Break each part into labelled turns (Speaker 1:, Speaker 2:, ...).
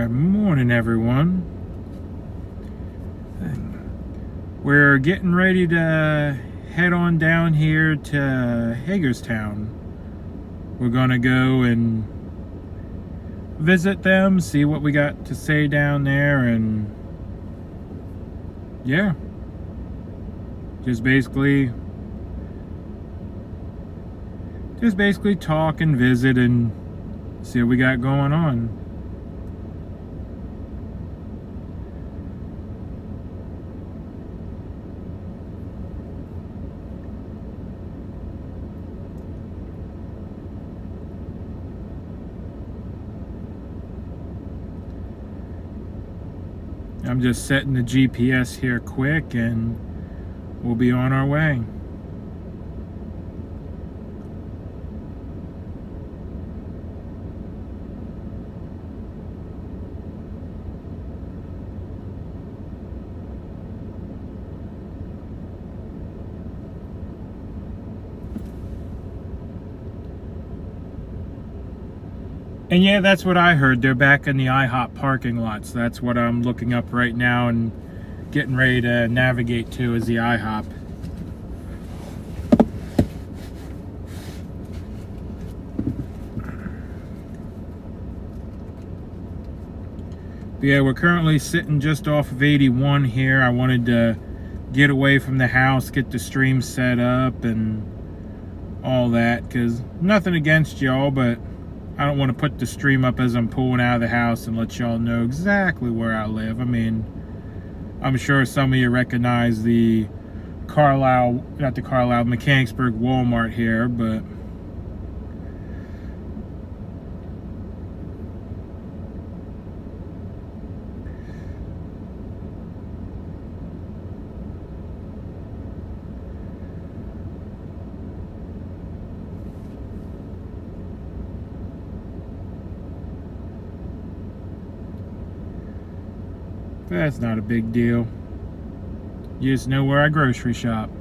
Speaker 1: Good morning, everyone. We're getting ready to head on down here to Hagerstown. We're gonna go and visit them, see what we got to say down there, and yeah, just basically talk and visit and see what we got going on. I'm just setting the GPS here quick and we'll be on our way. And yeah, that's what I heard. They're back in the IHOP parking lot. So that's what I'm looking up right now and getting ready to navigate to is the IHOP. But yeah, we're currently sitting just off of 81 here. I wanted to get away from the house, get the stream set up and all that, because nothing against y'all, but I don't want to put the stream up as I'm pulling out of the house and let y'all know exactly where I live. I mean, I'm sure some of you recognize the Mechanicsburg Walmart here, but that's not a big deal. You just know where I grocery shop.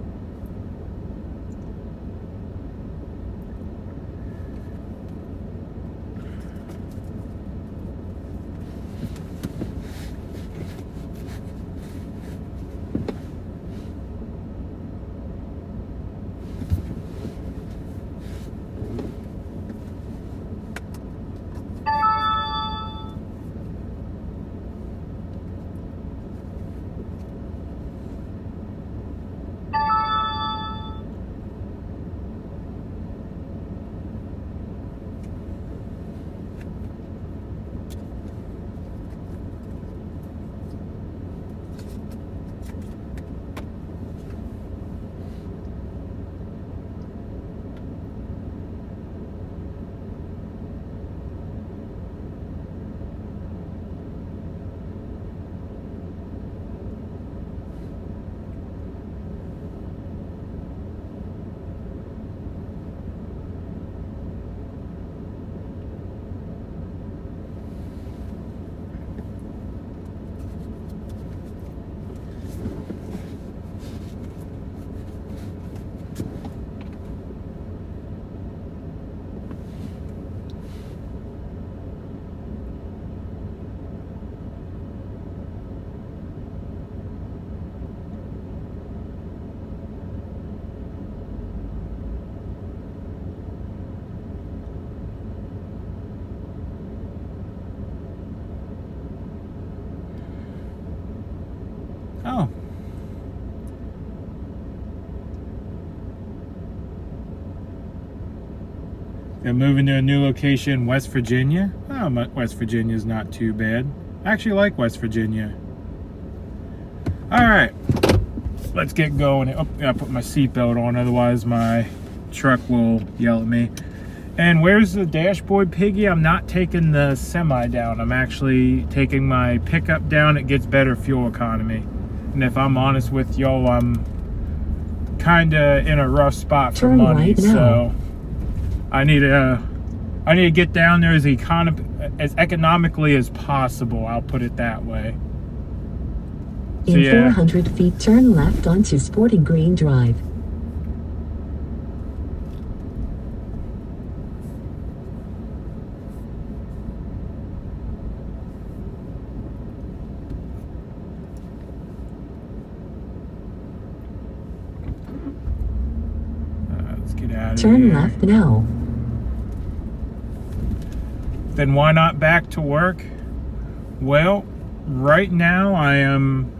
Speaker 1: Oh. They're moving to a new location, West Virginia. Oh, West Virginia's not too bad. I actually like West Virginia. All right, let's get going. Oh, I gotta put my seatbelt on, otherwise my truck will yell at me. And where's the dashboard, Piggy? I'm not taking the semi down. I'm actually taking my pickup down. It gets better fuel economy. And if I'm honest with y'all, I'm kind of in a rough spot for money, right, so I need to get down there as economically as possible. I'll put it that way. So,
Speaker 2: in 400 feet, turn left onto Sporting Green Drive.
Speaker 1: Get out of
Speaker 2: Turn
Speaker 1: here.
Speaker 2: left now.
Speaker 1: Then why not back to work? Well, right now I'm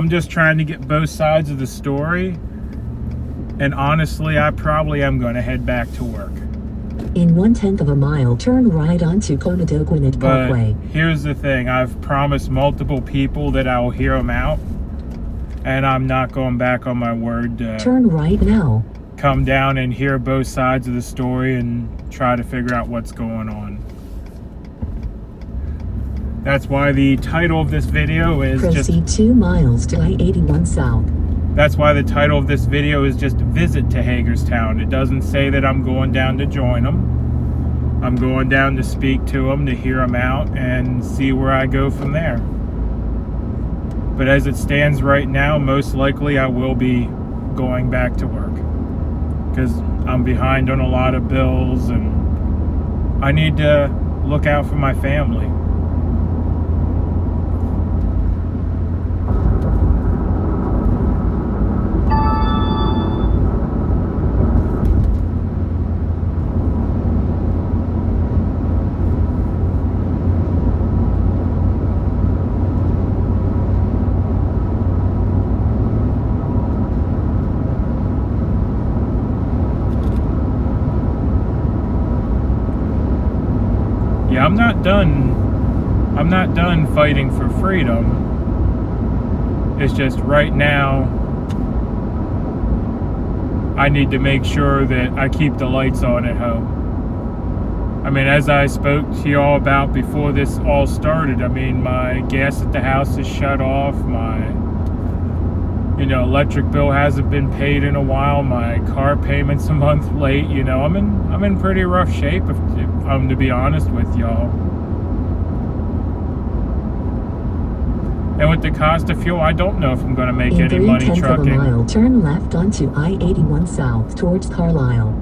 Speaker 1: just trying to get both sides of the story. And honestly, I probably am going to head back to work.
Speaker 2: In 1/10 of a mile, turn right onto Convoy
Speaker 1: But
Speaker 2: Parkway.
Speaker 1: here's the thing. I've promised multiple people that I'll hear them out. And I'm not going back on my word to
Speaker 2: Turn right now.
Speaker 1: come down and hear both sides of the story and try to figure out what's going on. That's why the title of this video is
Speaker 2: Proceed 2 miles to I-81 South.
Speaker 1: That's why the title of this video is just Visit to Hagerstown. It doesn't say that I'm going down to join them. I'm going down to speak to them, to hear them out, and see where I go from there. But as it stands right now, most likely I will be going back to work. Because I'm behind on a lot of bills, and I need to look out for my family. Yeah, I'm not done fighting for freedom. It's just right now I need to make sure that I keep the lights on at home. I mean, as I spoke to you all about before this all started, I mean, my gas at the house is shut off. My electric bill hasn't been paid in a while. My car payment's a month late. I'm in pretty rough shape, if I'm to be honest with y'all. And with the cost of fuel, I don't know if I'm going to make any money trucking.
Speaker 2: In 3/10 of a mile, turn left onto I-81 South towards Carlisle.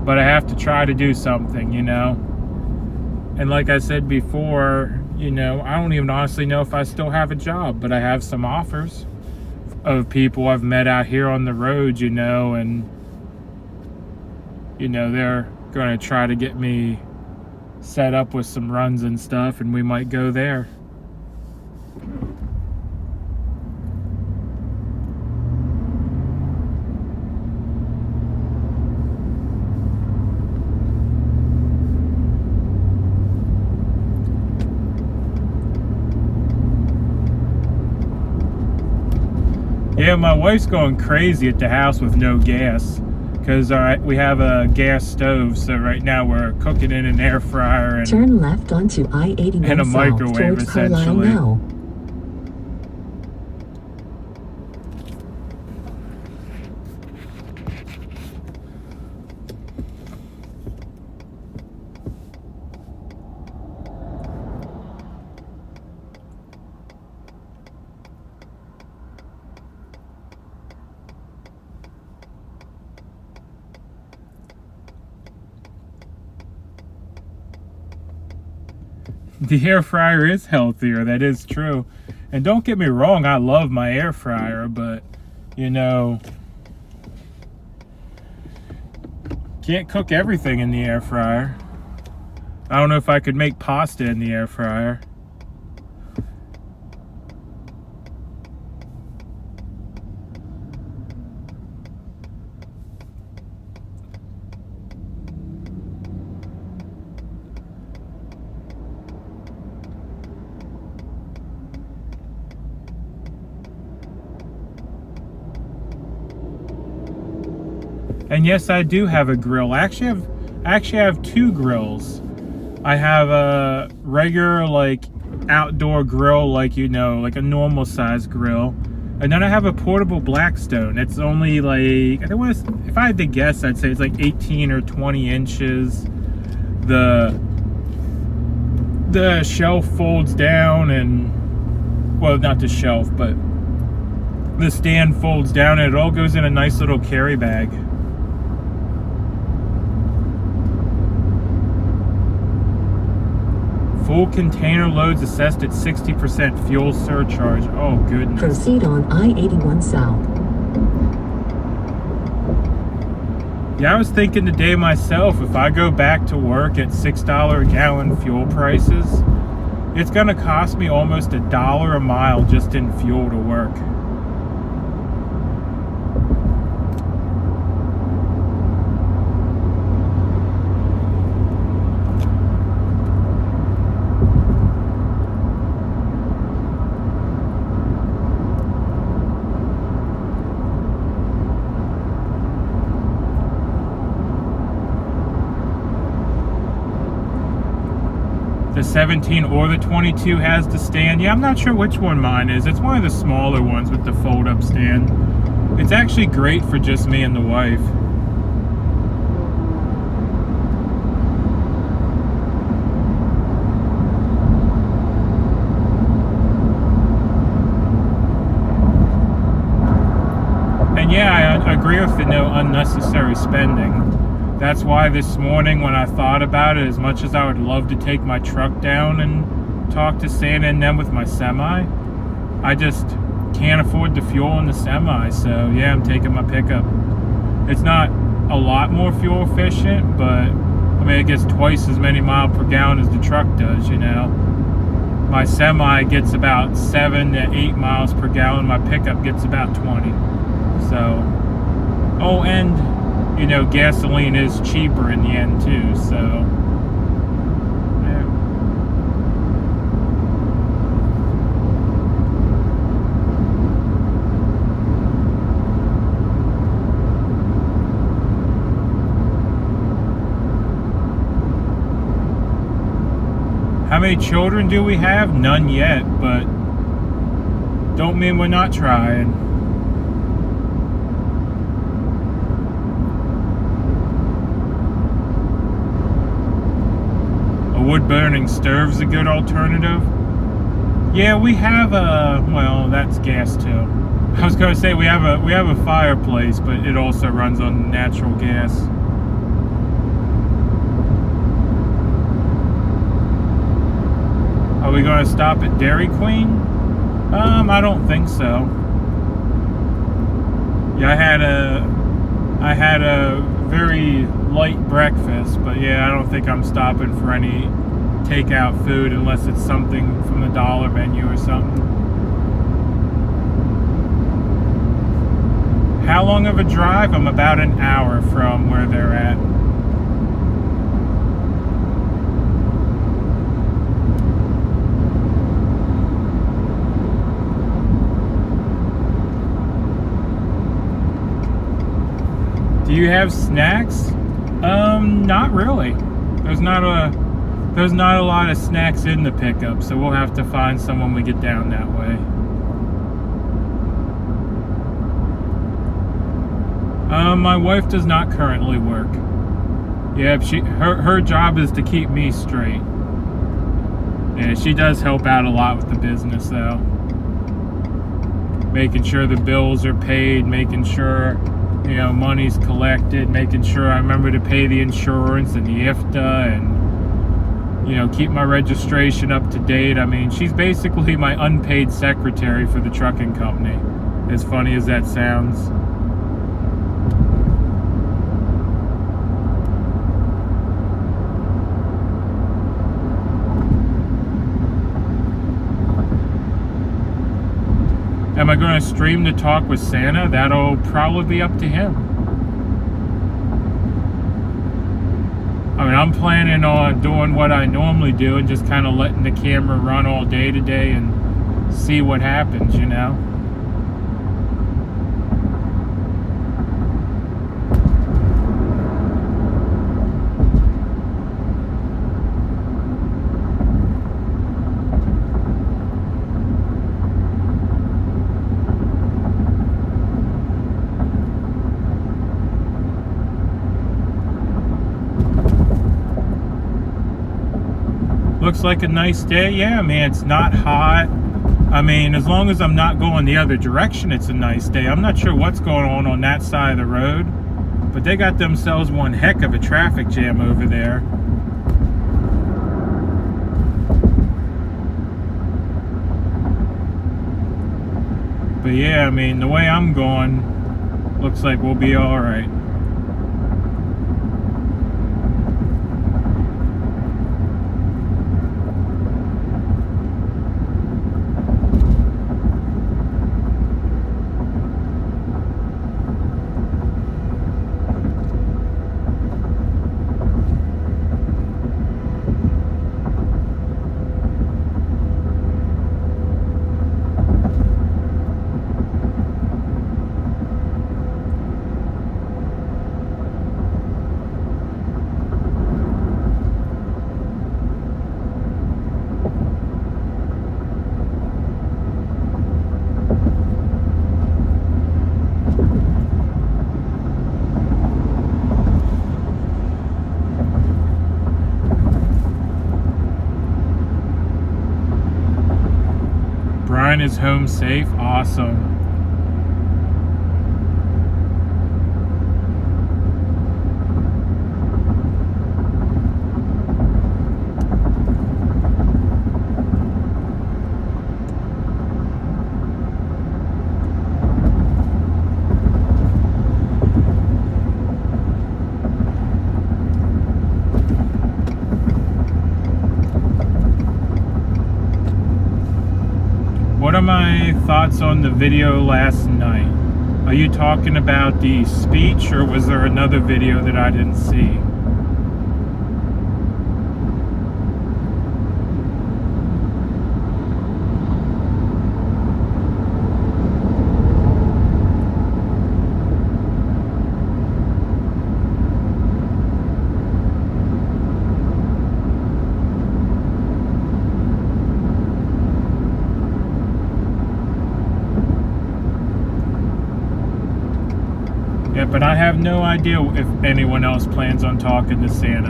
Speaker 1: But I have to try to do something, And like I said before, I don't even honestly know if I still have a job, but I have some offers of people I've met out here on the road, and they're going to try to get me set up with some runs and stuff, and we might go there. Yeah, my wife's going crazy at the house with no gas, because we have a gas stove, so right now we're cooking in an air fryer and
Speaker 2: turn left onto I-81
Speaker 1: and a
Speaker 2: South
Speaker 1: microwave,
Speaker 2: towards Carlisle
Speaker 1: essentially.
Speaker 2: now.
Speaker 1: The air fryer is healthier, that is true. And don't get me wrong, I love my air fryer, but can't cook everything in the air fryer. I don't know if I could make pasta in the air fryer. And yes, I do have a grill. I actually have two grills. I have a regular outdoor grill, like a normal size grill. And then I have a portable Blackstone. It's only if I had to guess, I'd say it's 18 or 20 inches. The shelf folds down, and well, not the shelf, but the stand folds down, and it all goes in a nice little carry bag. Full container loads assessed at 60% fuel surcharge. Oh, goodness.
Speaker 2: Proceed on I-81 South.
Speaker 1: Yeah, I was thinking today myself, if I go back to work at $6 a gallon fuel prices, it's going to cost me almost $1 a mile just in fuel to work. The 17 or the 22 has the stand. Yeah, I'm not sure which one mine is. It's one of the smaller ones with the fold-up stand. It's actually great for just me and the wife. And yeah, I agree with the no unnecessary spending. That's why this morning when I thought about it, as much as I would love to take my truck down and talk to Santa and them with my semi, I just can't afford the fuel in the semi. So yeah, I'm taking my pickup. It's not a lot more fuel efficient, but I mean, it gets twice as many miles per gallon as the truck does, you know. My semi gets about 7 to 8 miles per gallon. My pickup gets about 20. So, oh, and you know, gasoline is cheaper in the end too, so yeah. How many children do we have? None yet, but don't mean we're not trying. Wood-burning stove's a good alternative. Yeah, we have a, well, that's gas too. I was gonna say we have a fireplace, but it also runs on natural gas. Are we gonna stop at Dairy Queen? I don't think so. Yeah, I had a very light breakfast, but yeah, I don't think I'm stopping for any takeout food unless it's something from the dollar menu or something. How long of a drive? I'm about an hour from where they're at. Do you have snacks? Not really. There's not a lot of snacks in the pickup, so we'll have to find some when we get down that way. My wife does not currently work. Yeah, her job is to keep me straight. Yeah, she does help out a lot with the business though. Making sure the bills are paid, making sure, you know, money's collected, making sure I remember to pay the insurance and the IFTA and, you know, keep my registration up to date. I mean, she's basically my unpaid secretary for the trucking company, as funny as that sounds. Am I going to stream the talk with Santa? That'll probably be up to him. I mean, I'm planning on doing what I normally do and just kind of letting the camera run all day today and see what happens, you know? Looks like a nice day. Yeah, man, it's not hot. I mean, as long as I'm not going the other direction, it's a nice day. I'm not sure what's going on that side of the road, but they got themselves one heck of a traffic jam over there. But yeah, I mean, the way I'm going, looks like we'll be all right. friend is home safe. Awesome. What are my thoughts on the video last night? Are you talking about the speech, or was there another video that I didn't see? Yeah, but I have no idea if anyone else plans on talking to Santa.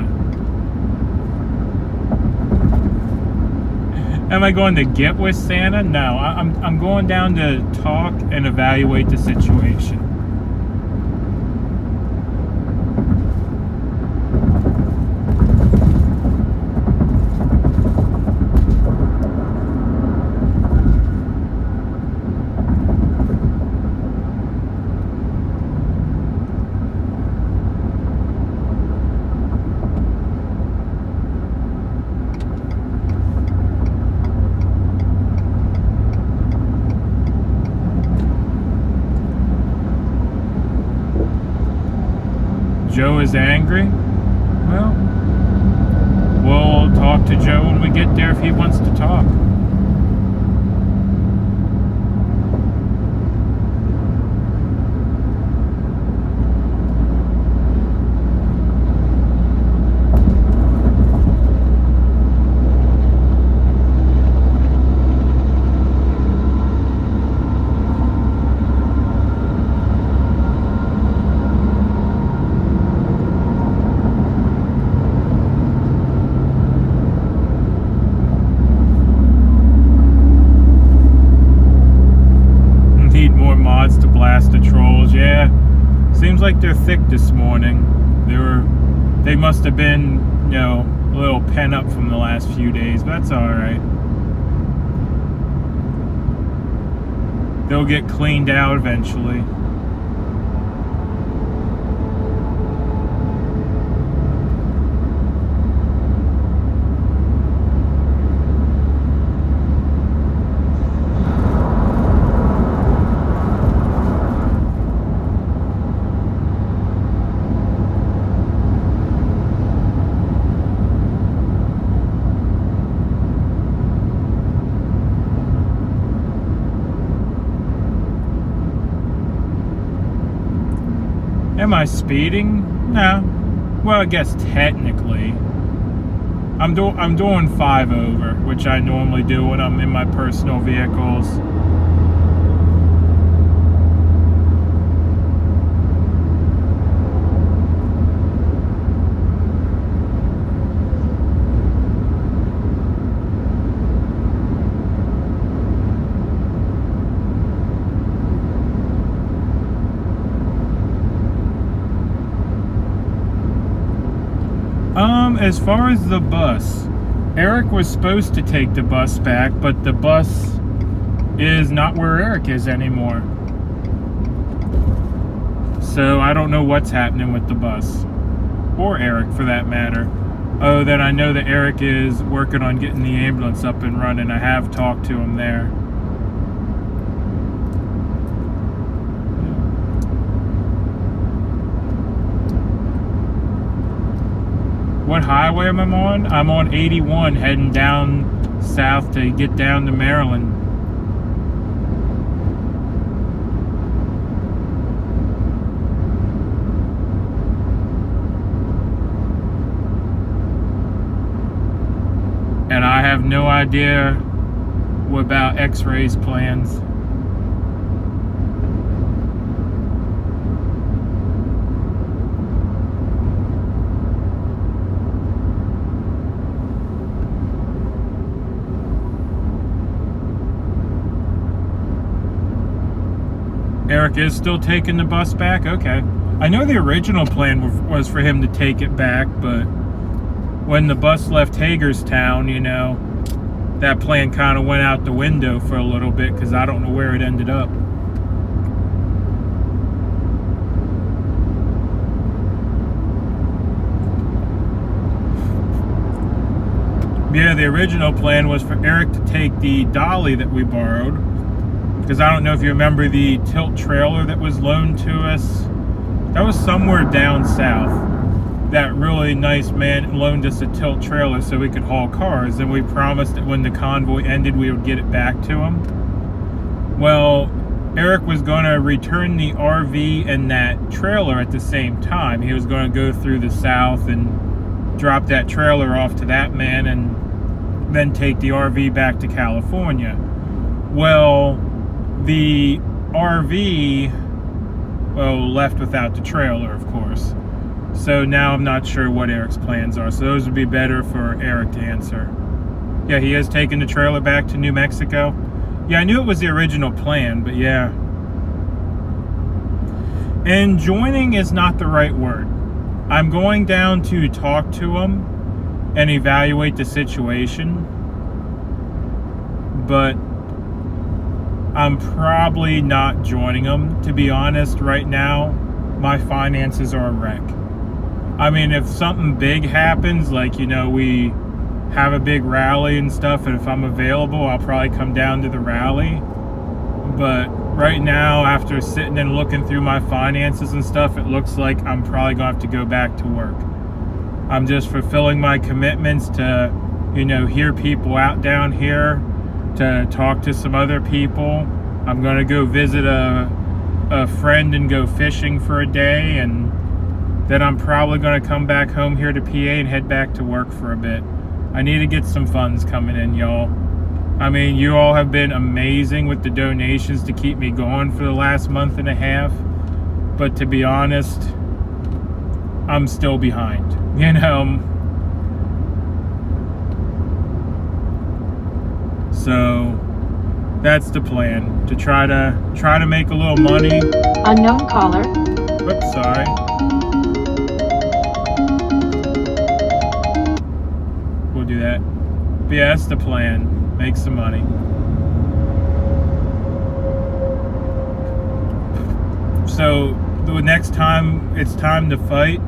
Speaker 1: Am I going to get with Santa? No, I'm going down to talk and evaluate the situation. Joe is angry? Well, we'll talk to Joe when we get there if he wants to talk. To blast the trolls. Yeah, seems like they're thick this morning. They must have been, you know, a little pent up from the last few days, but that's all right. They'll get cleaned out eventually. Am I speeding? No. Well, I guess technically. I'm doing 5 over, which I normally do when I'm in my personal vehicles. As far as the bus, Eric was supposed to take the bus back, but the bus is not where Eric is anymore. So I don't know what's happening with the bus, or Eric for that matter. Oh, then I know that Eric is working on getting the ambulance up and running. I have talked to him there. What highway am I on? I'm on 81 heading down south to get down to Maryland. And I have no idea about X-rays plans. Eric is still taking the bus back? Okay. I know the original plan was for him to take it back, but when the bus left Hagerstown, you know, that plan kind of went out the window for a little bit because I don't know where it ended up. Yeah, the original plan was for Eric to take the dolly that we borrowed, because I don't know if you remember the tilt trailer that was loaned to us. That was somewhere down south. That really nice man loaned us a tilt trailer so we could haul cars, and we promised that when the convoy ended we would get it back to him. Well, Eric was going to return the RV and that trailer at the same time. He was going to go through the south and drop that trailer off to that man and then take the RV back to California. Well, the RV, well, left without the trailer, of course. So now I'm not sure what Eric's plans are. So those would be better for Eric to answer. Yeah, he has taken the trailer back to New Mexico. Yeah, I knew it was the original plan, but yeah. And joining is not the right word. I'm going down to talk to him and evaluate the situation, but I'm probably not joining him. To be honest, right now, my finances are a wreck. I mean, if something big happens, like, you know, we have a big rally and stuff, and if I'm available, I'll probably come down to the rally. But right now, after sitting and looking through my finances and stuff, it looks like I'm probably gonna have to go back to work. I'm just fulfilling my commitments to, you know, hear people out down here, to talk to some other people. I'm gonna go visit a friend and go fishing for a day, and then I'm probably gonna come back home here to PA and head back to work for a bit. I need to get some funds coming in, y'all. I mean, you all have been amazing with the donations to keep me going for the last month and a half, but to be honest, I'm still behind, you know. So that's the plan, to try to make a little money.
Speaker 3: Unknown caller.
Speaker 1: Oops, sorry. We'll do that. But yeah, that's the plan. Make some money. So the next time it's time to fight,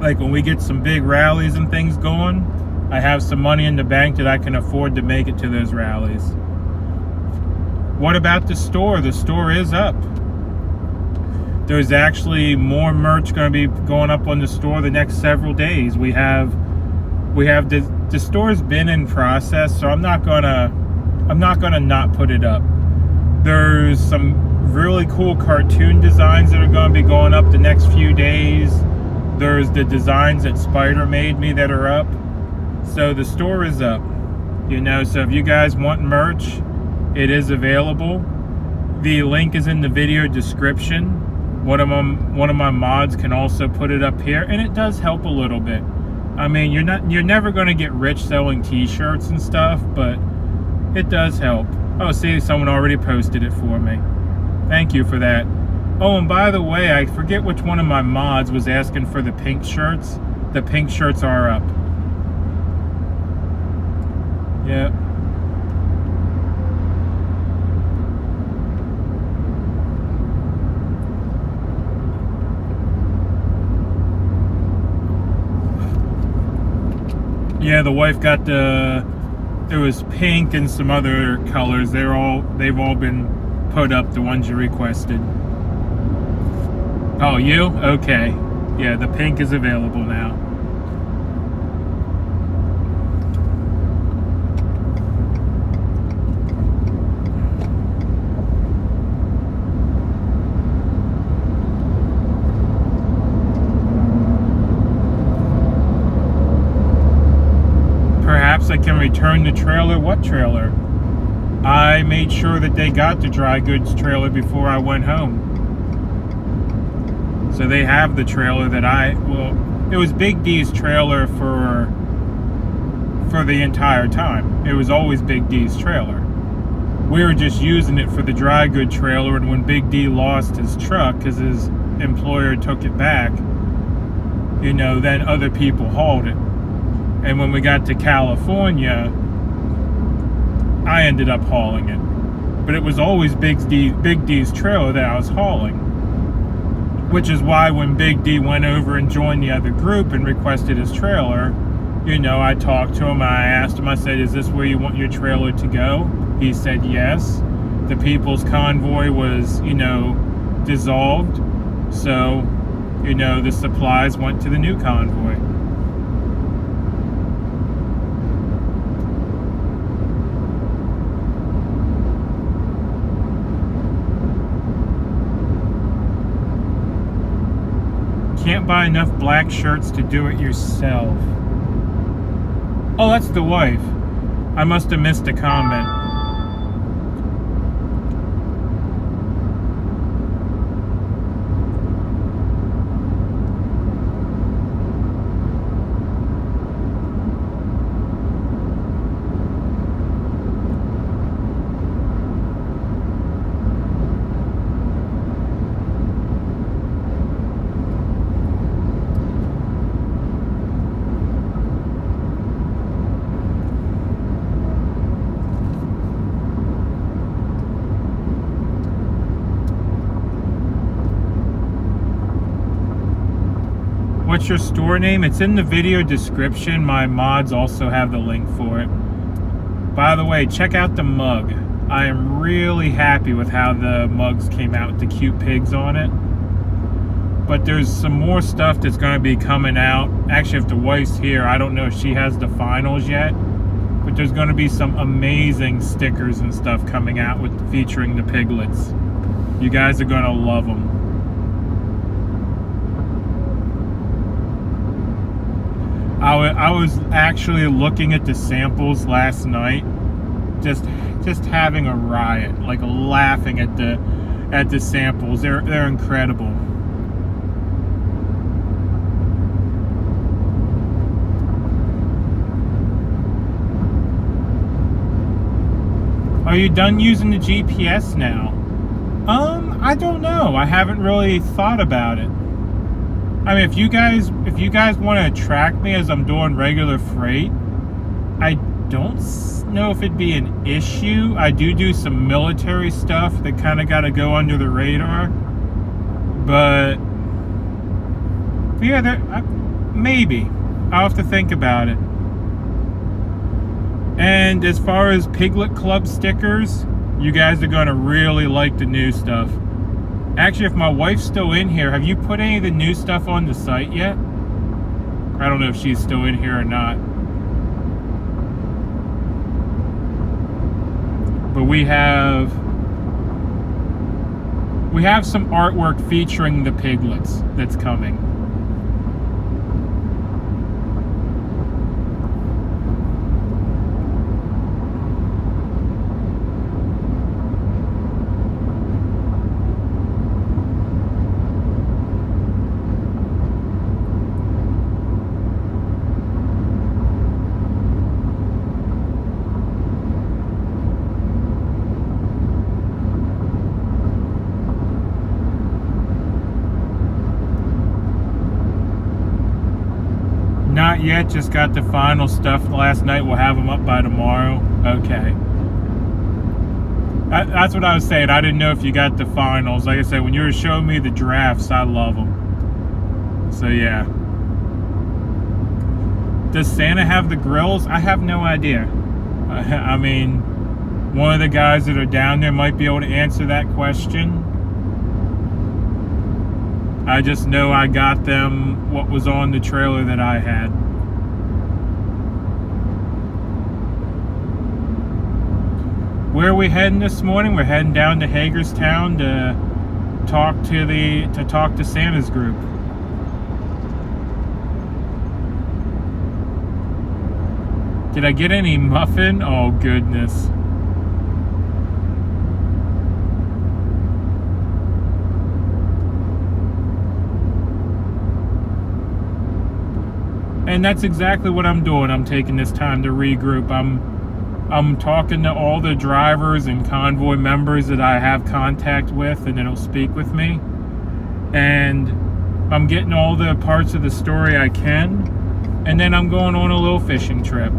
Speaker 1: like when we get some big rallies and things going, I have some money in the bank that I can afford to make it to those rallies. What about the store? The store is up. There's actually more merch going to be going up on the store the next several days. We have the store's been in process, so I'm not gonna not put it up. There's some really cool cartoon designs that are going to be going up the next few days. There's the designs that Spider made me that are up. So the store is up, you know. So if you guys want merch, it is available. The link is in the video description. One of my mods can also put it up here, and it does help a little bit. I mean, you're never going to get rich selling t-shirts and stuff, but it does help. Oh, see, someone already posted it for me. Thank you for that. Oh, and by the way, I forget which one of my mods was asking for the pink shirts. The pink shirts are up. Yep. Yeah, the wife got there was pink and some other colors. They've all been put up, the ones you requested. Oh, you? Okay. Yeah, the pink is available now. Perhaps I can return the trailer. What trailer? I made sure that they got the dry goods trailer before I went home. So they have the trailer that it was Big D's trailer for the entire time. It was always Big D's trailer. we were just using it for the dry good trailer, and when Big D lost his truck because his employer took it back, you know, then other people hauled it. And when we got to California, I ended up hauling it. But it was always Big D's trailer that I was hauling. Which is why when Big D went over and joined the other group and requested his trailer, you know, I talked to him and I asked him, I said, is this where you want your trailer to go? He said yes. The People's Convoy was, you know, dissolved. So, you know, the supplies went to the new convoy. Can't buy enough black shirts to do it yourself. Oh, that's the wife. I must have missed a comment. What's your store name? It's in the video description. My mods also have the link for it. By the way, check out the mug. I am really happy with how the mugs came out with the cute pigs on it. But there's some more stuff that's going to be coming out. Actually, if the wife's here, I don't know if she has the finals yet. But there's going to be some amazing stickers and stuff coming out with featuring the piglets. You guys are going to love them. I was actually looking at the samples last night, just having a riot, like laughing at the samples. They're incredible. Are you done using the GPS now? I don't know. I haven't really thought about it. I mean, if you guys want to track me as I'm doing regular freight, I don't know if it'd be an issue. I do some military stuff that kind of got to go under the radar, but yeah, maybe I'll have to think about it. And as far as Piglet Club stickers, you guys are going to really like the new stuff. Actually, if my wife's still in here, have you put any of the new stuff on the site yet? I don't know if she's still in here or not. But we have some artwork featuring the piglets that's coming. Not yet, just got the final stuff last night. We'll have them up by tomorrow. Okay. That's what I was saying. I didn't know if you got the finals. Like I said, when you were showing me the drafts, I love them. So yeah. Does Santa have the grills? I have no idea. I mean, one of the guys that are down there might be able to answer that question. I just know I got them what was on the trailer that I had. Where are we heading this morning? We're heading down to Hagerstown to talk to Santa's group. Did I get any muffin? Oh goodness. And that's exactly what I'm doing. I'm taking this time to regroup. I'm talking to all the drivers and convoy members that I have contact with, and it'll speak with me. And I'm getting all the parts of the story I can. And then I'm going on a little fishing trip.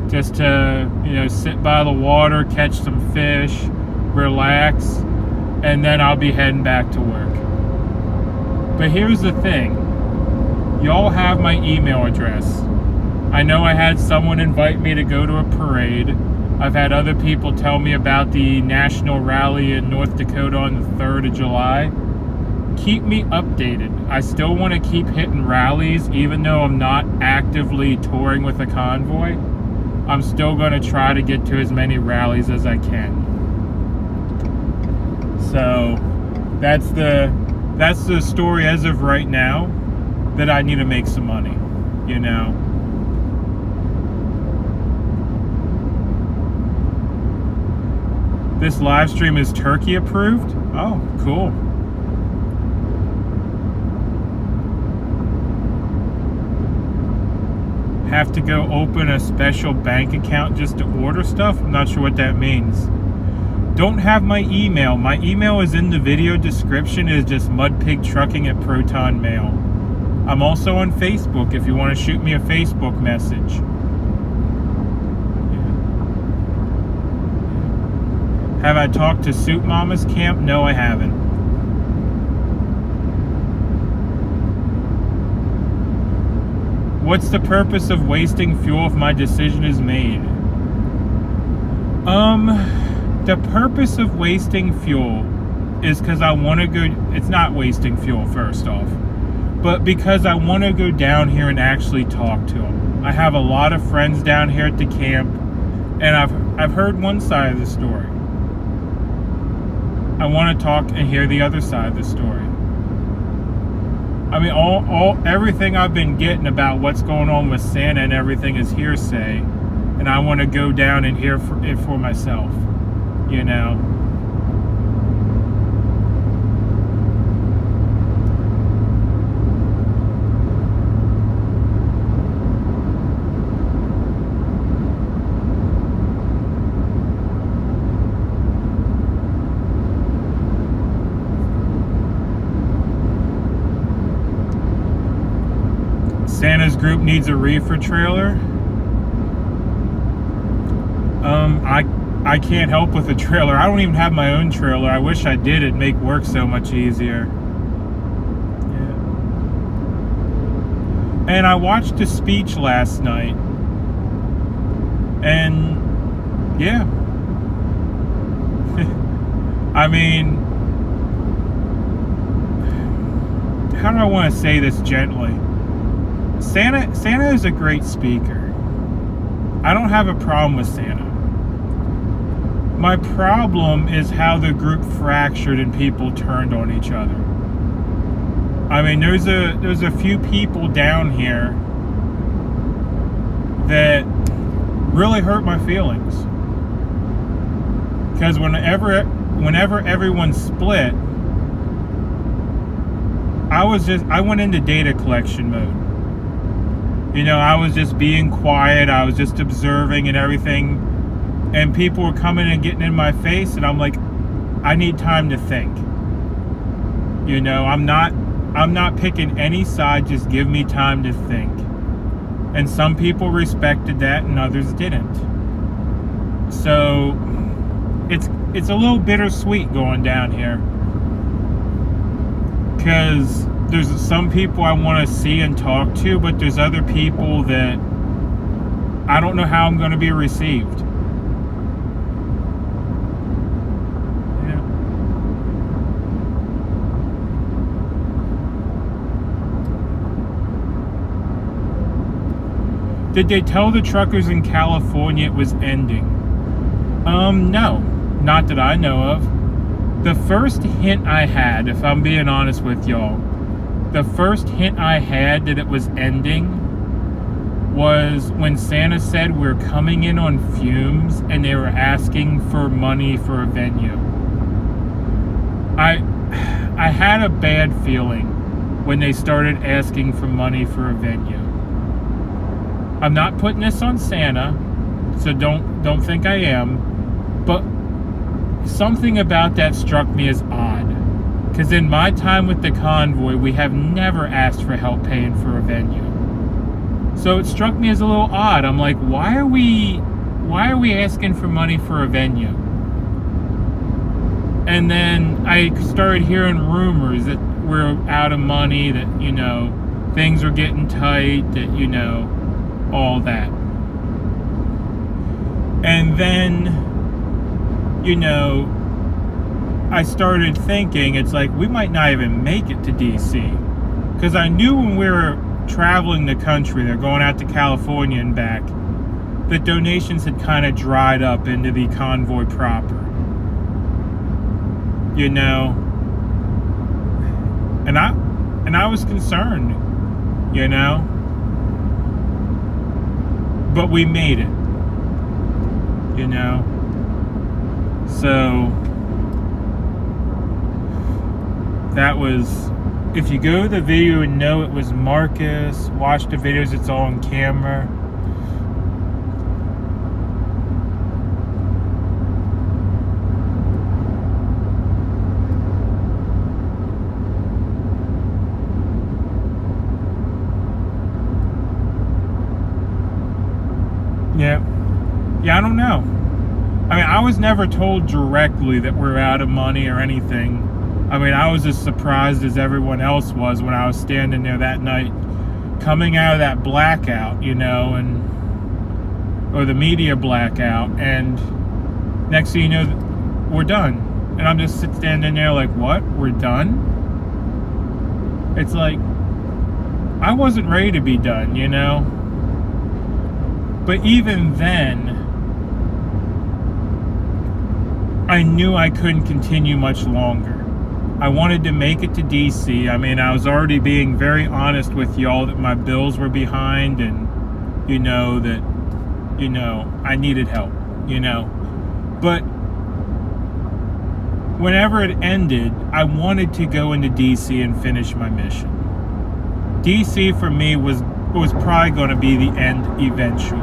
Speaker 1: Just to, sit by the water, catch some fish, relax, and then I'll be heading back to work. But here's the thing. Y'all have my email address. I know I had someone invite me to go to a parade. I've had other people tell me about the national rally in North Dakota on the 3rd of July. Keep me updated. I still want to keep hitting rallies, even though I'm not actively touring with a convoy. I'm still going to try to get to as many rallies as I can. So that's the story as of right now, that I need to make some money, This live stream is Turkey approved? Oh, cool. Have to go open a special bank account just to order stuff? I'm not sure what that means. Don't have my email. My email is in the video description. It is just MudPigTrucking@ProtonMail. I'm also on Facebook if you want to shoot me a Facebook message. Have I talked to Soup Mama's camp? No, I haven't. What's the purpose of wasting fuel if my decision is made? The purpose of wasting fuel is because I want to go. It's not wasting fuel, first off, but because I want to go down here and actually talk to them. I have a lot of friends down here at the camp, and I've heard one side of the story. I want to talk and hear the other side of the story. I mean, everything I've been getting about what's going on with Santa and everything is hearsay, and I want to go down and hear it for myself, Santa's group needs a reefer trailer. I can't help with a trailer. I don't even have my own trailer. I wish I did. It'd make work so much easier. Yeah. And I watched a speech last night. And yeah. I mean, how do I want to say this gently? Santa is a great speaker. I don't have a problem with Santa. My problem is how the group fractured and people turned on each other. I mean, there's a few people down here that really hurt my feelings. Because whenever everyone split, I went into data collection mode. I was just being quiet. I was just observing and everything. And people were coming and getting in my face. And I'm like, I need time to think. I'm not picking any side. Just give me time to think. And some people respected that and others didn't. So it's a little bittersweet going down here. Because there's some people I want to see and talk to, but there's other people that I don't know how I'm going to be received. Yeah. Did they tell the truckers in California it was ending? No, not that I know of. The first hint I had, if I'm being honest with y'all, the first hint I had that it was ending was when Santa said we're coming in on fumes and they were asking for money for a venue. I had a bad feeling when they started asking for money for a venue. I'm not putting this on Santa. so don't think I am. But something about that struck me as odd. Because in my time with the convoy, we have never asked for help paying for a venue. So it struck me as a little odd. I'm like, why are we asking for money for a venue? And then I started hearing rumors that we're out of money, that, you know, things are getting tight, that, you know, all that. And then, you know, I started thinking, it's like, we might not even make it to DC. Because I knew when we were traveling the country, they're going out to California and back, that donations had kind of dried up into the convoy proper. You know, and I was concerned, you know, but we made it, you know. So that was, if you go to the video and know it was Marcus, watch the videos, it's all on camera. Yeah, I don't know. I mean, I was never told directly that we're out of money or anything. I mean, I was as surprised as everyone else was when I was standing there that night, coming out of that blackout, you know, or the media blackout, and next thing you know, we're done. And I'm just standing there like, what? We're done? It's like, I wasn't ready to be done, you know? But even then, I knew I couldn't continue much longer. I wanted to make it to DC. I mean, I was already being very honest with y'all that my bills were behind, and, you know, that, you know, I needed help, you know. But whenever it ended, I wanted to go into DC and finish my mission. DC for me was probably going to be the end eventually.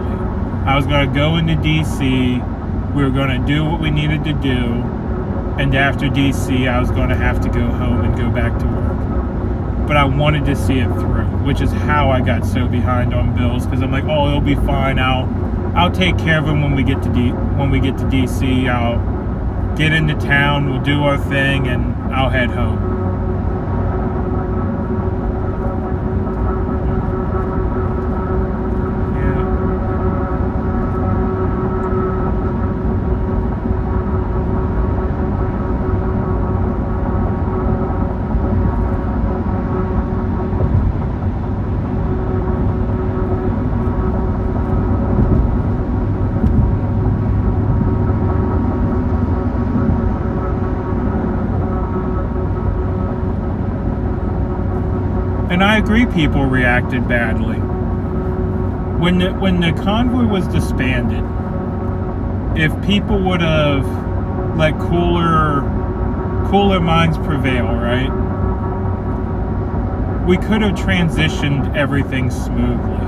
Speaker 1: I was going to go into DC, we were going to do what we needed to do, and after DC I was going to have to go home and go back to work. But I wanted to see it through, which is how I got so behind on bills, because I'm like, oh, it'll be fine, I'll take care of them when we get to DC. I'll get into town, we'll do our thing, and I'll head home. And I agree, people reacted badly. When the convoy was disbanded, if people would have let cooler minds prevail, right? We could have transitioned everything smoothly.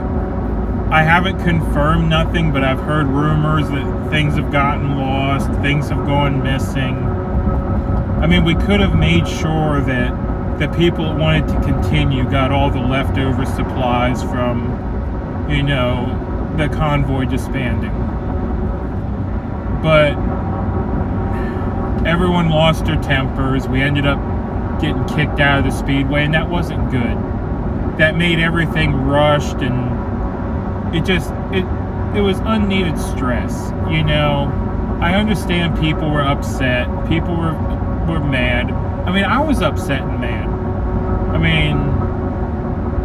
Speaker 1: I haven't confirmed nothing, but I've heard rumors that things have gotten lost, things have gone missing. I mean, we could have made sure that the people that wanted to continue got all the leftover supplies from, you know, the convoy disbanding. But everyone lost their tempers. We ended up getting kicked out of the speedway, and that wasn't good. That made everything rushed, and it was unneeded stress, you know. I understand people were upset, people were mad. I mean, I was upset and mad. I mean,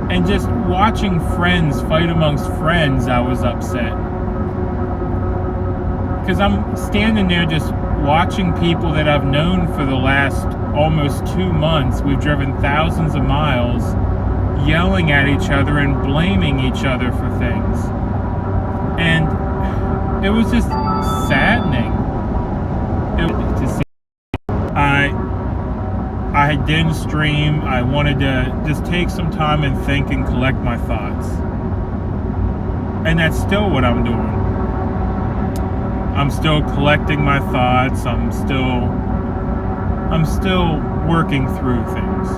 Speaker 1: and just watching friends fight amongst friends, I was upset. Because I'm standing there just watching people that I've known for the last almost 2 months. We've driven thousands of miles, yelling at each other and blaming each other for things. And it was just saddening to see. I didn't stream. I wanted to just take some time and think and collect my thoughts. And that's still what I'm doing. I'm still collecting my thoughts. I'm still working through things.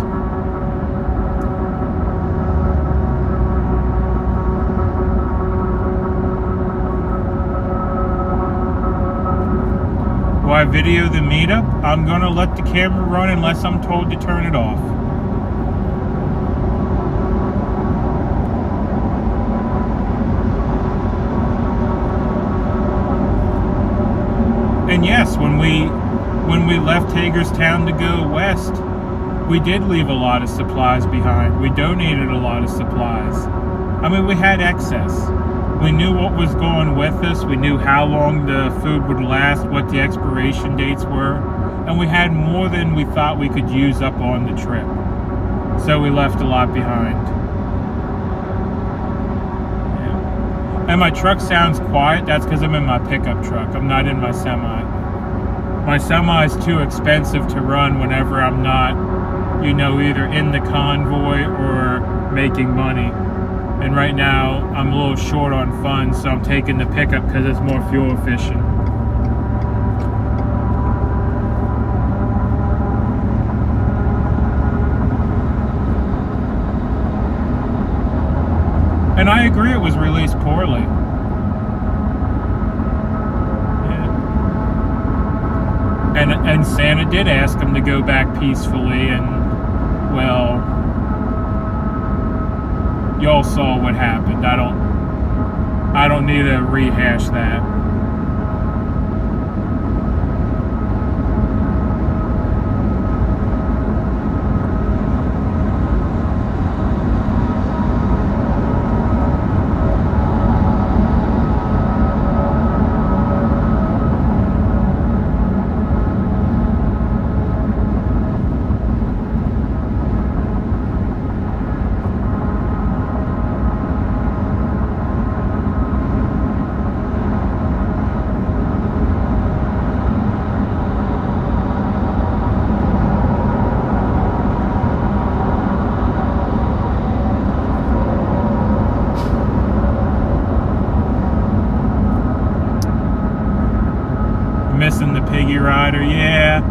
Speaker 1: Will I video the meetup? I'm gonna let the camera run unless I'm told to turn it off. And yes, when we left Hagerstown to go west, we did leave a lot of supplies behind. We donated a lot of supplies. I mean, we had excess. We knew what was going with us. We knew how long the food would last, what the expiration dates were, and we had more than we thought we could use up on the trip. So we left a lot behind. Yeah. And my truck sounds quiet. That's because I'm in my pickup truck. I'm not in my semi. My semi is too expensive to run whenever I'm not, either in the convoy or making money. And right now, I'm a little short on funds, so I'm taking the pickup because it's more fuel efficient. And I agree it was released poorly. Yeah. And Santa did ask him to go back peacefully, and, well, y'all saw what happened. I don't need to rehash that. Missing the piggy rider, yeah.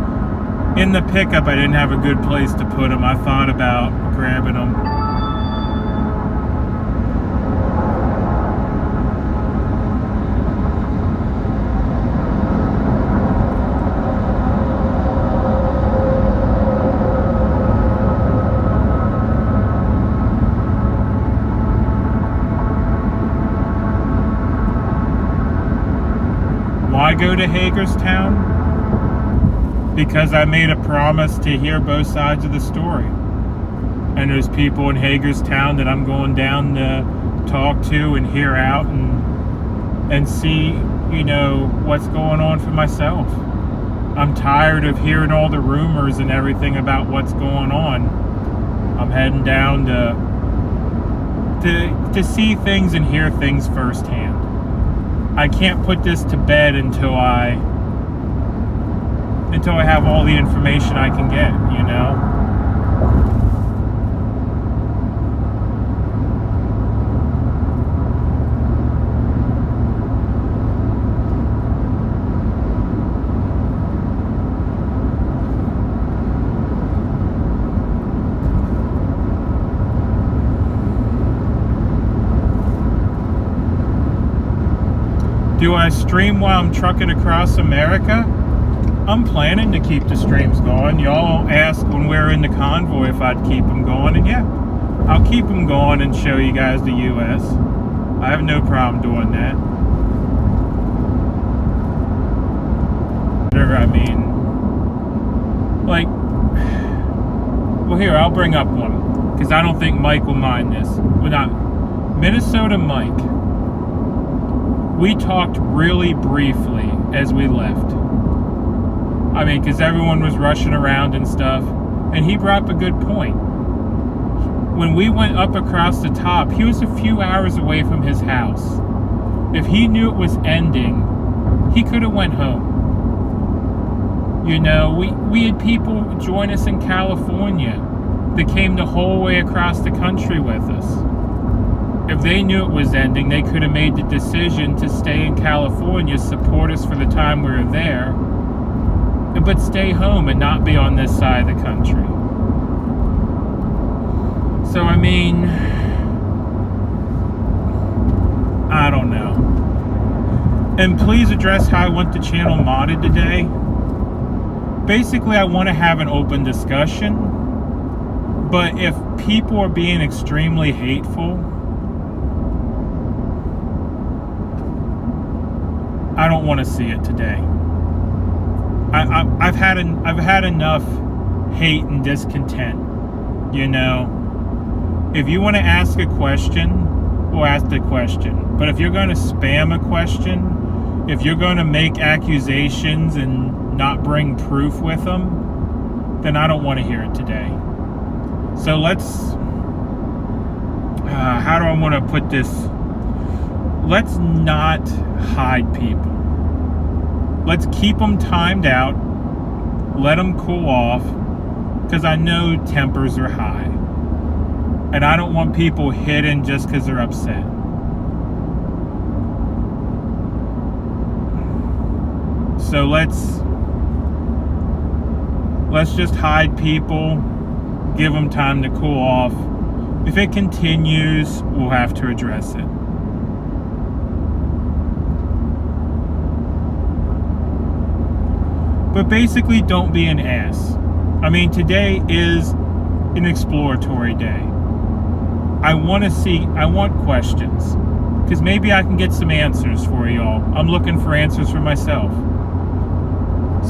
Speaker 1: In the pickup, I didn't have a good place to put them. I thought about grabbing them. Why go to Hagerstown? Because I made a promise to hear both sides of the story. And there's people in Hagerstown that I'm going down to talk to and hear out and see, what's going on for myself. I'm tired of hearing all the rumors and everything about what's going on. I'm heading down to see things and hear things firsthand. I can't put this to bed until I have all the information I can get, Do I stream while I'm trucking across America? I'm planning to keep the streams going. Y'all asked when we were in the convoy if I'd keep them going, and yeah, I'll keep them going and show you guys the U.S. I have no problem doing that. Whatever, I mean, like, well, here, I'll bring up one, because I don't think Mike will mind this. Minnesota Mike. We talked really briefly as we left. I mean, because everyone was rushing around and stuff. And he brought up a good point. When we went up across the top, he was a few hours away from his house. If he knew it was ending, he could have went home. We had people join us in California that came the whole way across the country with us. If they knew it was ending, they could have made the decision to stay in California, support us for the time we were there, but stay home and not be on this side of the country. So, I mean, I don't know. And please address how I want the channel modded today. Basically, I want to have an open discussion, but if people are being extremely hateful, I don't want to see it today. I've had enough hate and discontent. You know, if you want to ask a question, we'll ask the question. But if you're going to spam a question, if you're going to make accusations and not bring proof with them, then I don't want to hear it today. So let's, how do I want to put this? Let's not hide people. Let's keep them timed out, let them cool off, because I know tempers are high. And I don't want people hidden just because they're upset. So let's just hide people, give them time to cool off. If it continues, we'll have to address it. But basically, don't be an ass. I mean, today is an exploratory day. I want questions. Because maybe I can get some answers for y'all. I'm looking for answers for myself.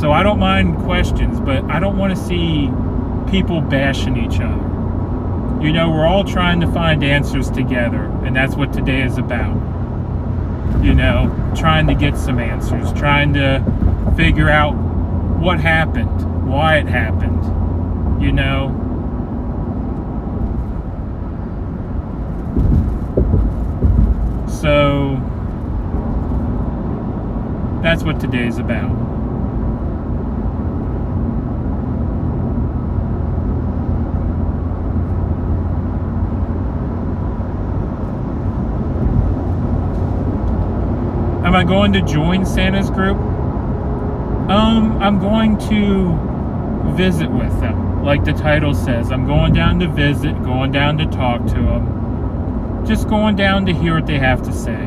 Speaker 1: So I don't mind questions, but I don't want to see people bashing each other. You know, we're all trying to find answers together, and that's what today is about. You know, trying to get some answers, trying to figure out what happened, why it happened, you know. So that's what today's about. Am I going to join Santa's group? I'm going to visit with them, like the title says. I'm going down to visit, going down to talk to them. Just going down to hear what they have to say.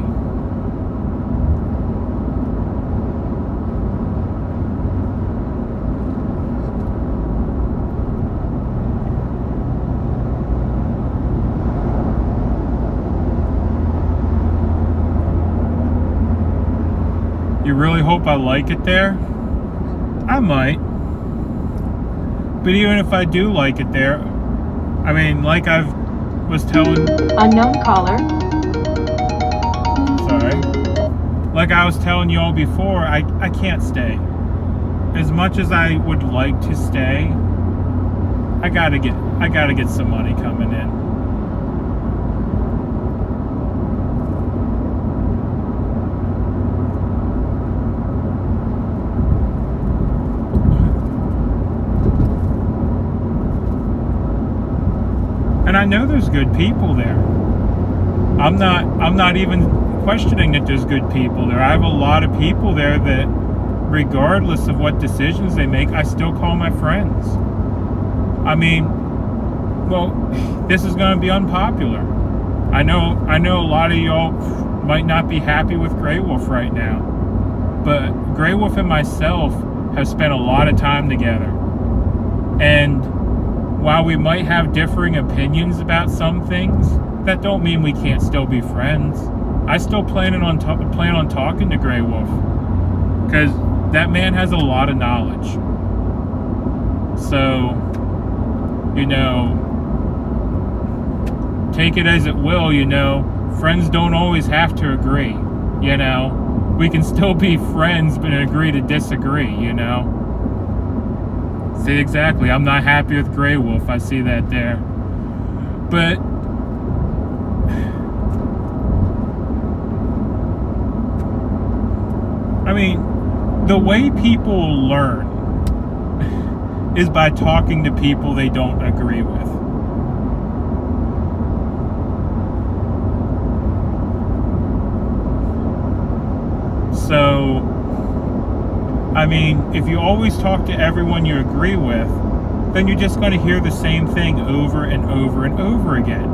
Speaker 1: You really hope I like it there? I might. But even if I do like it there, I mean, like I was telling...
Speaker 2: Unknown caller.
Speaker 1: Sorry. Like I was telling you all before, I can't stay. As much as I would like to stay, I gotta get some money coming in. And I know there's good people there. I'm not even questioning that there's good people there. I have a lot of people there that, regardless of what decisions they make, I still call my friends. I mean, well, this is going to be unpopular. I know a lot of y'all might not be happy with Grey Wolf right now, but Grey Wolf and myself have spent a lot of time together. And while we might have differing opinions about some things, that don't mean we can't still be friends. I still plan on talking to Grey Wolf, because that man has a lot of knowledge. So, you know, take it as it will, you know. Friends don't always have to agree, you know. We can still be friends but agree to disagree, you know. See, exactly. I'm not happy with Grey Wolf. I see that there. But I mean, the way people learn is by talking to people they don't agree with. I mean, if you always talk to everyone you agree with, then you're just going to hear the same thing over and over and over again.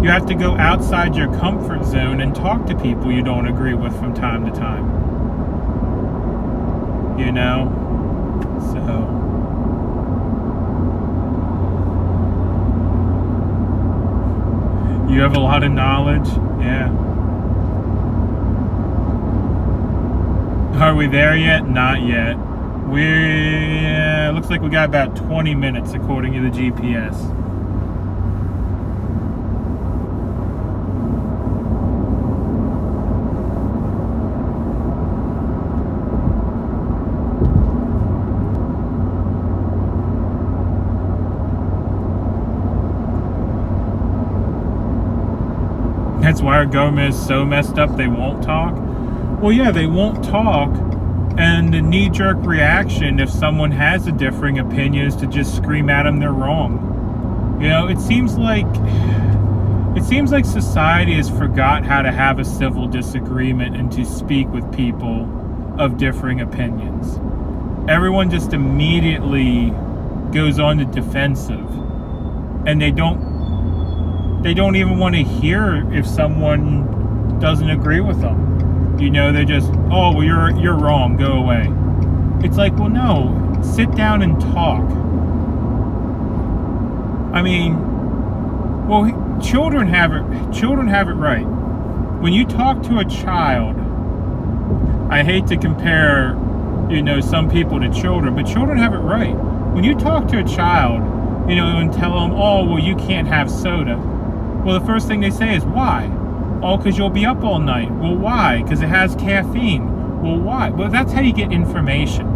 Speaker 1: You have to go outside your comfort zone and talk to people you don't agree with from time to time. You know? So... You have a lot of knowledge? Yeah. Are we there yet? Not yet. Looks like we got about 20 minutes according to the GPS. That's why our government is so messed up, they won't talk. Well, yeah, they won't talk, and the knee-jerk reaction if someone has a differing opinion is to just scream at them they're wrong. You know, it seems like society has forgot how to have a civil disagreement and to speak with people of differing opinions. Everyone just immediately goes on the defensive, and they don't even want to hear if someone doesn't agree with them. You know, they're just, oh, well, you're wrong, go away. It's like, well, no, sit down and talk. I mean, well, children have it right. When you talk to a child, I hate to compare, you know, some people to children, but children have it right. When you talk to a child, you know, and tell them, oh, well, you can't have soda. Well, the first thing they say is, why? Oh, because you'll be up all night. Well, why? Because it has caffeine. Well, why? Well, that's how you get information.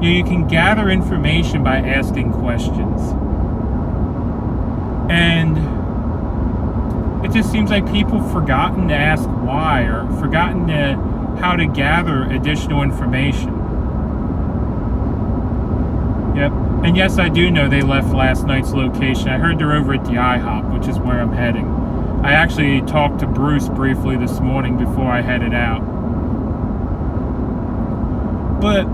Speaker 1: You know, you can gather information by asking questions. And it just seems like people have forgotten to ask why, or forgotten how to gather additional information. Yep. And yes, I do know they left last night's location. I heard they're over at the IHOP, which is where I'm heading. I actually talked to Bruce briefly this morning before I headed out. But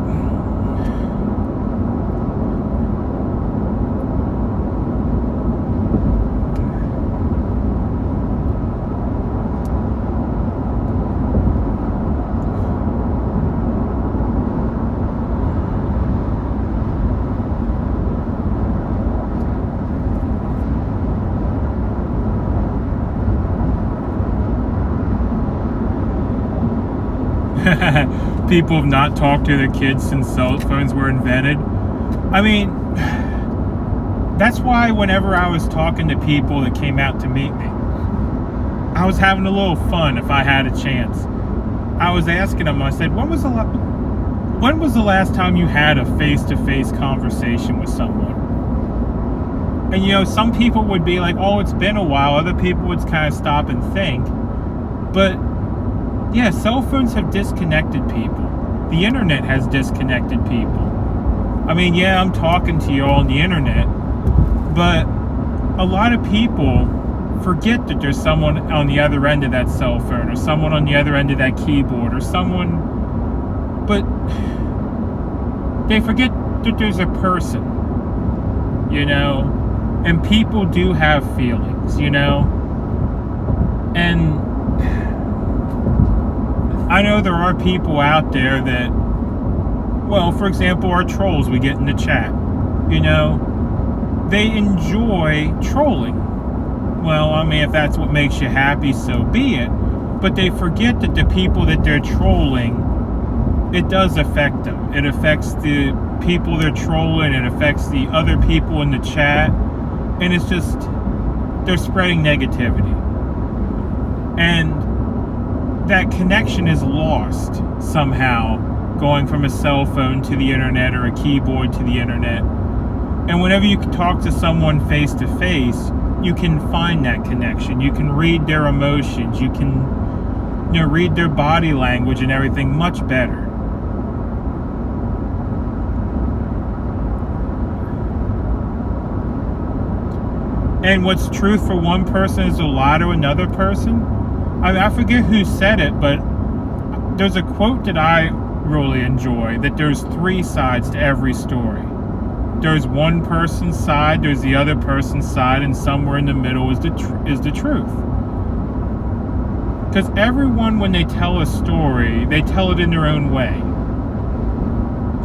Speaker 1: people have not talked to their kids since cell phones were invented. I mean, that's why whenever I was talking to people that came out to meet me, I was having a little fun if I had a chance. I was asking them, I said, when was the last time you had a face-to-face conversation with someone? And you know, some people would be like, oh, it's been a while. Other people would kind of stop and think. But yeah, cell phones have disconnected people. The internet has disconnected people. I mean, yeah, I'm talking to you all on the internet, but a lot of people forget that there's someone on the other end of that cell phone, or someone on the other end of that keyboard, or someone, but they forget that there's a person, you know, and people do have feelings, you know, and I know there are people out there that, well, for example, our trolls we get in the chat, you know, they enjoy trolling. Well, I mean, if that's what makes you happy, so be it. But they forget that the people that they're trolling, it does affect them. It affects the people they're trolling, it affects the other people in the chat, and it's just, they're spreading negativity. And that connection is lost somehow, going from a cell phone to the internet or a keyboard to the internet. And whenever you can talk to someone face to face, you can find that connection. You can read their emotions. You can, you know, read their body language and everything much better. And what's truth for one person is a lie to another person. I forget who said it, but there's a quote that I really enjoy, that there's three sides to every story. There's one person's side, there's the other person's side, and somewhere in the middle is the truth. Because everyone, when they tell a story, they tell it in their own way.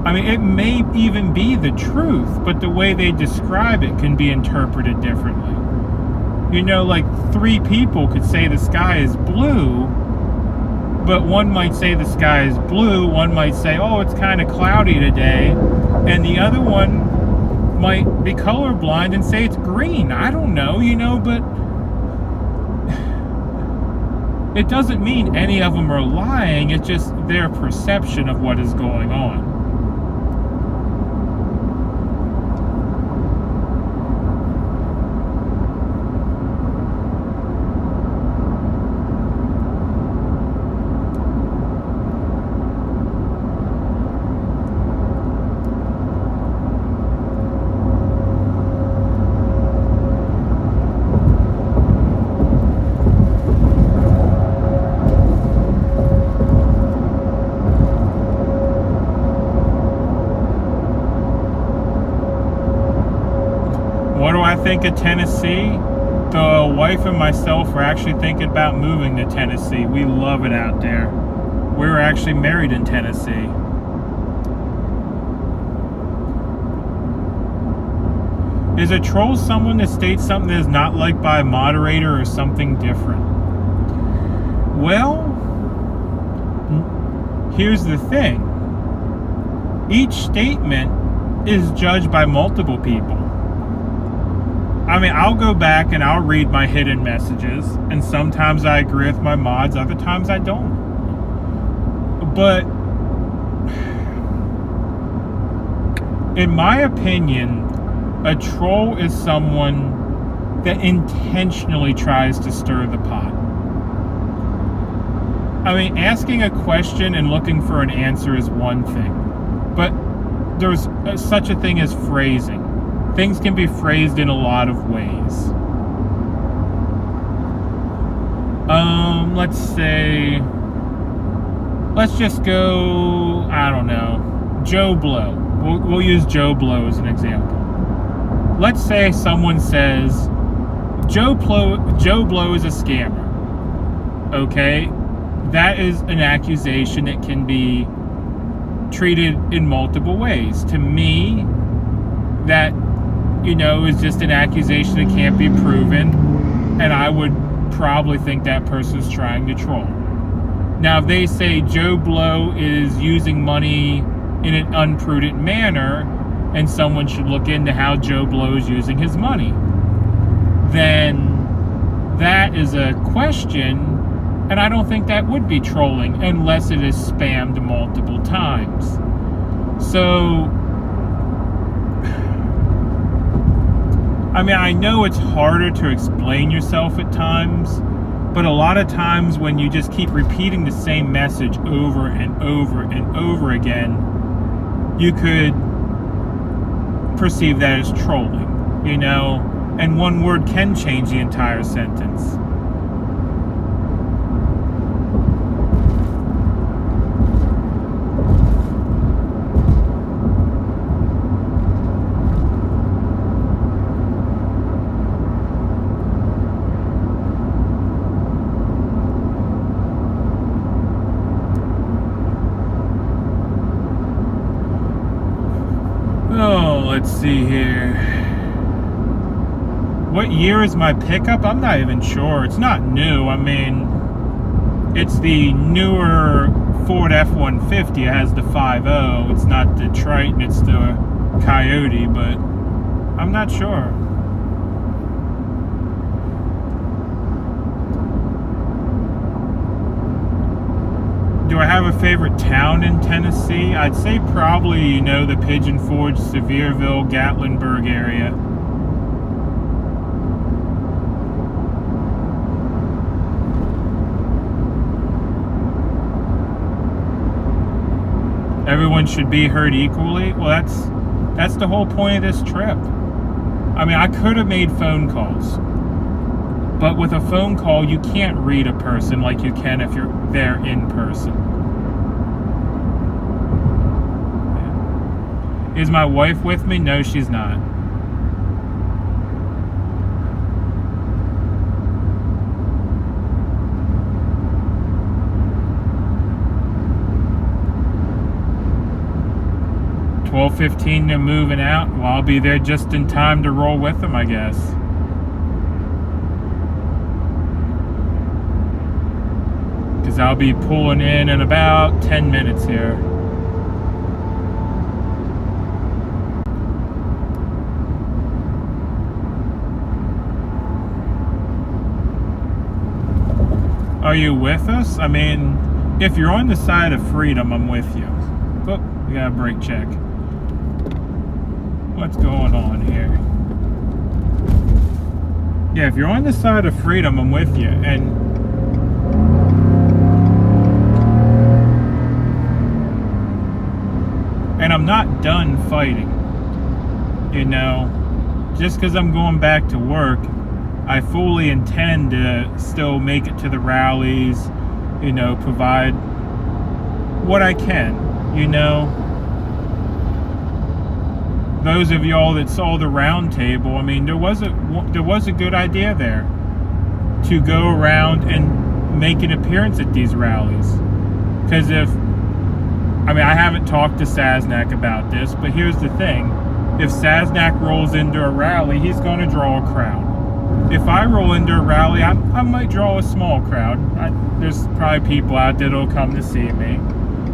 Speaker 1: I mean, it may even be the truth, but the way they describe it can be interpreted differently. You know, like 3 people could say the sky is blue, but one might say the sky is blue, one might say, oh, it's kind of cloudy today, and the other one might be colorblind and say it's green. I don't know, you know, but it doesn't mean any of them are lying. It's just their perception of what is going on. What do I think of Tennessee? The wife and myself are actually thinking about moving to Tennessee. We love it out there. We were actually married in Tennessee. Is a troll someone that states something that is not liked by a moderator or something different? Well, here's the thing. Each statement is judged by multiple people. I mean, I'll go back and I'll read my hidden messages, and sometimes I agree with my mods, other times I don't. But in my opinion, a troll is someone that intentionally tries to stir the pot. I mean, asking a question and looking for an answer is one thing, but there's such a thing as phrasing. Things can be phrased in a lot of ways. Let's just go, I don't know, Joe Blow. We'll use Joe Blow as an example. Let's say someone says, Joe Blow is a scammer. Okay? That is an accusation that can be treated in multiple ways. To me, that, you know, is just an accusation that can't be proven, and I would probably think that person's trying to troll. Now, if they say Joe Blow is using money in an unprudent manner, and someone should look into how Joe Blow is using his money, then that is a question, and I don't think that would be trolling unless it is spammed multiple times. So, I mean, I know it's harder to explain yourself at times, but a lot of times when you just keep repeating the same message over and over and over again, you could perceive that as trolling, you know, and one word can change the entire sentence. Oh, let's see here. What year is my pickup? I'm not even sure. It's not new. I mean, it's the newer Ford F-150. It has the 5.0. It's not the Triton, it's the Coyote, but I'm not sure. Do I have a favorite town in Tennessee? I'd say probably, you know, the Pigeon Forge, Sevierville, Gatlinburg area. Everyone should be heard equally. Well, that's the whole point of this trip. I mean, I could have made phone calls, but with a phone call, you can't read a person like you can if you're there in person. Is my wife with me? No, she's not. $12:15 they're moving out. Well, I'll be there just in time to roll with them, I guess. Because I'll be pulling in about 10 minutes here. Are you with us? I mean, if you're on the side of freedom, I'm with you. Oh, we got a brake check. What's going on here? Yeah, if you're on the side of freedom, I'm with you. And I'm not done fighting. You know, just because I'm going back to work, I fully intend to still make it to the rallies, you know, provide what I can, you know. Those of y'all that saw the round table, I mean, there was a good idea there to go around and make an appearance at these rallies. Because I haven't talked to Saznak about this, but here's the thing. If Saznak rolls into a rally, he's going to draw a crowd. If I roll into a rally, I might draw a small crowd. There's probably people out there that'll come to see me.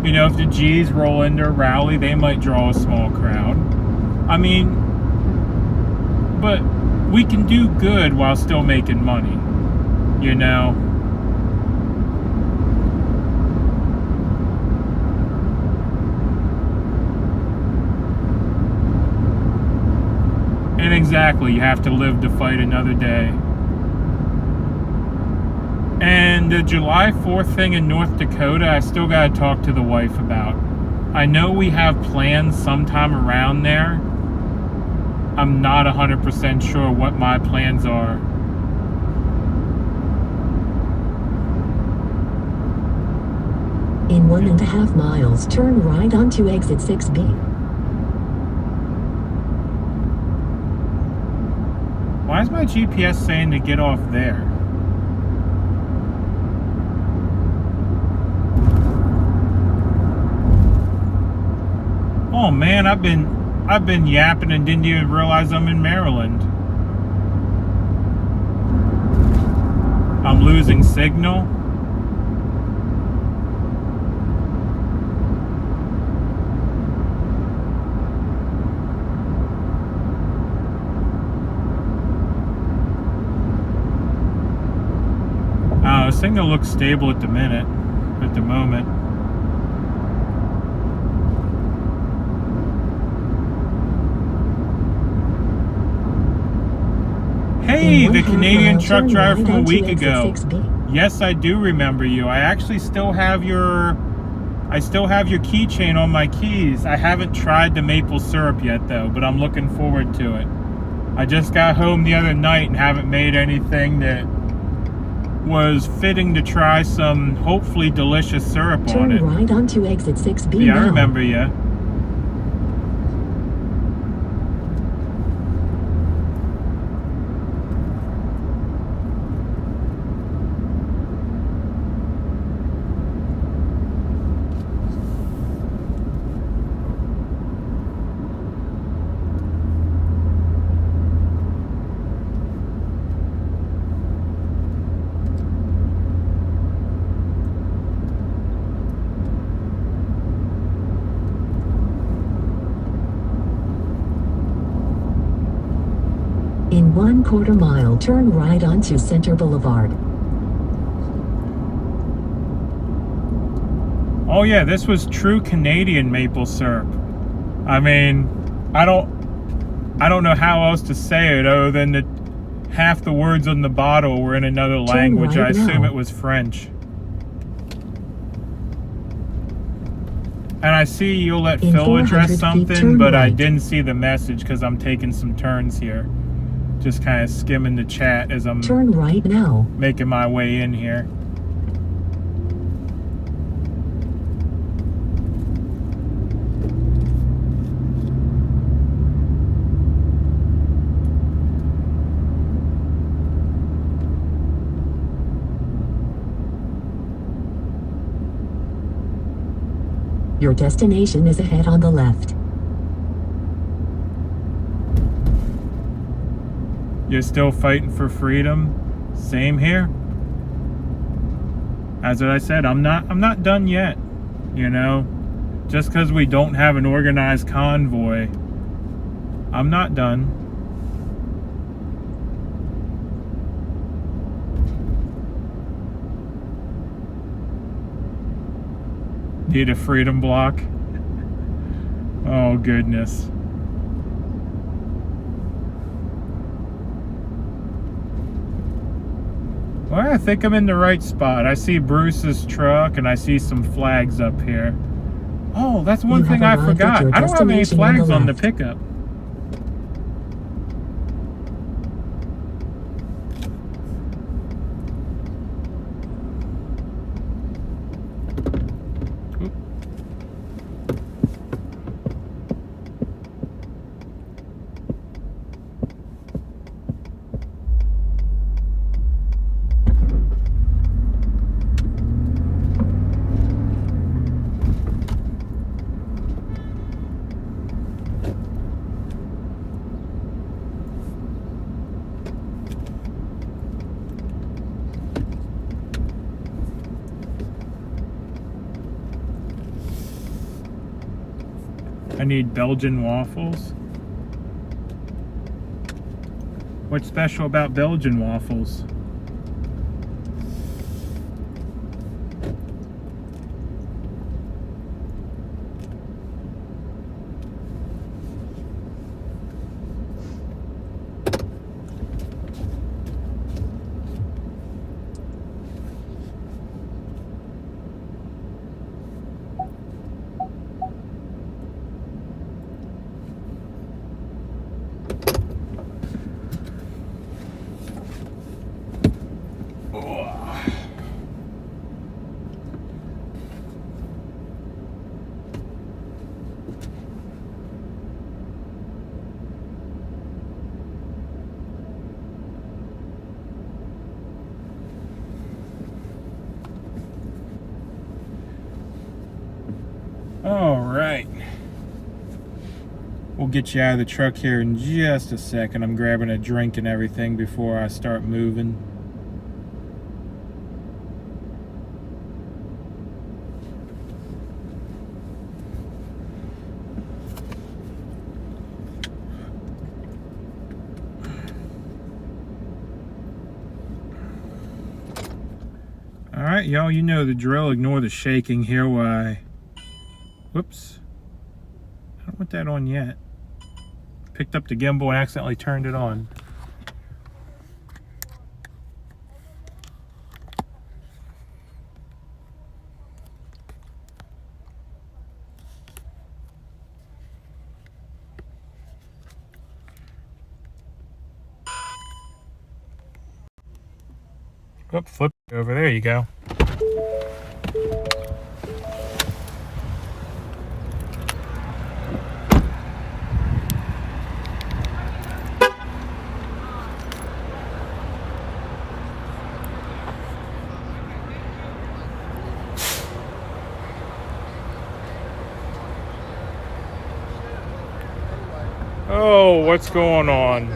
Speaker 1: You know, if the G's roll into a rally, they might draw a small crowd. I mean, but we can do good while still making money, you know? And exactly, you have to live to fight another day. And the July 4th thing in North Dakota, I still got to talk to the wife about. I know we have plans sometime around there. I'm not 100% sure what my plans are.
Speaker 2: In 1.5 miles, turn right onto exit 6B.
Speaker 1: Why is my GPS saying to get off there? Oh man, I've been yapping and didn't even realize I'm in Maryland. I'm losing signal. The signal looks stable at the moment. Hey, the Canadian truck driver from a week ago. Yes, I do remember you. I actually still have your keychain on my keys. I haven't tried the maple syrup yet though, but I'm looking forward to it. I just got home the other night and haven't made anything that was fitting to try some hopefully delicious syrup on it.
Speaker 2: Turn right onto exit 6B.
Speaker 1: Yeah, I remember you.
Speaker 2: In 1/4 mile, turn right onto Center Boulevard.
Speaker 1: Oh yeah, this was true Canadian maple syrup. I mean, I don't know how else to say it other than that half the words on the bottle were in another language. I assume it was French. And I see you'll let Phil address something, but I didn't see the message because I'm taking some turns here. Just kind of skimming the chat as I'm
Speaker 2: turn right now,
Speaker 1: making my way in here.
Speaker 2: Your destination is ahead on the left.
Speaker 1: You're still fighting for freedom? Same here. As I said, I'm not done yet. You know, just because we don't have an organized convoy, I'm not done. Need a freedom block? Oh goodness. Well, I think I'm in the right spot. I see Bruce's truck and I see some flags up here. Oh, that's one thing I forgot. I don't have any flags on the pickup. I need Belgian waffles. What's special about Belgian waffles? All right. We'll get you out of the truck here in just a second. I'm grabbing a drink and everything before I start moving. All right, y'all, you know the drill. Ignore the shaking here while I... Whoops. I don't want that on yet. Picked up the gimbal and accidentally turned it on. Whoop, flip it over. There you go. Oh, what's going on?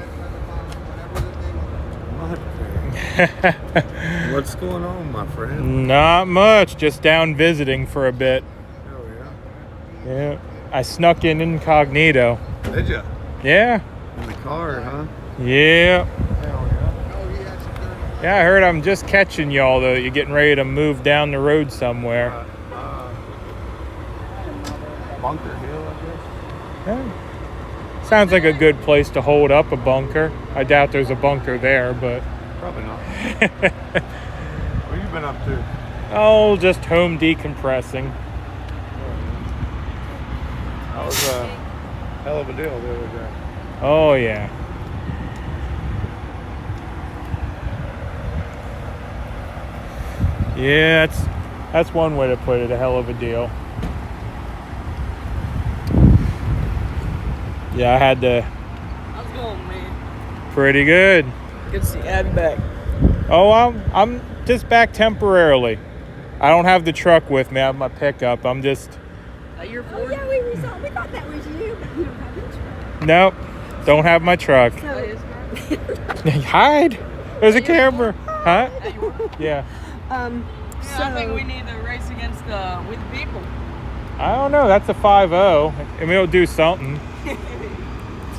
Speaker 3: What's going on, my friend?
Speaker 1: Not much, just down visiting for a bit.
Speaker 3: Oh, yeah?
Speaker 1: Yeah, I snuck in incognito.
Speaker 3: Did ya?
Speaker 1: Yeah.
Speaker 3: In the car, huh?
Speaker 1: Yeah.
Speaker 3: Hell yeah.
Speaker 1: Yeah, I heard I'm just catching y'all though. You're getting ready to move down the road somewhere.
Speaker 3: Bunker Hill, I guess.
Speaker 1: Yeah. Sounds like a good place to hold up a bunker. I doubt there's a bunker there, but...
Speaker 3: Probably not. What you been up to?
Speaker 1: Oh, just home decompressing.
Speaker 3: That was a hell of a deal the other day.
Speaker 1: Oh, yeah. Yeah, that's one way to put it, a hell of a deal. Yeah, I had to...
Speaker 4: How's it going, man?
Speaker 1: Pretty good.
Speaker 4: Good to see Abby back.
Speaker 1: Oh, I'm just back temporarily. I don't have the truck with me. I have my pickup. I'm just
Speaker 4: Your
Speaker 5: Oh,
Speaker 4: Ford?
Speaker 5: yeah, we thought that was you, but you don't have insurance.
Speaker 1: Nope. Don't have my truck.
Speaker 5: So,
Speaker 1: Hide. There's a camera. Huh? Yeah.
Speaker 5: so
Speaker 4: I think we need to race against with the people.
Speaker 1: I don't know. That's a 5-0. I mean, it'll do something.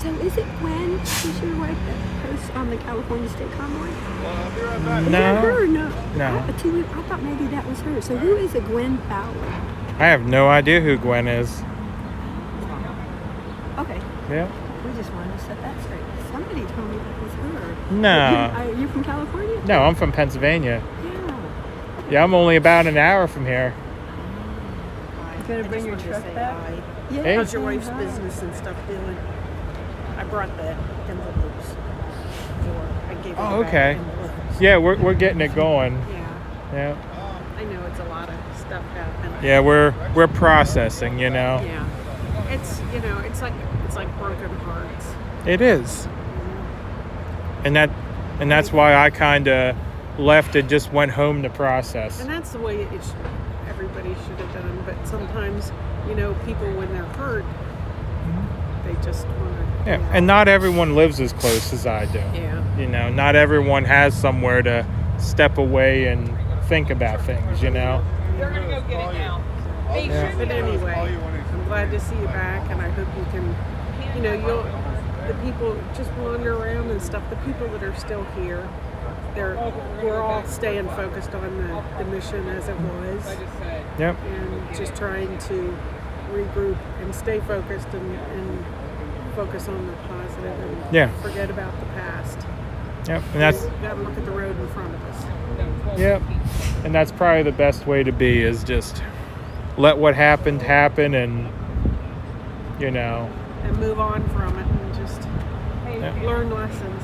Speaker 5: So is it Gwen? Is your wife that posts on the California State Convoy? Is that
Speaker 1: No.
Speaker 5: her or no?
Speaker 1: No.
Speaker 5: I thought maybe that was her. So who is a Gwen Fowler?
Speaker 1: I have no idea who Gwen is.
Speaker 5: Okay,
Speaker 1: Yeah.
Speaker 5: we just wanted to set that straight. Somebody told me that was her.
Speaker 1: No.
Speaker 5: Are you from California?
Speaker 1: No, I'm from Pennsylvania.
Speaker 5: Yeah.
Speaker 1: Yeah, I'm only about an hour from here.
Speaker 5: You gonna bring your truck back? Yeah.
Speaker 1: Hey.
Speaker 6: How's your wife's
Speaker 5: say hi.
Speaker 6: business and stuff doing? I brought the envelopes for. I gave her
Speaker 1: Oh,
Speaker 6: back
Speaker 1: okay.
Speaker 6: envelopes.
Speaker 1: Yeah, we're getting it going.
Speaker 6: Yeah,
Speaker 1: Yeah.
Speaker 6: I know it's a lot of stuff happening.
Speaker 1: Yeah, we're processing, you know.
Speaker 6: Yeah, it's it's like broken hearts.
Speaker 1: It is. And that's why I kind of left and just went home to process.
Speaker 6: And that's the way everybody should have done. But sometimes, people when they're hurt, they just want to.
Speaker 1: Yeah, and not everyone lives as close as I do.
Speaker 6: Yeah.
Speaker 1: You know, not everyone has somewhere to step away and think about things, you know.
Speaker 4: They're gonna go get it now.
Speaker 1: Yeah.
Speaker 6: But anyway, I'm glad to see you back, and I hope you can, the people just wander around and stuff. The people that are still here, we're all staying focused on the mission as it was,
Speaker 1: Yep.
Speaker 6: and just trying to regroup and stay focused and focus on the positive and
Speaker 1: Yeah.
Speaker 6: forget about the past.
Speaker 1: Yep. And that's
Speaker 6: Got to look at the road in front of us.
Speaker 1: yep. And that's probably the best way to be, is just let what happened happen, and you know.
Speaker 6: And move on from it and just
Speaker 1: Yeah.
Speaker 6: learn lessons.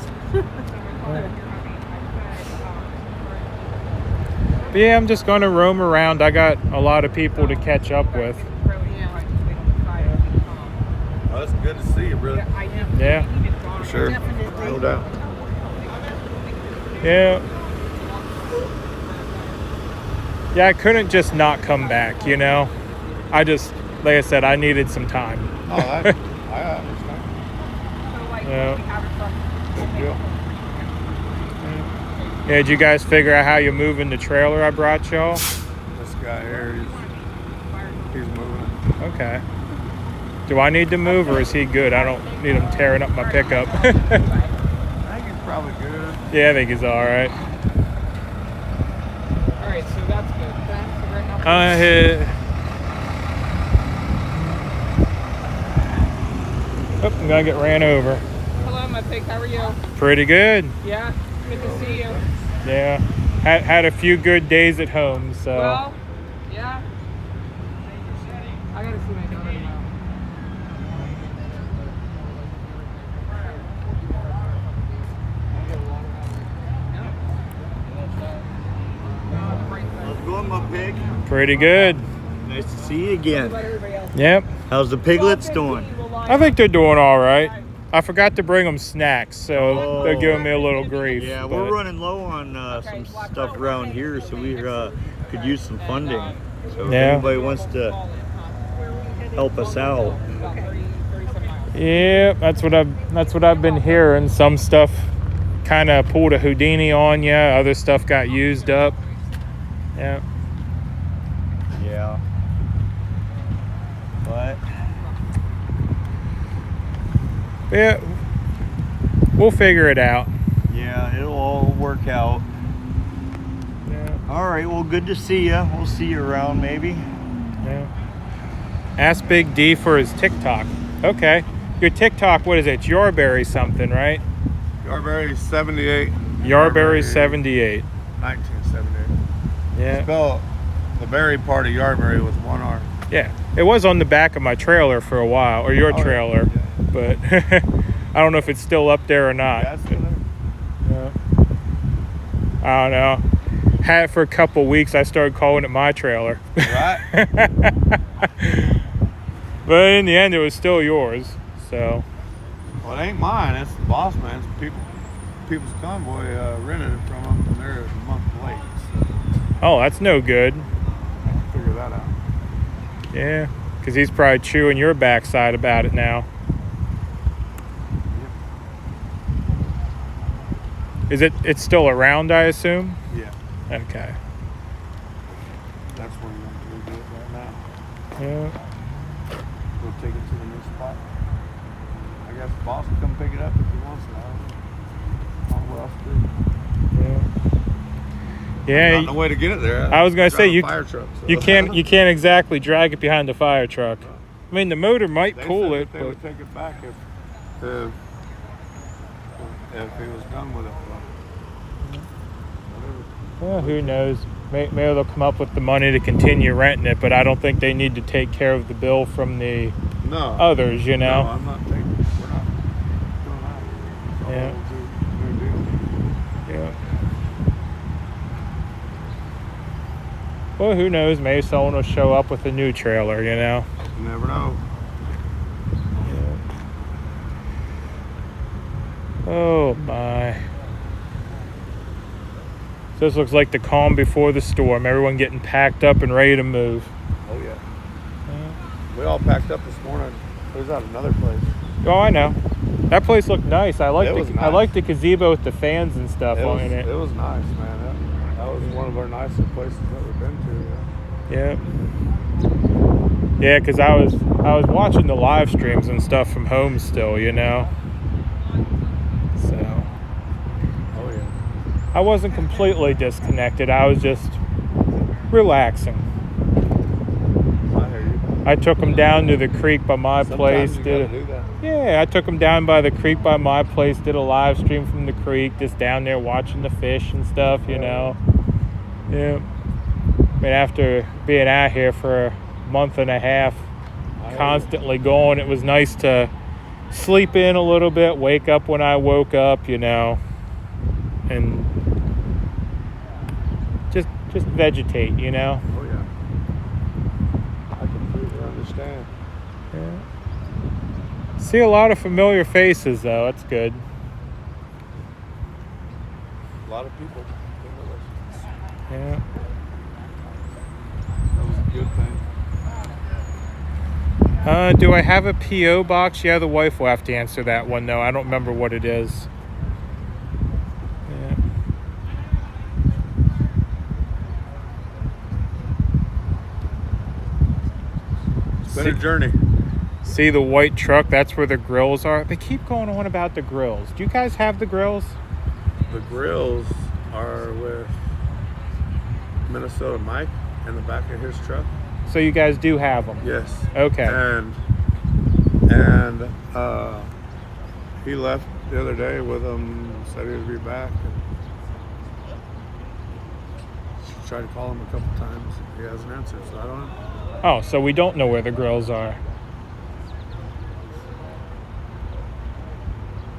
Speaker 1: But yeah, I'm just gonna roam around. I got a lot of people to catch up with.
Speaker 3: Oh, it's good to see you, brother.
Speaker 1: Yeah.
Speaker 3: For sure. No doubt.
Speaker 1: Yeah. Yeah, I couldn't just not come back, you know. Like I said, I needed some time.
Speaker 3: Oh, I understand.
Speaker 1: Yeah.
Speaker 3: Good deal.
Speaker 1: Yeah, did you guys figure out how you're moving the trailer I brought y'all?
Speaker 3: This guy here, he's moving.
Speaker 1: Okay. Do I need to move, or is he good? I don't need him tearing up my pickup.
Speaker 3: I think he's probably good.
Speaker 1: Yeah, I think he's all right.
Speaker 4: All right, so that's good. Thanks for right now.
Speaker 1: I'm gonna get ran over.
Speaker 4: Hello, my pig. How are you?
Speaker 1: Pretty good.
Speaker 4: Yeah, good to see you.
Speaker 1: Yeah. Had a few good days at home, so.
Speaker 4: Well, yeah. I gotta see my daughter now.
Speaker 7: How's it going, my pig?
Speaker 1: Pretty good.
Speaker 7: Nice to see you again.
Speaker 1: Yep.
Speaker 7: How's the piglets doing?
Speaker 1: I think they're doing all right. I forgot to bring them snacks, so
Speaker 7: Oh.
Speaker 1: they're giving me a little grief.
Speaker 7: Yeah,
Speaker 1: but-
Speaker 7: we're running low on some stuff around here, so we could use some funding. So if
Speaker 1: Yeah.
Speaker 7: anybody wants to help us out,
Speaker 1: Yeah, that's what I've been hearing. Some stuff kind of pulled a Houdini on you. Other stuff got used up. Yeah.
Speaker 7: yeah. But
Speaker 1: Yeah. We'll figure it out.
Speaker 7: yeah, it'll all work out.
Speaker 1: Yeah.
Speaker 7: All right, well, good to see you. We'll see you around maybe.
Speaker 1: Yeah. Ask Big D for his TikTok. Okay. Your TikTok, what is it? Yarberry something, right?
Speaker 3: Yarberry 78.
Speaker 1: Yarberry 78.
Speaker 3: 1978.
Speaker 1: Yeah.
Speaker 3: Spell the berry part of Yarberry with one R.
Speaker 1: Yeah. It was on the back of my trailer for a while, or your
Speaker 3: Oh, yeah.
Speaker 1: trailer, but I don't know if it's still up there or not.
Speaker 3: Yeah, it's still there.
Speaker 1: Yeah. I don't know. Had it for a couple weeks. I started calling it my trailer.
Speaker 3: Right?
Speaker 1: But in the end, it was still yours. So,
Speaker 3: Well, it ain't mine. It's the boss man's. People's Convoy rented it from them, and they're a month late. So
Speaker 1: oh, that's no good.
Speaker 3: figure that out.
Speaker 1: Yeah. Because he's probably chewing your backside about it now. It's still around, I assume?
Speaker 3: Yeah.
Speaker 1: Okay.
Speaker 3: That's where we're going to do it right now.
Speaker 1: Yeah.
Speaker 3: We'll take it to the new spot. I guess the boss will come pick it up if he wants to. I don't know what else to do.
Speaker 1: Yeah.
Speaker 3: Not no way to get it there.
Speaker 1: I was gonna say
Speaker 3: Drive a fire truck, so.
Speaker 1: you can't exactly drag it behind the fire truck. I mean, the motor might
Speaker 3: They
Speaker 1: pull
Speaker 3: said
Speaker 1: it,
Speaker 3: that they
Speaker 1: but
Speaker 3: would take it back if he was done with it.
Speaker 1: well, who knows? Maybe they'll come up with the money to continue renting it, but I don't think they need to take care of the bill from the
Speaker 3: No.
Speaker 1: others. You know.
Speaker 3: No, I'm not taking. We're not doing that.
Speaker 1: Yeah.
Speaker 3: New deal.
Speaker 1: Yeah. Well, who knows? Maybe someone will show up with a new trailer, you know?
Speaker 3: You never know.
Speaker 1: Yeah. Oh, my. So this looks like the calm before the storm. Everyone getting packed up and ready to move.
Speaker 3: Oh, yeah. We all packed up this morning. It was at another place.
Speaker 1: Oh, I know. That place looked nice. I like
Speaker 3: nice.
Speaker 1: I like the gazebo with the fans and stuff on it.
Speaker 3: It was nice, man. That was one of our nicer places that we've been to.
Speaker 1: Yeah. Yeah, because I was watching the live streams and stuff from home still, you know. So
Speaker 3: Oh yeah.
Speaker 1: I wasn't completely disconnected. I was just relaxing.
Speaker 3: I hear you.
Speaker 1: I took them down to the creek by my place.
Speaker 3: Sometimes you gotta do that.
Speaker 1: Yeah, I took them down by the creek by my place. Did a live stream from the creek, just down there watching the fish and stuff, you know. Yeah. I mean, after being out here for a month and a half, constantly going, it was nice to sleep in a little bit, wake up when I woke up, you know, and just vegetate, you know.
Speaker 3: Oh yeah. I completely understand.
Speaker 1: Yeah. See a lot of familiar faces, though. That's good.
Speaker 3: A lot of people.
Speaker 1: Yeah.
Speaker 3: That was a good thing.
Speaker 1: Do I have a P.O. box? Yeah, the wife will have to answer that one, though. I don't remember what it is. Yeah.
Speaker 3: It's been a journey.
Speaker 1: See the white truck? That's where the grills are. They keep going on about the grills. Do you guys have the grills?
Speaker 3: The grills are with Minnesota Mike in the back of his truck.
Speaker 1: So you guys do have them?
Speaker 3: Yes.
Speaker 1: Okay.
Speaker 3: And he left the other day with them, said he would be back. And tried to call him a couple times. He hasn't answered, so I don't know.
Speaker 1: Oh, so we don't know where the grills are.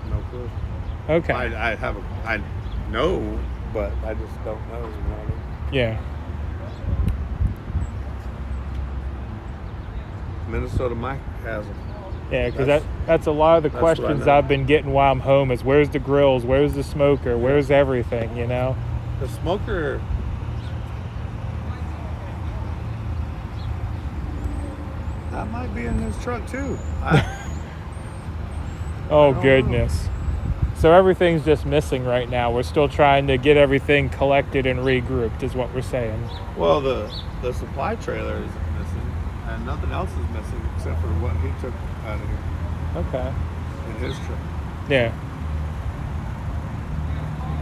Speaker 3: No clue.
Speaker 1: Okay.
Speaker 3: I know, but I just don't know. You know what I mean?
Speaker 1: Yeah.
Speaker 3: Minnesota Mike has them.
Speaker 1: Yeah, because that's a lot of the
Speaker 3: that's what I
Speaker 1: questions
Speaker 3: know.
Speaker 1: I've been getting while I'm home is where's the grills, where's the smoker, where's everything, you know?
Speaker 3: The smoker. That might be in his truck too.
Speaker 1: Oh,
Speaker 3: don't
Speaker 1: goodness. So everything's just missing right now. We're still trying to get everything collected and regrouped is what we're saying.
Speaker 3: Well, the supply trailer is missing, and nothing else is missing except for what he took out of here
Speaker 1: Okay.
Speaker 3: in his truck.
Speaker 1: Yeah.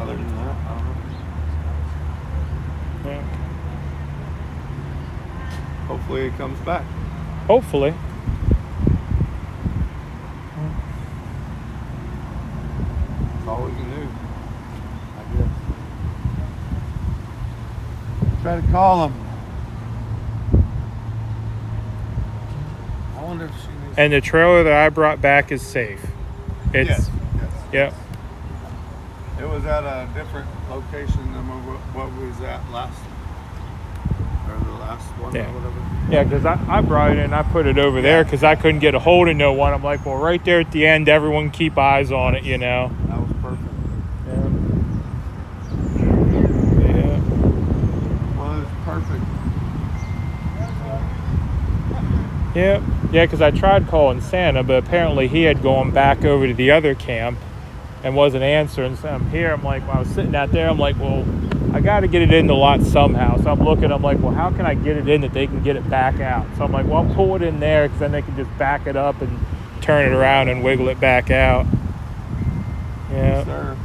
Speaker 3: Other than that, I don't know.
Speaker 1: Yeah.
Speaker 3: Hopefully he comes back.
Speaker 1: Hopefully.
Speaker 3: That's all we can do, I guess. Try to call him. I wonder if she needs.
Speaker 1: And the trailer that I brought back is safe. It's
Speaker 3: Yes.
Speaker 1: Yep.
Speaker 3: It was at a different location than what we was at last, or the last one,
Speaker 1: Yeah.
Speaker 3: or whatever.
Speaker 1: Yeah, because I brought it in, I put it over there because I couldn't get a hold of no one. I'm like, well, right there at the end, everyone keep eyes on it, you know.
Speaker 3: That was perfect.
Speaker 1: Yeah. Yeah.
Speaker 3: Was perfect.
Speaker 1: Yep. Yeah, because I tried calling Santa, but apparently he had gone back over to the other camp and wasn't answering. So I'm here. I'm like, when I was sitting out there, I'm like, well, I got to get it in the lot somehow. So I'm looking. I'm like, well, how can I get it in that they can get it back out? So I'm like, well, I'll pull it in there because then they can just back it up and turn it around and wiggle it back out. Yeah.
Speaker 3: Yes, sir.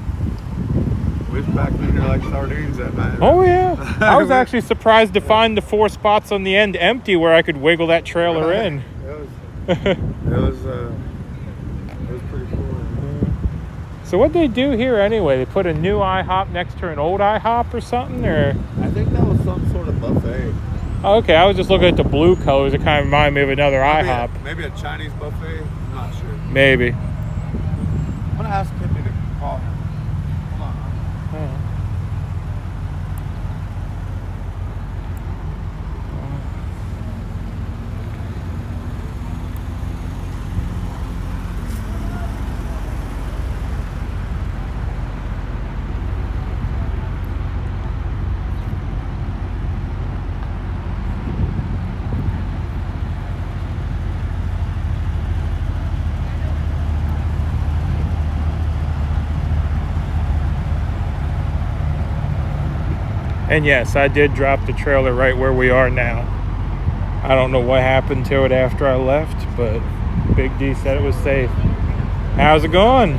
Speaker 3: We was back in there like sardines that night.
Speaker 1: Oh yeah. I was actually surprised to find the 4 spots on the end empty where I could wiggle that trailer in.
Speaker 3: It was pretty cool.
Speaker 1: So what they do here anyway? They put a new IHOP next to an old IHOP or something, or?
Speaker 3: I think that was some sort of buffet.
Speaker 1: Oh, okay, I was just looking at the blue colors. It kind of reminded me of another IHOP.
Speaker 3: Maybe a Chinese buffet. I'm not sure.
Speaker 1: Maybe.
Speaker 3: I'm gonna ask Tiffany to call him. Hold on.
Speaker 1: And yes, I did drop the trailer right where we are now. I don't know what happened to it after I left, but Big D said it was safe. How's it going?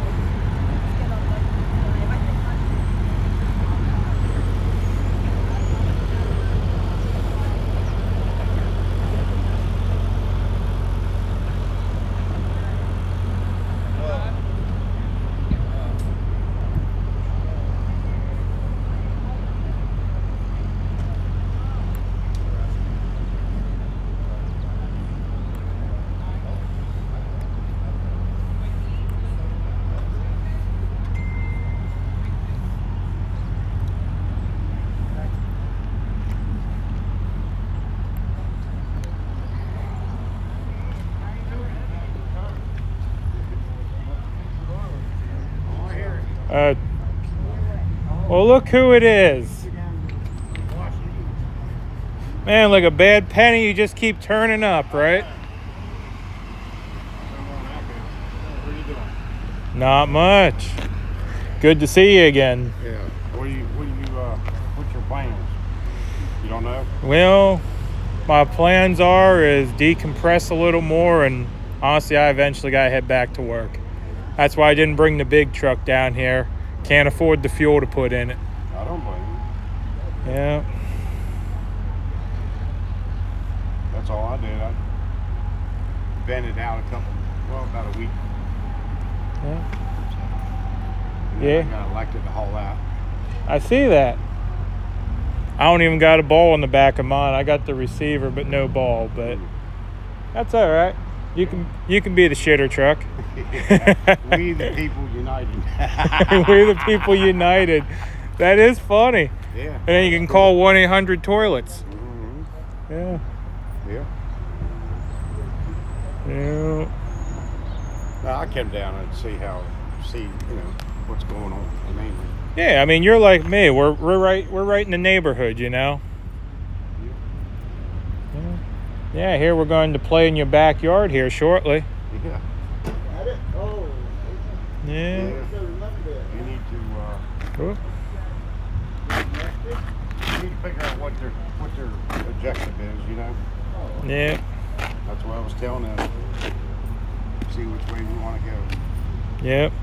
Speaker 1: Well, look who it is. Man, like a bad penny, you just keep turning up, right? Not much. Good to see you again.
Speaker 8: Yeah. What's your plans? You don't know?
Speaker 1: Well, my plans is decompress a little more, and honestly, I eventually got to head back to work. That's why I didn't bring the big truck down here. Can't afford the fuel to put in it.
Speaker 8: I don't blame you.
Speaker 1: Yeah.
Speaker 8: That's all I did. I vented out about a week.
Speaker 1: Yeah.
Speaker 8: And then I got elected to haul out.
Speaker 1: I see that. I don't even got a ball in the back of mine. I got the receiver, but no ball. But that's all right. You can be the shitter truck.
Speaker 8: We the people united.
Speaker 1: We the people united. That is funny.
Speaker 8: Yeah.
Speaker 1: And then you can call 1-800-TOILETS.
Speaker 8: Mm-hmm.
Speaker 1: Yeah.
Speaker 8: Yeah.
Speaker 1: Yeah.
Speaker 8: No, I came down and see what's going on mainly.
Speaker 1: Yeah, I mean, you're like me. We're right in the neighborhood, you know. Yeah, here we're going to play in your backyard here shortly.
Speaker 8: Yeah.
Speaker 1: Yeah.
Speaker 8: You need to figure out what their objective is, you know.
Speaker 1: Yeah.
Speaker 8: That's what I was telling them. See which way we want to go.
Speaker 1: Yep.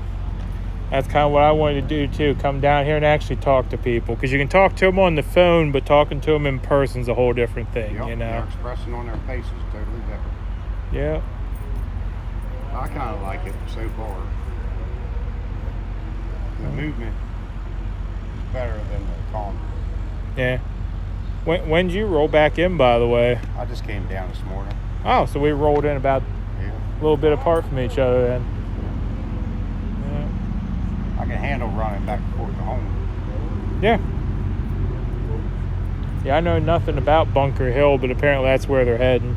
Speaker 1: That's kind of what I wanted to do too. Come down here and actually talk to people, because you can talk to them on the phone, but talking to them in person is a whole different thing.
Speaker 8: Yep,
Speaker 1: You know.
Speaker 8: they're expressing on their faces totally different.
Speaker 1: Yeah.
Speaker 8: I kind of like it so far. The movement is better than the convoy.
Speaker 1: Yeah. When did you roll back in, by the way?
Speaker 8: I just came down this morning.
Speaker 1: Oh, so we rolled in about
Speaker 8: Yeah.
Speaker 1: a little bit apart from each other then.
Speaker 8: I can handle running back and forth to home.
Speaker 1: Yeah. Yeah, I know nothing about Bunker Hill, but apparently that's where they're heading.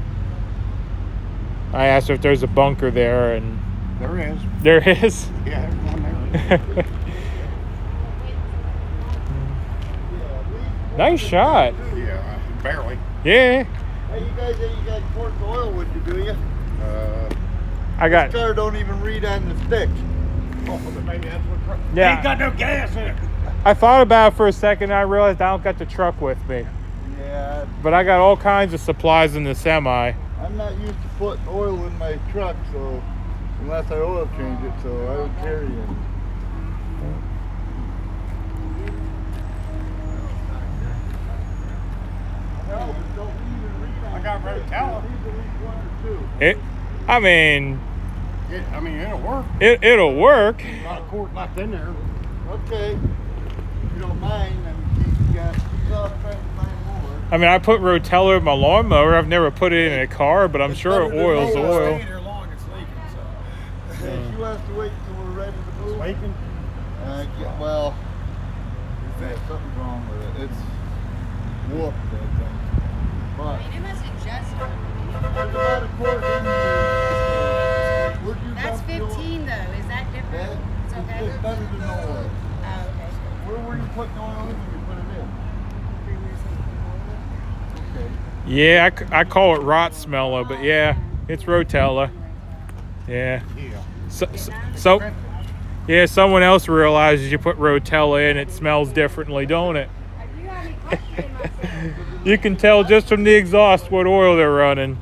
Speaker 1: I asked her if there's a bunker there, and
Speaker 8: There is.
Speaker 1: there is.
Speaker 8: Yeah, there's one there.
Speaker 1: Nice shot.
Speaker 8: Yeah, barely.
Speaker 1: Yeah.
Speaker 7: Hey, you guys ain't got corked oil with you, do you?
Speaker 1: I got.
Speaker 7: This car don't even read on the stick.
Speaker 8: Oh, but maybe that's what.
Speaker 1: Yeah.
Speaker 8: Ain't got no gas in it.
Speaker 1: I thought about it for a second. I realized I don't got the truck with me,
Speaker 7: Yeah,
Speaker 1: but I got all kinds of supplies in the semi.
Speaker 7: I'm not used to putting oil in my truck, so unless I oil change it, so I don't carry any.
Speaker 8: I got Rotella.
Speaker 1: I mean,
Speaker 8: It'll work.
Speaker 1: it'll work.
Speaker 8: A lot of cork left in there.
Speaker 7: Okay, if you don't mind, you got these off trying to find more.
Speaker 1: I mean, I put Rotella in my lawnmower. I've never put it in a car, but I'm sure
Speaker 7: better than
Speaker 1: oil's
Speaker 7: no
Speaker 1: oil.
Speaker 8: Staying here long, it's leaking. So.
Speaker 7: Yeah, she wants to wait till we're ready to move.
Speaker 8: Leaking.
Speaker 7: Well, yeah, something's wrong with it. It's whooped, I think. But
Speaker 9: It mustn't just.
Speaker 7: there's about a quart in there. Where'd you
Speaker 9: That's
Speaker 7: dump your-
Speaker 9: 15 though. Is that
Speaker 7: That,
Speaker 9: different? It's okay.
Speaker 7: it's better than no oil.
Speaker 9: Oh, okay.
Speaker 7: Where were you putting oil in when you put it in? Okay.
Speaker 1: Yeah, I call it rot smeller, but yeah, it's Rotella. Yeah. So yeah, someone else realizes you put Rotella in, it smells differently, don't it?
Speaker 9: You have any questions, myself?
Speaker 1: You can tell just from the exhaust what oil they're running.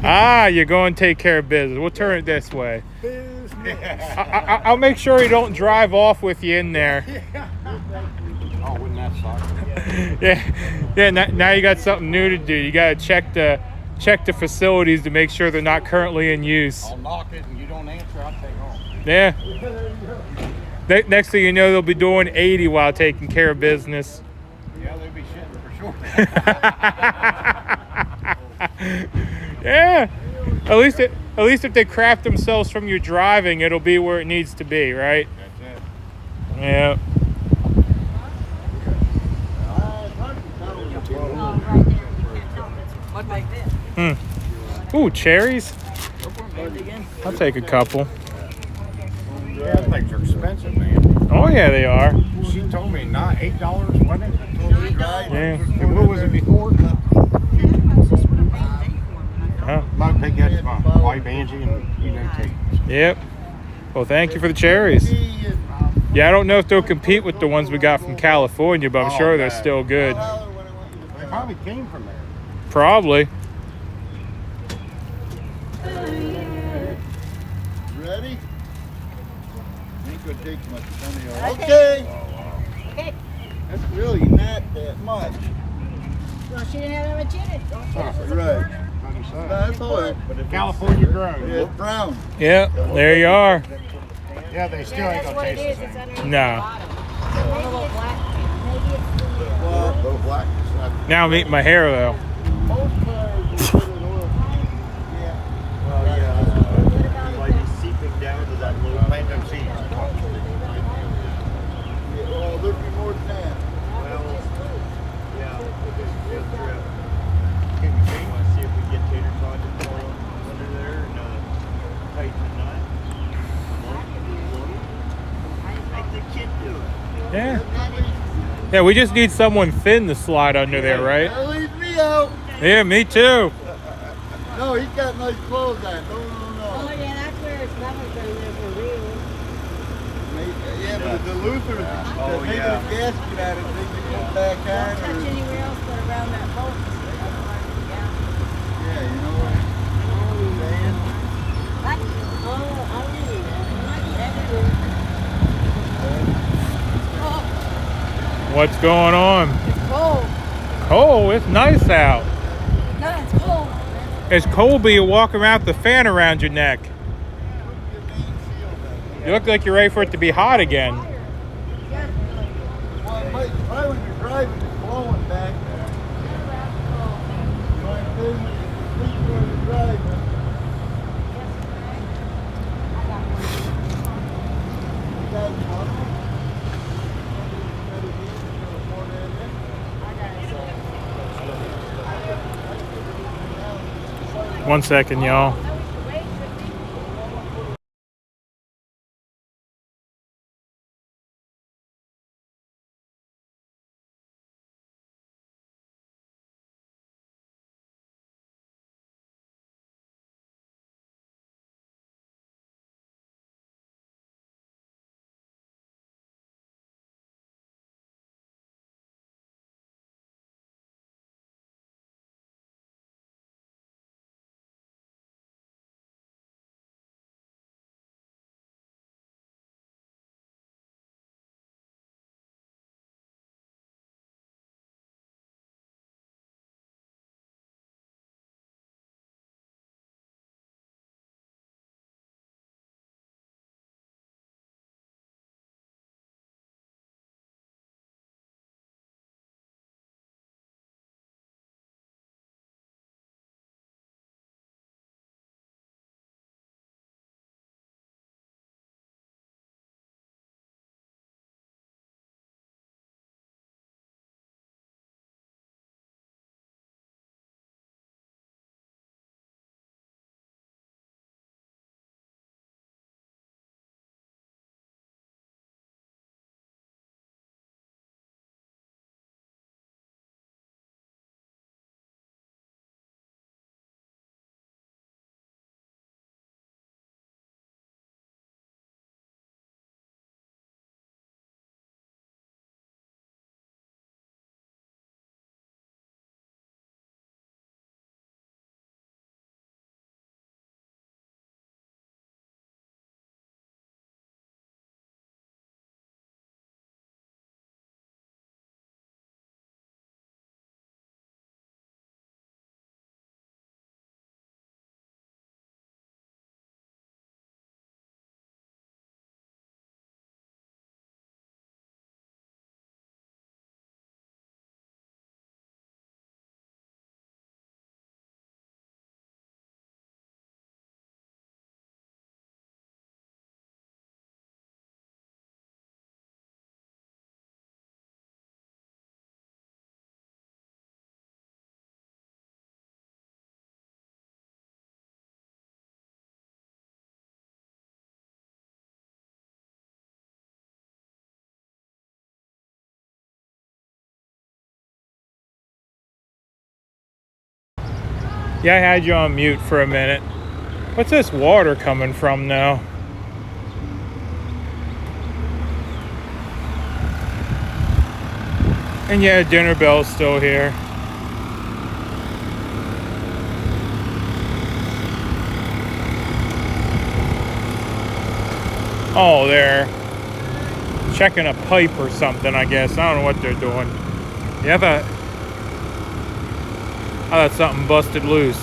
Speaker 1: Ah, you're going to take care of business. We'll turn it this way. I'll make sure he don't drive off with you in there.
Speaker 8: Oh, wouldn't that suck?
Speaker 1: Yeah. Now you got something new to do. You got to check the facilities to make sure they're not currently in use.
Speaker 8: I'll knock it and you don't answer, I'll take off.
Speaker 1: Yeah. Next thing you know, they'll be doing 80 while taking care of business.
Speaker 8: Yeah, they'll be shitting for sure.
Speaker 1: Yeah. At least if they crap themselves from your driving, it'll be where it needs to be, right?
Speaker 8: That's it.
Speaker 1: Yeah. Ooh, cherries. I'll take a couple.
Speaker 8: Yeah, things are expensive, man.
Speaker 1: Oh yeah, they are.
Speaker 8: She told me not $8, wasn't it?
Speaker 1: Yeah.
Speaker 8: And what was it before?
Speaker 1: Huh?
Speaker 8: MudPig, that's my wife Angie, and you know Kate.
Speaker 1: Yep. Well, thank you for the cherries. Yeah, I don't know if they'll compete with the ones we got from California, but I'm sure they're still good.
Speaker 8: They probably came from there.
Speaker 1: Probably.
Speaker 7: Ready? Ain't gonna take much money off. Okay.
Speaker 9: Okay.
Speaker 7: That's really not that much.
Speaker 9: Well, she didn't have that much in it.
Speaker 7: Right. That's all right.
Speaker 8: California grown.
Speaker 7: Yeah, it's brown.
Speaker 1: Yep. There you are.
Speaker 8: Yeah, they still
Speaker 9: Yeah,
Speaker 8: ain't
Speaker 9: that's
Speaker 8: gonna
Speaker 9: what it
Speaker 8: taste
Speaker 9: is.
Speaker 8: the
Speaker 9: It's
Speaker 8: same.
Speaker 9: underneath
Speaker 1: No.
Speaker 9: the bottom. So maybe it's black.
Speaker 7: Well, a little black. It's not.
Speaker 1: Now I'm eating my hair though.
Speaker 7: Most cars will put an oil. Yeah. Well, yeah. Like it's seeping down to that little
Speaker 8: Plant them seeds.
Speaker 7: Well, there'd be more than that.
Speaker 10: Well, yeah, field trip. Want to see if we can get tater tots and throw them under there and tighten the knot? Make the kid do it.
Speaker 1: Yeah. Yeah, we just need someone thin to slide under there, right?
Speaker 7: That leaves me out.
Speaker 1: Yeah, me too.
Speaker 7: No, he's got nice clothes on. No.
Speaker 9: Oh, yeah, that's where it's nothing from there for real.
Speaker 7: Yeah, but the Luther,
Speaker 10: Oh,
Speaker 7: taking
Speaker 10: yeah.
Speaker 7: a gasket out of it, they can put back
Speaker 9: Don't
Speaker 7: on.
Speaker 9: touch
Speaker 7: Or,
Speaker 9: anywhere else but around that bolt.
Speaker 7: yeah, you know what I'm saying?
Speaker 9: Oh, I really everywhere.
Speaker 1: What's going on?
Speaker 9: It's cold.
Speaker 1: Oh, it's nice out.
Speaker 9: No, it's cold.
Speaker 1: It's cold, but you walk around with the fan around your neck. You look like you're ready for it to be hot again.
Speaker 7: Well, it might, probably when you're driving, it's blowing back there. You know what I'm saying? When you're sleeping when you're driving. You got one?
Speaker 1: One second, y'all. Yeah, I had you on mute for a minute. What's this water coming from now? And yeah, dinner bell's still here. Oh, they're checking a pipe or something, I guess. I don't know what they're doing. Yeah, I thought something busted loose.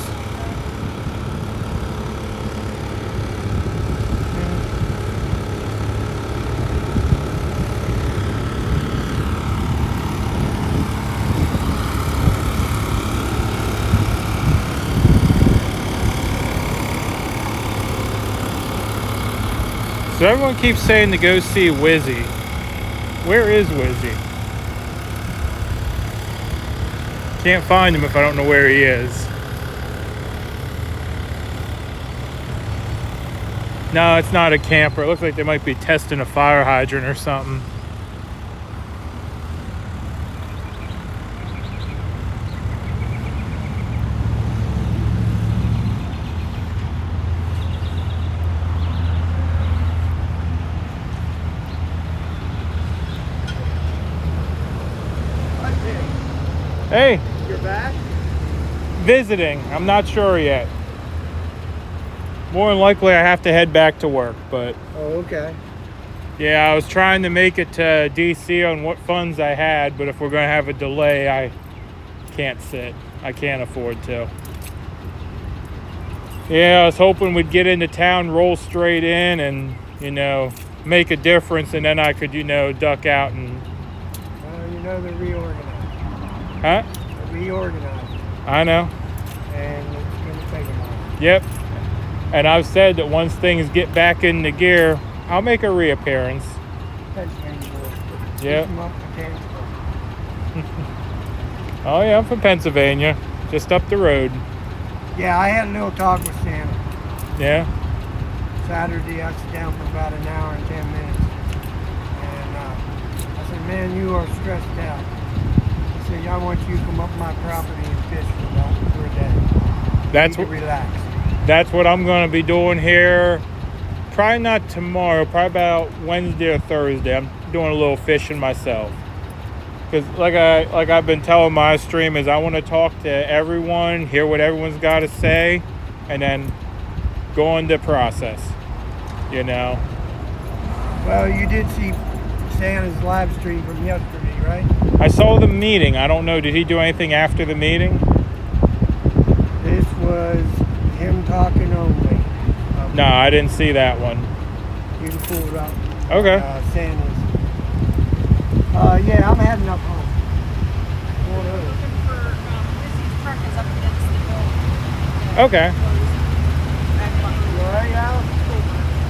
Speaker 1: So everyone keeps saying to go see Wizzy. Where is Wizzy? Can't find him if I don't know where he is. No, it's not a camper. It looks like they might be testing a fire hydrant or something. Hey.
Speaker 10: You're back?
Speaker 1: Visiting. I'm not sure yet. More than likely I have to head back to work, but
Speaker 10: Oh, okay.
Speaker 1: yeah, I was trying to make it to DC on what funds I had, but if we're going to have a delay, I can't sit. I can't afford to. Yeah, I was hoping we'd get into town, roll straight in, and, you know, make a difference, and then I could, you know, duck out and...
Speaker 10: Well, you know they're reorganized.
Speaker 1: Huh?
Speaker 10: They're reorganized.
Speaker 1: I know.
Speaker 10: And it's going to take a while.
Speaker 1: Yep. And I've said that once things get back into gear, I'll make a reappearance.
Speaker 10: Pennsylvania board.
Speaker 1: Yep.
Speaker 10: Come up to Kansas.
Speaker 1: Oh yeah, I'm from Pennsylvania, just up the road.
Speaker 10: Yeah, I had a little talk with Santa.
Speaker 1: Yeah.
Speaker 10: Saturday, I sat down for about an hour and 10 minutes. And I said, man, you are stressed out. I said, I want you to come up my property and fish for a day.
Speaker 1: That's
Speaker 10: what relax.
Speaker 1: That's what I'm going to be doing here. Probably not tomorrow, probably about Wednesday or Thursday. I'm doing a little fishing myself. Because like I've been telling my streamers, I want to talk to everyone, hear what everyone's got to say, and then go into process, you know.
Speaker 10: Well, you did see Santa's live stream from yesterday, right?
Speaker 1: I saw the meeting. I don't know, did he do anything after the meeting?
Speaker 10: This was him talking only.
Speaker 1: No, I didn't see that one.
Speaker 10: You can pull it up.
Speaker 1: Okay.
Speaker 10: Santa's. Yeah, I'm heading up home.
Speaker 6: Looking for Missy's truck is up against the door.
Speaker 1: Okay.
Speaker 10: You alright, Al?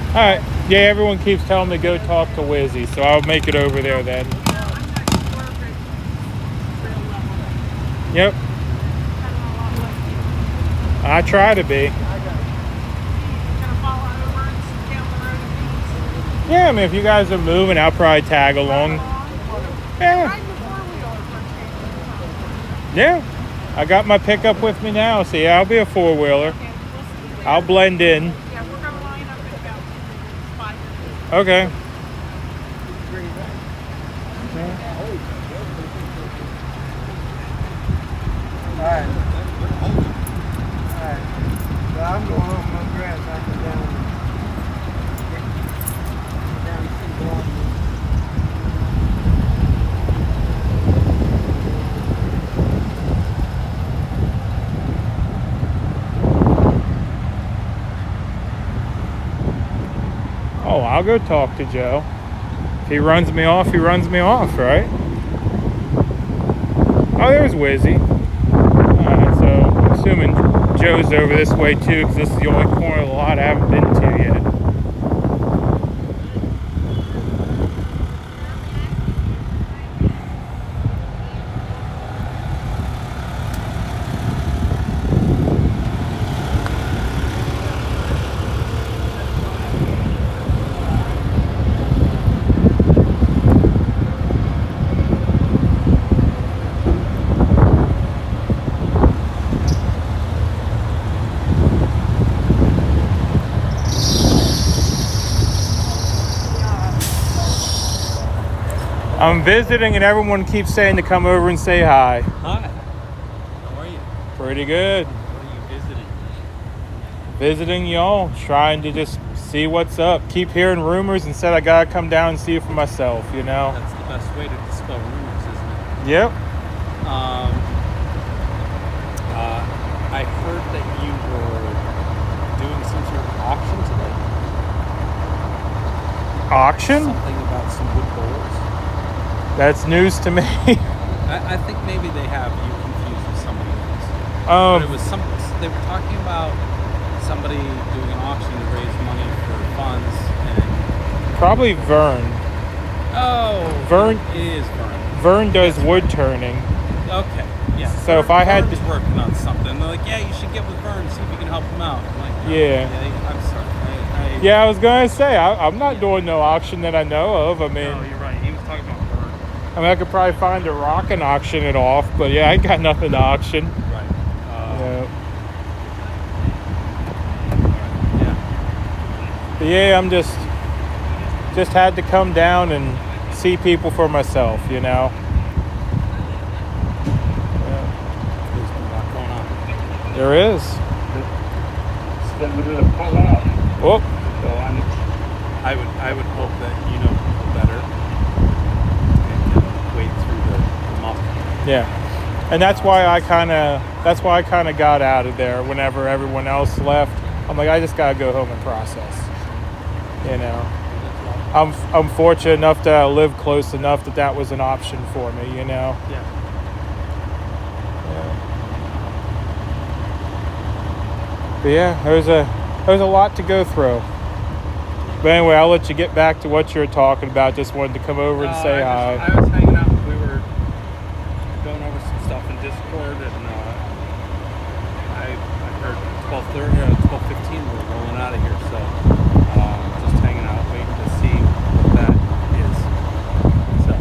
Speaker 1: Alright. Yeah, everyone keeps telling me to go talk to Wizzy, so I'll make it over there then. Yep. I try to be. Yeah, I mean, if you guys are moving, I'll probably tag along. Yeah. Yeah. I got my pickup with me now, so yeah, I'll be a four-wheeler. I'll blend in.
Speaker 6: Yeah, we're going to line up in about 5 minutes.
Speaker 1: Okay.
Speaker 10: Alright. So I'm going home no grass. I can down and see water.
Speaker 1: Oh, I'll go talk to Joe. If he runs me off, he runs me off, right? Oh, there's Wizzy. Alright, so I'm assuming Joe's over this way too, because this is the only corner of the lot I haven't been to yet. I'm visiting, and everyone keeps saying to come over and say hi.
Speaker 11: Hi. How are you?
Speaker 1: Pretty good.
Speaker 11: What are you visiting?
Speaker 1: Visiting y'all, trying to just see what's up. Keep hearing rumors and said I gotta come down and see it for myself, you know?
Speaker 11: That's the best way to dispel rumors, isn't it?
Speaker 1: Yep.
Speaker 11: I heard that you were doing some sort of auction today.
Speaker 1: Auction?
Speaker 11: Something about some wood bowls.
Speaker 1: That's news to me.
Speaker 11: I think maybe they have you confused with somebody else. But it was they were talking about somebody doing an auction to raise money for funds and
Speaker 1: Probably Vern.
Speaker 11: oh,
Speaker 1: Vern-
Speaker 11: it is Vern.
Speaker 1: Vern does wood turning.
Speaker 11: Okay, yeah.
Speaker 1: So if I had
Speaker 11: Vern's
Speaker 1: to-
Speaker 11: working on something, they're like, yeah, you should get with Vern, see if you can help him out. I'm like, oh,
Speaker 1: Yeah.
Speaker 11: I'm sorry.
Speaker 1: Yeah, I was gonna say I'm not doing no auction that I know of. I mean,
Speaker 11: No, you're right. He was talking about Vern.
Speaker 1: I mean, I could probably find a rock and auction it off, but yeah, I ain't got nothing to auction.
Speaker 11: Right.
Speaker 1: Yeah.
Speaker 11: Yeah.
Speaker 1: But yeah, I'm just had to come down and see people for myself, you know.
Speaker 11: There's a lot going on.
Speaker 1: There is. Oh,
Speaker 11: So I would hope that you know people better and can wade through the muck.
Speaker 1: yeah. And that's why I kind of got out of there whenever everyone else left. I'm like, I just gotta go home and process. You know. I'm fortunate enough that I live close enough that was an option for me, you know.
Speaker 11: Yeah.
Speaker 1: But yeah, there's a lot to go through. But anyway, I'll let you get back to what you were talking about. Just wanted to come over and say hi.
Speaker 11: I was hanging out. We were going over some stuff in Discord, and I heard 12:30 or 12:15 we're rolling out of here. So just hanging out, waiting to see what that is. So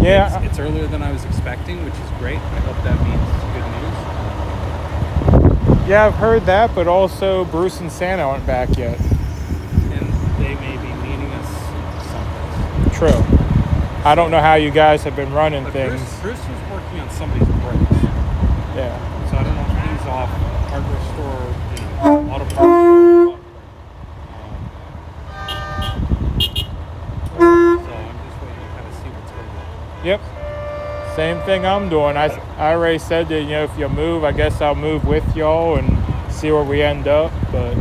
Speaker 1: Yeah.
Speaker 11: it's earlier than I was expecting, which is great. I hope that means good news.
Speaker 1: Yeah, I've heard that, but also Bruce and Santa aren't back yet.
Speaker 11: And they may be meeting us someplace.
Speaker 1: True. I don't know how you guys have been running
Speaker 11: But
Speaker 1: things.
Speaker 11: Bruce was working on somebody's brakes.
Speaker 1: Yeah.
Speaker 11: So I don't know if he's off hardware store, auto parts. So I'm just waiting to kind of see what's going on.
Speaker 1: Yep. Same thing I'm doing. I already said that, you know, if you move, I guess I'll move with y'all and see where we end up. But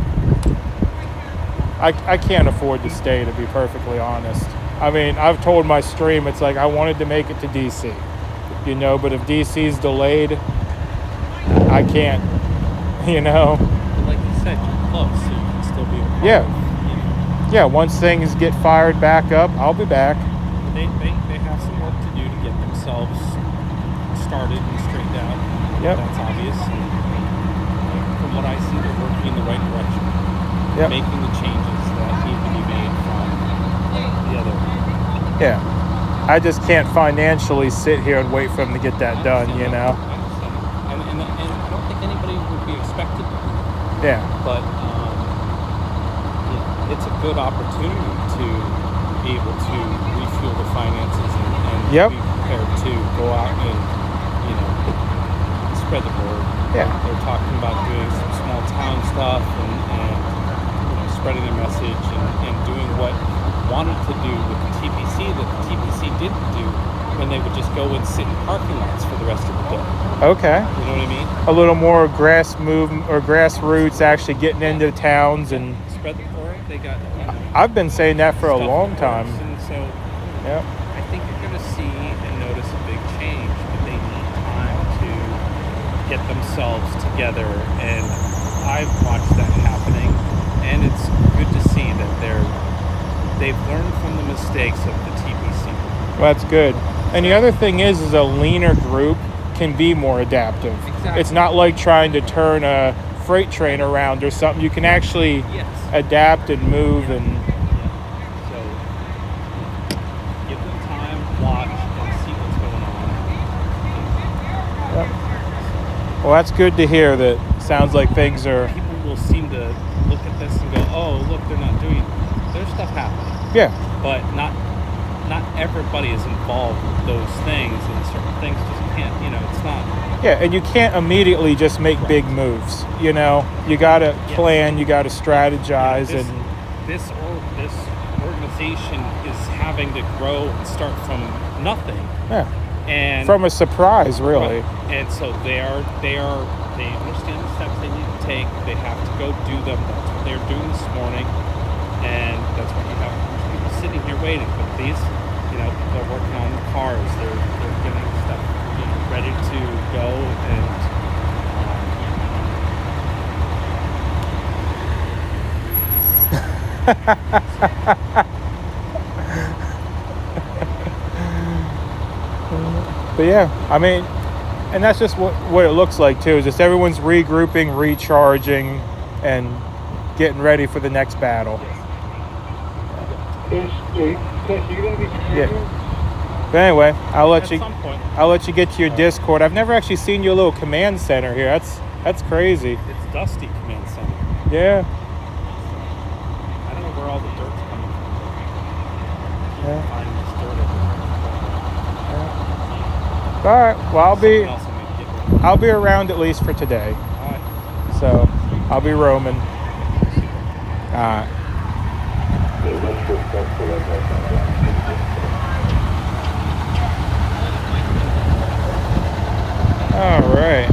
Speaker 1: I can't afford to stay, to be perfectly honest. I mean, I've told my stream, it's like I wanted to make it to DC, you know, but if DC's delayed, I can't, you know.
Speaker 11: But like you said, you're close, so you can still be a part
Speaker 1: Yeah.
Speaker 11: of, you know.
Speaker 1: Yeah, once things get fired back up, I'll be back.
Speaker 11: They have some work to do to get themselves started and straightened out.
Speaker 1: Yep.
Speaker 11: That's obvious. And from what I see, they're working in the right direction.
Speaker 1: Yep.
Speaker 11: Making the changes that need to be made from the other.
Speaker 1: Yeah. I just can't financially sit here and wait for them to get that done, you know.
Speaker 11: I understand. And I don't think anybody would be expected to.
Speaker 1: Yeah.
Speaker 11: But it's a good opportunity to be able to refuel the finances and
Speaker 1: Yep.
Speaker 11: be prepared to go out and, you know, spread the word.
Speaker 1: Yeah.
Speaker 11: They're talking about doing some small town stuff and you know, spreading their message and doing what wanted to do with the TPC that the TPC didn't do when they would just go and sit in parking lots for the rest of the day.
Speaker 1: Okay.
Speaker 11: You know what I mean?
Speaker 1: A little more grassroots actually getting into towns and
Speaker 11: Spread the word. They got, you know,
Speaker 1: I've been saying that for a
Speaker 11: stuff
Speaker 1: long
Speaker 11: in
Speaker 1: time.
Speaker 11: course, and so
Speaker 1: Yeah.
Speaker 11: I think you're going to see and notice a big change, but they need time to get themselves together, and I've watched that happening, and it's good to see that they've learned from the mistakes of the TPC.
Speaker 1: Well, that's good. And the other thing is a leaner group can be more adaptive.
Speaker 11: Exactly.
Speaker 1: It's not like trying to turn a freight train around or something. You can actually
Speaker 11: Yes.
Speaker 1: adapt and move and
Speaker 11: So give them time, watch, and see what's going on.
Speaker 1: well, that's good to hear. That sounds like things are
Speaker 11: People will seem to look at this and go, oh, look, they're not doing, there's stuff happening.
Speaker 1: yeah.
Speaker 11: But not not everybody is involved with those things, and certain things just can't, it's not.
Speaker 1: Yeah, and you can't immediately just make big moves. You gotta plan, you gotta strategize,
Speaker 11: this organization is having to grow and start from nothing.
Speaker 1: Yeah.
Speaker 11: And
Speaker 1: from a surprise, really.
Speaker 11: Right. And so they understand the steps they need to take. They have to go do them. That's what they're doing this morning, and that's why you have people sitting here waiting. But these, they're working on the cars. They're getting stuff, ready to go, and
Speaker 1: But yeah, I mean, and that's just what it looks like too. Is just everyone's regrouping, recharging, and getting ready for the next battle. Yeah. But anyway, I'll let you get to your Discord. I've never actually seen your little command center here. That's crazy.
Speaker 11: It's Dusty Command Center.
Speaker 1: Yeah.
Speaker 11: I don't know where all the dirt's coming from.
Speaker 1: Yeah.
Speaker 11: Find this dirt everywhere.
Speaker 1: All right. Well, I'll be around at least for today.
Speaker 11: All right.
Speaker 1: So I'll be roaming. All right. All right.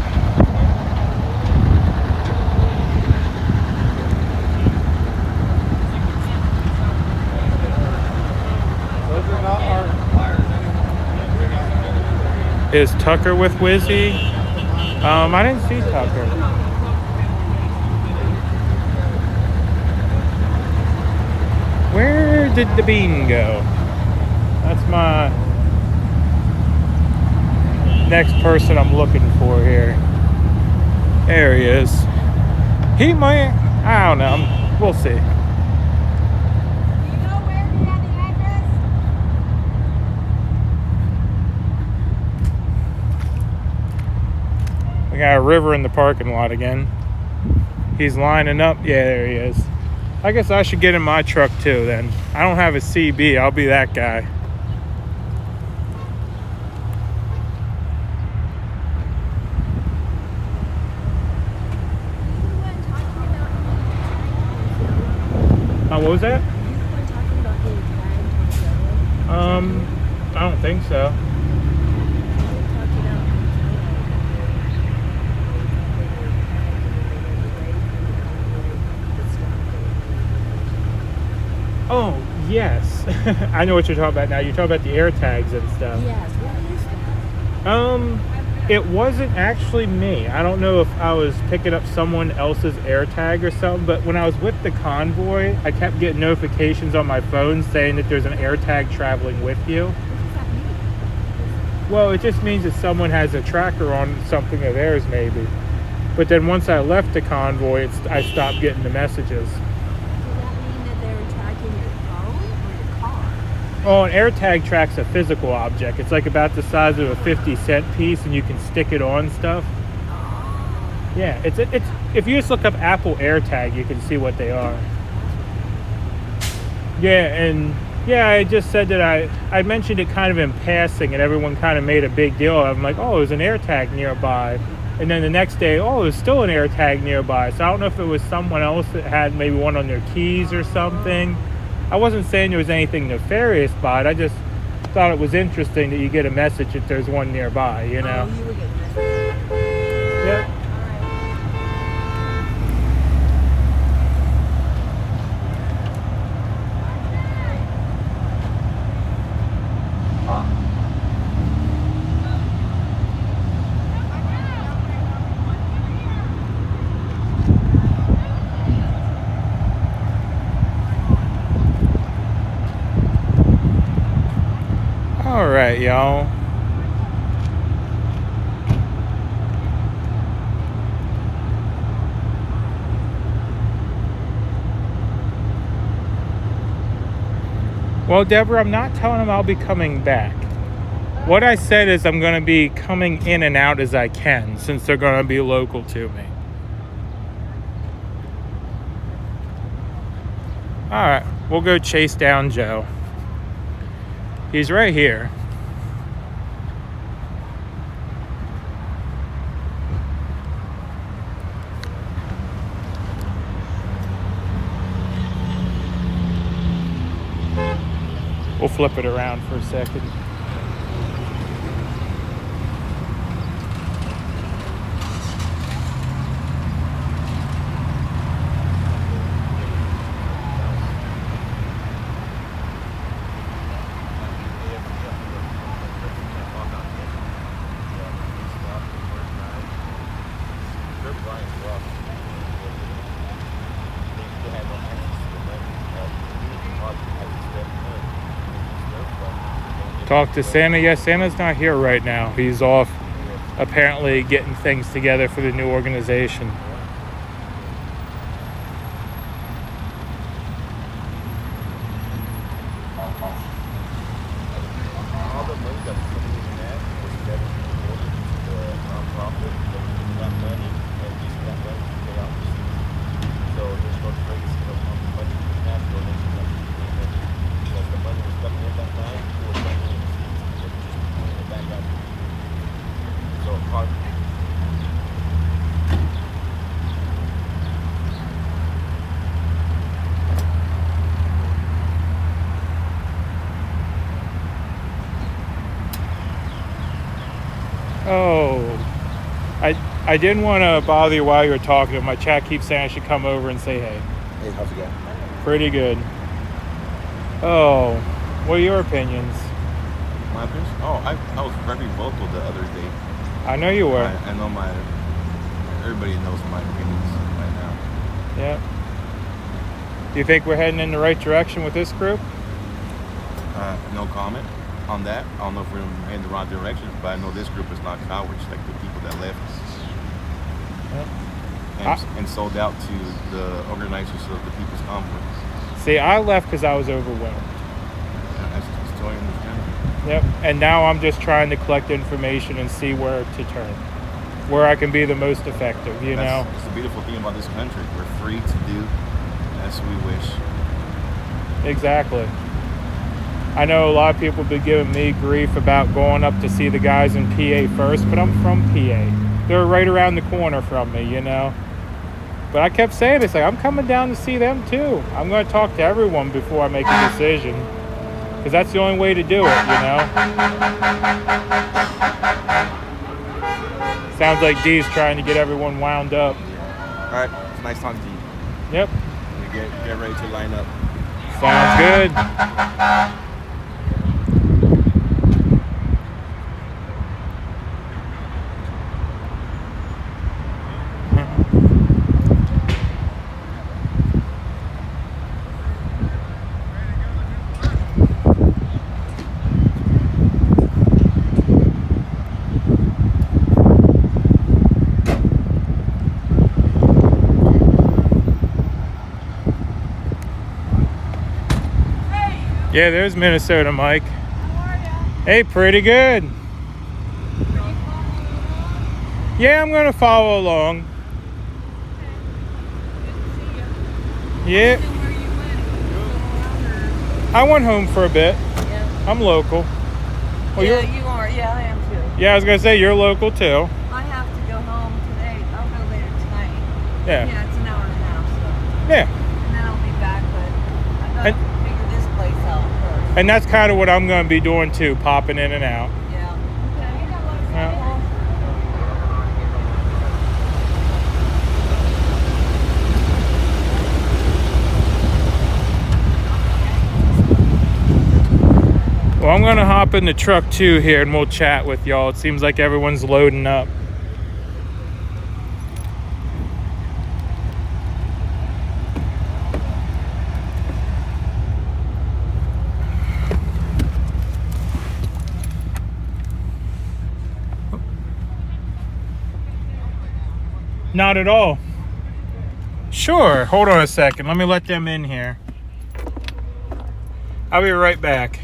Speaker 3: Those are not our tires anymore.
Speaker 1: Is Tucker with Wizzy? I didn't see Tucker. Where did the bean go? That's my next person I'm looking for here. There he is. He might, I don't know. We'll see. We got a river in the parking lot again. He's lining up. Yeah, there he is. I guess I should get in my truck too then. I don't have a CB. I'll be that guy. What was that? I don't think so. Oh, yes. I know what you're talking about now. You're talking about the air tags and stuff.
Speaker 9: Yes, what is that?
Speaker 1: It wasn't actually me. I don't know if I was picking up someone else's air tag or something, but when I was with the convoy, I kept getting notifications on my phone saying that there's an air tag traveling with you.
Speaker 9: What does that mean?
Speaker 1: Well, it just means that someone has a tracker on something of theirs, maybe. But then once I left the convoy, I stopped getting the messages. Oh, an air tag tracks a physical object. It's like about the size of a 50-cent piece, and you can stick it on stuff. Yeah, it's if you just look up Apple AirTag, you can see what they are. Yeah, and yeah, I just said that I mentioned it kind of in passing, and everyone kind of made a big deal. I'm like, oh, there's an AirTag nearby. And then the next day, oh, there's still an AirTag nearby. So I don't know if it was someone else that had maybe one on their keys or something. I wasn't saying there was anything nefarious by it. I just thought it was interesting that you get a message if there's one nearby, you know?
Speaker 9: Oh, you were getting messages.
Speaker 1: Yeah. All right, y'all. Well, Deborah, I'm not telling them I'll be coming back. What I said is I'm going to be coming in and out as I can, since they're going to be local to me. All right, we'll go chase down Joe. He's right here. We'll flip it around for a second. Talk to Santa. Yeah, Santa's not here right now. He's off apparently getting things together for the new organization. Oh, I didn't want to bother you while you were talking. My chat keeps saying I should come over and say hey.
Speaker 12: Hey, how's it going?
Speaker 1: Pretty good. Oh, what are your opinions?
Speaker 12: My opinions? Oh, I was very vocal the other day.
Speaker 1: I know you were.
Speaker 12: I know everybody knows my opinions right now.
Speaker 1: Yeah. Do you think we're heading in the right direction with this group?
Speaker 12: No comment on that. I don't know if we're in the wrong direction, but I know this group is not cowards like the people that left. Yep. And sold out to the organizers of the People's Convoy.
Speaker 1: See, I left because I was overwhelmed.
Speaker 12: I totally understand.
Speaker 1: Yep. And now I'm just trying to collect information and see where to turn, where I can be the most effective, you know?
Speaker 12: That's the beautiful thing about this country. We're free to do as we wish.
Speaker 1: Exactly. I know a lot of people have been giving me grief about going up to see the guys in PA first, but I'm from PA. They're right around the corner from me, you know? But I kept saying, it's like, I'm coming down to see them too. I'm going to talk to everyone before I make a decision. Because that's the only way to do it, you know? Sounds like Dee's trying to get everyone wound up.
Speaker 12: All right, it's nice talking to you.
Speaker 1: Yep.
Speaker 12: Get ready to line up.
Speaker 1: Sounds good. Yeah, there's Minnesota Mike.
Speaker 6: How are ya?
Speaker 1: Hey, pretty good. Yeah, I'm gonna follow along. Yeah. I went home for a bit.
Speaker 13: Yeah.
Speaker 1: I'm local. Well,
Speaker 13: yeah, you are. Yeah, I am too.
Speaker 1: Yeah, I was gonna say you're local too.
Speaker 13: I have to go home today. I'll go later tonight.
Speaker 1: Yeah.
Speaker 13: Yeah, it's an hour and a half. So.
Speaker 1: Yeah.
Speaker 13: And then I'll be back, but I gotta figure this place out first.
Speaker 1: And that's kind of what I'm gonna be doing too, popping in and out.
Speaker 13: Yeah. Okay.
Speaker 1: Yeah. Well, I'm gonna hop in the truck too here and we'll chat with y'all. It seems like everyone's loading up. Not at all. Sure, hold on a second. Let me let them in here. I'll be right back.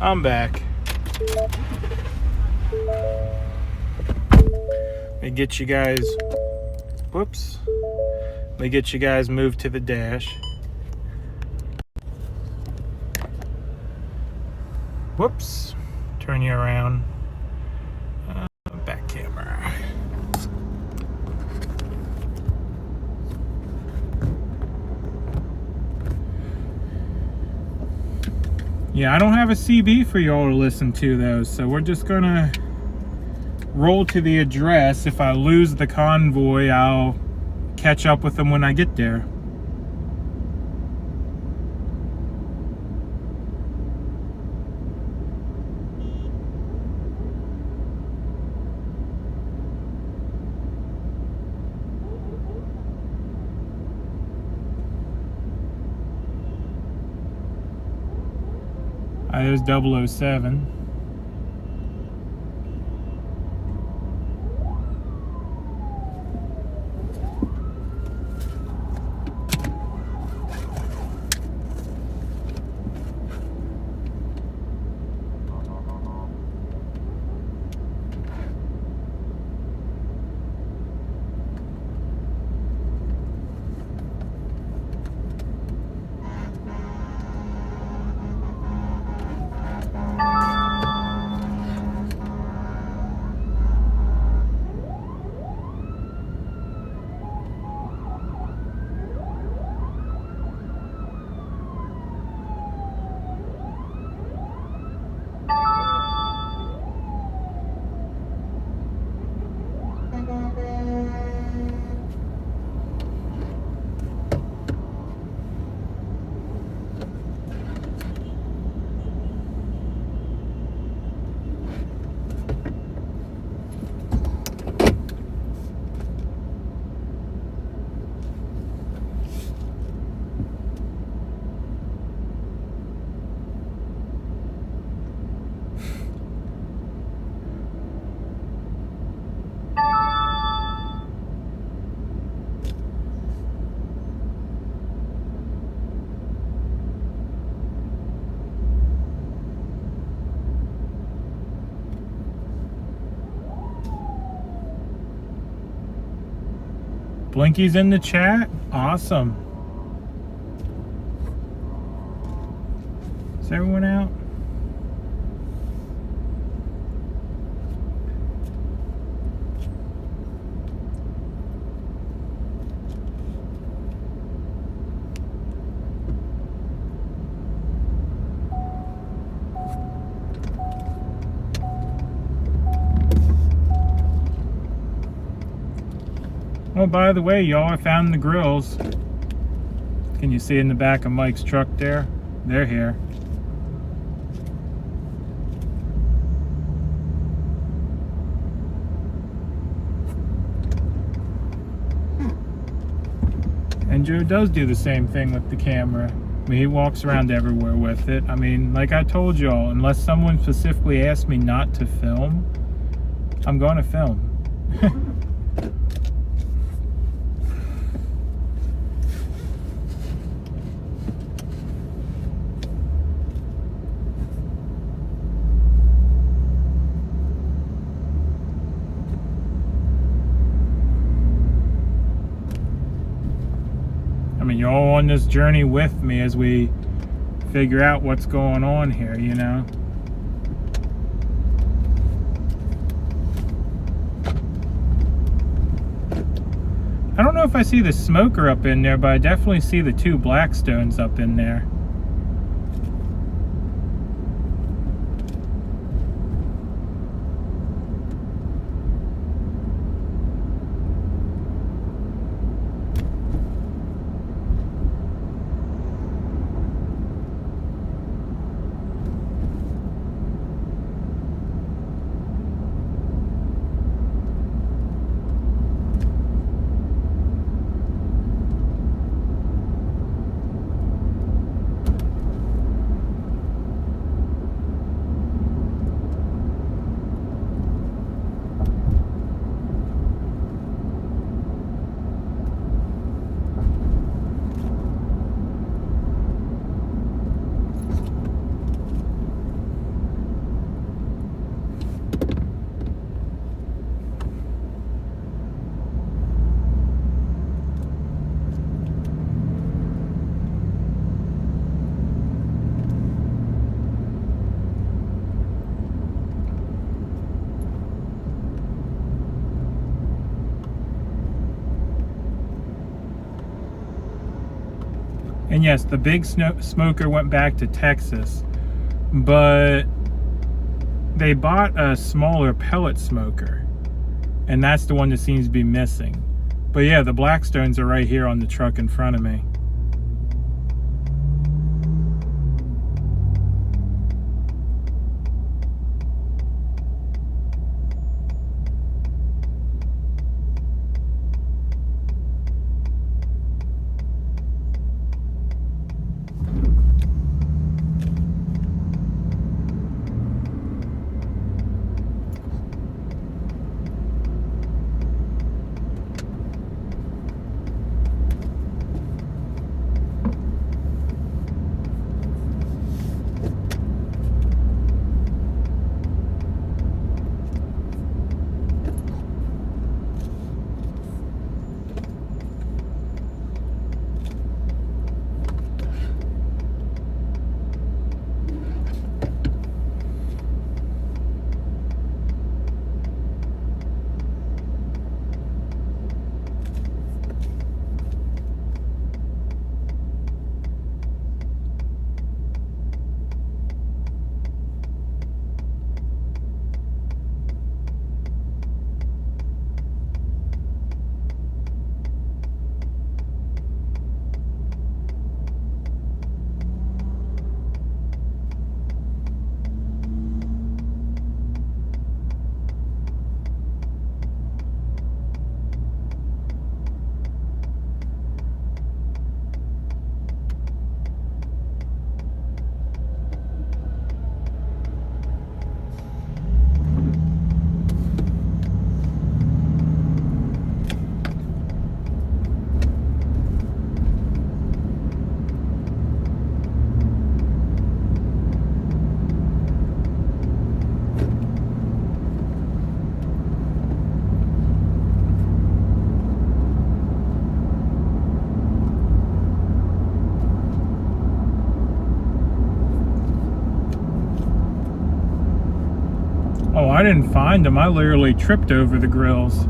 Speaker 1: I'm back. Let me get you guys, whoops. Let me get you guys moved to the dash. Whoops. Turn you around. Back camera. Yeah, I don't have a CB for y'all to listen to though, so we're just gonna roll to the address. If I lose the convoy, I'll catch up with them when I get there. There's 007. Blinky's in the chat. Awesome. Is everyone out? Oh, by the way, y'all, I found the grills. Can you see in the back of Mike's truck there? They're here. And Joe does do the same thing with the camera. I mean, he walks around everywhere with it. I mean, like I told y'all, unless someone specifically asked me not to film, I'm going to film. I mean, you're all on this journey with me as we figure out what's going on here, you know? I don't know if I see the smoker up in there, but I definitely see the two Blackstones up in there. And yes, the big smoker went back to Texas, but they bought a smaller pellet smoker, and that's the one that seems to be missing. But yeah, the Blackstones are right here on the truck in front of me. Oh, I didn't find them. I literally tripped over the grills.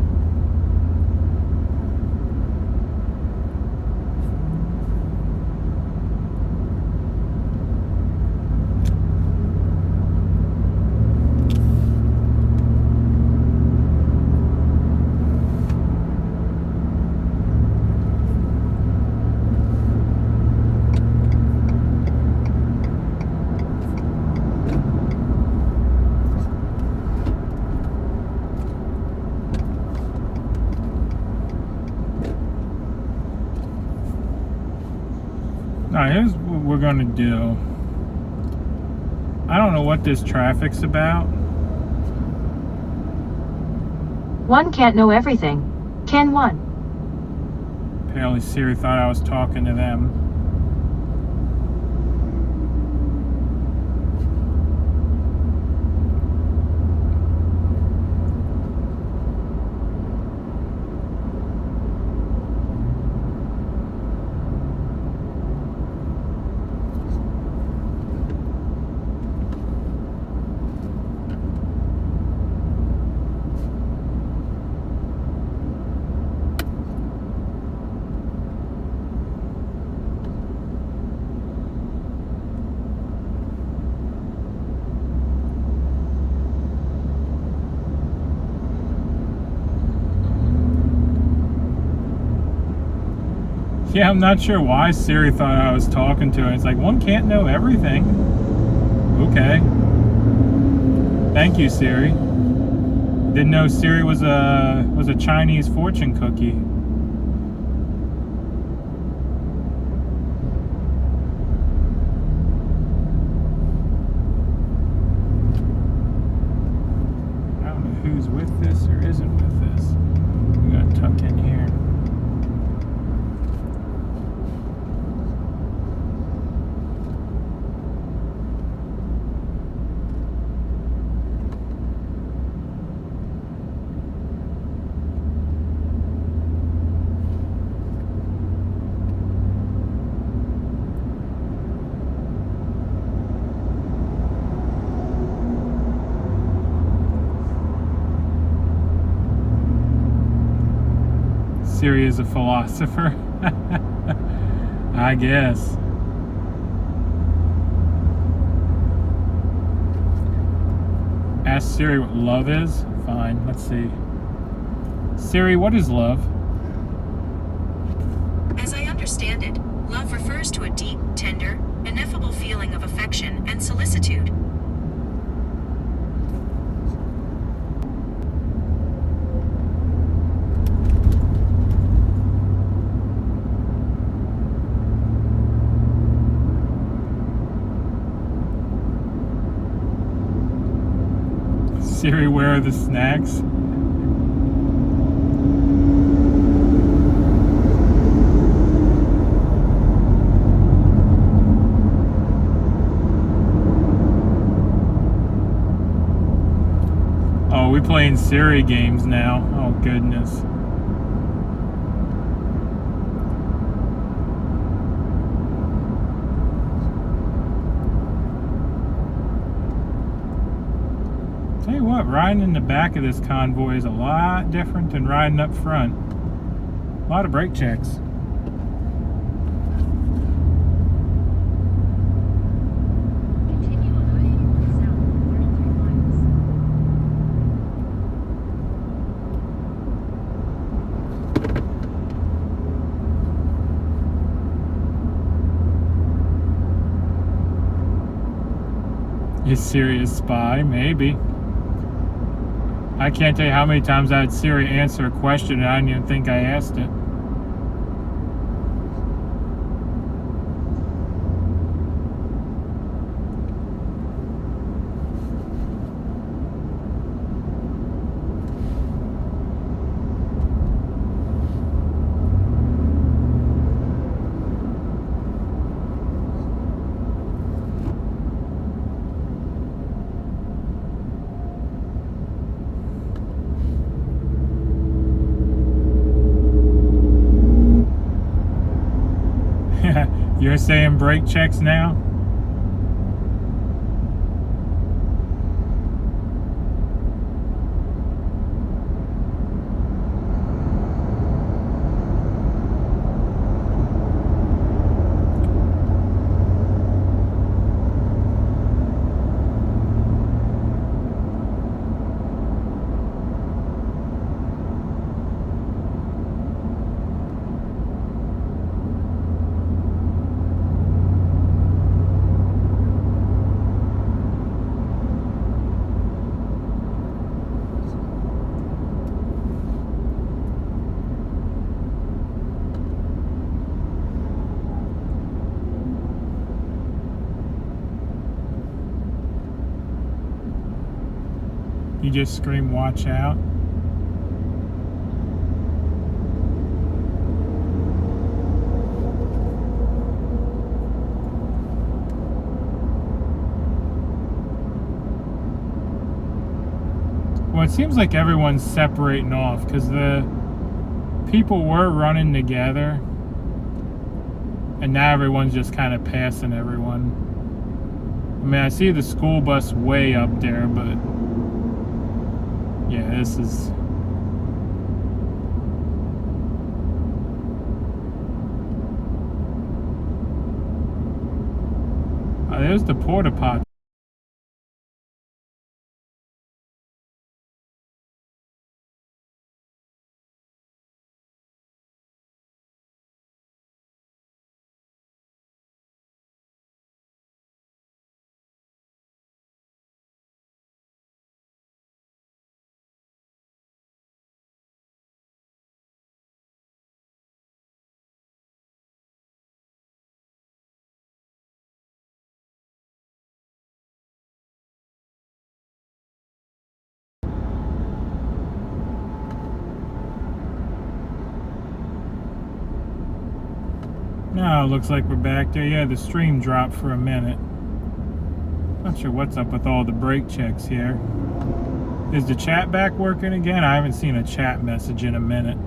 Speaker 1: Now, here's what we're gonna do. I don't know what this traffic's about.
Speaker 14: One can't know everything. Can one?
Speaker 1: Apparently Siri thought I was talking to them. Yeah, I'm not sure why Siri thought I was talking to her. It's like, one can't know everything. Okay. Thank you, Siri. Didn't know Siri was a Chinese fortune cookie. I don't know who's with this or isn't with this. We gotta tuck in here. Siri is a philosopher. I guess. Ask Siri what love is? Fine, let's see. Siri, what is love?
Speaker 15: As I understand it, love refers to a deep, tender, ineffable feeling of affection and solicitude.
Speaker 1: Siri, where are the snacks? Oh, we playing Siri games now. Oh, goodness. Tell you what, riding in the back of this convoy is a lot different than riding up front. A lot of brake checks. Is Siri a spy? Maybe. I can't tell you how many times I had Siri answer a question and I didn't even think I asked it. You're saying brake checks now? You just scream, watch out. Well, it seems like everyone's separating off because the people were running together and now everyone's just kind of passing everyone. I mean, I see the school bus way up there, but yeah, this is... Oh, there's the porta potty. Now it looks like we're back there. Yeah, the stream dropped for a minute. Not sure what's up with all the brake checks here. Is the chat back working again? I haven't seen a chat message in a minute.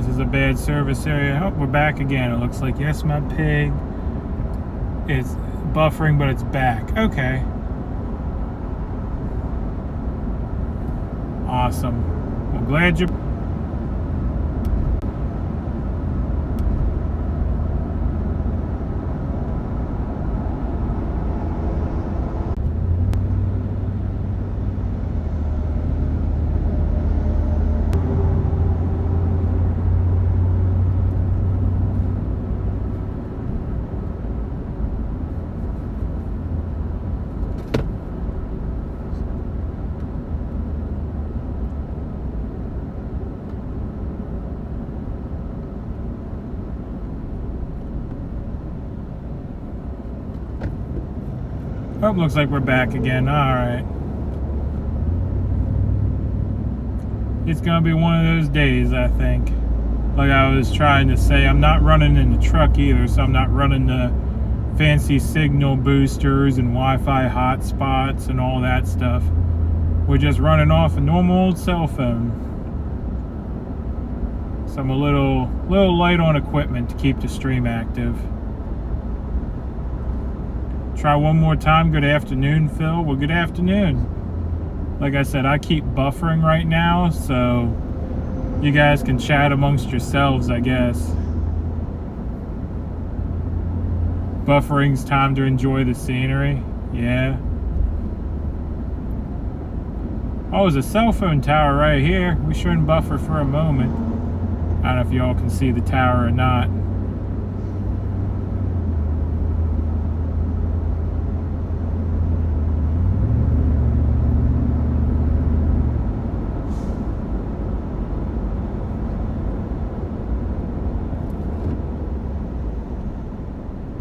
Speaker 1: this is a bad service area. Oh, we're back again. It looks like Yes My Pig. It's buffering, but it's back. Okay. Awesome. Well, glad you... Oh, looks like we're back again. Alright. It's gonna be one of those days, I think. Like I was trying to say, I'm not running in the truck either, so I'm not running the fancy signal boosters and Wi-Fi hotspots and all that stuff. We're just running off a normal old cell phone. So I'm a little light on equipment to keep the stream active. Try one more time. Good afternoon, Phil. Well, good afternoon. Like I said, I keep buffering right now, so you guys can chat amongst yourselves, I guess. Buffering's time to enjoy the scenery. Yeah. Oh, there's a cell phone tower right here. We shouldn't buffer for a moment. I don't know if y'all can see the tower or not.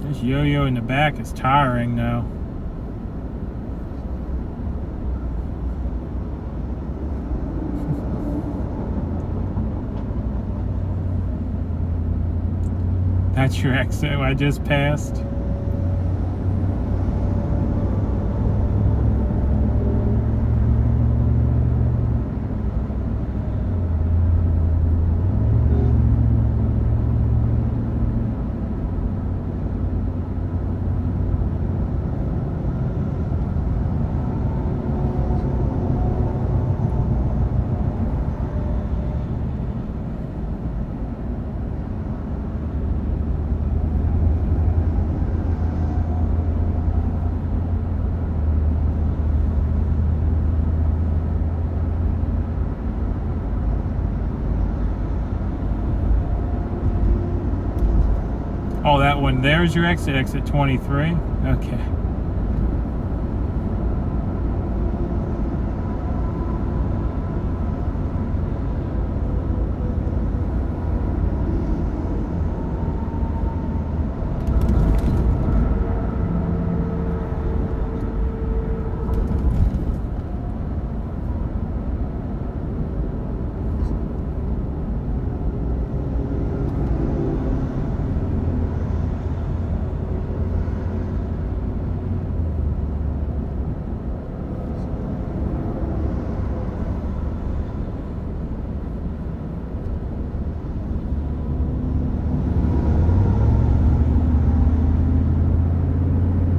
Speaker 1: This yo-yo in the back is tiring now. That's your exit I just passed. Oh, that one there's your exit, exit 23. Okay.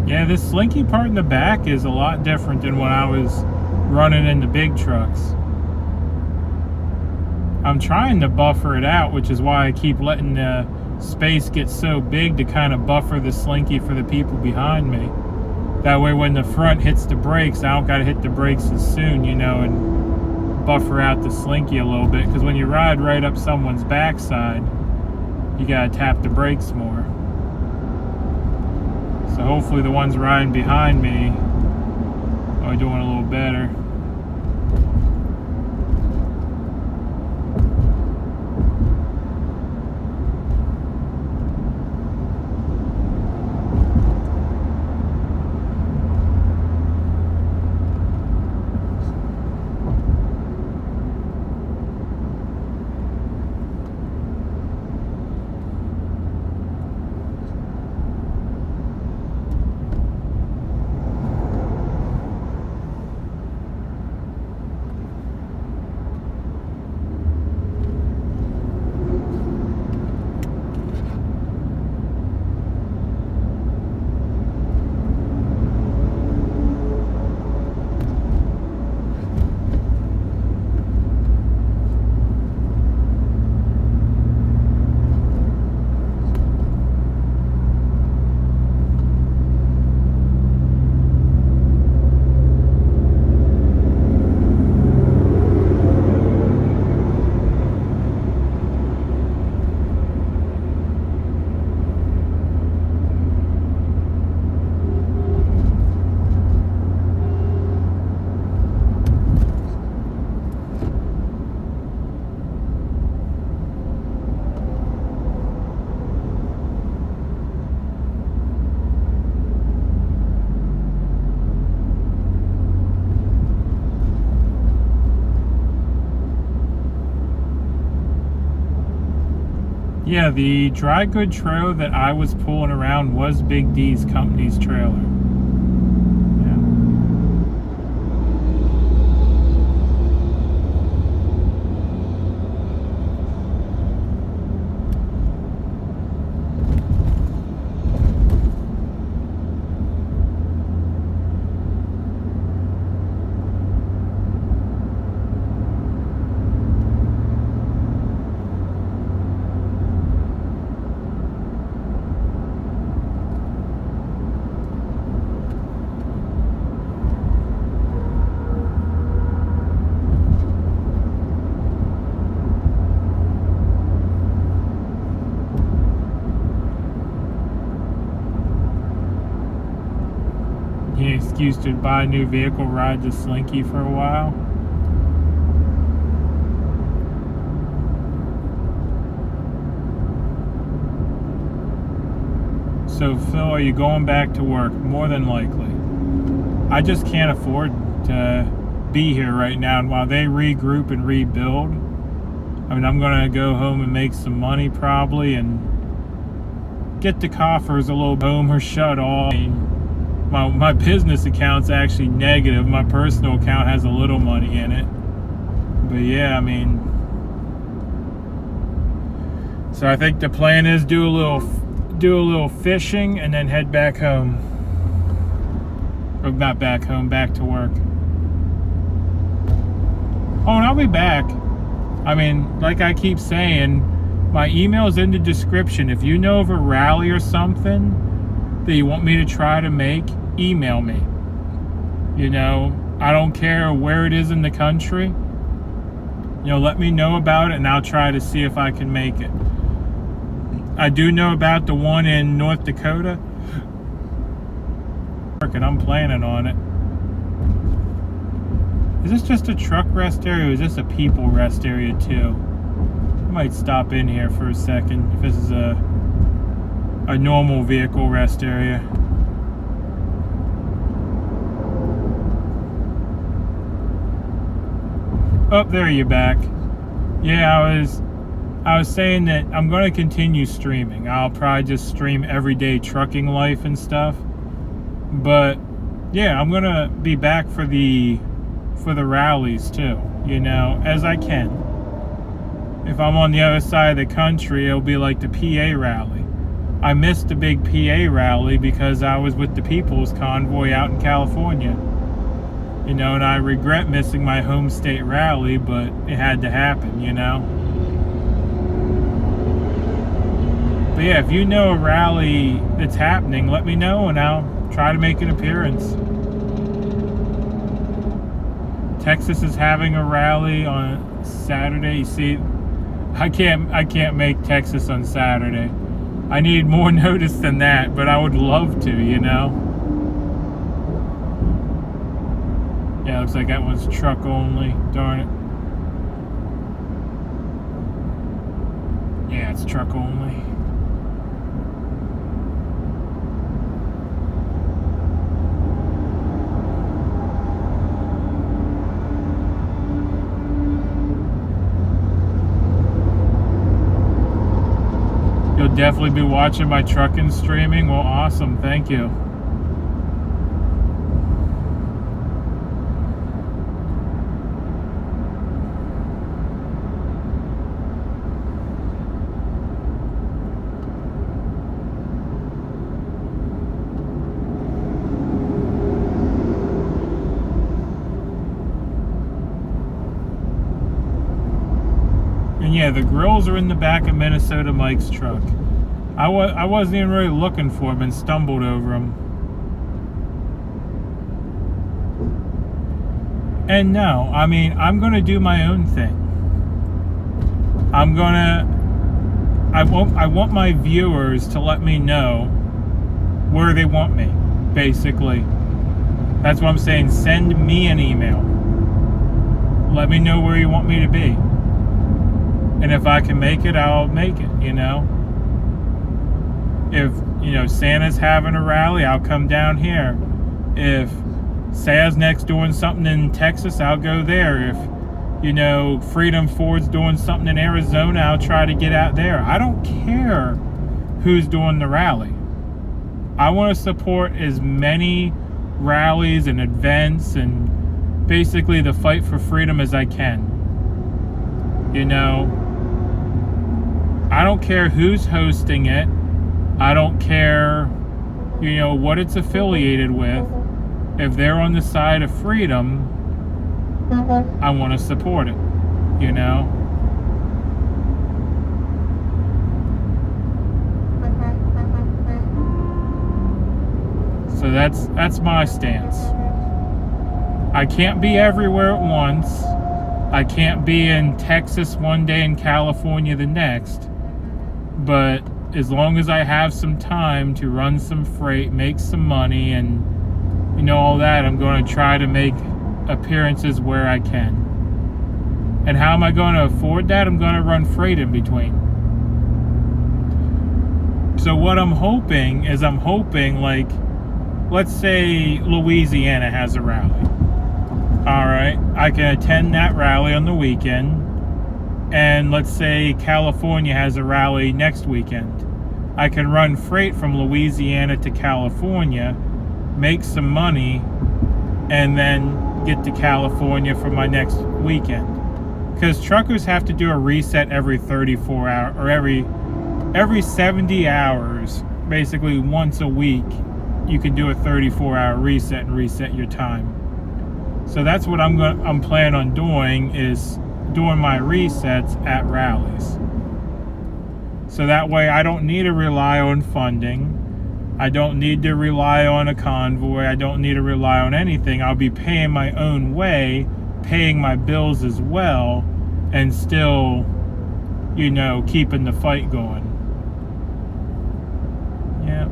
Speaker 1: Yeah, this slinky part in the back is a lot different than when I was running in the big trucks. I'm trying to buffer it out, which is why I keep letting the space get so big to kind of buffer the slinky for the people behind me. That way when the front hits the brakes, I don't got to hit the brakes as soon, you know, and buffer out the slinky a little bit. Because when you ride right up someone's backside, you got to tap the brakes more. So hopefully the ones riding behind me are doing a little better. Yeah, the dry good trailer that I was pulling around was Big D's company's trailer. Excuse to buy a new vehicle, ride the Slinky for a while. So Phil, are you going back to work? More than likely. I just can't afford to be here right now, and while they regroup and rebuild, I mean, I'm gonna go home and make some money probably and get the coffers a little home or shut off. My business account's actually negative. My personal account has a little money in it. But yeah, I mean, so I think the plan is do a little fishing and then head back home. Or not back home, back to work. Oh, and I'll be back. I mean, like I keep saying, my email's in the description. If you know of a rally or something that you want me to try to make, email me. You know, I don't care where it is in the country. You know, let me know about it and I'll try to see if I can make it. I do know about the one in North Dakota, and I'm planning on it. Is this just a truck rest area or is this a people rest area too? I might stop in here for a second if this is a normal vehicle rest area. Oh, there you're back. Yeah, I was saying that I'm going to continue streaming. I'll probably just stream everyday trucking life and stuff. But yeah, I'm going to be back for the rallies too, you know, as I can. If I'm on the other side of the country, it'll be like the PA rally. I missed the big PA rally because I was with the People's Convoy out in California. You know, and I regret missing my home state rally, but it had to happen, you know. But yeah, if you know a rally that's happening, let me know and I'll try to make an appearance. Texas is having a rally on Saturday. You see, I can't make Texas on Saturday. I need more notice than that, but I would love to, you know. Yeah, looks like that one's truck only. Darn it. Yeah, it's truck only. You'll definitely be watching my trucking streaming. Well, awesome. Thank you. Yeah, the grills are in the back of Minnesota Mike's truck. I wasn't even really looking for them and stumbled over them. And no, I mean, I'm going to do my own thing. I want my viewers to let me know where they want me, basically. That's what I'm saying. Send me an email. Let me know where you want me to be. And if I can make it, I'll make it, you know. If, you know, Santa's having a rally, I'll come down here. If Sazneck's doing something in Texas, I'll go there. If, you know, Freedom Ford's doing something in Arizona, I'll try to get out there. I don't care who's doing the rally. I want to support as many rallies and events and basically the fight for freedom as I can. You know, I don't care who's hosting it. I don't care, you know, what it's affiliated with. If they're on the side of freedom, I want to support it, you know. So that's my stance. I can't be everywhere at once. I can't be in Texas one day and California the next. But as long as I have some time to run some freight, make some money, and you know, all that, I'm going to try to make appearances where I can. And how am I going to afford that? I'm going to run freight in between. So what I'm hoping is, like, let's say Louisiana has a rally. All right, I can attend that rally on the weekend. And let's say California has a rally next weekend. I can run freight from Louisiana to California, make some money, and then get to California for my next weekend. Because truckers have to do a reset every 34 hours, or every 70 hours, basically once a week. You can do a 34-hour reset and reset your time. So that's what I'm planning on doing, is doing my resets at rallies. So that way I don't need to rely on funding. I don't need to rely on a convoy. I don't need to rely on anything. I'll be paying my own way, paying my bills as well, and still, you know, keeping the fight going. Yeah.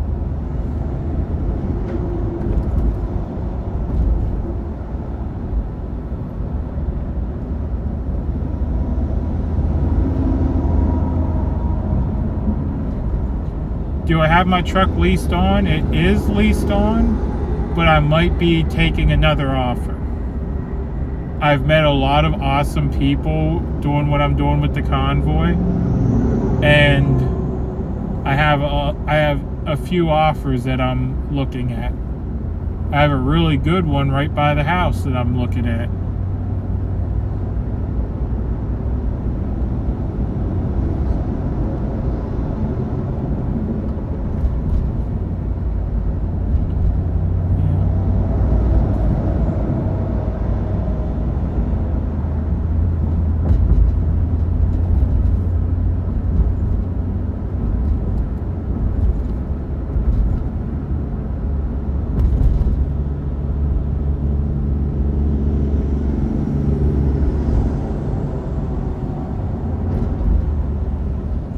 Speaker 1: Do I have my truck leased on? It is leased on, but I might be taking another offer. I've met a lot of awesome people doing what I'm doing with the convoy, and I have a few offers that I'm looking at. I have a really good one right by the house that I'm looking at.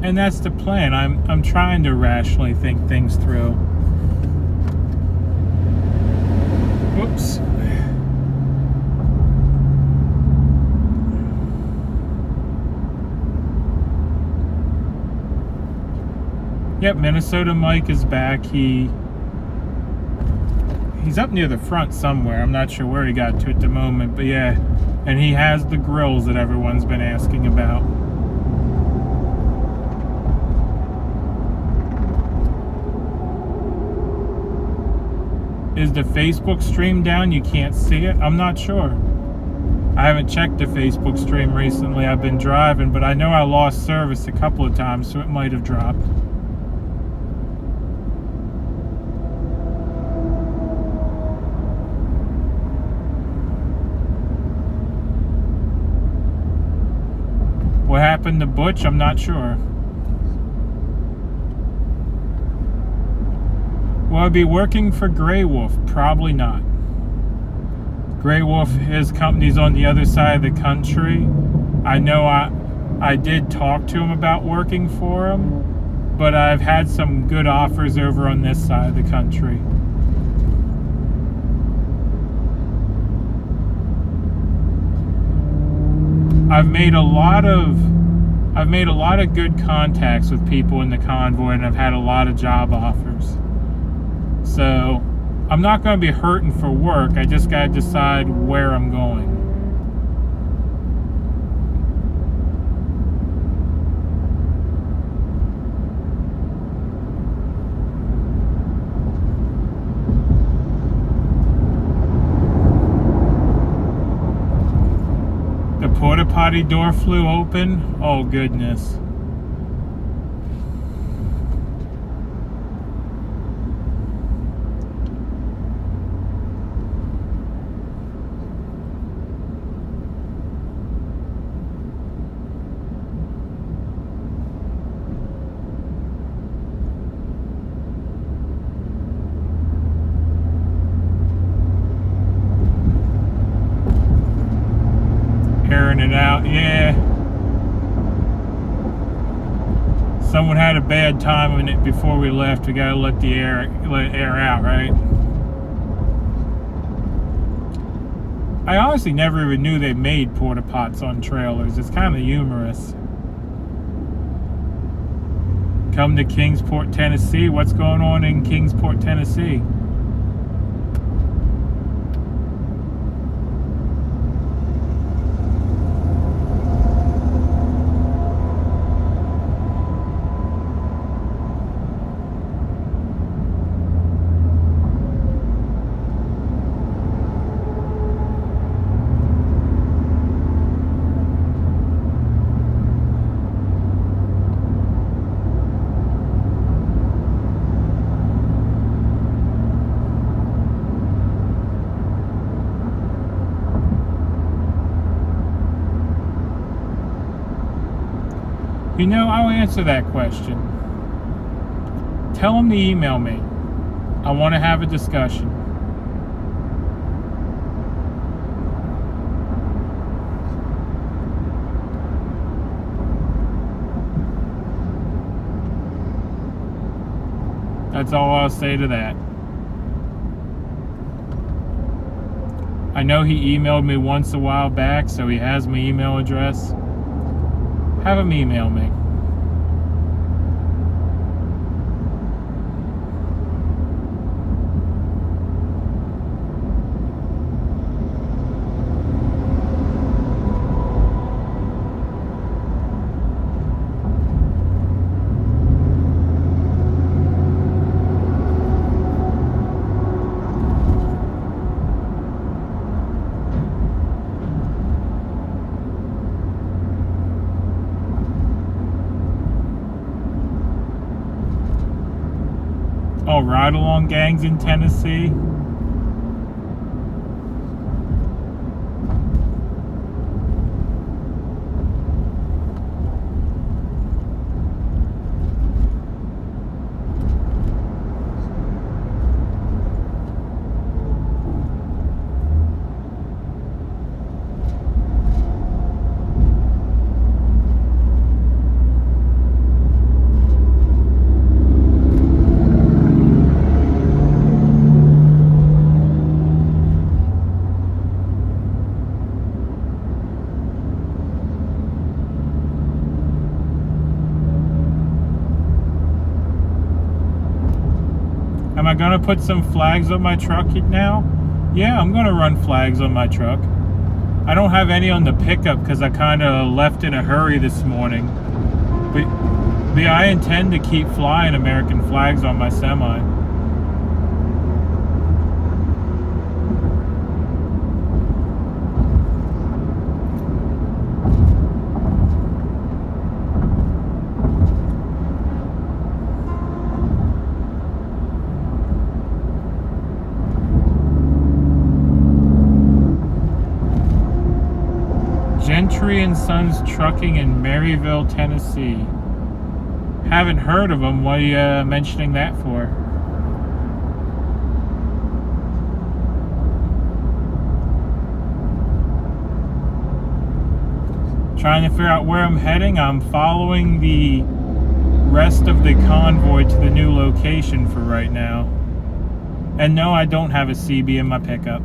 Speaker 1: And that's the plan. I'm trying to rationally think things through. Whoops. Yep, Minnesota Mike is back. He's up near the front somewhere. I'm not sure where he got to at the moment, but yeah. And he has the grills that everyone's been asking about. Is the Facebook stream down? You can't see it? I'm not sure. I haven't checked the Facebook stream recently. I've been driving, but I know I lost service a couple of times, so it might have dropped. What happened to Butch? I'm not sure. Will I be working for Grey Wolf? Probably not. Grey Wolf, his company's on the other side of the country. I know I did talk to him about working for him, but I've had some good offers over on this side of the country. I've made a lot of good contacts with people in the convoy, and I've had a lot of job offers. So I'm not going to be hurting for work. I just got to decide where I'm going. Porta potty door flew open. Oh goodness. Airing it out, yeah. Someone had a bad time in it before we left. We gotta let it air out, right? I honestly never even knew they made porta pots on trailers. It's kind of humorous. Come to Kingsport, Tennessee. What's going on in Kingsport, Tennessee? You know, I'll answer that question. Tell them to email me. I want to have a discussion. That's all I'll say to that. I know he emailed me once a while back, so he has my email address. Have him email me. Oh, ride-along gangs in Tennessee? Am I gonna put some flags on my truck now? Yeah, I'm gonna run flags on my truck. I don't have any on the pickup because I kind of left in a hurry this morning. But yeah, I intend to keep flying American flags on my semi. Gentry and Sons Trucking in Maryville, Tennessee. Haven't heard of them. What are you mentioning that for? Trying to figure out where I'm heading. I'm following the rest of the convoy to the new location for right now. And no, I don't have a CB in my pickup.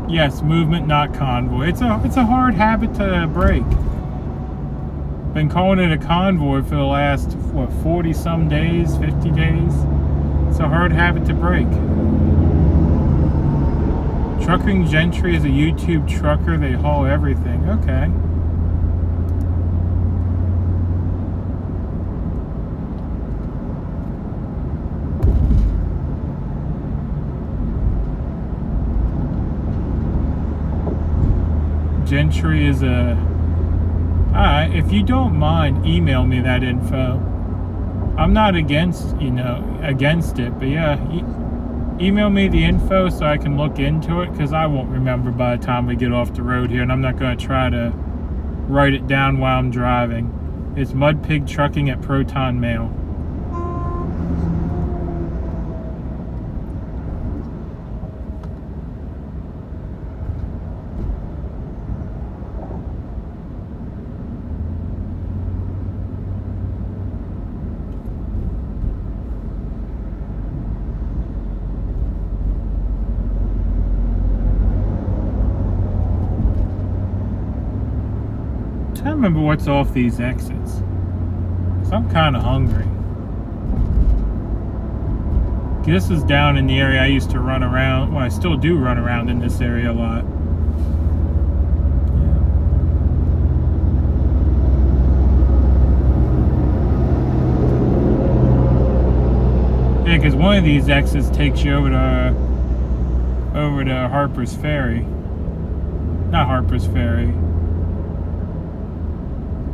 Speaker 1: Yes, movement, not convoy. It's a hard habit to break. Been calling it a convoy for the last, what, 40 some days, 50 days. It's a hard habit to break. Trucking Gentry is a YouTube trucker. They haul everything. Okay. Gentry is a... Alright, if you don't mind, email me that info. I'm not against, against it, but yeah, email me the info so I can look into it, because I won't remember by the time we get off the road here, and I'm not going to try to write it down while I'm driving. It's MudPigTrucking at Proton Mail. I don't remember what's off these exits. So I'm kind of hungry. This is down in the area I used to run around. Well, I still do run around in this area a lot. Yeah, because one of these exits takes you over to Harper's Ferry. Not Harper's Ferry.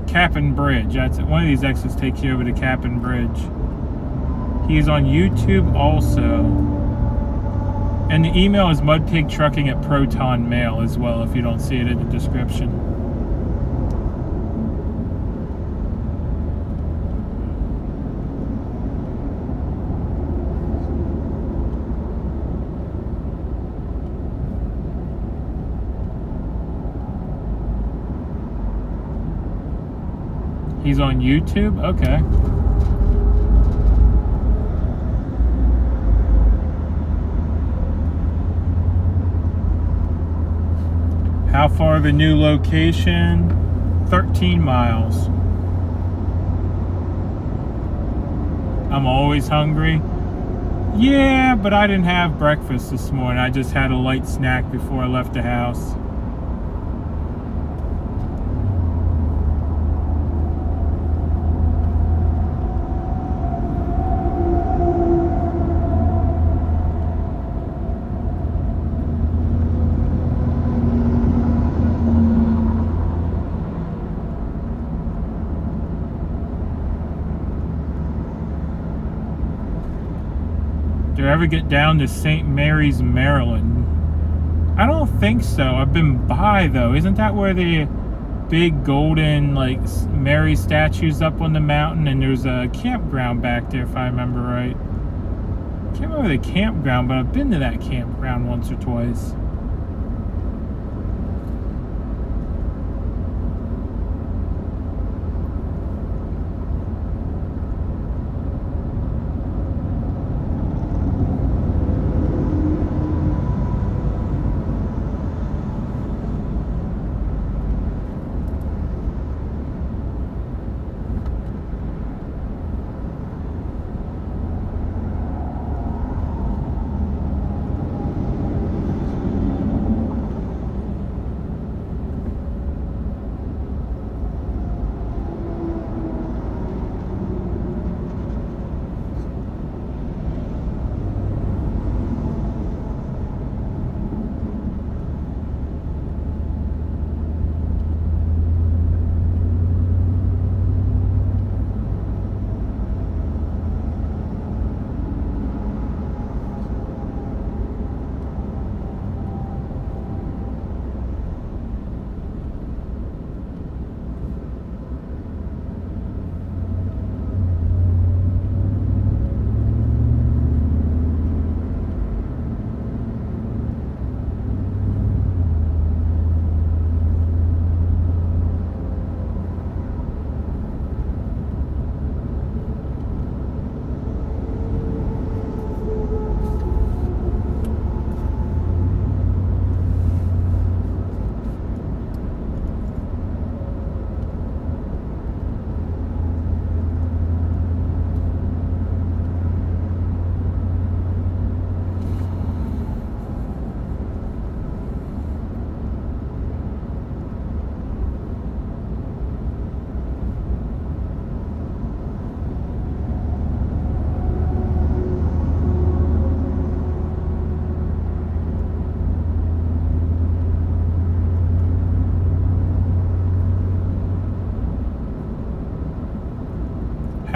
Speaker 1: Cap'n Bridge. That's it. One of these exits takes you over to Cap'n Bridge. He is on YouTube also. And the email is MudPigTrucking at Proton Mail as well, if you don't see it in the description. He's on YouTube? Okay. How far the new location? 13 miles. I'm always hungry. Yeah, but I didn't have breakfast this morning. I just had a light snack before I left the house. Do I ever get down to St. Mary's, Maryland? I don't think so. I've been by though. Isn't that where the big golden like Mary statue's up on the mountain, and there's a campground back there if I remember right? Can't remember the campground, but I've been to that campground once or twice.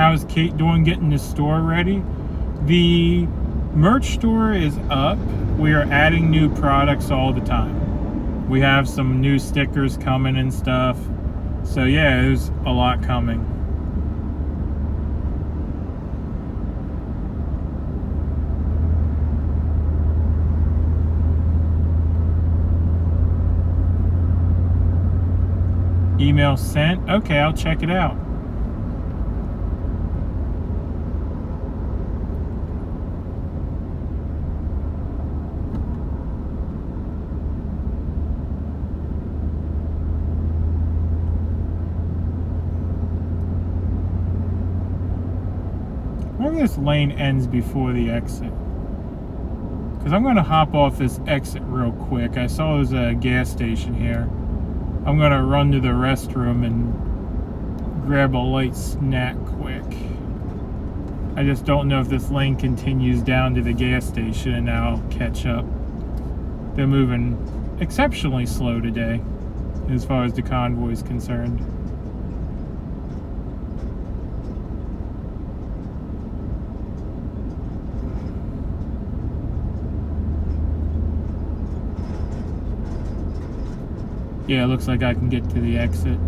Speaker 1: how's Kate doing getting the store ready? The merch store is up. We are adding new products all the time. We have some new stickers coming and stuff. So yeah, there's a lot coming. Email sent. Okay, I'll check it out. Maybe this lane ends before the exit. Because I'm going to hop off this exit real quick. I saw there's a gas station here. I'm going to run to the restroom and grab a light snack quick. I just don't know if this lane continues down to the gas station and I'll catch up. They're moving exceptionally slow today as far as the convoy is concerned. Yeah, it looks like I can get to the exit.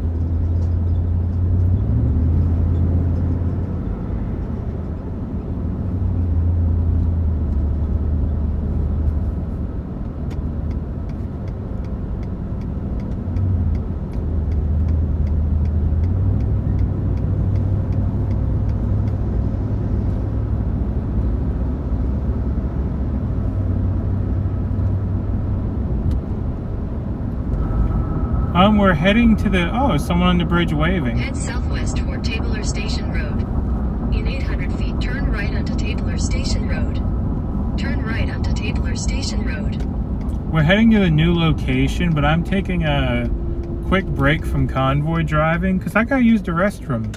Speaker 1: We're heading to the, oh, someone on the bridge waving.
Speaker 2: Head southwest toward Tabler Station Road. In 800 feet, turn right onto Tabler Station Road. Turn right onto Tabler Station Road.
Speaker 1: We're heading to the new location, but I'm taking a quick break from convoy driving because I gotta use the restroom.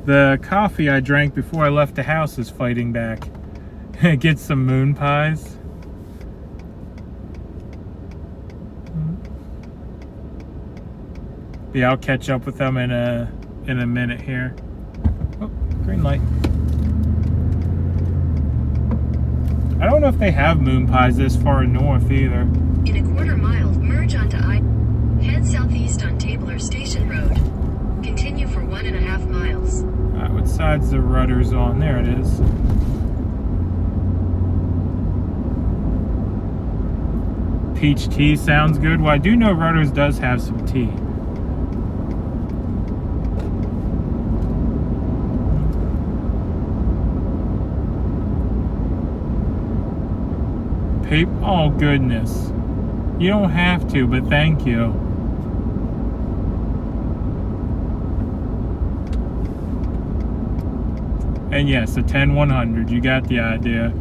Speaker 1: The coffee I drank before I left the house is fighting back. Get some moon pies. Yeah, I'll catch up with them in a minute here. Oh, green light. I don't know if they have moon pies this far north either.
Speaker 2: In a quarter mile, merge onto Head southeast on Tabler Station Road. Continue for 1.5 miles.
Speaker 1: Alright, what side's the rudder's on? There it is. Peach tea sounds good. Well, I do know Rudders does have some tea. Oh goodness. You don't have to, but thank you. And yes, a 10-100. You got the idea.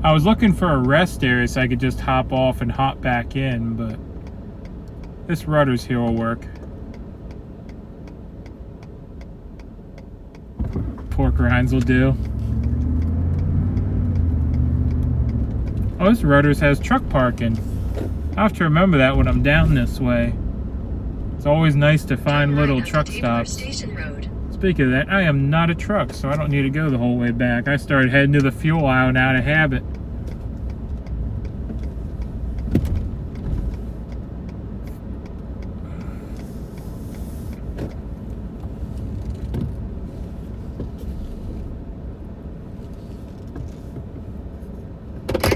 Speaker 1: I was looking for a rest area so I could just hop off and hop back in, but this Rudders here will work. Pork rinds will do. Oh, this Rudders has truck parking. I have to remember that when I'm down this way. It's always nice to find little truck stops. Speaking of that, I am not a truck, so I don't need to go the whole way back. I started heading to the fuel aisle and out of habit.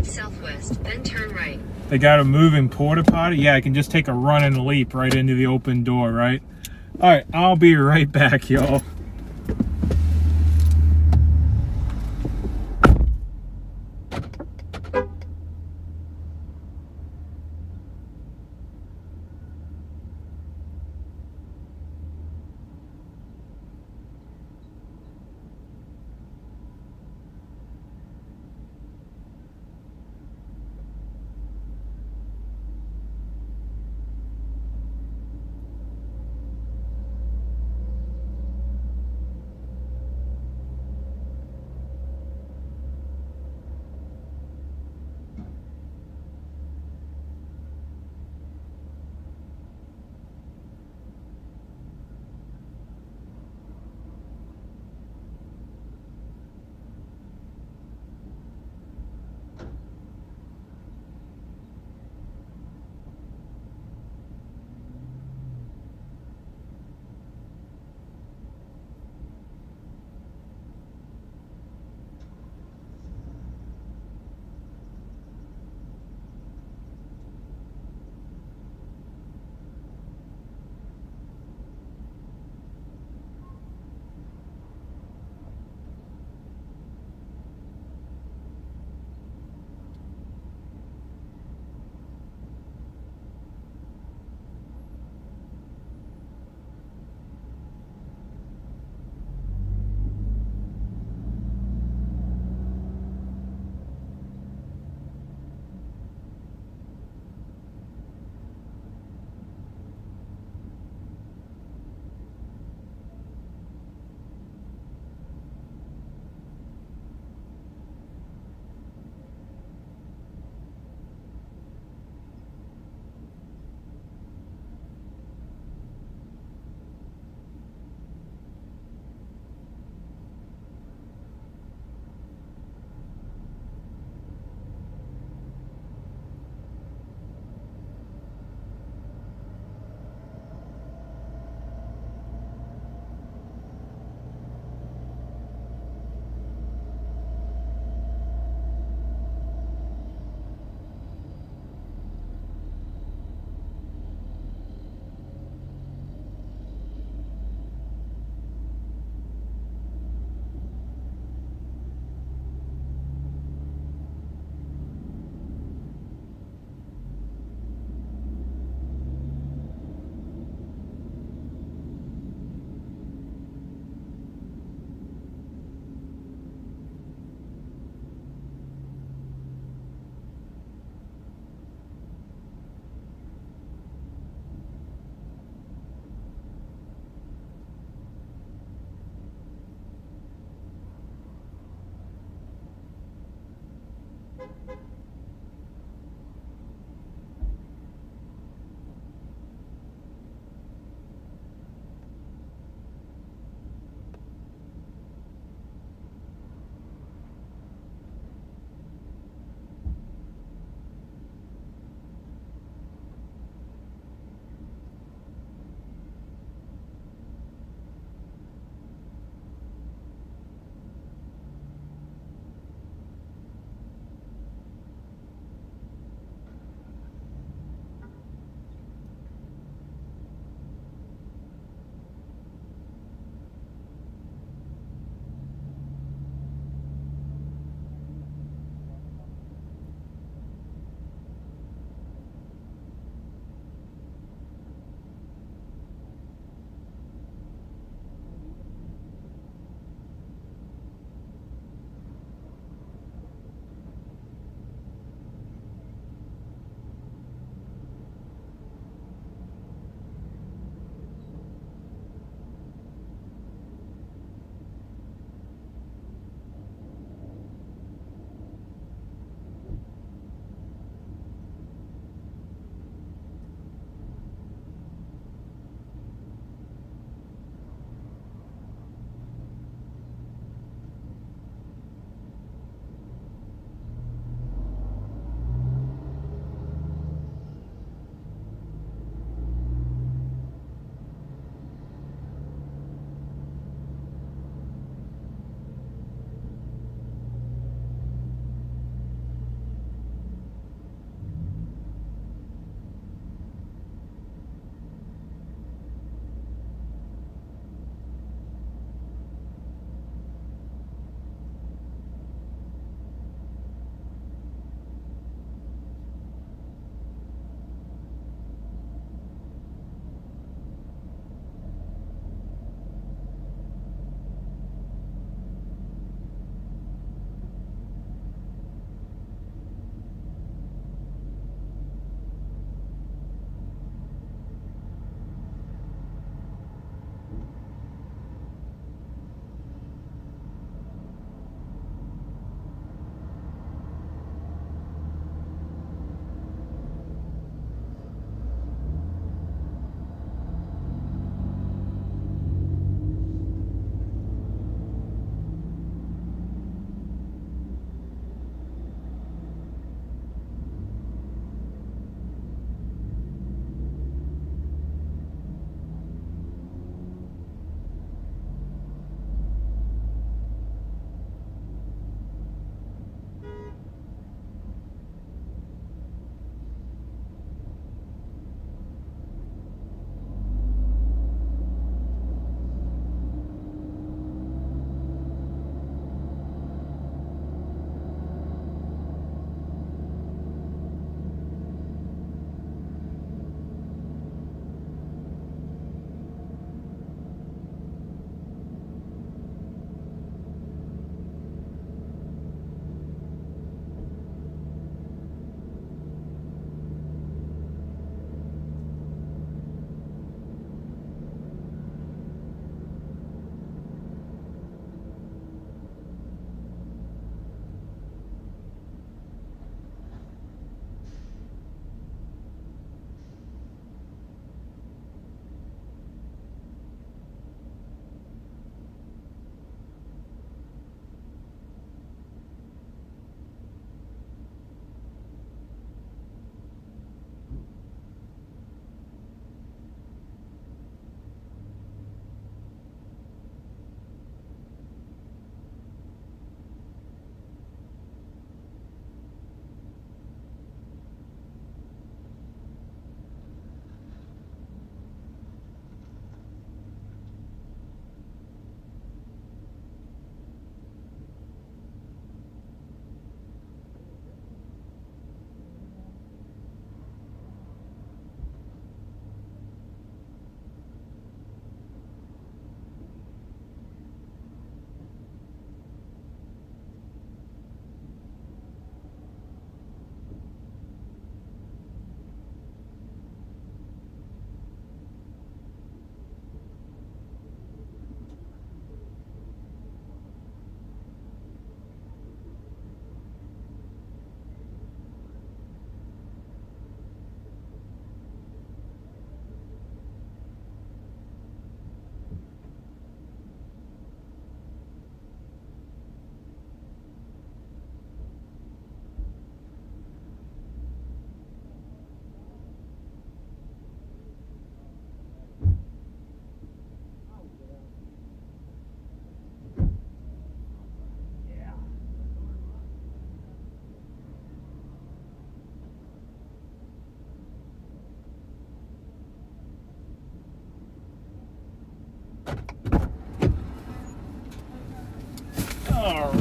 Speaker 2: Southwest, then turn right.
Speaker 1: They got a moving porta potty. Yeah, I can just take a run and leap right into the open door, right? All right, I'll be right back, y'all.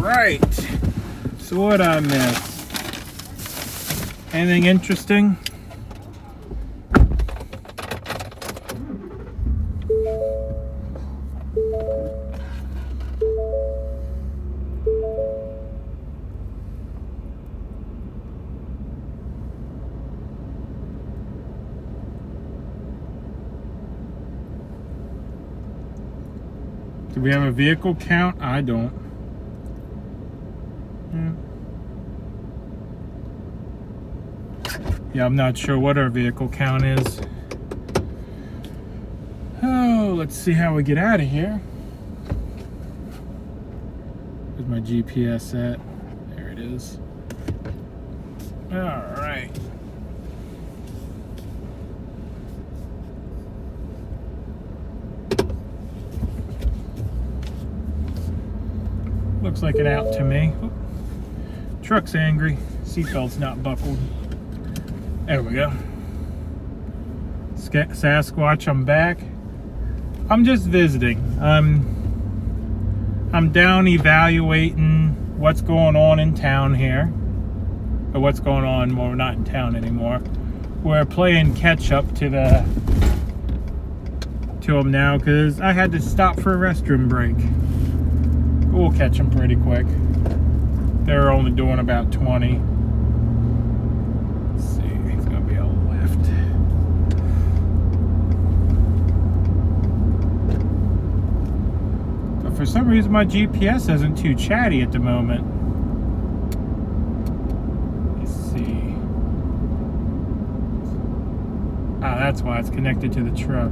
Speaker 1: right. So what I missed? Anything interesting? Do we have a vehicle count? I don't. Yeah, I'm not sure what our vehicle count is. Oh, let's see how we get out of here. Where's my GPS at? There it is. All right. Looks like an out to me. Oop. Truck's angry. Seatbelt's not buckled. There we go. Sasquatch, I'm back. I'm just visiting. I'm down evaluating what's going on in town here. Or what's going on, well, we're not in town anymore. We're playing catch up to them now because I had to stop for a restroom break. We'll catch them pretty quick. They're only doing about 20. Let's see, it's gonna be a left. But for some reason my GPS isn't too chatty at the moment. Let's see. Ah, that's why it's connected to the truck.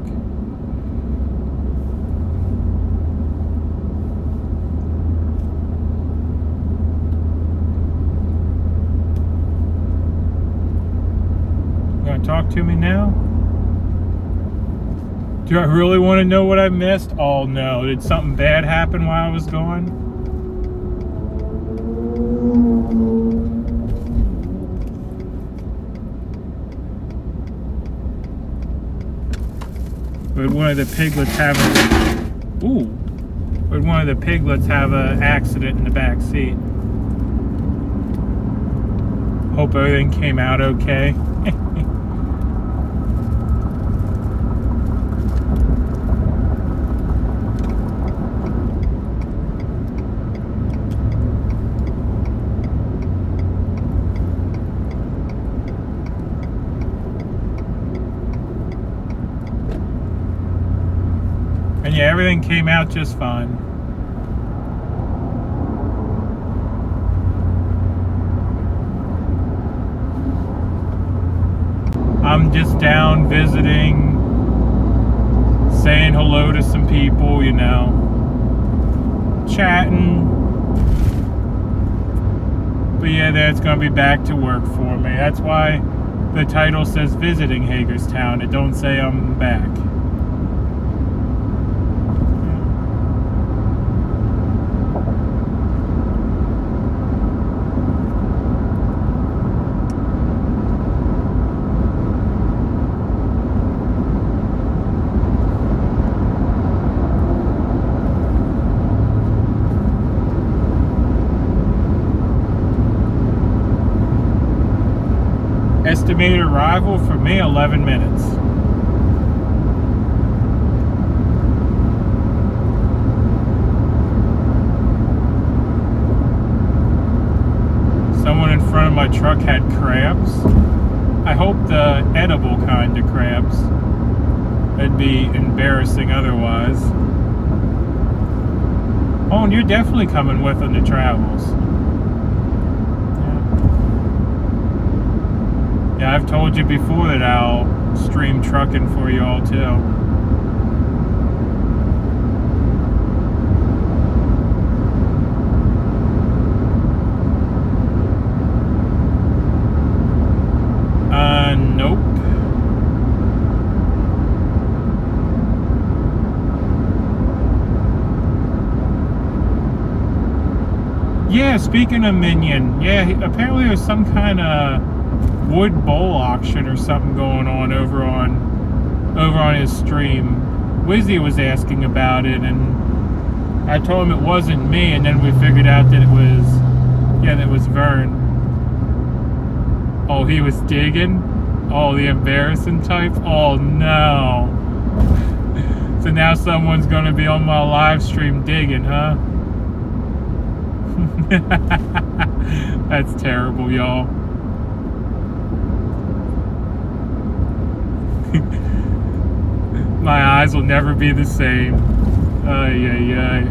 Speaker 1: Talk to me now? Do I really want to know what I missed? Oh no, did something bad happen while I was gone? Would one of the piglets have an accident in the back seat? Hope everything came out okay. Yeah, everything came out just fine. I'm just down visiting, saying hello to some people, you know, chatting. But yeah, that's gonna be back to work for me. That's why the title says visiting Hagerstown. It don't say I'm back. Estimated arrival for me, 11 minutes. Someone in front of my truck had crabs. I hope the edible kind of crabs. It'd be embarrassing otherwise. Oh, and you're definitely coming with on the travels. Yeah, I've told you before that I'll stream trucking for you all too. Nope. Yeah, speaking of Minion, yeah, apparently there's some kind of wood bowl auction or something going on over on his stream. Wizzy was asking about it, and I told him it wasn't me, and then we figured out that it was, yeah, that was Vern. Oh, he was digging? Oh, the embarrassing type? Oh, no. So now someone's gonna be on my live stream digging, huh? That's terrible, y'all. My eyes will never be the same. Ay, ay, ay.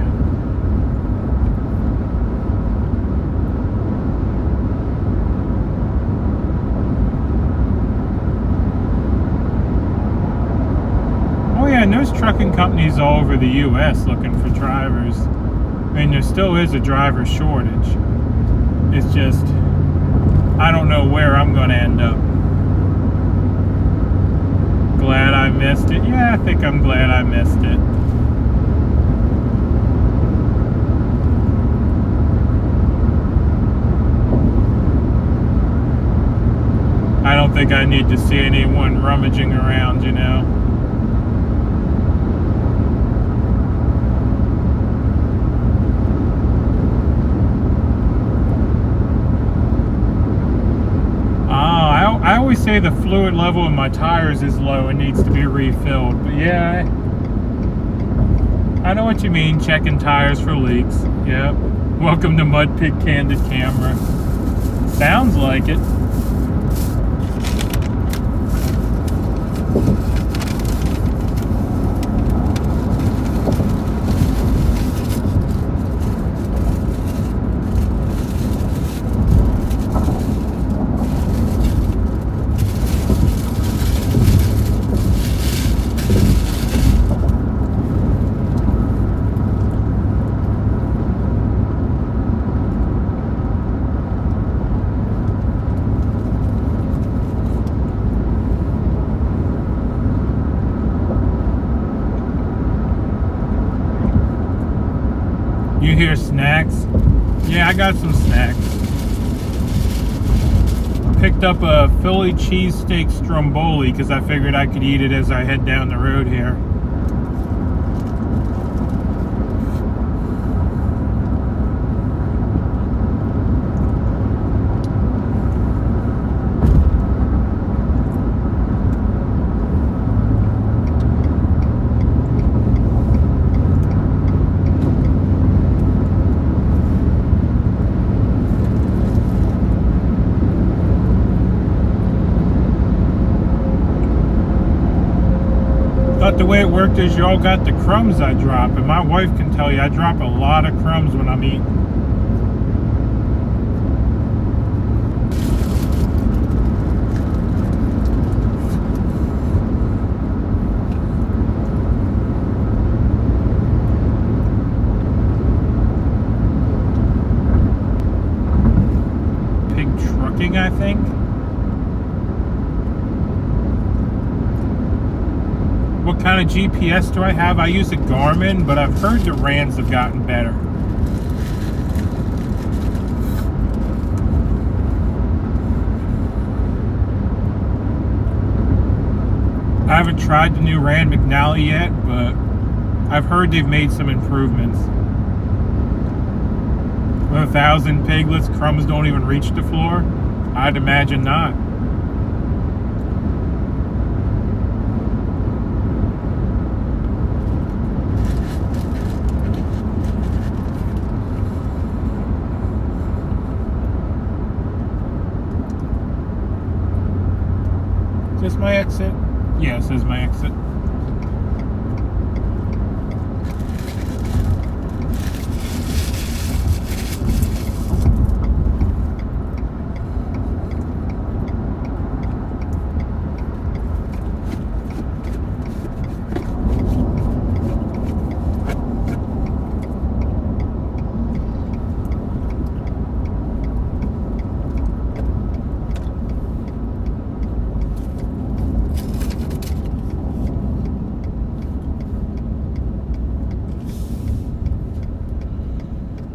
Speaker 1: Oh yeah, and there's trucking companies all over the U.S. looking for drivers. I mean, there still is a driver shortage. It's just, I don't know where I'm going to end up. Glad I missed it. Yeah, I think I'm glad I missed it. I don't think I need to see anyone rummaging around, you know. I always say the fluid level in my tires is low and needs to be refilled, but yeah, I know what you mean, checking tires for leaks. Yep. Welcome to MudPig Candid Camera. Sounds like it. You hear snacks? Yeah, I got some snacks. Picked up a Philly cheesesteak stromboli because I figured I could eat it as I head down the road here. Thought the way it worked is y'all got the crumbs I drop, and my wife can tell you I drop a lot of crumbs when I'm eating. Pig trucking, I think. What kind of GPS do I have? I use a Garmin, but I've heard the RANs have gotten better. I haven't tried the new Rand McNally yet, but I've heard they've made some improvements. With 1,000 piglets, crumbs don't even reach the floor? I'd imagine not. Is this my exit? Yeah, this is my exit.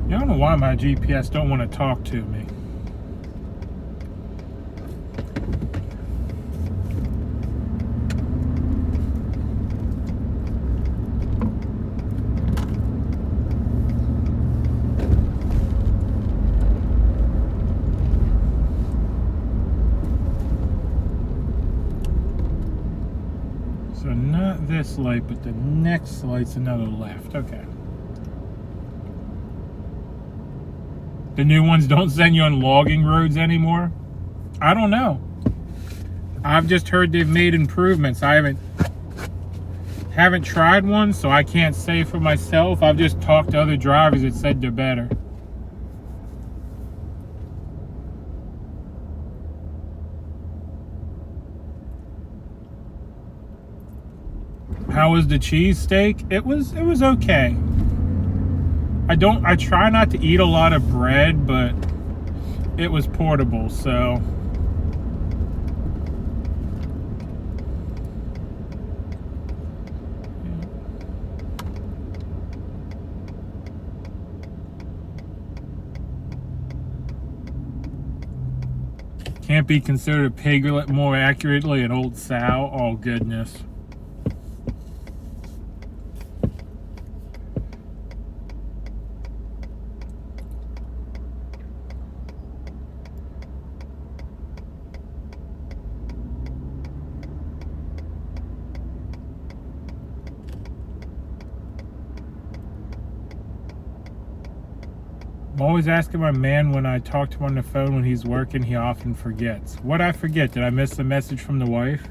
Speaker 1: I don't know why my GPS don't want to talk to me. So not this light, but the next light's another left. Okay. The new ones don't send you on logging roads anymore? I don't know. I've just heard they've made improvements. I haven't tried one, so I can't say for myself. I've just talked to other drivers that said they're better. How was the cheesesteak? It was okay. I try not to eat a lot of bread, but it was portable, so can't be considered a piglet, more accurately an old sow. Oh goodness. I'm always asking my man when I talk to him on the phone when he's working, he often forgets. What'd I forget? Did I miss a message from the wife?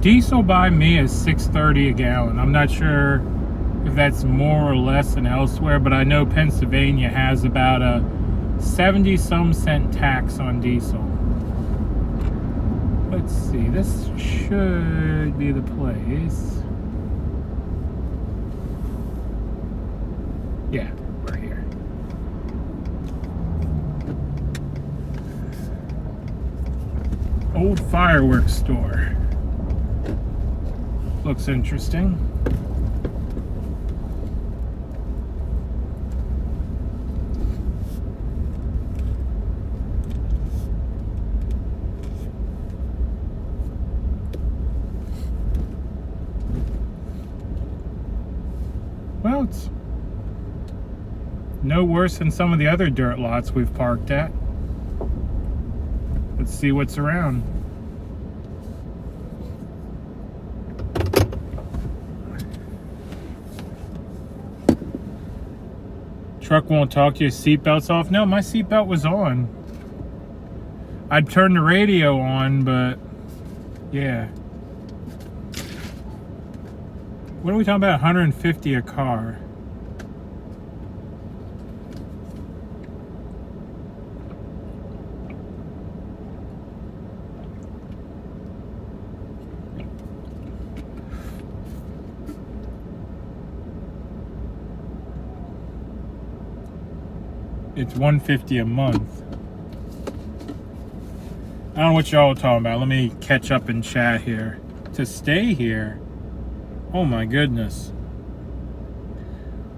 Speaker 1: Diesel by me is $6.30 a gallon. I'm not sure if that's more or less than elsewhere, but I know Pennsylvania has about a 70-some cent tax on diesel. Let's see, this should be the place. Yeah, we're here. Old fireworks store. Looks interesting. Well, it's no worse than some of the other dirt lots we've parked at. Let's see what's around. Truck won't talk to you. Seatbelt's off. No, my seatbelt was on. I'd turn the radio on, but yeah. What are we talking about? 150 a car. It's $150 a month. I don't know what y'all are talking about. Let me catch up in chat here. To stay here? Oh my goodness.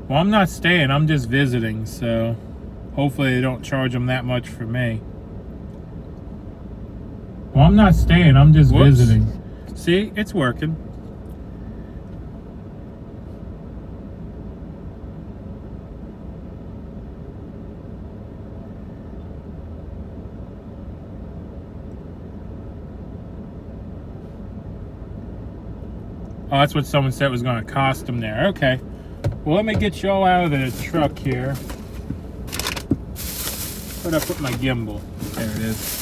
Speaker 1: Well, I'm not staying. I'm just visiting, so hopefully they don't charge them that much for me. Well, I'm not staying. I'm just visiting. See? It's working. Oh, that's what someone said was going to cost them there. Okay. Well, let me get y'all out of the truck here. Where'd I put my gimbal? There it is.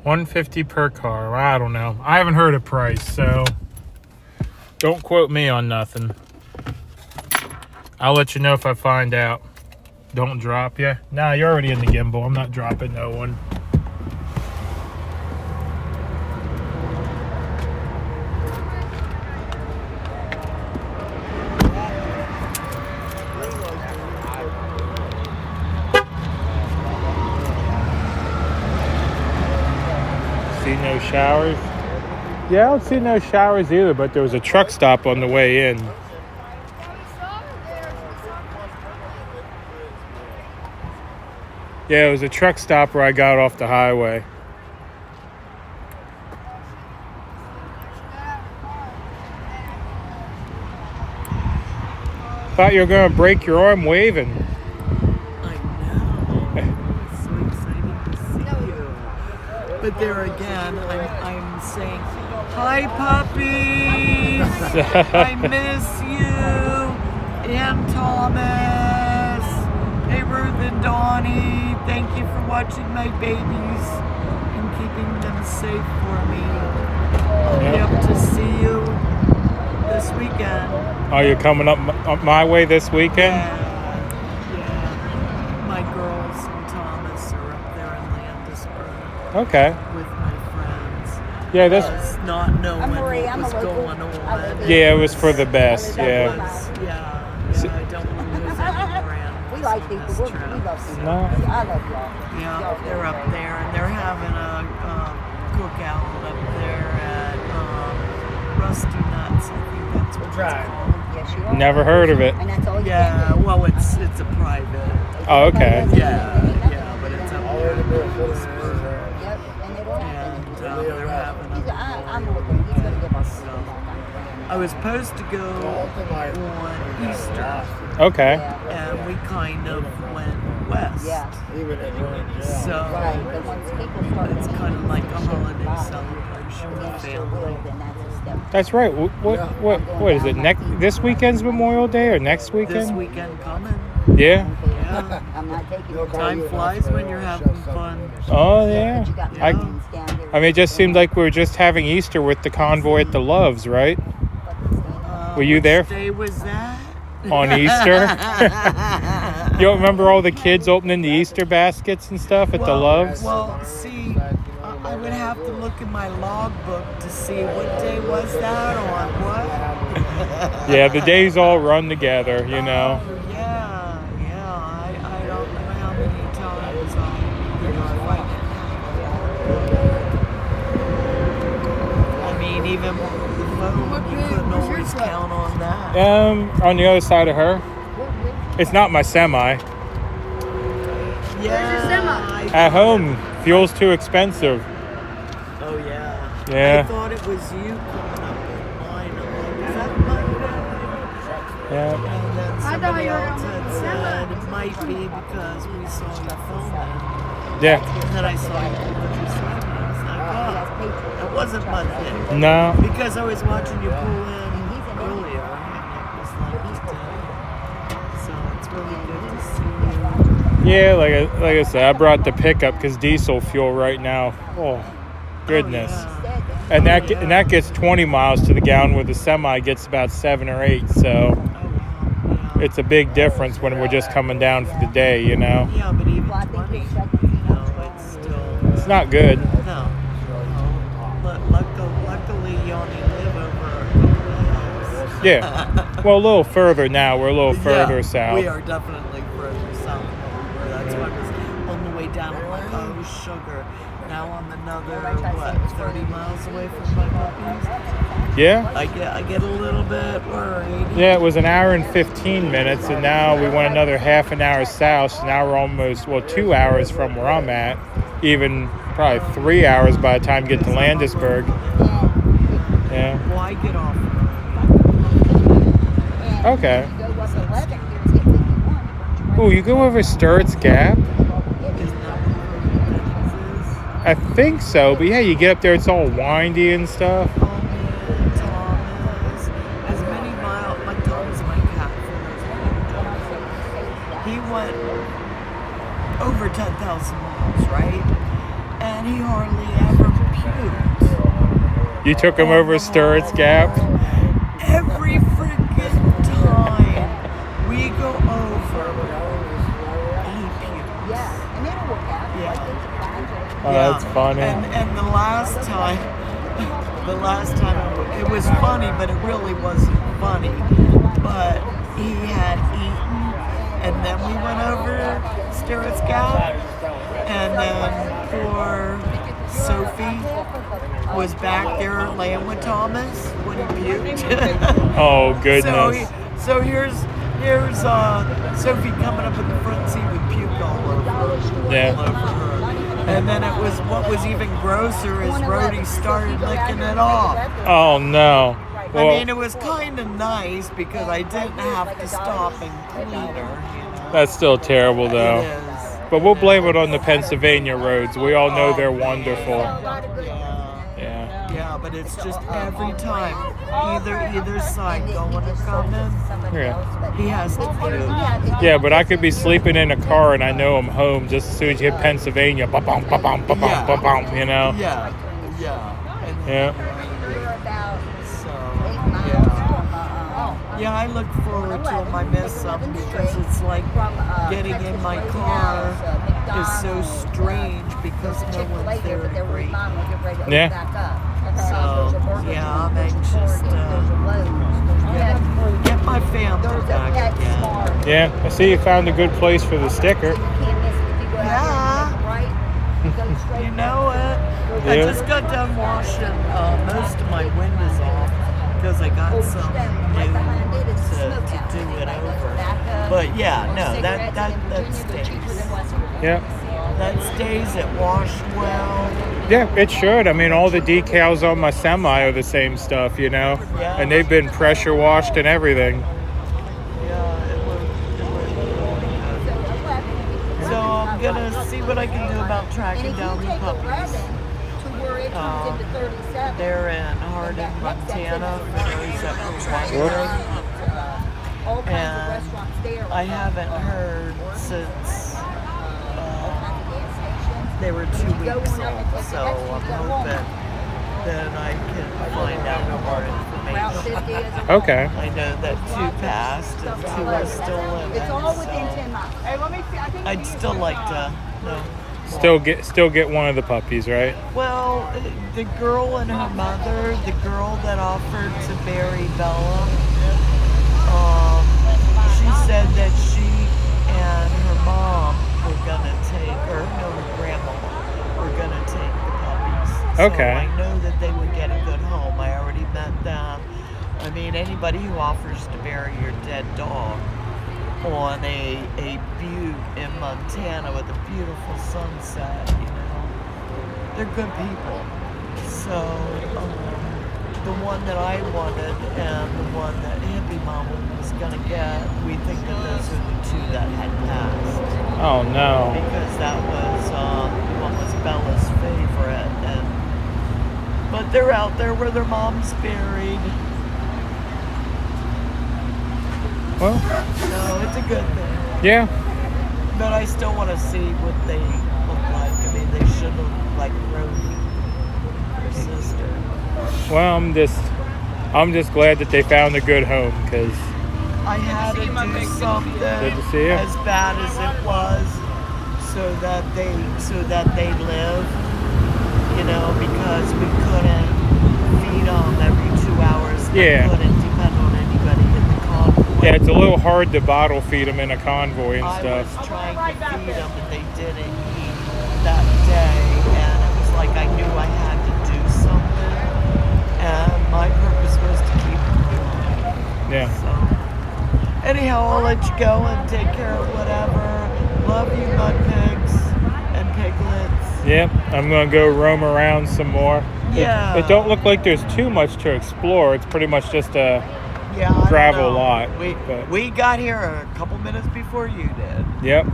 Speaker 1: $150 per car. I don't know. I haven't heard a price, so don't quote me on nothing. I'll let you know if I find out. Don't drop you. Nah, you're already in the gimbal. I'm not dropping no one. See no showers? Yeah, I don't see no showers either, but there was a truck stop on the way in. Yeah, it was a truck stop where I got off the highway. Thought you were going to break your arm waving.
Speaker 16: I know. It's so exciting to see you. But there again, I'm saying, hi puppies! I miss you! And Thomas! Hey Ruth and Donnie! Thank you for watching my babies and keeping them safe for me. I hope to see you this weekend.
Speaker 1: Are you coming up my way this weekend?
Speaker 16: Yeah. My girls and Thomas are up there in Landisburg.
Speaker 1: Okay.
Speaker 16: With my friends.
Speaker 1: Yeah, this.
Speaker 16: Not knowing what was going on.
Speaker 1: Yeah, it was for the best. Yeah.
Speaker 16: I don't want to lose any grand.
Speaker 9: We like people. We love people.
Speaker 1: No.
Speaker 9: I love y'all.
Speaker 16: Yeah, they're up there and they're having a cookout up there at Rusty Nuts. I think that's what it's called.
Speaker 9: Yes, you are.
Speaker 1: Never heard of it.
Speaker 9: And that's all you
Speaker 16: Yeah, well, it's a private.
Speaker 1: Oh, okay.
Speaker 16: Yeah, but it's up there in Landisburg.
Speaker 9: Yep, and they don't have
Speaker 16: And they're having a
Speaker 9: I'm looking. He's going to give us
Speaker 16: I was supposed to go on Easter.
Speaker 1: Okay.
Speaker 16: And we kind of went west. So it's kind of like a holiday celebration with family.
Speaker 1: That's right. What is it? This weekend's Memorial Day or next weekend?
Speaker 16: This weekend coming.
Speaker 1: Yeah.
Speaker 16: Time flies when you're having fun.
Speaker 1: Oh yeah. I mean, it just seemed like we were just having Easter with the convoy at the Loves, right? Were you there?
Speaker 16: Which day was that?
Speaker 1: On Easter? You don't remember all the kids opening the Easter baskets and stuff at the Loves?
Speaker 16: Well, see, I would have to look in my logbook to see what day was that on. What?
Speaker 1: Yeah, the days all run together, you know.
Speaker 16: I don't know how many times I mean, even the phone, you couldn't always count on that.
Speaker 1: On the other side of her. It's not my semi.
Speaker 16: Yeah.
Speaker 1: At home, fuel's too expensive.
Speaker 16: Oh yeah.
Speaker 1: Yeah.
Speaker 16: I thought it was you coming up in line. I'm like, is that mine?
Speaker 1: Yeah.
Speaker 16: And then somebody else had said it might be because we saw you filming.
Speaker 1: Yeah.
Speaker 16: And then I saw you pull in your side. And I was like, oh, it wasn't my thing.
Speaker 1: No.
Speaker 16: Because I was watching you pull in earlier. And it was like you did. So it's really good to see you.
Speaker 1: Yeah, like I said, I brought the pickup because diesel fuel right now. Oh, goodness. And that gets 20 miles to the gallon, where the semi gets about 7 or 8. So it's a big difference when we're just coming down for the day, you know.
Speaker 16: Yeah, but even 20, you know, it's still.
Speaker 1: It's not good.
Speaker 16: No. Luckily, you only live over a couple of hills.
Speaker 1: Yeah. Well, a little further now. We're a little further south.
Speaker 16: We are definitely further south. That's why I was on the way down. I'm like, oh, sugar. Now I'm another, 30 miles away from my puppies?
Speaker 1: Yeah.
Speaker 16: I get a little bit worried.
Speaker 1: Yeah, it was an hour and 15 minutes, and now we went another half an hour south. So now we're almost, 2 hours from where I'm at. Even probably 3 hours by the time you get to Landisburg. Yeah.
Speaker 16: Well, I get off.
Speaker 1: Okay. Oh, you go over Sturt's Gap? I think so, but yeah, you get up there, it's all windy and stuff.
Speaker 16: Thomas, as many miles, like Thomas, my cat, he went over 10,000 miles, right? and he hardly ever puked.
Speaker 1: You took him over Sturrott's Gap?
Speaker 16: Every freaking time we go over, he pukes.
Speaker 9: Yeah, and it'll work out.
Speaker 16: Yeah.
Speaker 1: Oh, that's funny.
Speaker 16: And the last time, it was funny, but it really wasn't funny. But he had eaten, and then we went over Sturrott's Gap, and then poor Sophie was back there laying with Thomas when he puked.
Speaker 1: Oh, goodness.
Speaker 16: So here's Sophie coming up in the front seat with puke all over her.
Speaker 1: Yeah.
Speaker 16: All over her. And then it was, what was even grosser is Rhodey started licking it off.
Speaker 1: Oh, no. Well,
Speaker 16: I mean, it was kind of nice because I didn't have to stop and clean her. You know?
Speaker 1: that's still terrible, though.
Speaker 16: It is.
Speaker 1: But we'll blame it on the Pennsylvania roads. We all know they're wonderful. Yeah.
Speaker 16: Yeah, but it's just every time, either side going or coming,
Speaker 1: Yeah.
Speaker 16: he has to puke.
Speaker 1: Yeah, but I could be sleeping in a car and I know I'm home just as soon as you hit Pennsylvania. Ba-bum, ba-bum, ba-bum, ba-bum, you know?
Speaker 16: Yeah.
Speaker 1: Yeah.
Speaker 16: So, yeah, I look forward to them. I miss them because it's like getting in my car is so strange because no one's there to greet.
Speaker 1: Yeah.
Speaker 16: So, yeah, I'm anxious to get my family back again.
Speaker 1: Yeah, I see you found a good place for the sticker.
Speaker 16: Yeah. You know what? I just got done washing most of my windows off because I got some new to do it over. But yeah, no, that stays.
Speaker 1: Yeah.
Speaker 16: That stays. It washed well.
Speaker 1: Yeah, it should. I mean, all the decals on my semi are the same stuff, you know?
Speaker 16: Yeah.
Speaker 1: And they've been pressure washed and everything.
Speaker 16: Yeah, it looked really good. So I'm gonna see what I can do about tracking down the puppies. They're in Hardin, Montana, for those that were wondering. And I haven't heard since they were 2 weeks old, so I'm hoping that I can find out more information.
Speaker 1: Okay.
Speaker 16: I know that 2 passed and 2 are still living, so I'd still like to know.
Speaker 1: Still get one of the puppies, right?
Speaker 16: Well, the girl and her mother, the girl that offered to bury Bella, she said that she and her mom were gonna take, or no, her grandma were gonna take the puppies.
Speaker 1: Okay.
Speaker 16: So I know that they would get a good home. I already met them. I mean, anybody who offers to bury your dead dog on a butte in Montana with a beautiful sunset, you know, they're good people. So the one that I wanted and the one that Hippie Mama was gonna get, we think that those are the 2 that had passed.
Speaker 1: Oh no.
Speaker 16: Because that was one was Bella's favorite, but they're out there where their mom's buried.
Speaker 1: Well,
Speaker 16: no, it's a good thing.
Speaker 1: Yeah.
Speaker 16: But I still want to see what they look like. I mean, they should look like Rhodey, her sister.
Speaker 1: Well, I'm just glad that they found a good home, because
Speaker 16: I had to do something
Speaker 1: good to see you.
Speaker 16: as bad as it was, so that they live. You know, because we couldn't feed them every 2 hours.
Speaker 1: Yeah.
Speaker 16: We couldn't depend on anybody in the convoy.
Speaker 1: Yeah, it's a little hard to bottle feed them in a convoy and
Speaker 16: I
Speaker 1: stuff.
Speaker 16: was trying to feed them, and they didn't eat that day, and it was like I knew I had to do something, and my purpose was to keep them going.
Speaker 1: Yeah.
Speaker 16: So, anyhow, I'll let you go and take care of whatever. Love you, mud pigs and piglets.
Speaker 1: Yep, I'm gonna go roam around some more.
Speaker 16: Yeah.
Speaker 1: It don't look like there's too much to explore. It's pretty much just a
Speaker 16: I
Speaker 1: gravel
Speaker 16: don't know.
Speaker 1: lot.
Speaker 16: We got here a couple minutes before you did.
Speaker 1: Yep.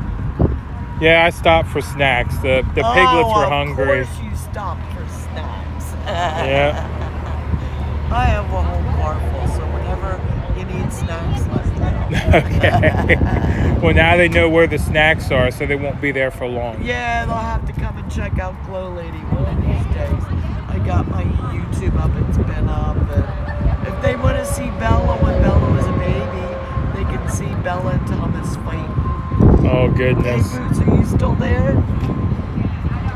Speaker 1: Yeah, I stopped for snacks. The piglets were hungry.
Speaker 16: Of course you stopped for snacks.
Speaker 1: Yeah.
Speaker 16: I have a whole car full, so whenever you need snacks, let me know.
Speaker 1: Okay. Well, now they know where the snacks are, so they won't be there for long.
Speaker 16: Yeah, they'll have to come and check out Glow Lady one of these days. I got my YouTube up, it's been up. And if they want to see Bella when Bella was a baby, they can see Bella and Thomas fight.
Speaker 1: Oh, goodness.
Speaker 16: Hey, Boots, are you still there?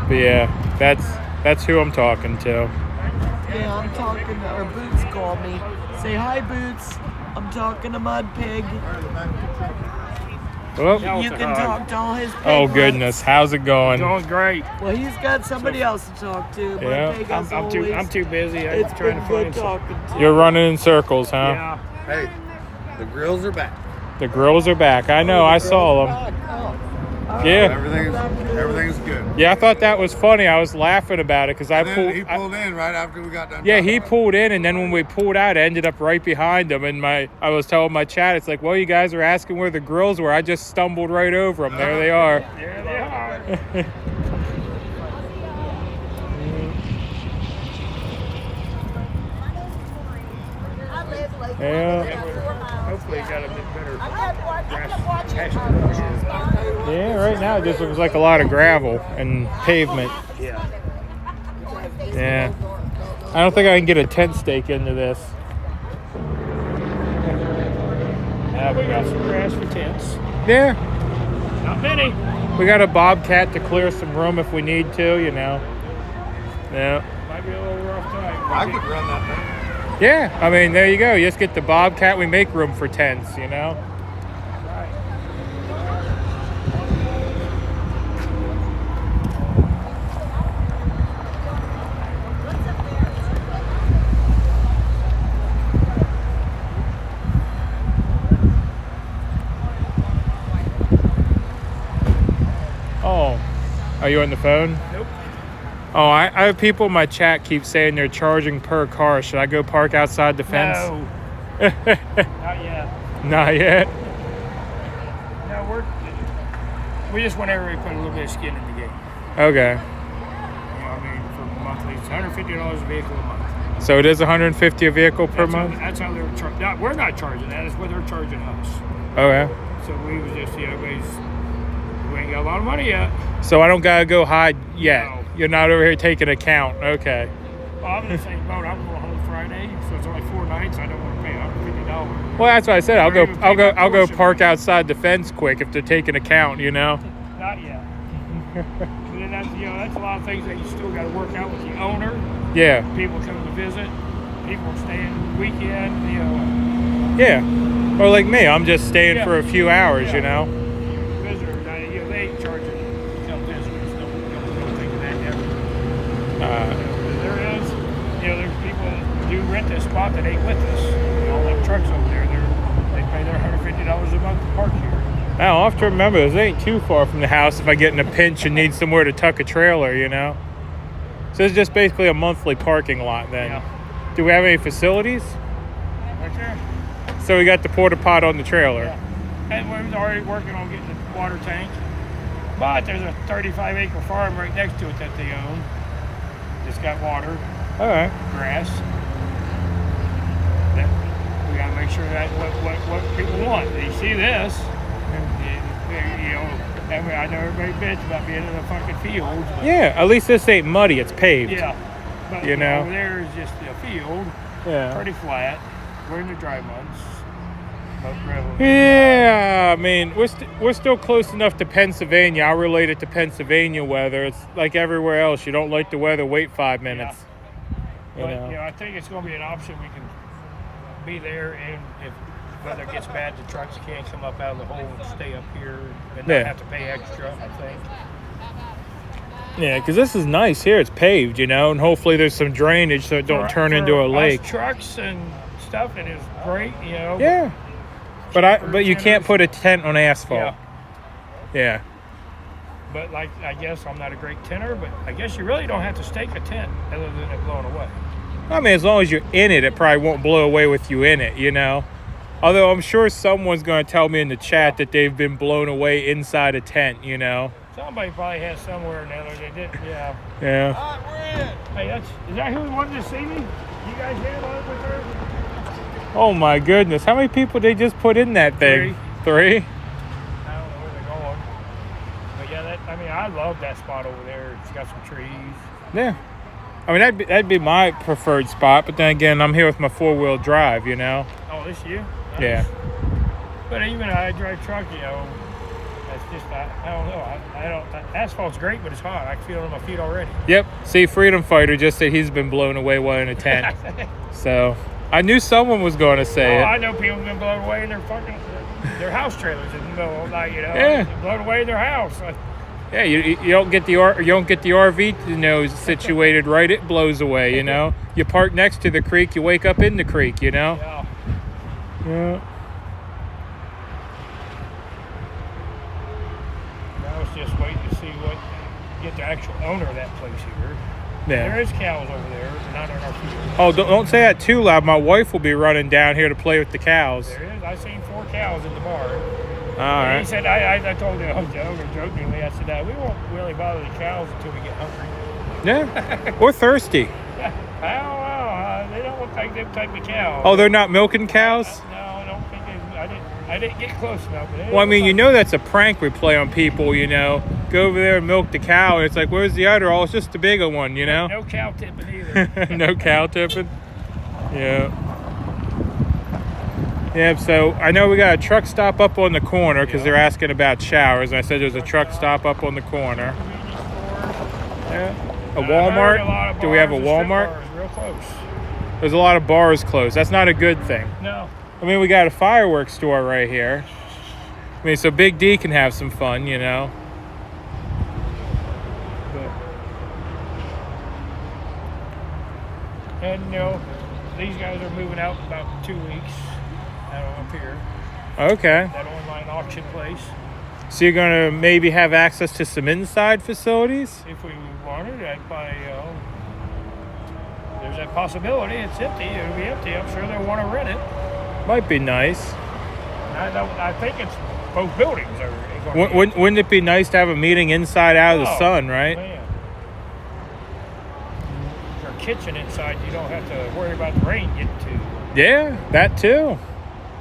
Speaker 1: But yeah, that's who I'm talking to.
Speaker 16: Yeah, I'm talking to, or Boots called me. Say hi, Boots. I'm talking to Mud Pig.
Speaker 1: Well,
Speaker 16: You can talk to all his piglets.
Speaker 1: oh, goodness. How's it going?
Speaker 4: Going great.
Speaker 16: Well, he's got somebody else to talk to. Mud
Speaker 1: Yeah.
Speaker 16: Pig, as
Speaker 4: I'm
Speaker 16: always.
Speaker 4: too busy.
Speaker 16: It's
Speaker 4: I'm trying
Speaker 16: been
Speaker 4: to
Speaker 16: good
Speaker 4: find some.
Speaker 16: talking to
Speaker 1: You're running in circles, huh?
Speaker 4: Yeah.
Speaker 3: Hey, the grills are back.
Speaker 1: The grills are back. I know. I saw them. Yeah.
Speaker 3: Everything's good.
Speaker 1: Yeah, I thought that was funny. I was laughing about it because I
Speaker 3: And then
Speaker 1: pulled.
Speaker 3: he pulled in right after we got done.
Speaker 1: Yeah,
Speaker 3: talking
Speaker 1: he
Speaker 3: about it.
Speaker 1: pulled in, and then when we pulled out, I ended up right behind him. And I was telling my chat, it's like, well, you guys are asking where the grills were. I just stumbled right over them. There they are.
Speaker 4: There they are.
Speaker 1: Yeah.
Speaker 4: Hopefully, you got a bit better
Speaker 1: Yeah, right now it just looks like a lot of gravel and pavement.
Speaker 4: Yeah.
Speaker 1: Yeah. I don't think I can get a tent stake into this.
Speaker 4: Yeah, we got some grass for tents.
Speaker 1: Yeah.
Speaker 4: Not many.
Speaker 1: We got a bobcat to clear some room if we need to, you know. Yeah.
Speaker 4: Might be a little rough time.
Speaker 3: I could run that thing.
Speaker 1: Yeah, I mean, there you go. You just get the bobcat, we make room for tents, you know. Oh, are you on the phone?
Speaker 4: Nope.
Speaker 1: Oh, I have people in my chat keep saying they're charging per car. Should I go park outside the fence?
Speaker 4: No. Not yet.
Speaker 1: Not yet.
Speaker 4: No, we just want everybody to put a little bit of skin in the game.
Speaker 1: Okay.
Speaker 4: You know, I mean, for monthly, it's $150 a vehicle a month.
Speaker 1: So it is $150 a vehicle per month?
Speaker 4: That's how they're charging. We're not charging that. It's what they're charging us.
Speaker 1: Okay.
Speaker 4: So we was just, we ain't got a lot of money yet.
Speaker 1: So I don't gotta go hide yet.
Speaker 4: No.
Speaker 1: You're not over here taking account. Okay.
Speaker 4: Well, I'm in the same boat. I'm going home Friday, so it's only 4 nights. I don't want to pay $150.
Speaker 1: Well, that's what I said. I'll go
Speaker 4: portion.
Speaker 1: park outside the fence quick if they're taking account, you know.
Speaker 4: Not yet. But then that's a lot of things that you still got to work out with the owner.
Speaker 1: Yeah.
Speaker 4: People come to visit. People staying weekend.
Speaker 1: Yeah. Or like me, I'm just staying for a few hours, you know.
Speaker 4: Visitors, they ain't charging some visitors. Don't think of that ever. There is, there's people that do rent this spot that ain't with us. All them trucks over there, they pay their $150 a month to park here.
Speaker 1: Now, I'll have to remember, this ain't too far from the house if I get in a pinch and need somewhere to tuck a trailer, you know. So it's just basically a monthly parking lot then.
Speaker 4: Yeah.
Speaker 1: Do we have any facilities?
Speaker 4: Right there.
Speaker 1: So we got the porta pot on the trailer.
Speaker 4: Yeah. And we're already working on getting the water tank. But there's a 35-acre farm right next to it that they own. It's got water,
Speaker 1: All right.
Speaker 4: grass. That we gotta make sure that what people want. They see this, I know everybody bitch about being in a fucking field. But
Speaker 1: Yeah, at least this ain't muddy, it's paved.
Speaker 4: yeah. But
Speaker 1: You know?
Speaker 4: over there is just a field,
Speaker 1: Yeah.
Speaker 4: pretty flat. We're in the dry months. But gravel.
Speaker 1: Yeah, I mean, we're still close enough to Pennsylvania. I'll relate it to Pennsylvania weather. It's like everywhere else. You don't like the weather, wait 5 minutes. You
Speaker 4: But
Speaker 1: know?
Speaker 4: I think it's going to be an option. We can be there, and if weather gets bad, the trucks can't come up out of the hole and stay up here and not
Speaker 1: Yeah.
Speaker 4: have to pay extra, I think.
Speaker 1: Yeah, because this is nice here. It's paved, you know, and hopefully there's some drainage so it don't turn into a
Speaker 4: us
Speaker 1: lake.
Speaker 4: trucks and stuff, and it's great,
Speaker 1: Yeah. But you can't put a tent on asphalt. Yeah.
Speaker 4: But I guess I'm not a great tenter, but I guess you really don't have to stake a tent other than it blowing away.
Speaker 1: I mean, as long as you're in it, it probably won't blow away with you in it, you know? Although I'm sure someone's going to tell me in the chat that they've been blown away inside a tent, you know?
Speaker 4: Somebody probably has somewhere or another. They did, yeah.
Speaker 1: Yeah.
Speaker 4: Hey, is that who wanted to see me? You guys here with her?
Speaker 1: Oh my goodness. How many people they just put in that thing? Three?
Speaker 4: I don't know where they're going. But yeah, I love that spot over there. It's got some trees.
Speaker 1: Yeah. I mean, that'd be my preferred spot, but then again, I'm here with my 4-wheel drive, you know?
Speaker 4: Oh, this you? Nice.
Speaker 1: Yeah.
Speaker 4: But even I drive truck, you know, that's just, I don't know. Asphalt's great, but it's hot. I can feel it on my feet already.
Speaker 1: Yep. See, Freedom Fighter just said he's been blown away while in a tent. So, I knew someone was going to say it.
Speaker 4: I know people have been blown away in their house trailers in the middle of the night, you know?
Speaker 1: Yeah.
Speaker 4: Blown away in their house.
Speaker 1: Yeah, you don't get the RV, you know, situated right. It blows away, you know. You park next to the creek, you wake up in the creek, you know. Yeah.
Speaker 4: I was just waiting to see get the actual owner of that place here.
Speaker 1: Yeah.
Speaker 4: There is cows over there, but not in our field.
Speaker 1: Oh, don't say that too loud. My wife will be running down here to play with the cows.
Speaker 4: There is. I seen 4 cows in the barn.
Speaker 1: All right.
Speaker 4: He said, I told the owner jokingly, I said, we won't really bother the cows until we get hungry.
Speaker 1: Yeah. Or thirsty.
Speaker 4: They don't look like them type of cows.
Speaker 1: Oh, they're not milking cows?
Speaker 4: No, I don't think I didn't get close enough.
Speaker 1: Well, I mean, you know that's a prank we play on people, you know. Go over there and milk the cow, and it's like, where's the udder? Oh, it's just the bigger one, you know?
Speaker 4: No cow tipping either.
Speaker 1: No cow tipping? Yeah. Yeah, so I know we got a truck stop up on the corner because they're asking about showers. And I said there's a truck stop up on the corner. Yeah. A Walmart? Do we have a Walmart?
Speaker 4: Real close.
Speaker 1: There's a lot of bars closed. That's not a good thing.
Speaker 4: No.
Speaker 1: I mean, we got a fireworks store right here. I mean, so Big D can have some fun, you know.
Speaker 4: And, you know, these guys are moving out in about 2 weeks. Up here.
Speaker 1: Okay.
Speaker 4: That online auction place.
Speaker 1: So you're going to maybe have access to some inside facilities?
Speaker 4: If we wanted, there's that possibility. It's empty. It'll be empty. I'm sure they'll want to rent it.
Speaker 1: Might be nice.
Speaker 4: I think it's both buildings are going
Speaker 1: Wouldn't it be nice to have a meeting inside out of the sun, right?
Speaker 4: Man. Your kitchen inside, you don't have to worry about the rain getting to.
Speaker 1: Yeah, that too.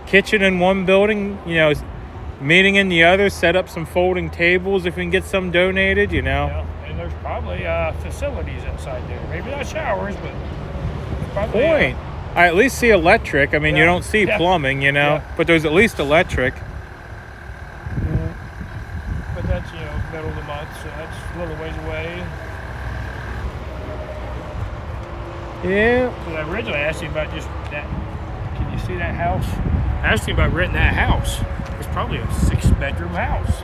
Speaker 1: Kitchen in one building, you know, meeting in the other, set up some folding tables if we can get some donated, you know.
Speaker 4: Yeah, and there's probably facilities inside there. Maybe not showers, but probably.
Speaker 1: Point. I at least see electric. I mean, you don't see plumbing, you know, but there's at least electric.
Speaker 4: But that's, you know, middle of the month, so that's a little ways away.
Speaker 1: Yeah.
Speaker 4: Because I originally asked him about just that. Can you see that house? I asked him about renting that house. It's probably a 6-bedroom house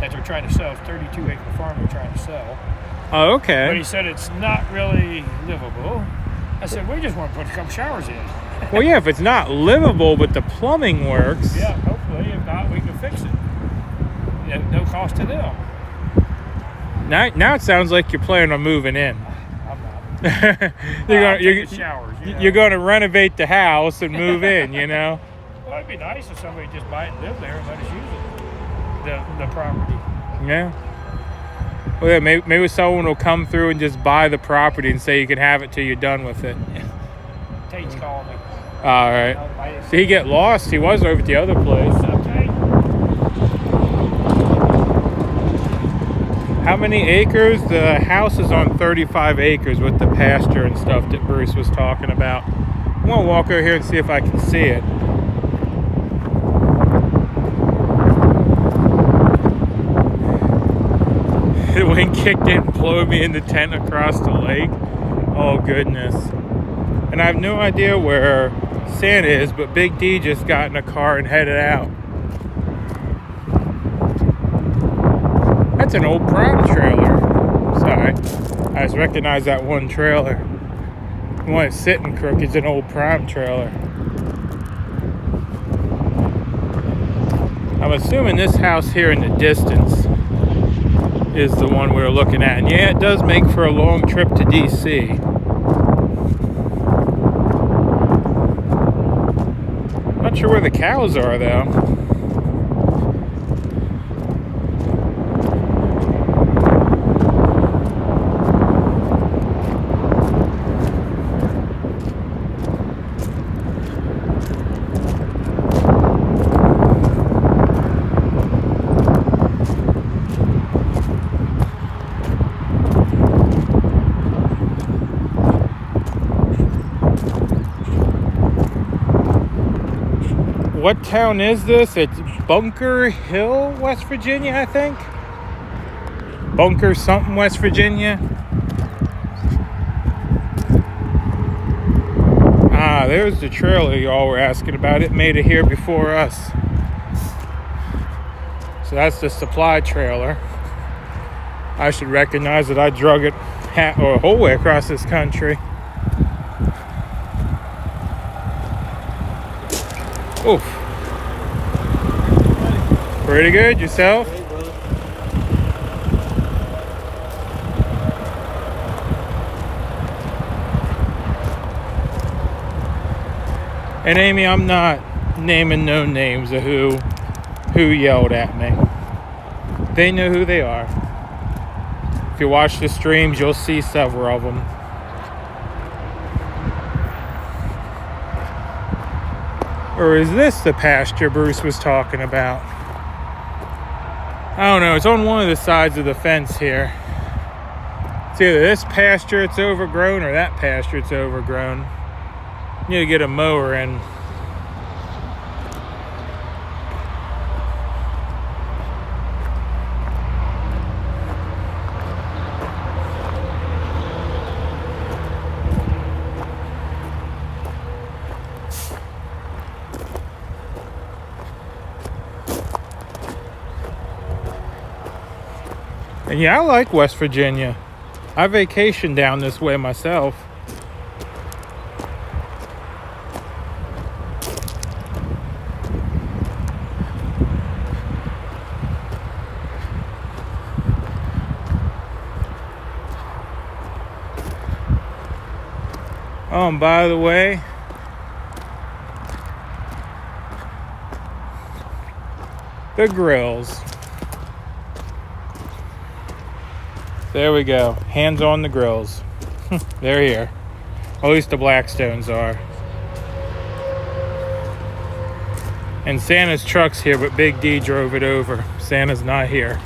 Speaker 4: that they're trying to sell. It's a 32-acre farm they're trying to sell.
Speaker 1: Oh, okay.
Speaker 4: But he said it's not really livable. I said, we just want to put a couple showers in.
Speaker 1: Well, yeah, if it's not livable, but the plumbing works.
Speaker 4: Yeah, hopefully. If not, we can fix it. Yeah, no cost to them.
Speaker 1: Now it sounds like you're planning on moving in. You're going to renovate the house and move in, you know.
Speaker 4: Well, it'd be nice if somebody just buy it and live there and let us use it, the property.
Speaker 1: Yeah. Well, yeah, maybe someone will come through and just buy the property and say you can have it till you're done with it.
Speaker 4: Tate's calling me.
Speaker 1: All right. So he get lost. He was over at the other place.
Speaker 4: Okay.
Speaker 1: How many acres? The house is on 35 acres with the pasture and stuff that Bruce was talking about. I'm going to walk over here and see if I can see it. The wind kicked in, blew me in the tent across the lake. Oh, goodness. And I have no idea where Santa is, but Big D just got in a car and headed out. That's an old prime trailer. Sorry. I just recognized that one trailer. The one that's sitting crooked is an old prime trailer. I'm assuming this house here in the distance is the one we're looking at. And yeah, it does make for a long trip to DC. Not sure where the cows are, though. What town is this? It's Bunker Hill, West Virginia, I think. Bunker something, West Virginia. Ah, there's the trailer y'all were asking about. It made it here before us. So that's the supply trailer. I should recognize that I drug it a whole way across this country. Oof. Pretty good, yourself? And Amy, I'm not naming no names of who yelled at me. They know who they are. If you watch the streams, you'll see several of them. Or is this the pasture Bruce was talking about? I don't know. It's on one of the sides of the fence here. It's either this pasture it's overgrown or that pasture it's overgrown. You need to get a mower in. And yeah, I like West Virginia. I vacation down this way myself. Oh, and by the way, the grills. There we go. Hands on the grills. They're here. At least the Blackstones are. And Santa's truck's here, but Big D drove it over. Santa's not here.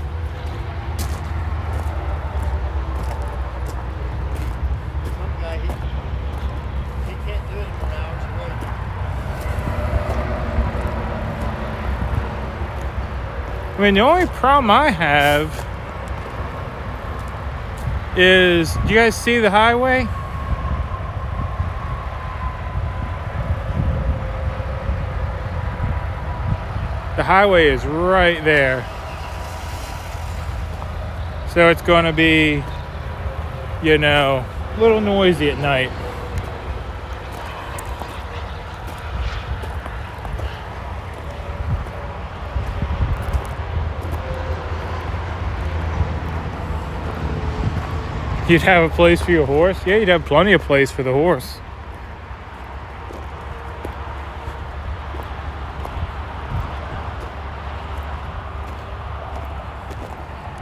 Speaker 1: I mean, the only problem I have is, do you guys see the highway? The highway is right there. So it's going to be, you know, a little noisy at night. You'd have a place for your horse? Yeah, you'd have plenty of place for the horse.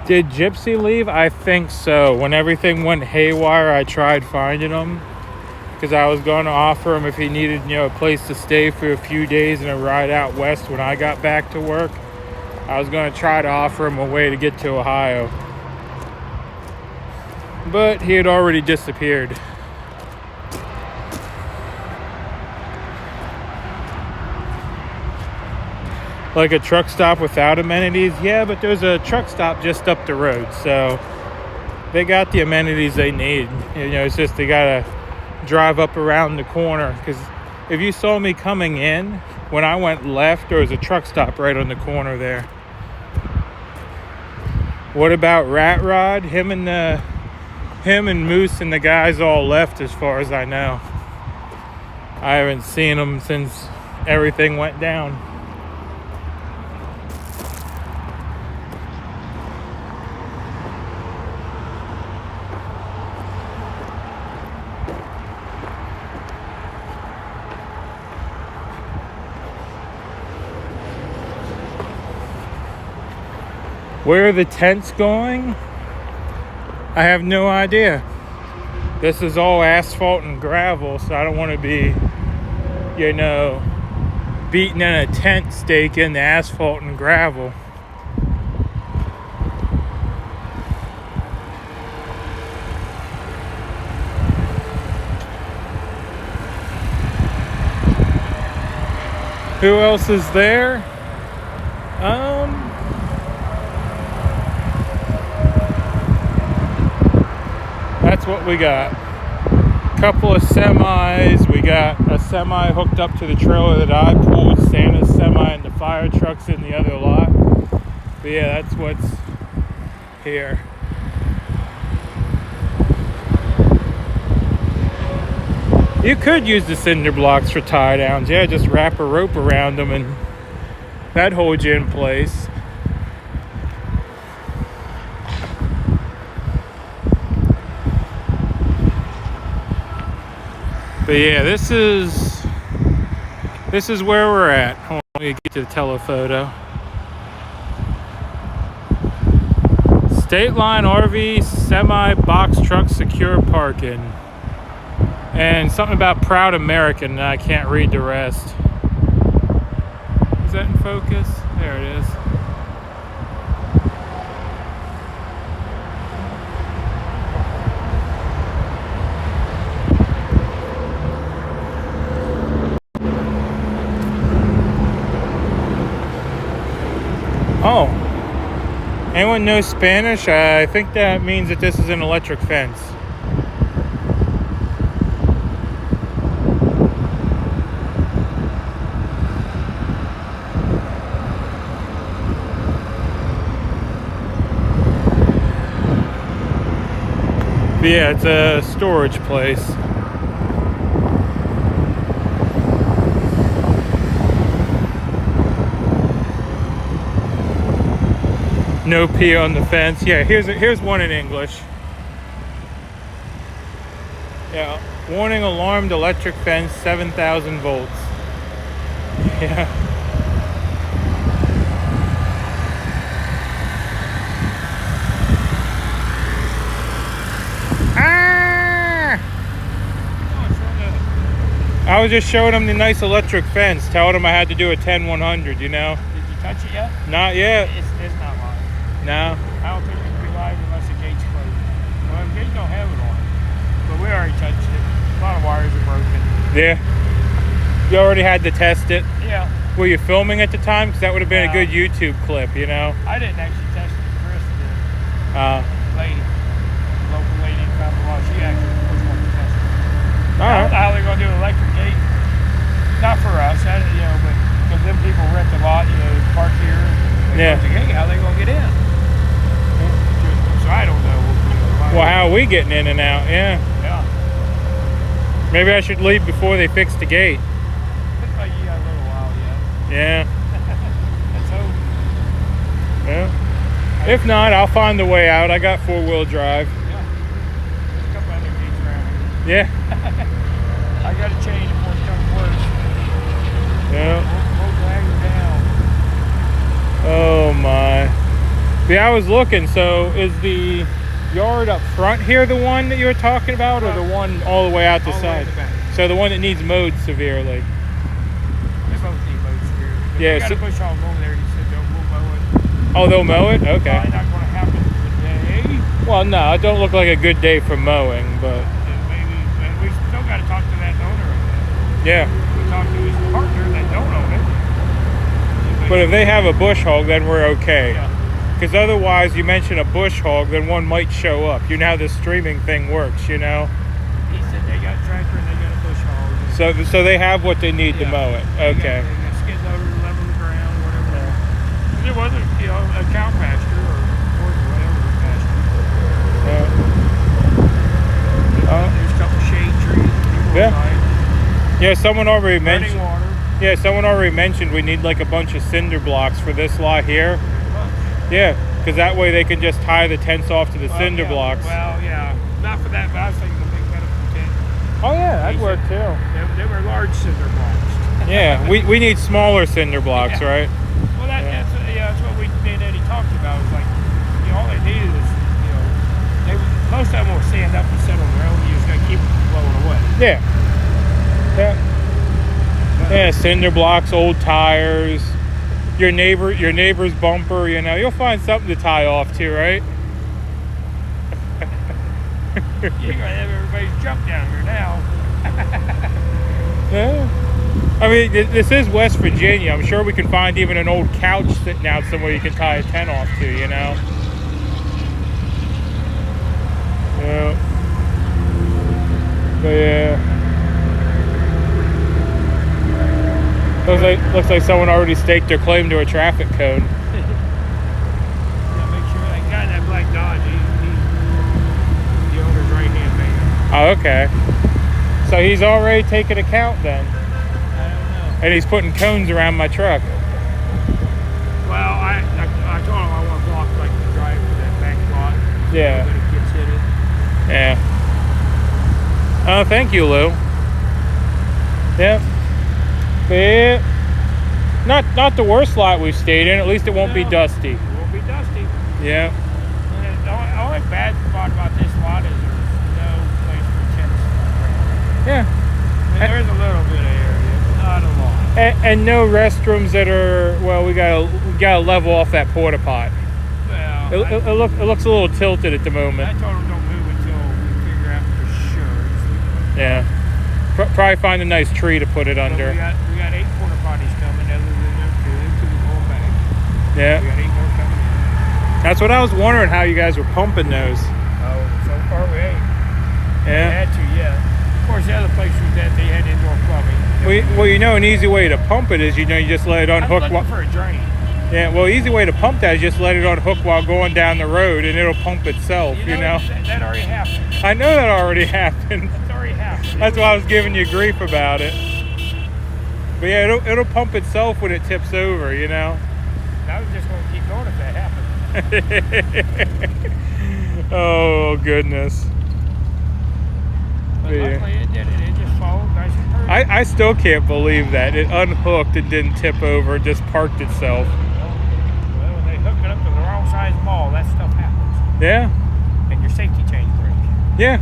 Speaker 1: Did Gypsy leave? I think so. When everything went haywire, I tried finding him. Because I was going to offer him if he needed, you know, a place to stay for a few days and a ride out west when I got back to work. I was going to try to offer him a way to get to Ohio. But he had already disappeared. Like a truck stop without amenities? Yeah, but there's a truck stop just up the road. So they got the amenities they need. You know, it's just they gotta drive up around the corner. Because if you saw me coming in, when I went left, there was a truck stop right on the corner there. What about Rat Rod? Him and Moose and the guys all left as far as I know. I haven't seen them since everything went down. Where are the tents going? I have no idea. This is all asphalt and gravel, so I don't want to be, you know, beating in a tent stake in the asphalt and gravel. Who else is there? That's what we got. Couple of semis. We got a semi hooked up to the trailer that I pulled. Santa's semi and the fire truck's in the other lot. But yeah, that's what's here. You could use the cinder blocks for tie downs. Yeah, just wrap a rope around them and that holds you in place. But yeah, this is where we're at. Hold on, let me get to the telephoto. State Line RV semi box truck secure parking. And something about Proud American, and I can't read the rest. Is that in focus? There it is. Oh, anyone knows Spanish? I think that means that this is an electric fence. But yeah, it's a storage place. No P on the fence. Yeah, here's one in English. Yeah, warning, alarmed electric fence, 7,000 volts. Yeah. Ah! I was just showing him the nice electric fence, telling him I had to do a 10-100, you know?
Speaker 4: Did you touch it yet?
Speaker 1: Not yet.
Speaker 4: It's not live.
Speaker 1: No.
Speaker 4: I don't think it can be live unless the gate's closed. Well, the gate don't have it on it. But we already touched it. A lot of wires are broken.
Speaker 1: Yeah. You already had to test it?
Speaker 4: Yeah.
Speaker 1: Were you filming at the time? Because that would have been a good YouTube clip, you know?
Speaker 4: I didn't actually test it. Chris did. Lady. Local lady in Convoy. She actually was one to test it. I don't know how they're going to do an electric gate. Not for us, but because them people rent a lot, park here.
Speaker 1: Yeah.
Speaker 4: The gate, how they going to get in? So I don't know.
Speaker 1: Well, how are we getting in and out? Yeah.
Speaker 4: Yeah.
Speaker 1: Maybe I should leave before they fix the gate.
Speaker 4: Looks like you got a little while yet.
Speaker 1: Yeah.
Speaker 4: Let's hope.
Speaker 1: Yeah. If not, I'll find the way out. I got 4-wheel drive.
Speaker 4: Yeah. There's a couple other gates around
Speaker 1: Yeah.
Speaker 4: here. I got to change before it comes worse.
Speaker 1: Yeah.
Speaker 4: We'll drag her down.
Speaker 1: Oh my. Yeah, I was looking. So is the yard up front here the one that you were talking about, or the one all the way out the side? So the one that needs mowed severely.
Speaker 4: They both need mowed severely.
Speaker 1: Yeah.
Speaker 4: We got to push all over there. He said we'll mow it.
Speaker 1: Oh, they'll mow it? Okay.
Speaker 4: Probably not going to happen today.
Speaker 1: Well, no, it don't look like a good day for mowing, but
Speaker 4: Maybe, and we still got to talk to that owner of that.
Speaker 1: yeah.
Speaker 4: We talked to his partner that don't own it.
Speaker 1: But if they have a bush hog, then we're okay.
Speaker 4: Yeah.
Speaker 1: Because otherwise, you mention a bush hog, then one might show up. You know how this streaming thing works, you know?
Speaker 4: He said they got a tractor and they got a bush hog.
Speaker 1: So they have what they need to mow it. Okay.
Speaker 4: They got skid loader, level the ground, whatever. It wasn't, a cow pasture or whatever pasture. There's a couple shade trees.
Speaker 1: Yeah, someone already mentioned.
Speaker 4: Running water.
Speaker 1: Yeah, someone already mentioned we need like a bunch of cinder blocks for this lot here. Yeah, because that way they can just tie the tents off to the cinder blocks.
Speaker 4: Well, yeah, not for that, but I was thinking the big medical tent.
Speaker 1: Oh yeah, that'd work too.
Speaker 4: They were large cinder blocks.
Speaker 1: Yeah, we need smaller cinder blocks, right?
Speaker 4: Well, that's what we did. Eddie talked about. It was like, all they needed is, most of them will stand up and sit on their own. You just got to keep them from blowing away.
Speaker 1: Yeah. Yeah. Yeah, cinder blocks, old tires, your neighbor's bumper. You'll find something to tie off to, right?
Speaker 4: You're gonna have everybody's junk down here now.
Speaker 1: Yeah. I mean, this is West Virginia. I'm sure we can find even an old couch sitting out somewhere you can tie a tent off to, you know? Yeah. But yeah. Looks like someone already staked their claim to a traffic cone.
Speaker 4: Yeah, make sure that guy in that black Dodge, he's the owner's right-hand man.
Speaker 1: Oh, okay. So he's already taken account then?
Speaker 4: I don't know.
Speaker 1: And he's putting cones around my truck.
Speaker 4: Well, I told him I want to block like the drive for that back lot.
Speaker 1: Yeah.
Speaker 4: So that it gets hit it.
Speaker 1: Yeah. Oh, thank you, Lou. Yep. Yeah. Not the worst lot we've stayed in. At least it won't be dusty.
Speaker 4: It won't be dusty.
Speaker 1: Yeah.
Speaker 4: And the only bad spot about this lot is there's no place for tents around.
Speaker 1: Yeah.
Speaker 4: I mean, there's a little bit of area, but not a lot.
Speaker 1: And no restrooms that are, well, we gotta level off that porta pot.
Speaker 4: Well,
Speaker 1: It looks a little tilted at the moment.
Speaker 4: I told him don't move until we figure out for sure.
Speaker 1: Yeah. Probably find a nice tree to put it under.
Speaker 4: We got 8 porta potties coming, other than them two going back.
Speaker 1: Yeah.
Speaker 4: We got 8 more coming in.
Speaker 1: That's what I was wondering, how you guys were pumping those.
Speaker 4: Oh, so far we ain't.
Speaker 1: Yeah.
Speaker 4: We had to, yeah. Of course, the other place was that they had indoor plumbing.
Speaker 1: Well, you know, an easy way to pump it is, you just let it unhook.
Speaker 4: I'm looking for a drain.
Speaker 1: Yeah, well, easy way to pump that is just let it unhook while going down the road, and it'll pump itself, you know?
Speaker 4: That already happened.
Speaker 1: I know that already happened.
Speaker 4: That's already happened.
Speaker 1: That's why I was giving you grief about it. But yeah, it'll pump itself when it tips over, you know?
Speaker 4: I was just going to keep going if that happened.
Speaker 1: Oh, goodness.
Speaker 4: But luckily it did it. It just followed nice and perfect.
Speaker 1: I still can't believe that. It unhooked and didn't tip over, it just parked itself.
Speaker 4: Well, when they hook it up to the wrong size ball, that stuff happens.
Speaker 1: Yeah.
Speaker 4: And your safety chain breaks.
Speaker 1: Yeah.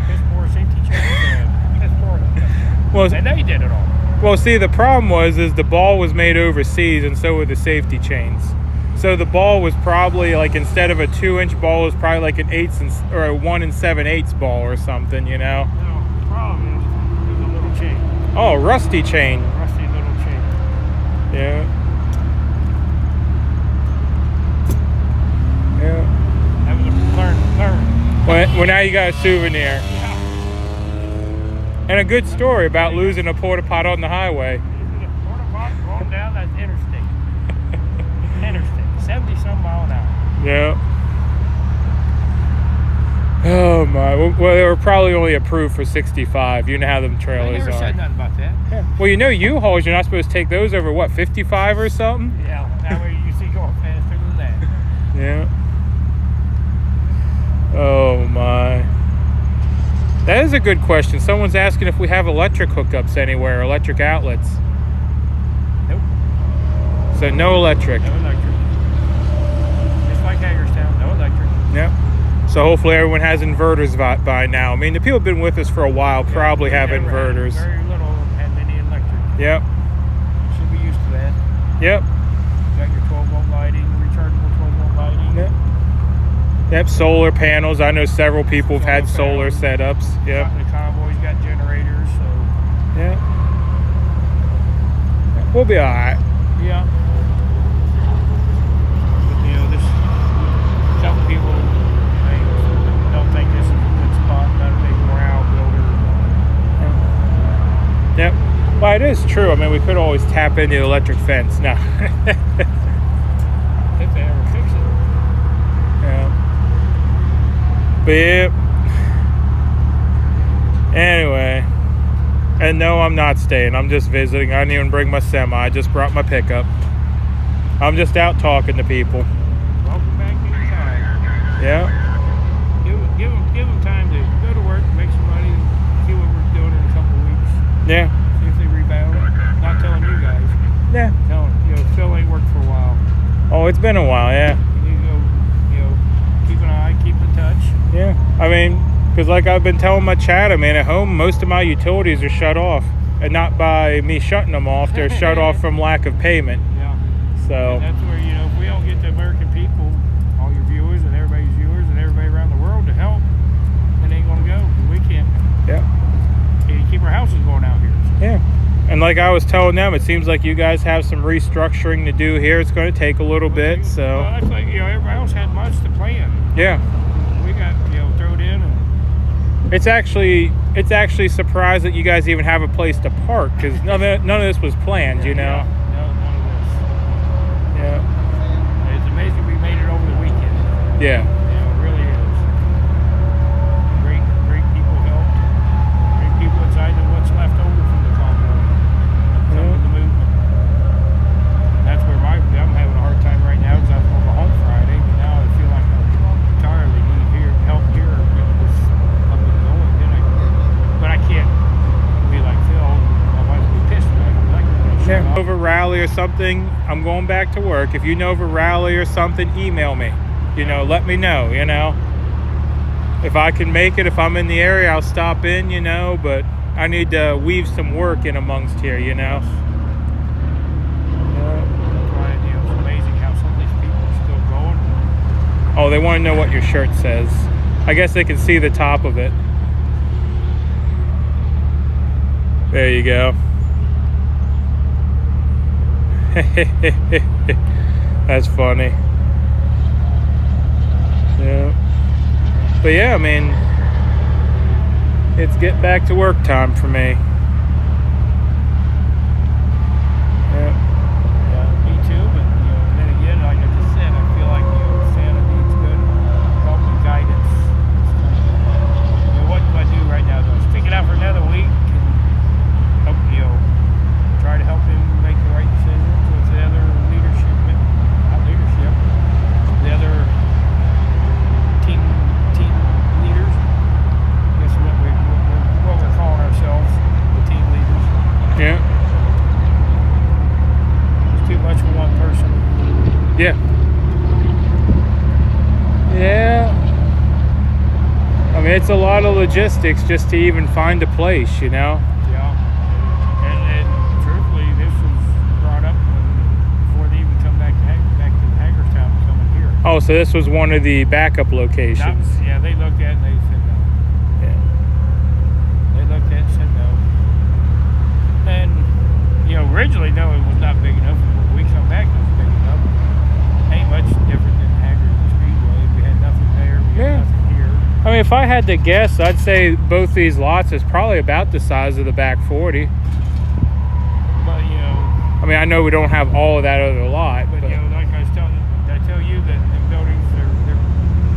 Speaker 4: Piss poor safety chain and piss poor hookup.
Speaker 1: Well,
Speaker 4: and they did it all.
Speaker 1: Well, see, the problem was the ball was made overseas, and so were the safety chains. So the ball was probably like, instead of a 2-inch ball, it was probably like an 1 7/8 ball or something, you know?
Speaker 4: No, the problem is there's a little chain.
Speaker 1: Oh, rusty chain.
Speaker 4: Rusty little chain.
Speaker 1: Yeah. Yeah.
Speaker 4: That was a learn.
Speaker 1: Well, now you got a souvenir. And a good story about losing a porta pot on the highway.
Speaker 4: Losing a porta pot going down that interstate. 70-some mile an hour.
Speaker 1: Yeah. Oh my. Well, they were probably only approved for 65. You know how them trailers
Speaker 4: They never
Speaker 1: are.
Speaker 4: said nothing about that.
Speaker 1: Yeah. Well, you know U-Hauls, you're not supposed to take those over, what, 55 or something?
Speaker 4: Yeah, that way you see going faster than that.
Speaker 1: Yeah. Oh my. That is a good question. Someone's asking if we have electric hookups anywhere, electric outlets.
Speaker 4: Nope.
Speaker 1: So no electric.
Speaker 4: No electric. Just like Hagerstown, no electric.
Speaker 1: Yep. So hopefully everyone has inverters by now. I mean, the people who've been with us for a while probably have inverters.
Speaker 4: Very little of them had any electric.
Speaker 1: Yep.
Speaker 4: Should be used to that.
Speaker 1: Yep.
Speaker 4: Got your 12-volt lighting, rechargeable 12-volt lighting.
Speaker 1: Yep. Yep, solar panels. I know several people have had solar setups. Yep.
Speaker 4: The convoy's got generators, so.
Speaker 1: Yeah. We'll be all right.
Speaker 4: Yeah. But, you know, some people don't think this is a good spot, not a big morale builder.
Speaker 1: Yep. Well, it is true. I mean, we could always tap into the electric fence. No.
Speaker 4: If they ever fix it.
Speaker 1: Yeah. But yeah. Anyway. And no, I'm not staying. I'm just visiting. I didn't even bring my semi. I just brought my pickup. I'm just out talking to people.
Speaker 4: Welcome back anytime.
Speaker 1: Yeah.
Speaker 4: Give them time to go to work, make some money, and see what we're doing in a couple of weeks.
Speaker 1: Yeah.
Speaker 4: See if they rebound. Not telling you guys.
Speaker 1: Yeah.
Speaker 4: Telling, Phil ain't worked for a while.
Speaker 1: Oh, it's been a while, yeah.
Speaker 4: You need to go, keep an eye, keep in touch.
Speaker 1: Yeah. I mean, because like I've been telling my chat, I mean, at home, most of my utilities are shut off. And not by me shutting them off, they're shut off from lack of payment.
Speaker 4: Yeah.
Speaker 1: So.
Speaker 4: And that's where, if we don't get the American people, all your viewers and everybody's viewers and everybody around the world to help, then it ain't going to go. We can't.
Speaker 1: Yeah.
Speaker 4: Keep our houses going out here.
Speaker 1: Yeah. And like I was telling them, it seems like you guys have some restructuring to do here. It's going to take a little bit, so.
Speaker 4: Well, that's like, everybody else had months to plan.
Speaker 1: Yeah.
Speaker 4: We got, thrown in. And
Speaker 1: it's actually surprised that you guys even have a place to park, because none of this was planned,
Speaker 4: No, none of this.
Speaker 1: Yeah.
Speaker 4: It's amazing we made it over the weekend.
Speaker 1: Yeah.
Speaker 4: It really is. Great people helped. Great people inside and what's left over from the convoy. Some of the movement. And that's where I'm having a hard time right now, because I was going to go home Friday, but now I feel like I entirely need help here to get this up and going. But I can't be like Phil. My wife will be pissed at me.
Speaker 1: Yeah. Over rally or something, I'm going back to work. If you know of a rally or something, email me. Let me know, If I can make it, if I'm in the area, I'll stop in, but I need to weave some work in amongst here,
Speaker 4: That's why it's amazing how some of these people are still going.
Speaker 1: Oh, they want to know what your shirt says. I guess they can see the top of it. There you go. That's funny. Yeah. But yeah, it's get back to work time for me. Yeah.
Speaker 4: Me too, but then again, like I just said, I feel like Santa needs good help and guidance. What do I do right now though? Stick it out for another week and help try to help him make the right decisions with the other the other team leaders. I guess what we're calling ourselves, the team leaders.
Speaker 1: Yeah.
Speaker 4: It's too much for one person.
Speaker 1: Yeah. Yeah. It's a lot of logistics just to even find a place,
Speaker 4: Yeah. And truthfully, this was brought up before they even come back to Hagerstown coming here.
Speaker 1: Oh, so this was one of the backup locations.
Speaker 4: Yeah, they looked at it and they said no.
Speaker 1: Yeah.
Speaker 4: They looked at it and said no. And, originally, no, it was not big enough. When we come back, it was big enough. Ain't much different than Hagerstown Speedway. We had nothing there. We had nothing here.
Speaker 1: If I had to guess, I'd say both these lots is probably about the size of the back 40.
Speaker 4: But,
Speaker 1: I know we don't have all of that other lot.
Speaker 4: But, like I was telling you, did I tell you that the buildings,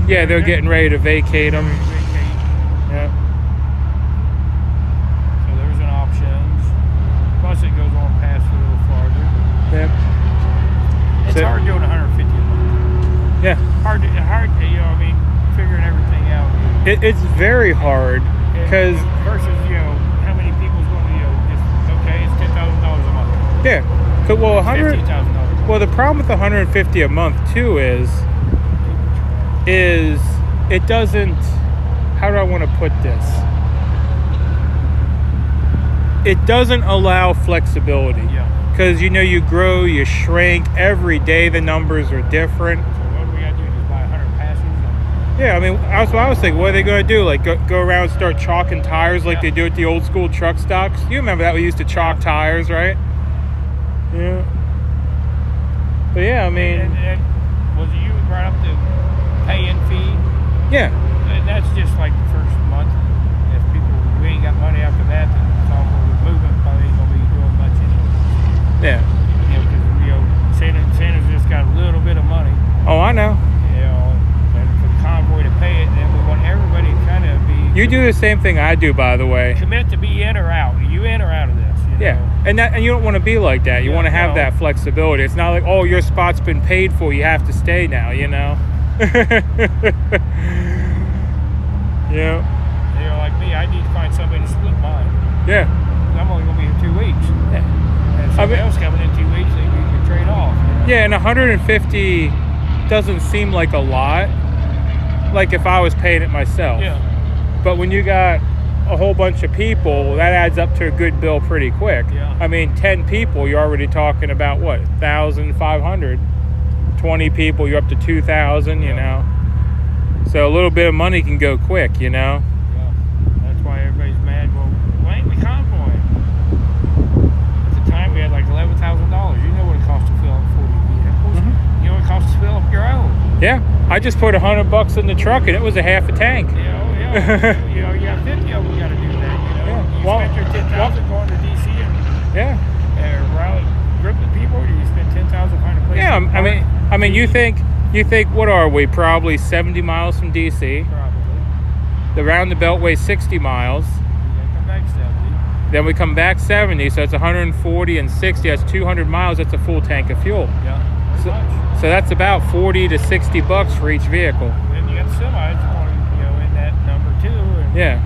Speaker 1: they're getting ready to vacate them. Yeah.
Speaker 4: So there's an options. Plus it goes on past a little farther.
Speaker 1: Yep.
Speaker 4: It's hard doing 150 a month.
Speaker 1: Yeah.
Speaker 4: Hard, figuring everything out.
Speaker 1: It's very hard because
Speaker 4: versus how many people's going to just it's $10,000 a month.
Speaker 1: Yeah. Well, 100.
Speaker 4: $50,000.
Speaker 1: Well, the problem with the 150 a month too is it doesn't. How do I want to put this? It doesn't allow flexibility.
Speaker 4: Yeah.
Speaker 1: Because you grow, you shrink every day. The numbers are different.
Speaker 4: So what do we got to do? Just buy 100 passes?
Speaker 1: Yeah, that's what I was thinking. What are they going to do? Like go around and start chalking tires like they do at the old school truck stocks? You remember that we used to chalk tires, right? Yeah. But yeah,
Speaker 4: And was it you who brought up the pay-in fee?
Speaker 1: Yeah.
Speaker 4: And that's just like the first month. If we ain't got money after that, then it's all for the movement. Probably ain't gonna be doing much anyway.
Speaker 1: Yeah.
Speaker 4: Because Santa's just got a little bit of money.
Speaker 1: Oh, I know.
Speaker 4: And for the convoy to pay it, then we want everybody to kind of be.
Speaker 1: You do the same thing I do, by the way.
Speaker 4: Commit to be in or out. You in or out of this?
Speaker 1: Yeah, and you don't want to be like that. You want to have that flexibility. It's not like, oh, your spot's been paid for, you have to stay now.
Speaker 4: Yeah. Like me, I need to find somebody to split mine.
Speaker 1: Yeah.
Speaker 4: I'm only gonna be here 2 weeks.
Speaker 1: Yeah.
Speaker 4: And somebody else coming in 2 weeks, they can trade off.
Speaker 1: Yeah, and 150 doesn't seem like a lot. Like if I was paying it myself.
Speaker 4: Yeah.
Speaker 1: But when you got a whole bunch of people, that adds up to a good bill pretty quick.
Speaker 4: Yeah.
Speaker 1: 10 people, you're already talking about what, 1,500. 20 people, you're up to 2,000. So a little bit of money can go quick.
Speaker 4: Yeah. That's why everybody's mad. Well, why ain't we convoying?
Speaker 1: Yeah, I just put $100 in the truck and it was a half a tank.
Speaker 4: Yeah, you know, you got 50 of them got to do that. You know,
Speaker 1: Yeah.
Speaker 4: you
Speaker 1: Well,
Speaker 4: spent your 10,000 going to DC and
Speaker 1: Yeah.
Speaker 4: rally group of people, or do you spend 10,000 find a place?
Speaker 1: Yeah,
Speaker 4: to park?
Speaker 1: I mean, you think what are we? Probably 70 miles from DC.
Speaker 4: Probably.
Speaker 1: The round the beltway 60 miles.
Speaker 4: Yeah, come back 70.
Speaker 1: Then we come back 70, so it's 140 and 60. That's 200 miles. That's a full tank of fuel.
Speaker 4: Yeah.
Speaker 1: So that's about $40 to $60 for each vehicle.
Speaker 4: Then you got semis going, you know, in that number too. And
Speaker 1: Yeah,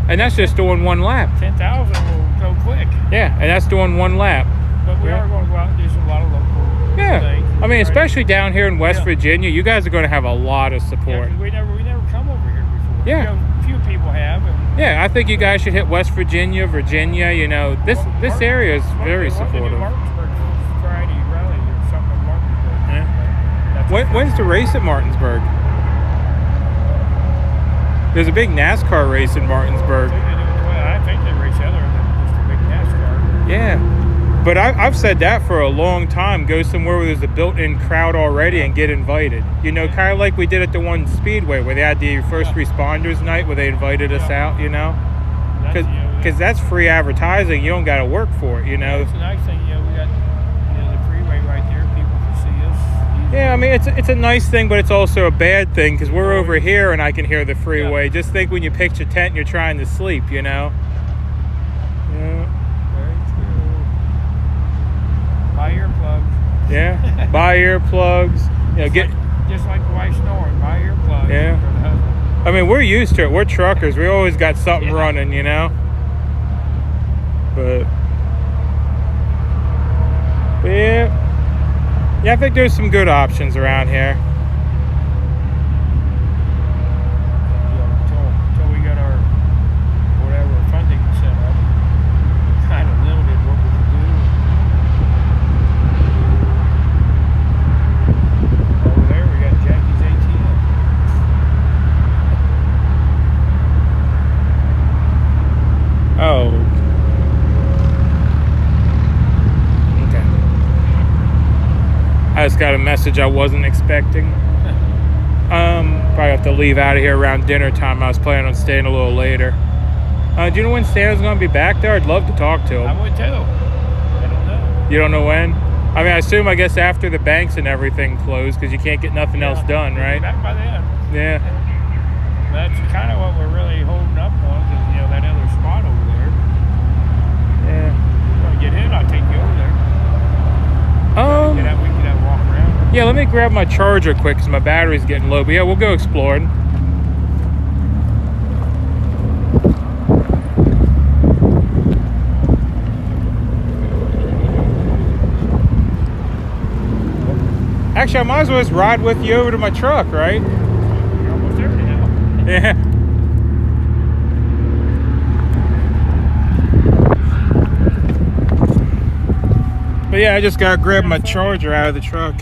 Speaker 1: and that's just doing one lap.
Speaker 4: 10,000 will go quick.
Speaker 1: Yeah, and that's doing one lap.
Speaker 4: But we are going to go out and do some, a lot of local things.
Speaker 1: I mean, especially down here in West Virginia, you guys are going to have a lot of support.
Speaker 4: Yeah, we never come over here before.
Speaker 1: Yeah.
Speaker 4: You know, a few people have. And
Speaker 1: Yeah, I think you guys should hit West Virginia, Virginia. You know, this area is very supportive.
Speaker 4: Martinsburg Friday rally or something in Martinsburg.
Speaker 1: Yeah. When's the race at Martinsburg? There's a big NASCAR race in Martinsburg.
Speaker 4: I think they race other than just a big NASCAR.
Speaker 1: Yeah. But I've said that for a long time. Go somewhere where there's a built-in crowd already and get invited. You know, kind of like we did at the one Speedway where they had the first responders night where they invited us out, you know? Because that's free advertising. You don't got to work for it, you know?
Speaker 4: It's a nice thing. You know, we got the freeway right there. People can see us.
Speaker 1: Yeah, I mean, it's a nice thing, but it's also a bad thing because we're over here and I can hear the freeway. Yeah. Just think when you pitch a tent and you're trying to sleep, you know? Yeah.
Speaker 4: Buy earplugs.
Speaker 1: Yeah, buy earplugs. You know,
Speaker 4: just like the wife snoring. Buy earplugs.
Speaker 1: Yeah.
Speaker 4: For the husband.
Speaker 1: I mean, we're used to it. We're truckers. We always got something running, you know. But yeah, I think there's some good options around here.
Speaker 4: Until we got our whatever funding set up, kind of limited what we can do. Over there, we got Jackie's ATM.
Speaker 1: Oh. Okay. I just got a message I wasn't expecting. Probably have to leave out of here around dinner time. I was planning on staying a little later. Do you know when Santa's going to be back there? I'd love to talk to him.
Speaker 4: I would too. I don't know.
Speaker 1: You don't know when? I mean, I guess after the banks and everything close because you can't get nothing else done, right?
Speaker 4: Back by then.
Speaker 1: Yeah.
Speaker 4: That's kind of what we're really holding up on, is, you know, that other spot over there.
Speaker 1: Yeah.
Speaker 4: You want to get in? I'll take you over there. We can walk around.
Speaker 1: Yeah, let me grab my charger quick because my battery's getting low. But yeah, we'll go exploring. Actually, I might as well just ride with you over to my truck, right?
Speaker 4: You're almost there now.
Speaker 1: Yeah. But yeah, I just gotta grab my charger out of the truck.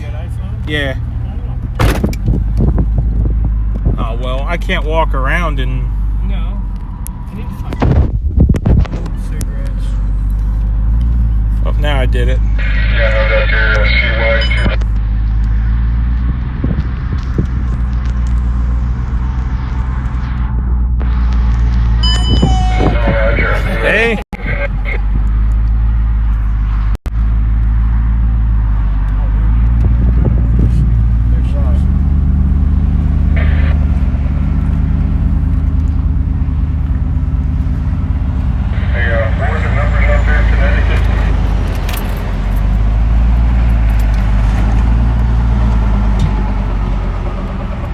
Speaker 1: Yeah. Oh well, I can't walk around and.
Speaker 4: No. I need to find cigarettes.
Speaker 1: Oh, now I did it.
Speaker 17: Yeah, no, that's your CY2.
Speaker 1: Hey.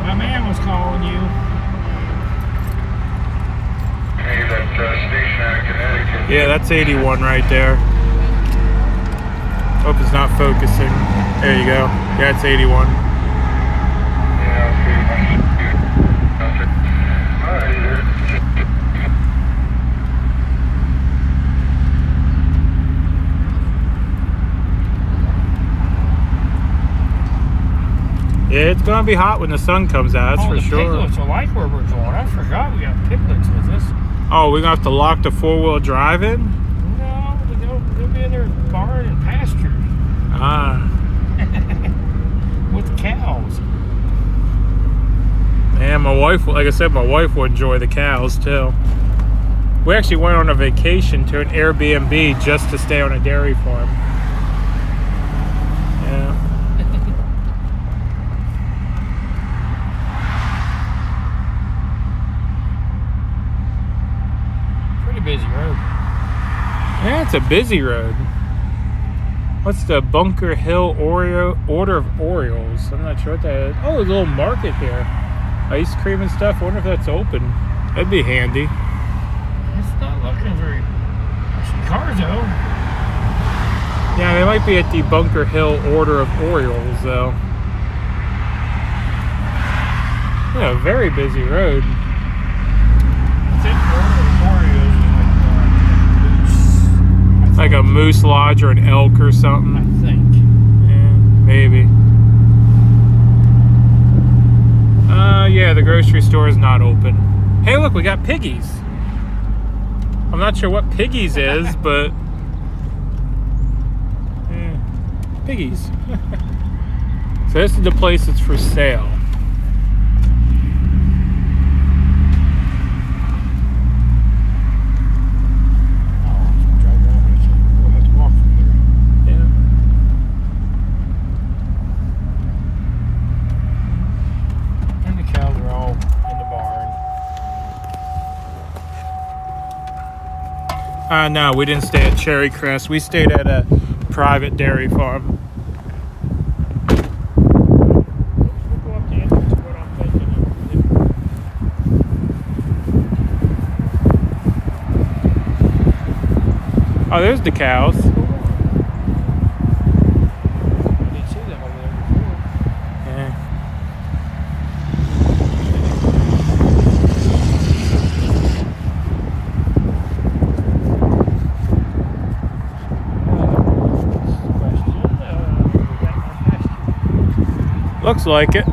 Speaker 4: My man was calling you.
Speaker 1: Yeah, that's 81 right there. Hope it's not focusing. There you go. Yeah, it's 81. Yeah, it's gonna be hot when the sun comes out, that's for sure.
Speaker 4: Piglets are like where we're going. I forgot we got piglets with us.
Speaker 1: Oh, we're gonna have to lock the four-wheel drive in?
Speaker 4: No, they'll be in their barn and pasture.
Speaker 1: Ah.
Speaker 4: With cows.
Speaker 1: And my wife, like I said, my wife will enjoy the cows too. We actually went on a vacation to an Airbnb just to stay on a dairy farm. Yeah.
Speaker 4: Pretty busy road.
Speaker 1: Yeah, it's a busy road. What's the Bunker Hill Order of Orioles? I'm not sure what that is. Oh, there's a little market here. Ice cream and stuff. I wonder if that's open. That'd be handy.
Speaker 4: It's not looking very. I see cars though.
Speaker 1: Yeah, they might be at the Bunker Hill Order of Orioles though. Yeah, a very busy road.
Speaker 4: I think Order of Orioles is
Speaker 1: Like a moose lodge or an elk or something.
Speaker 4: I think.
Speaker 1: Yeah, maybe. Yeah, the grocery store is not open. Hey, look, we got piggies. I'm not sure what piggies is, but piggies. So this is the place that's for sale. No, we didn't stay at Cherry Crest. We stayed at a private dairy farm. Oh, there's the cows. Looks like it.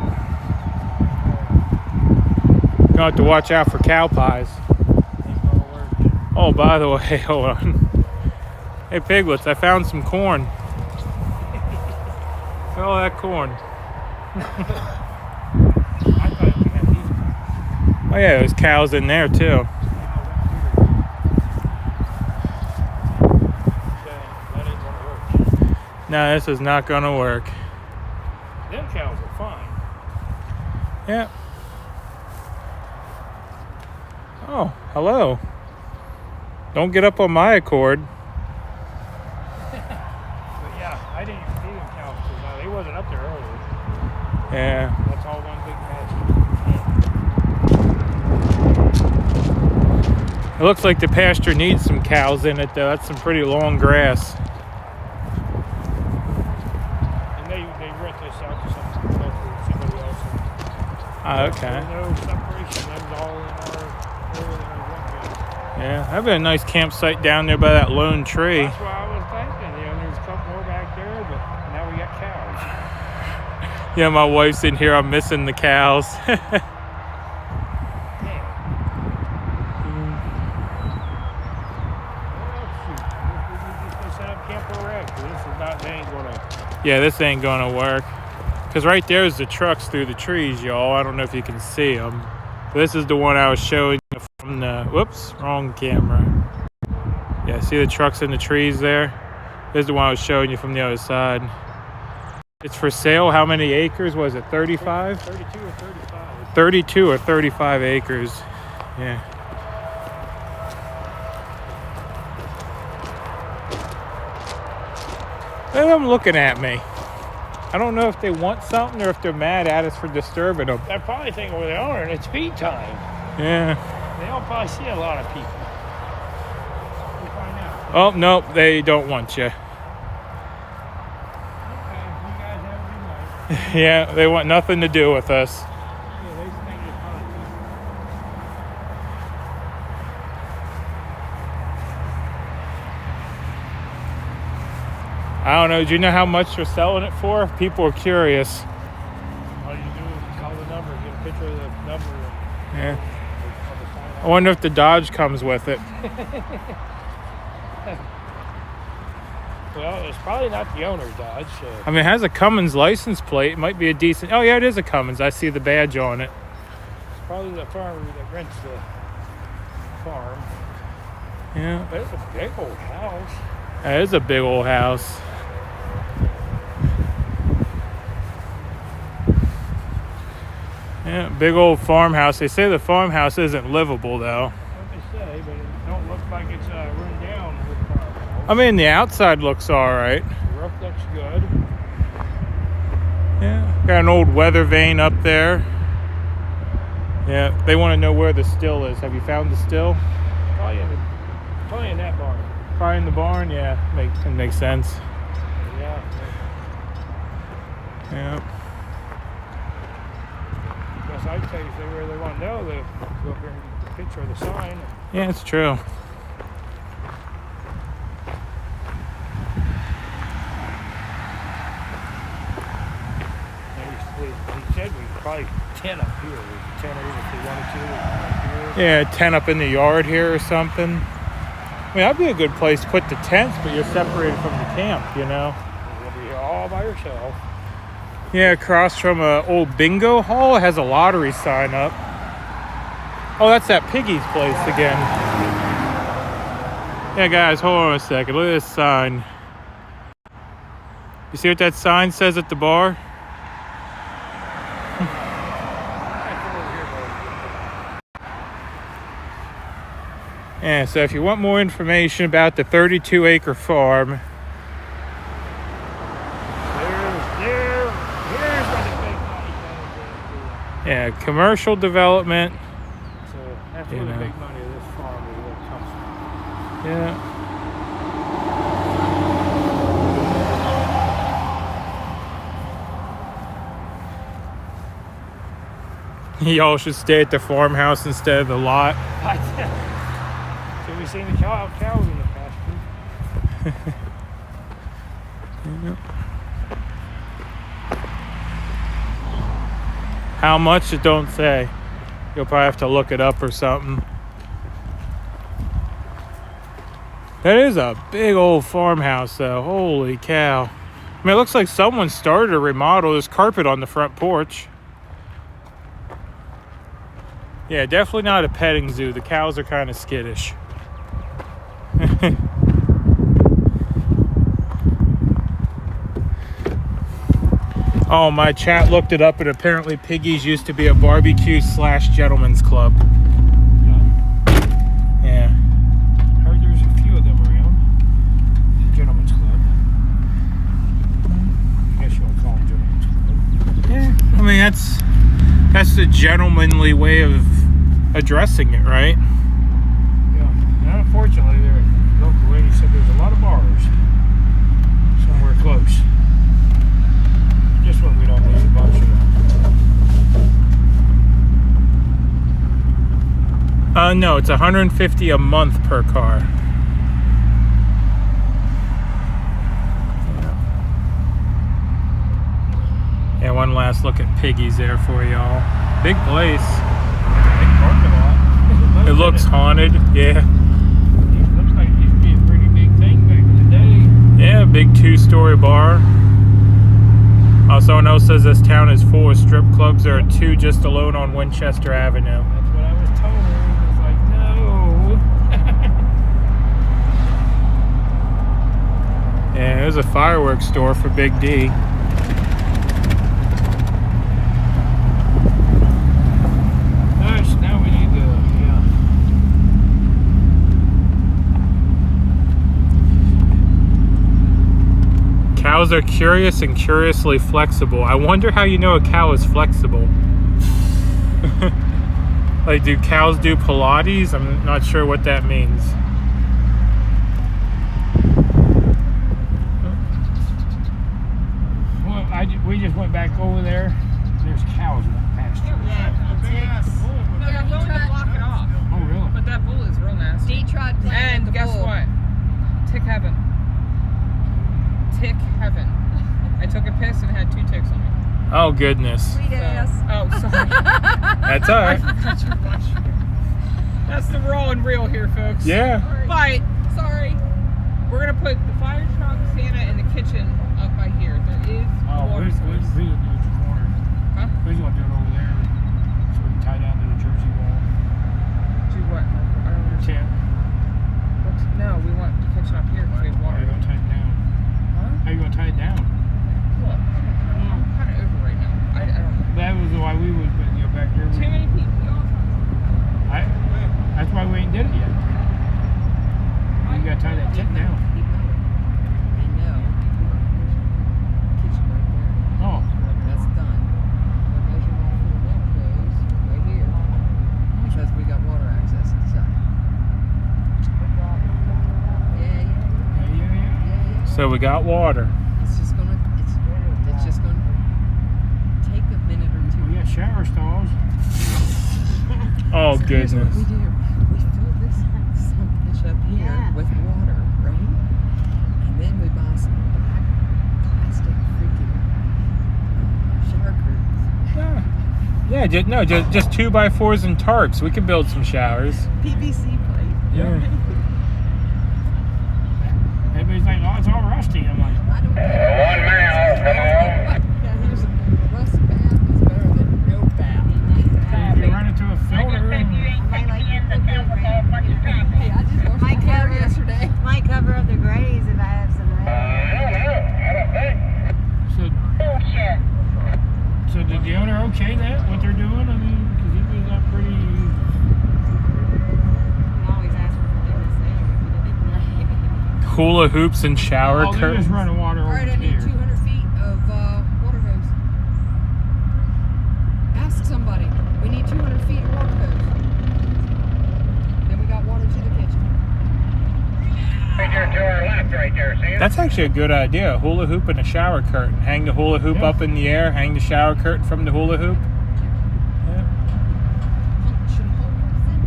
Speaker 1: Gonna have to watch out for cow pies. Oh, by the way, hold on. Hey, piglets, I found some corn. Look at all that corn. Oh yeah, there's cows in there too. No, this is not gonna work.
Speaker 4: Them cows are fine.
Speaker 1: Yeah. Oh, hello. Don't get up on my accord.
Speaker 4: But yeah, I didn't even see them cows because they wasn't up there earlier.
Speaker 1: Yeah.
Speaker 4: That's all one big pasture.
Speaker 1: It looks like the pasture needs some cows in it though. That's some pretty long grass. Oh, okay.
Speaker 4: No separation. That was all in our
Speaker 1: yeah, that'd be a nice campsite down there by that lone tree.
Speaker 4: That's what I was thinking. There's a couple more back there, but now we got cows.
Speaker 1: Yeah, my wife's in here. I'm missing the cows. Yeah, this ain't gonna work. Because right there's the trucks through the trees, y'all. I don't know if you can see them. This is the one I was showing you from the... Whoops, wrong camera. Yeah, see the trucks in the trees there? This is the one I was showing you from the other side. It's for sale. How many acres was it? 35?
Speaker 4: 32 or 35.
Speaker 1: 32 or 35 acres. Yeah. Look at them looking at me. I don't know if they want something or if they're mad at us for disturbing them.
Speaker 4: They're probably thinking where they are and it's feed time.
Speaker 1: Yeah.
Speaker 4: They don't probably see a lot of people. We'll find out.
Speaker 1: Oh, nope, they don't want you.
Speaker 4: Okay, you guys have a good night.
Speaker 1: Yeah, they want nothing to do with us.
Speaker 4: Yeah, they think it's fine.
Speaker 1: I don't know. Do you know how much they're selling it for? People are curious.
Speaker 4: All you do is call the number, get a picture of the number.
Speaker 1: Yeah. I wonder if the Dodge comes with it.
Speaker 4: Well, it's probably not the owner's Dodge.
Speaker 1: I mean, it has a Cummins license plate. It might be a decent... Oh, yeah, it is a Cummins. I see the badge on it.
Speaker 4: Probably the farmer that rents the farm.
Speaker 1: Yeah.
Speaker 4: But it's a big old house.
Speaker 1: That is a big old house. Yeah, big old farmhouse. They say the farmhouse isn't livable though.
Speaker 4: What they say, but it don't look like it's run down with farmhouse.
Speaker 1: I mean, the outside looks all right.
Speaker 4: The roof looks good.
Speaker 1: Yeah, got an old weather vane up there. Yeah, they want to know where the still is. Have you found the still?
Speaker 4: Probably in that barn.
Speaker 1: Probably in the barn. Yeah, it makes sense.
Speaker 4: Yeah.
Speaker 1: Yeah.
Speaker 4: Guess I'd tell you if they really want to know, they go up here and get the picture of the sign.
Speaker 1: Yeah, it's true.
Speaker 4: He said we could probably tent up here. We could tent over if we wanted to. Right here.
Speaker 1: Yeah, tent up in the yard here or something. I mean, that'd be a good place to put the tents, but you're separated from the camp, you know?
Speaker 4: You'll be here all by yourself.
Speaker 1: Yeah, across from an old bingo hall. It has a lottery sign up. Oh, that's that Piggy's place again. Yeah, guys, hold on a second. Look at this sign. You see what that sign says at the bar? Yeah, so if you want more information about the 32-acre farm,
Speaker 4: Here's where the big money comes in.
Speaker 1: yeah, commercial development.
Speaker 4: So that's where the big money of this farm is what comes from.
Speaker 1: Yeah. Y'all should stay at the farmhouse instead of the lot.
Speaker 4: So we've seen the cows in the pasture.
Speaker 1: Yeah. How much? It don't say. You'll probably have to look it up or something. That is a big old farmhouse though. Holy cow. I mean, it looks like someone started a remodel. There's carpet on the front porch. Yeah, definitely not a petting zoo. The cows are kind of skittish. Oh, my chat looked it up, and apparently Piggy's used to be a barbecue/gentleman's club. Yeah.
Speaker 4: Heard there's a few of them around. The gentleman's club. I guess you want to call them gentleman's club.
Speaker 1: Yeah. I mean, that's the gentlemanly way of addressing it, right?
Speaker 4: Yeah. And unfortunately, the local lady said there's a lot of bars somewhere close. Just what we don't need a bunch of.
Speaker 1: No, it's $150 a month per car. Yeah, one last look at Piggy's there for y'all. Big place.
Speaker 4: Big parking lot.
Speaker 1: It looks haunted, yeah.
Speaker 4: It looks like it used to be a pretty big thing back in the day.
Speaker 1: Yeah, big 2-story bar. Someone else says this town is full of strip clubs. There are 2 just alone on Winchester Avenue.
Speaker 4: That's what I was told. It was like, no.
Speaker 1: Yeah, there's a fireworks store for Big D.
Speaker 4: Gosh, now we need to,
Speaker 1: Cows are curious and curiously flexible. I wonder how you know a cow is flexible. Like, do cows do Pilates? I'm not sure what that means.
Speaker 4: Well, we just went back over there. There's cows in that pasture.
Speaker 18: No, you're going to block it off.
Speaker 4: Oh, really?
Speaker 18: But that bull is real nasty.
Speaker 9: Dee tried playing with
Speaker 18: And
Speaker 9: the
Speaker 18: guess
Speaker 9: bull.
Speaker 18: what? Tick heaven. Tick heaven. I took a piss and it had 2 ticks on me.
Speaker 1: Oh, goodness.
Speaker 9: Sweet ass.
Speaker 18: Oh, sorry.
Speaker 1: That's all right.
Speaker 18: I forgot your watch. That's the raw and real here, folks.
Speaker 1: Yeah.
Speaker 18: But, sorry. We're going to put the fire truck, Santa, and the kitchen up by here. There is
Speaker 4: Oh,
Speaker 18: water
Speaker 4: we
Speaker 18: source.
Speaker 4: do it at the corner.
Speaker 18: Huh?
Speaker 4: We just want to do it over there so we can tie down to the
Speaker 1: So we got water.
Speaker 18: It's just gonna take a minute or two.
Speaker 4: We got shower stalls.
Speaker 1: Oh,
Speaker 18: So here's what
Speaker 1: goodness.
Speaker 18: we do. We fill this sump pitch up here with water, right? And then we buy some black plastic freaking shower curtains.
Speaker 1: Yeah, just 2x4s and tarps. We can build some showers.
Speaker 18: PVC pipe.
Speaker 1: Yeah.
Speaker 4: Everybody's like, oh, it's all rusty. I'm like,
Speaker 18: I don't care. Yeah, here's a rust bath is better than no bath.
Speaker 4: if you run into a filter.
Speaker 18: Hey, I just washed my car yesterday.
Speaker 9: My cover of the grays if I have some
Speaker 4: So did the owner okay that, what they're doing? I mean, because it was not pretty...
Speaker 9: always ask for forgiveness.
Speaker 1: Hula hoops and shower
Speaker 4: Oh, they're
Speaker 1: curtains.
Speaker 4: just running water over
Speaker 18: Alright, I need
Speaker 4: here.
Speaker 18: 200 feet of water hose. Ask somebody. We need 200 feet of water hose. Then we got water to the kitchen.
Speaker 17: Right there to our left right there, see it?
Speaker 1: That's actually a good idea. A hula hoop and a shower curtain. Hang the hula hoop up in the air. Hang the shower curtain from the hula hoop.
Speaker 18: Function holes in.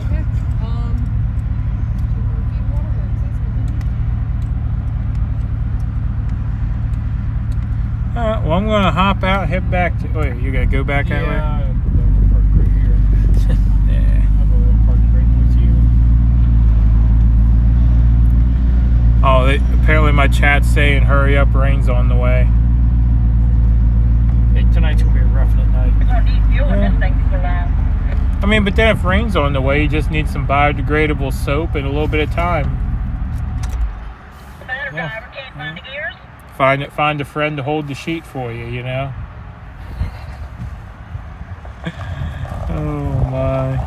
Speaker 18: Okay. 200 feet of water hose. That's what we need.
Speaker 1: All right. Well, I'm gonna hop out, head back to. Oh, yeah, you gotta go back that way.
Speaker 4: I'm gonna park right here.
Speaker 1: Yeah.
Speaker 4: I'm gonna park right with you.
Speaker 1: Oh, apparently my chat's saying hurry up, rain's on the way.
Speaker 4: Hey, tonight's gonna be roughing at night.
Speaker 17: We're gonna need fuel in this thing for long.
Speaker 1: I mean, but then if rain's on the way, you just need some biodegradable soap and a little bit of time.
Speaker 17: The matter, driver, can't find the gears?
Speaker 1: Find a friend to hold the sheet for you, you know? Oh my.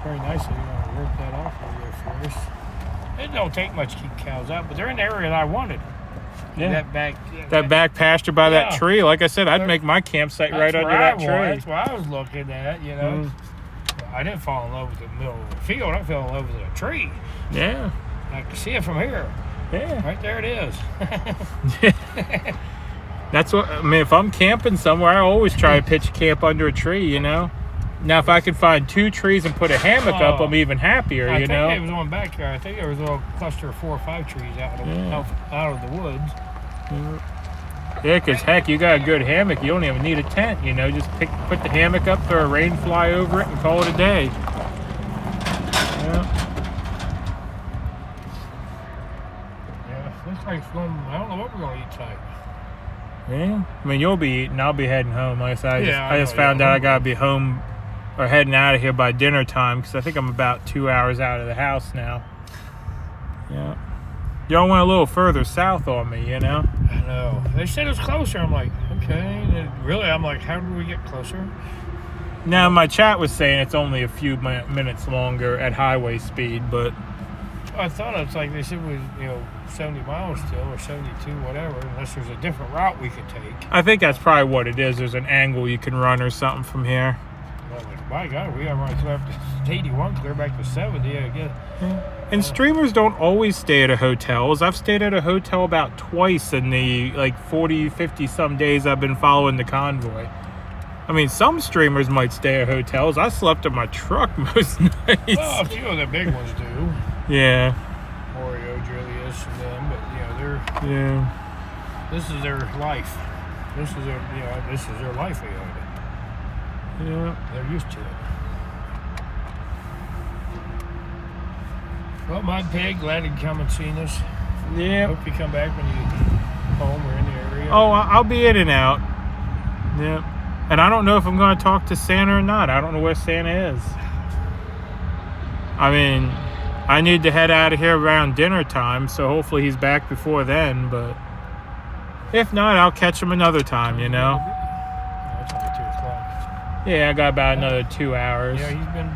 Speaker 4: Very nicely, you want to rip that off over there for us. It don't take much to keep cows out, but they're in the area that I wanted.
Speaker 1: Yeah.
Speaker 4: That
Speaker 1: back pasture by that
Speaker 4: Yeah.
Speaker 1: tree. Like I said, I'd make my campsite right under that tree.
Speaker 4: That's what I was looking at, you know. I didn't fall in love with the middle of the field. I fell in love with a tree.
Speaker 1: Yeah.
Speaker 4: I can see it from here.
Speaker 1: Yeah.
Speaker 4: Right there it is.
Speaker 1: That's what I mean. If I'm camping somewhere, I always try to pitch camp under a tree, you know. Now, if I could find 2 trees and put a hammock up, I'm even happier, you know.
Speaker 4: I think there was one back there. I think there was a little cluster of 4 or 5 trees out of the woods.
Speaker 1: Yeah, because heck, you got a good hammock. You don't even need a tent, you know. Just put the hammock up, throw a rain fly over it, and call it a day. Yeah.
Speaker 4: Yeah, looks like it's going. I don't know what we're gonna eat tonight.
Speaker 1: Yeah. I mean, you'll be eating. I'll be heading home. Like I said, I just
Speaker 4: know,
Speaker 1: found
Speaker 4: yeah.
Speaker 1: out I gotta be home or heading out of here by dinner time because I think I'm about 2 hours out of the house now. Yeah. Y'all went a little further south on me, you know.
Speaker 4: I know. They said it's closer. I'm like, okay. And really, I'm like, how did we get closer?
Speaker 1: Now, my chat was saying it's only a few minutes longer at highway speed, but
Speaker 4: I thought it's like they said it was, 70 miles still or 72, whatever, unless there's a different route we could take.
Speaker 1: I think that's probably what it is. There's an angle you can run or something from here.
Speaker 4: Well, like, my God, we got to run clear up to 81, clear back to 70, I guess.
Speaker 1: And streamers don't always stay at hotels. I've stayed at a hotel about twice in the 40, 50 some days I've been following the convoy. I mean, some streamers might stay at hotels. I slept in my truck most nights.
Speaker 4: Well, a few of the big ones do.
Speaker 1: Yeah.
Speaker 4: Oreo, Julius, and them, but they're.
Speaker 1: Yeah.
Speaker 4: This is their life. This is their life.
Speaker 1: Yeah.
Speaker 4: They're used to it. Well, MudPig, glad you come and seen us.
Speaker 1: Yeah.
Speaker 4: Hope you come back when you home or in the area.
Speaker 1: Oh, I'll be in and out. Yeah. And I don't know if I'm going to talk to Santa or not. I don't know where Santa is. I mean, I need to head out of here around dinner time, so hopefully he's back before then, but if not, I'll catch him another time, you know?
Speaker 4: It's only 2 o'clock.
Speaker 1: Yeah, I got about another 2 hours.
Speaker 4: Yeah, he's been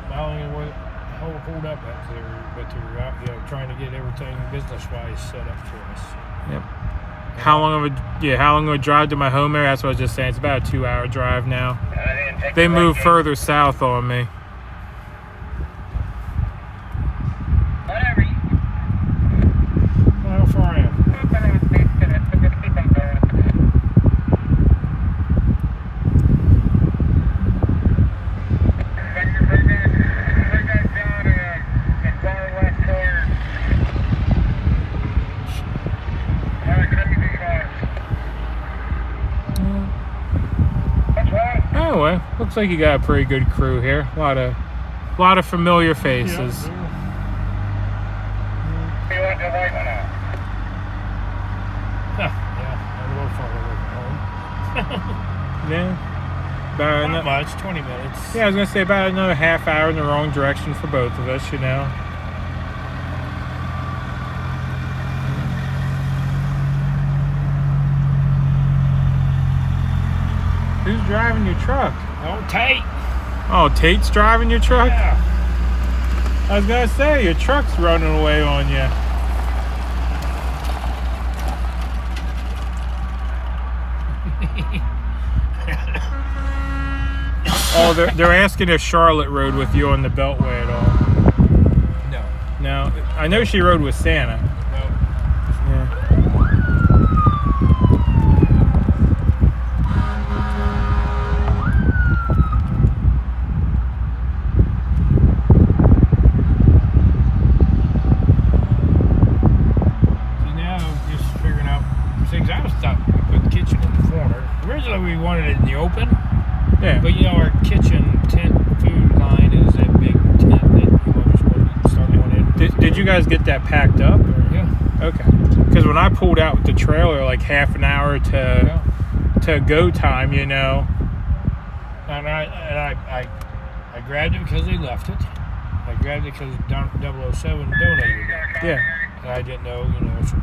Speaker 4: filing hold up out there, but they're out, trying to get everything business-wise set up for us.
Speaker 1: Yep. How long of a drive to my home area? That's what I was just saying. It's about a 2-hour drive now. They moved further south on me. Anyway, looks like you got a pretty good crew here. A lot of familiar faces. Yeah. About
Speaker 4: Not much, 20 minutes.
Speaker 1: Yeah, I was gonna say about another half hour in the wrong direction for both of us, you know. Who's driving your truck?
Speaker 4: Oh, Tate.
Speaker 1: Oh, Tate's driving your truck?
Speaker 4: Yeah.
Speaker 1: I was gonna say, your truck's running away on you. Oh, they're asking if Charlotte rode with you on the Beltway at all.
Speaker 4: No.
Speaker 1: No, I know she rode with Santa.
Speaker 4: No.
Speaker 1: Yeah.
Speaker 4: See, now just figuring out things. I was thought we put the kitchen in the corner. Originally, we wanted it in the open.
Speaker 1: Yeah.
Speaker 4: But you know, our kitchen tent food line is that big tent that you just want to start going in.
Speaker 1: Did you guys get that packed up?
Speaker 4: Yeah.
Speaker 1: Okay. Because when I pulled out with the trailer, like half an hour to go time, you know.
Speaker 4: And I grabbed it because they left it. I grabbed it because 007 donated it.
Speaker 1: Yeah.
Speaker 4: And I didn't know, you know. So,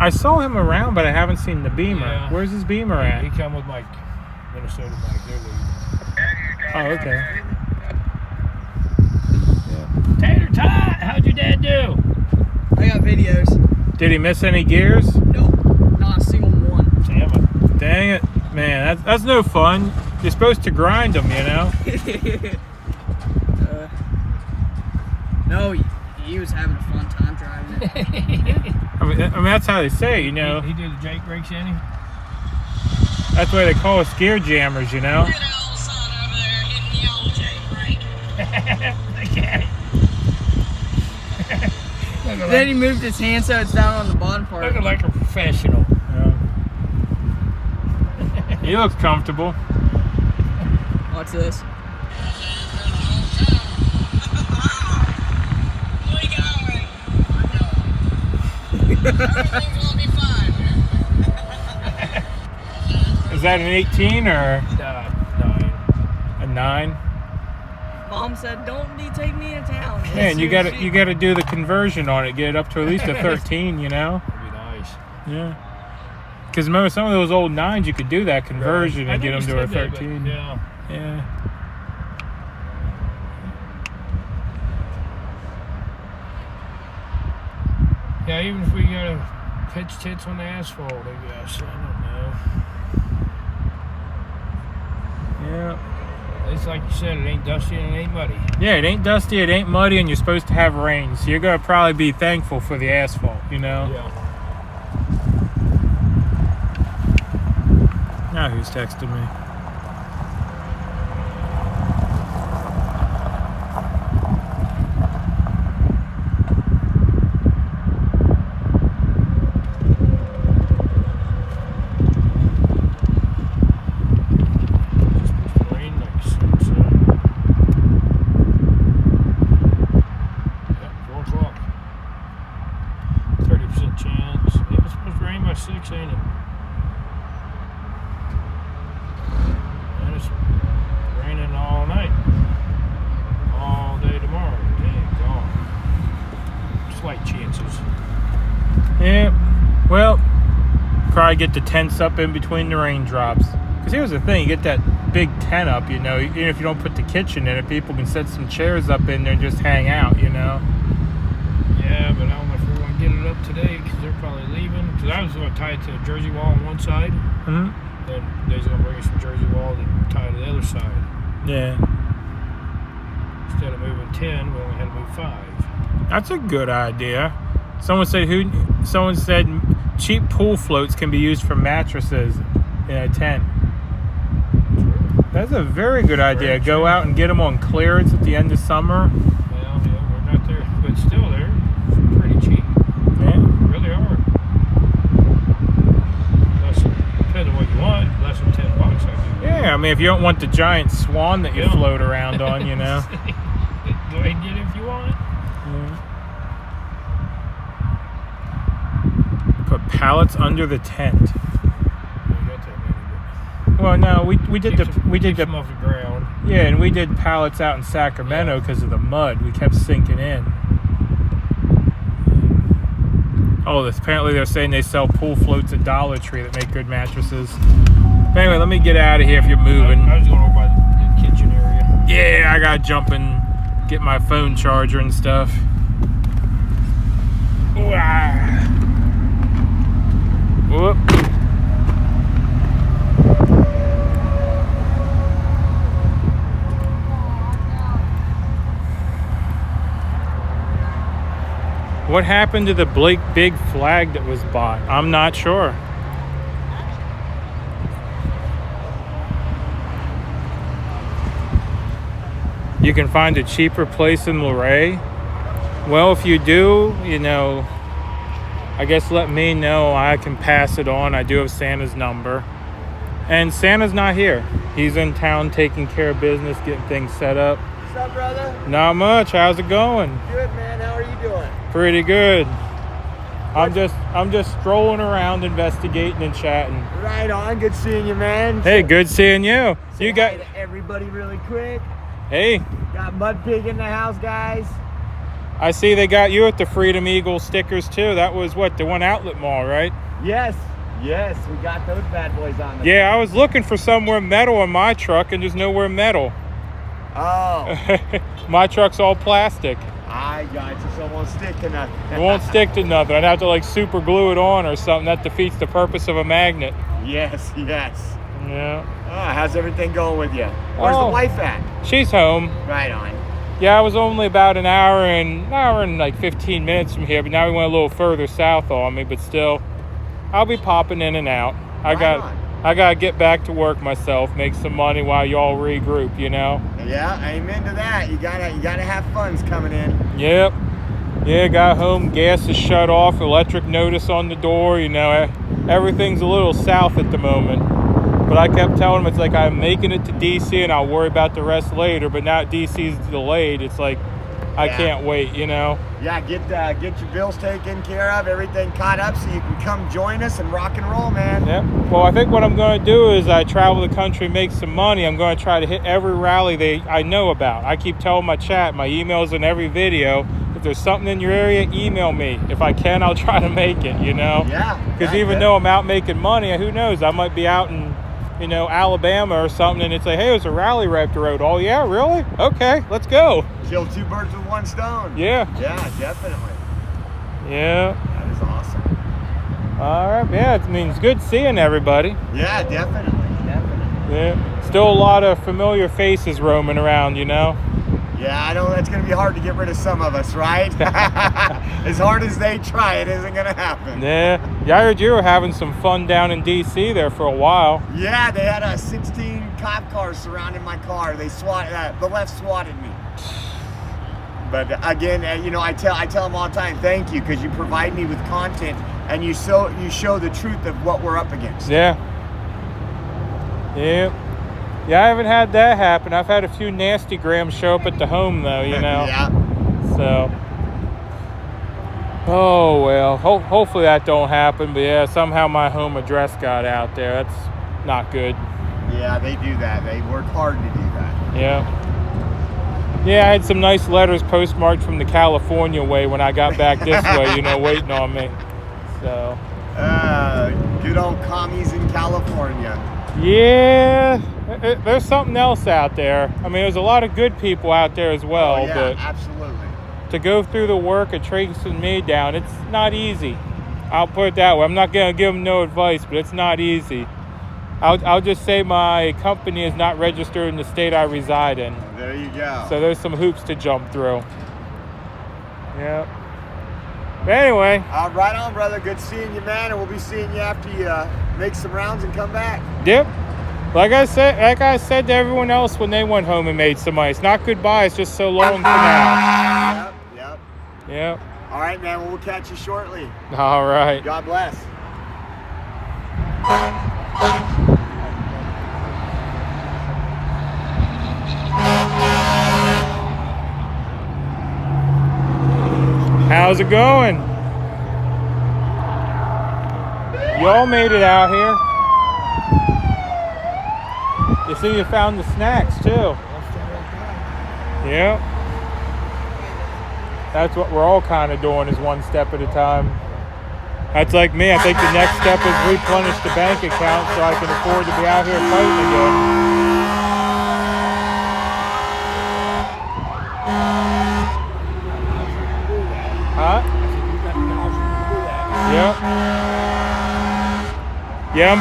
Speaker 1: I saw him around, but I haven't seen the Beamer.
Speaker 4: Yeah.
Speaker 1: Where's his Beamer at?
Speaker 4: He come with my Minnesota bike. They're leaving.
Speaker 1: Oh, okay.
Speaker 4: Tater Tot, how'd your dad do?
Speaker 19: I got videos.
Speaker 1: Did he miss any gears?
Speaker 19: Nope, not a single one.
Speaker 4: Damn it.
Speaker 1: Dang it. Man, that's no fun. You're supposed to grind them, you know?
Speaker 19: No, he was having a fun time driving it.
Speaker 1: I mean, that's how they say, you know.
Speaker 4: He did the Jake brakes, didn't he?
Speaker 1: That's why they call us gear jammers, you know?
Speaker 19: Then he moved his hand so it's down on the bottom part.
Speaker 4: Looking like a professional.
Speaker 1: He looks comfortable.
Speaker 19: Watch this.
Speaker 1: Is that an 18 or
Speaker 4: 9?
Speaker 1: A 9?
Speaker 19: Mom said, "Don't take me to town."
Speaker 1: Man, you gotta do the conversion on it, get it up to at least a 13, you know?
Speaker 4: That'd be nice.
Speaker 1: Yeah. Because remember, some of those old 9s, you could do that conversion and get them to a 13.
Speaker 4: Yeah.
Speaker 1: Yeah.
Speaker 4: Yeah, even if we gotta pitch tits on the asphalt, I guess. I don't know.
Speaker 1: Yeah.
Speaker 4: It's like you said, it ain't dusty and it ain't muddy.
Speaker 1: Yeah, it ain't dusty, it ain't muddy, and you're supposed to have rain. So you're going to probably be thankful for the asphalt, you know?
Speaker 4: Yeah.
Speaker 1: Now who's texting me? Probably get the tents up in between the raindrops. Because here's the thing, you get that big tent up, you know, even if you don't put the kitchen in it, people can set some chairs up in there and just hang out, you know.
Speaker 4: Yeah, but I don't know if we're going to get it up today because they're probably leaving. Because I was going to tie it to a jersey wall on one side.
Speaker 1: Mm-hmm.
Speaker 4: Then they're going to bring us some jersey wall and tie it to the other side.
Speaker 1: Yeah.
Speaker 4: Instead of moving 10, we only had to move 5.
Speaker 1: That's a good idea. Someone said cheap pool floats can be used for mattresses in a tent. That's a very good idea. Go out and get them on clearance at the end of summer.
Speaker 4: Well, yeah, we're not there, but still they're pretty cheap.
Speaker 1: Yeah.
Speaker 4: Really are. Depends on what you want. Less than $10, I think.
Speaker 1: Yeah, Yeah, I mean, if you don't want the giant swan that you float around on, you know.
Speaker 4: Go ahead and get it if you want it.
Speaker 1: Put pallets under the tent. Well, no, we did
Speaker 4: them off the ground.
Speaker 1: Yeah, and we did pallets out in Sacramento because of the mud. We kept sinking in. Oh, apparently they're saying they sell pool floats at Dollar Tree that make good mattresses. But anyway, let me get out of here if you're moving.
Speaker 4: I was going over by the kitchen area.
Speaker 1: Yeah, I gotta jump and get my phone charger and stuff. Whoop. What happened to the big flag that was bought? I'm not sure. You can find a cheaper place in Luray. Well, if you do, you know, I guess let me know. I can pass it on. I do have Santa's number. And Santa's not here. He's in town taking care of business, getting things set up.
Speaker 20: What's up, brother?
Speaker 1: Not much. How's it going?
Speaker 20: Good, man. How are you doing?
Speaker 1: Pretty good. I'm just strolling around, investigating and chatting.
Speaker 20: Right on. Good seeing you, man.
Speaker 1: Hey, good seeing you.
Speaker 20: Say hi to everybody really quick.
Speaker 1: Hey.
Speaker 20: Got Mud Pig in the house, guys.
Speaker 1: I see they got you at the Freedom Eagle stickers too. That was what, the one outlet mall, right?
Speaker 20: Yes, we got those bad boys on.
Speaker 1: Yeah, I was looking for somewhere metal in my truck, and there's nowhere metal.
Speaker 20: Oh.
Speaker 1: My truck's all plastic.
Speaker 20: I got you, so it won't stick to nothing.
Speaker 1: It won't stick to nothing. I'd have to like super glue it on or something. That defeats the purpose of a magnet.
Speaker 20: Yes.
Speaker 1: Yeah.
Speaker 20: How's everything going with you? Where's the wife at?
Speaker 1: She's home.
Speaker 20: Right on.
Speaker 1: Yeah, I was only about an hour and like 15 minutes from here, but now we went a little further south on me, but still, I'll be popping in and out. I gotta get back to work myself, make some money while y'all regroup, you know?
Speaker 20: Yeah, amen to that. You gotta have funds coming in.
Speaker 1: Yep. Yeah, got home, gas is shut off, electric notice on the door, you know, everything's a little south at the moment. But I kept telling them, it's like I'm making it to DC and I'll worry about the rest later. But now DC's delayed. It's like I can't wait, you know?
Speaker 20: Yeah, get your bills taken care of, everything caught up so you can come join us and rock and roll, man.
Speaker 1: Yeah. Well, I think what I'm going to do is I travel the country, make some money. I'm going to try to hit every rally I know about. I keep telling my chat, my emails in every video, if there's something in your area, email me. If I can, I'll try to make it, you know?
Speaker 20: Yeah.
Speaker 1: Because even though I'm out making money, who knows? I might be out in, you know, Alabama or something, and it's like, hey, there's a rally right up the road. Oh, yeah, really? Okay, let's go.
Speaker 20: Kill two birds with one stone.
Speaker 1: Yeah.
Speaker 20: Yeah, definitely.
Speaker 1: Yeah.
Speaker 20: That is awesome.
Speaker 1: All right, yeah, it means good seeing everybody.
Speaker 20: Yeah, definitely.
Speaker 1: Yeah. Still a lot of familiar faces roaming around, you know?
Speaker 20: Yeah, I know that's going to be hard to get rid of some of us, right? As hard as they try, it isn't going to happen.
Speaker 1: Yeah, I heard you were having some fun down in D.C. there for a while.
Speaker 20: Yeah, they had 16 cop cars surrounding my car. They the left swatted me. But again, you know, I tell them all the time, thank you, because you provide me with content and you show the truth of what we're up against.
Speaker 1: Yeah. Yeah, I haven't had that happen. I've had a few nasty grams show up at the home, though, you know?
Speaker 20: Yeah.
Speaker 1: So, oh, well, hopefully that don't happen. But, yeah, somehow my home address got out there. That's not good.
Speaker 20: Yeah, they do that. They work hard to do that.
Speaker 1: Yeah. Yeah, I had some nice letters postmarked from the California way when I got back this way, you know, waiting on me. So.
Speaker 20: Good old commies in California.
Speaker 1: Yeah, there's something else out there. I mean, there's a lot of good people out there as well.
Speaker 20: Oh, yeah,
Speaker 1: but
Speaker 20: absolutely.
Speaker 1: To go through the work of tracing me down, it's not easy. I'll put it that way. I'm not going to give them no advice, but it's not easy. I'll just say my company is not registered in the state I reside in.
Speaker 20: There you go.
Speaker 1: So there's some hoops to jump through. Yeah. But anyway.
Speaker 20: Right on, brother. Good seeing you, man. And we'll be seeing you after you make some rounds and come back.
Speaker 1: Yep. Like I said to everyone else when they went home and made some money, it's not goodbye. It's just so long for now. Yep.
Speaker 20: All right, man. Well, we'll catch you shortly.
Speaker 1: All right.
Speaker 20: God bless.
Speaker 1: How's it going? Y'all made it out here. You see you found the snacks too. Yeah. That's what we're all kind of doing, is one step at a time. That's like me. I think the next step is replenish the bank account so I can afford to be out here fighting again. Huh? Yeah. Yeah,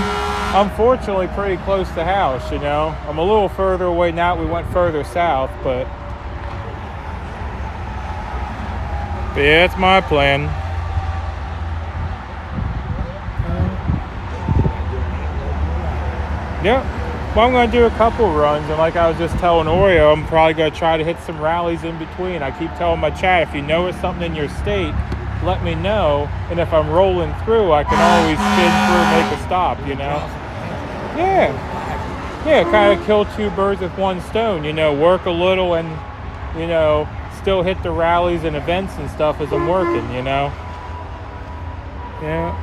Speaker 1: I'm fortunately pretty close to house, you know. I'm a little further away now. We went further south, but yeah, that's my plan. Yeah. Well, I'm going to do a couple runs, and like I was just telling Oreo, I'm probably going to try to hit some rallies in between. I keep telling my chat, if you notice something in your state, let me know, and if I'm rolling through, I can always spin through and make a stop, you know? Yeah. Yeah, kind of kill two birds with one stone, you know, work a little and, you know, still hit the rallies and events and stuff as I'm working, you know? Yeah.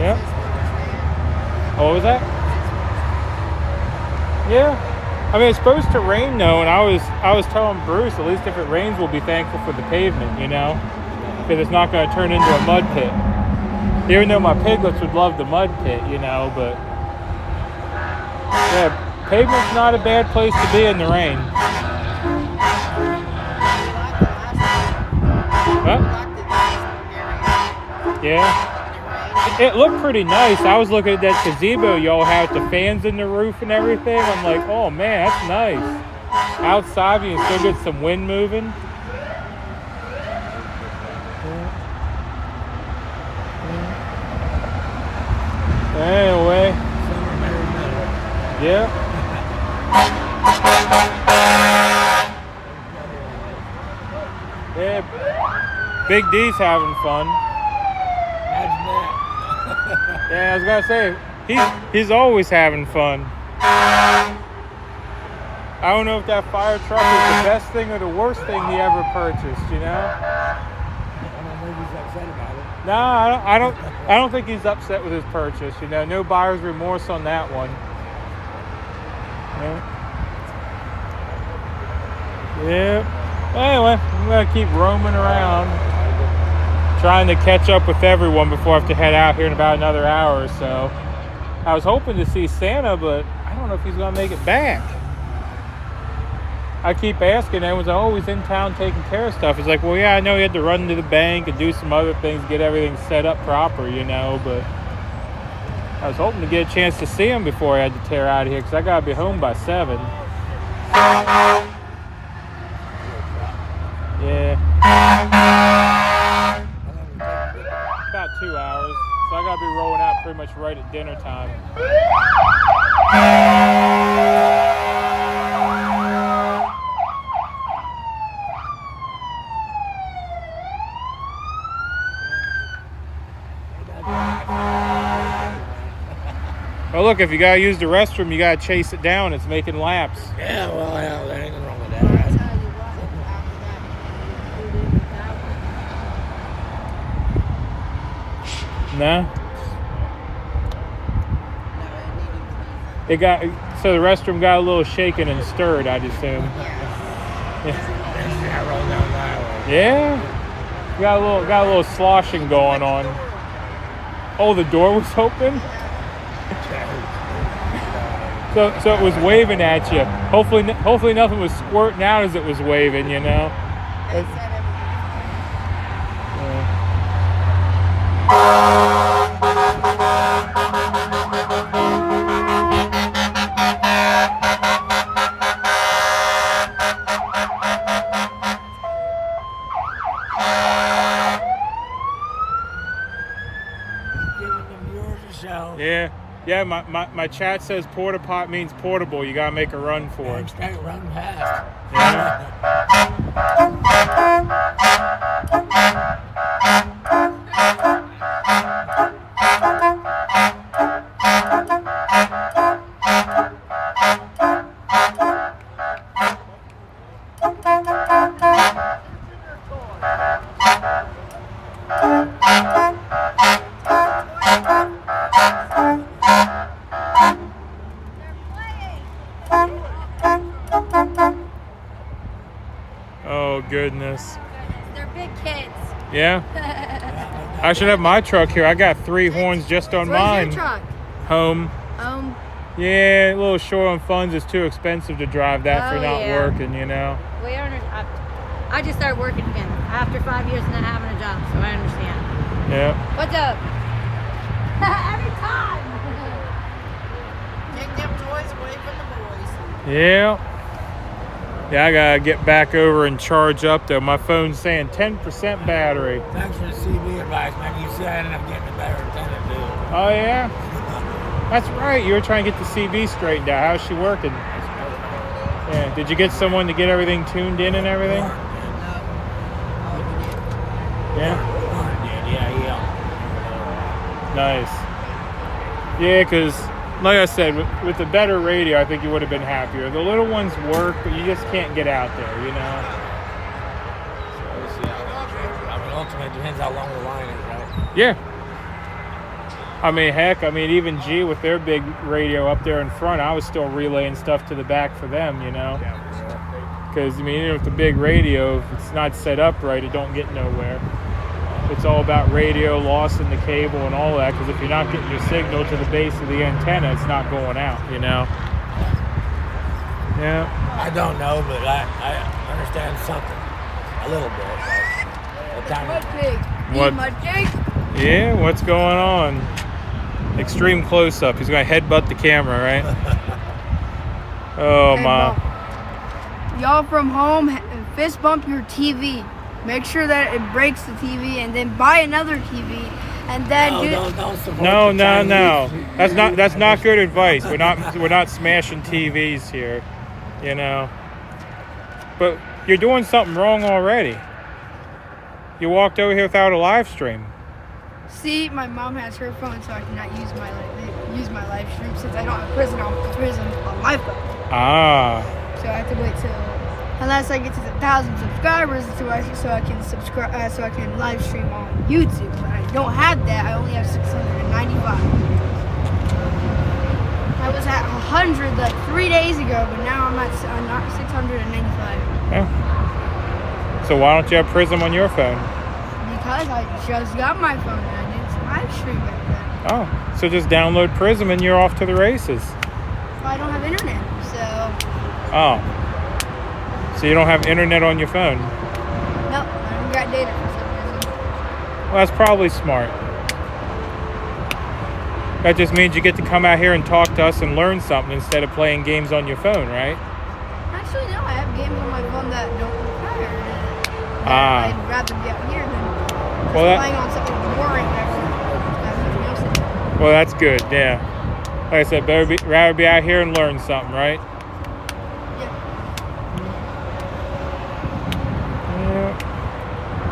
Speaker 1: Yeah. Oh, what was that? Yeah. I mean, it's supposed to rain though, and I was telling Bruce, at least if it rains, we'll be thankful for the pavement, you know? Because it's not going to turn into a mud pit. Even though my piglets would love the mud pit, you know, but yeah, pavement's not a bad place to be in the rain. Huh? Yeah. It looked pretty nice. I was looking at that gazebo y'all have with the fans in the roof and everything. I'm like, oh man, that's nice. Outside, you can still get some wind moving. Anyway. Yeah. Yeah. Big D's having fun. Yeah, I was gonna say, he's always having fun. I don't know if that fire truck is the best thing or the worst thing he ever purchased, you know?
Speaker 21: I don't think he's upset about it.
Speaker 1: No, I don't think he's upset with his purchase, you know. No buyer's remorse on that one. Yeah. Anyway, I'm gonna keep roaming around, trying to catch up with everyone before I have to head out here in about another hour or so. I was hoping to see Santa, but I don't know if he's gonna make it back. I keep asking, everyone's like, oh, he's in town taking care of stuff. He's like, well, yeah, I know he had to run to the bank and do some other things, get everything set up proper, you know, but I was hoping to get a chance to see him before I had to tear out of here, because I gotta be home by 7. Yeah. About 2 hours. So I gotta be rolling out pretty much right at dinner time. Well, look, if you gotta use the restroom, you gotta chase it down. It's making laps.
Speaker 21: Yeah, well, yeah, there ain't nothing wrong with that, right?
Speaker 1: No. It got, so the restroom got a little shaken and stirred, I'd assume. Yeah. Got a little sloshing going on. Oh, the door was open. So it was waving at you. Hopefully nothing was squirting out as it was waving, you know. Yeah, my chat says porta pot means portable. You gotta make a run for it.
Speaker 21: Run fast.
Speaker 1: goodness.
Speaker 9: They're big kids.
Speaker 1: Yeah. I should have my truck here. I got 3 horns just on
Speaker 9: Where's
Speaker 1: mine.
Speaker 9: your truck?
Speaker 1: Home. Yeah, a little short on funds. It's too expensive to drive that for not working, you know.
Speaker 9: We I just started working again after 5 years not having a job, so I understand.
Speaker 1: Yeah.
Speaker 9: What's up? Every time.
Speaker 16: Take them toys away from the boys.
Speaker 1: Yeah. Yeah, I gotta get back over and charge up though. My phone's saying 10% battery.
Speaker 21: Thanks for the CV advice, man. You said I ended up getting a better antenna, dude.
Speaker 1: Oh yeah? That's right. You were trying to get the CV straightened out. How's she working? Yeah. Did you get someone to get everything tuned in and everything? Yeah.
Speaker 21: Yeah.
Speaker 1: Nice. Yeah, because like I said, with the better radio, I think you would have been happier. The little ones work, but you just can't get out there, you know?
Speaker 21: I mean, ultimately, it depends how long the line is, right?
Speaker 1: Yeah. I mean, heck, even G with their big radio up there in front, I was still relaying stuff to the back for them, you know? Because, even with the big radio, if it's not set up right, it don't get nowhere. It's all about radio, loss in the cable and all that, because if you're not getting your signal to the base of the antenna, it's not going out, you know? Yeah.
Speaker 21: I don't know, but I understand something. A little bit.
Speaker 1: What? Yeah, what's going on? Extreme close-up. He's going to headbutt the camera, right? Oh, my.
Speaker 5: Y'all from home, fist bump your TV. Make sure that it breaks the TV, and then buy another TV, and then
Speaker 1: No. That's not good advice. We're not smashing TVs here, you know. But you're doing something wrong already. You walked over here without a live stream.
Speaker 5: See, my mom has her phone, so I cannot use my live stream since I don't have prison on my phone.
Speaker 1: Ah.
Speaker 5: So I have to wait till unless I get to 1,000 subscribers so I can subscribe so I can live stream on YouTube. But I don't have that. I only have 695. I was at 100 like 3 days ago, but now I'm at 695.
Speaker 1: Yeah. So why don't you have Prism on your phone?
Speaker 5: Because I just got my phone and I didn't live stream back then.
Speaker 1: Oh, so just download Prism and you're off to the races.
Speaker 5: Well, I don't have internet, so.
Speaker 1: Oh. So you don't have internet on your phone?
Speaker 5: No, I don't got data for some reason.
Speaker 1: Well, that's probably smart. That just means you get to come out here and talk to us and learn something instead of playing games on your phone, right?
Speaker 5: Actually, no, I have games on my phone that don't require internet. I'd rather be out here than playing on something boring that has nothing else in it.
Speaker 1: Well, that's good, yeah. Like I said, rather be out here and learn something, right?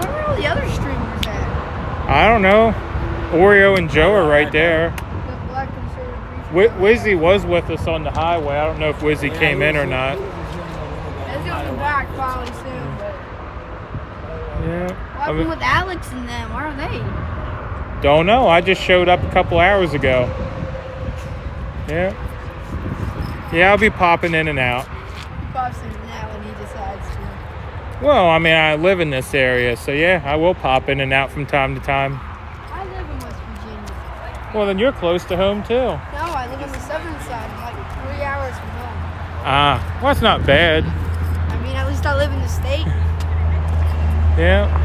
Speaker 5: Where are all the other streamers at?
Speaker 1: I don't know. Oreo and Joe are right there.
Speaker 5: The Black Conservative.
Speaker 1: Wizzy was with us on the highway. I don't know if Wizzy came in or not.
Speaker 5: It's gonna be back probably soon, but.
Speaker 1: Yeah.
Speaker 5: What happened with Alex and them? Where are they?
Speaker 1: Don't know. I just showed up a couple hours ago. Yeah. Yeah, I'll be popping in and out.
Speaker 5: He pops in and out when he decides to.
Speaker 1: Well, I mean, I live in this area, so yeah, I will pop in and out from time to time.
Speaker 5: I live in West Virginia.
Speaker 1: Well, then you're close to home, too.
Speaker 5: No, I live on the southern side. I'm like 3 hours from home.
Speaker 1: Ah, well, that's not bad.
Speaker 5: I mean, at least I live in the state.
Speaker 1: Yeah.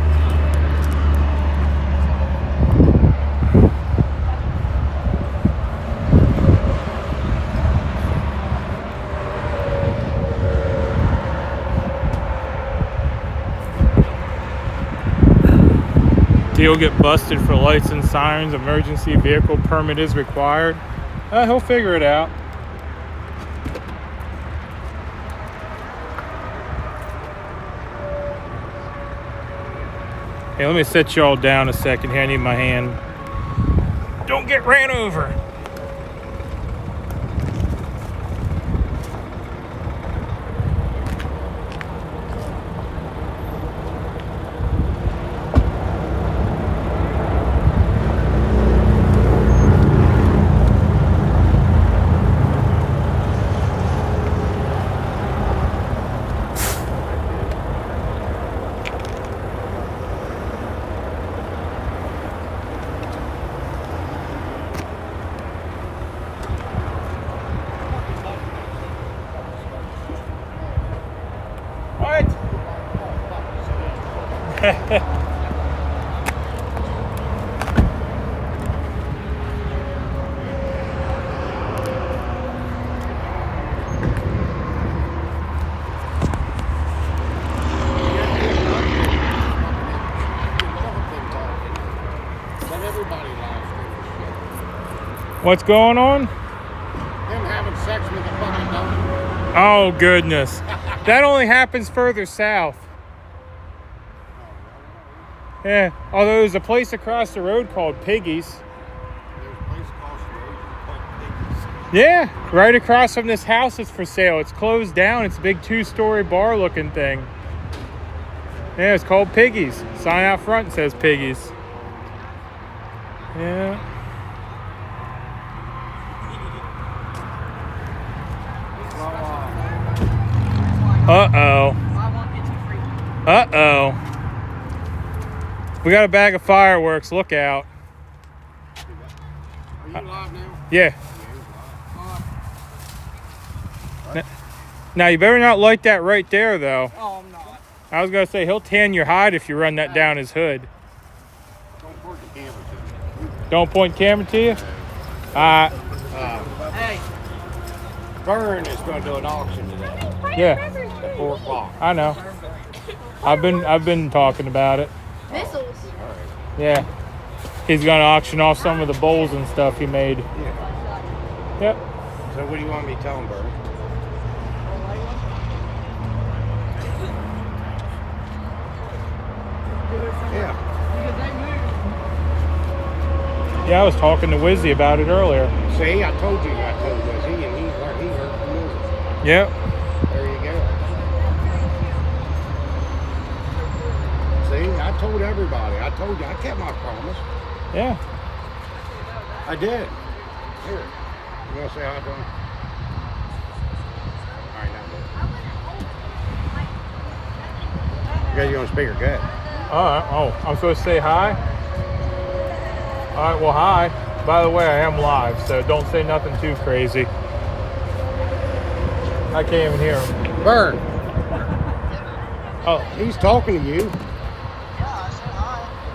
Speaker 1: He'll get busted for lights and sirens. Emergency vehicle permit is required. He'll figure it out. Hey, let me set you all down a second here. I need my hand. Don't get ran over. What's going on?
Speaker 4: Them having sex with a fucking dog.
Speaker 1: Oh, goodness. That only happens further south. Yeah, although there's a place across the road called Piggy's. Yeah, right across from this house is for sale. It's closed down. It's a big 2-story bar looking thing. Yeah, it's called Piggy's. Sign out front says Piggy's. Yeah. Uh-oh. Uh-oh. We got a bag of fireworks. Look out.
Speaker 4: Are you live now?
Speaker 1: Yeah. Now, you better not light that right there, though.
Speaker 19: Oh, I'm not.
Speaker 1: I was going to say, he'll tan your hide if you run that down his hood.
Speaker 4: Don't point the camera to me.
Speaker 1: Don't point camera to you?
Speaker 19: Hey.
Speaker 4: Vern is going to do an auction today.
Speaker 1: Yeah.
Speaker 4: At 4 o'clock.
Speaker 1: I know. I've been talking about it.
Speaker 5: Missiles.
Speaker 1: Yeah. He's going to auction off some of the bowls and stuff he made.
Speaker 4: Yeah.
Speaker 1: Yep.
Speaker 4: So what do you want me to tell him, Vern? Yeah.
Speaker 1: Yeah, I was talking to Wizzy about it earlier.
Speaker 4: See, I told you I told Wizzy, and he heard the music.
Speaker 1: Yep.
Speaker 4: There you go. See, I told everybody. I told you. I kept my promise.
Speaker 1: Yeah.
Speaker 4: I did. Here. You want to say hi to him? All right, now, you guys, you on speaker? Good.
Speaker 1: All right. Oh, I'm supposed to say hi? All right, well, hi. By the way, I am live, so don't say nothing too crazy. I can't even hear him.
Speaker 4: Vern.
Speaker 1: Oh.
Speaker 4: He's talking to you.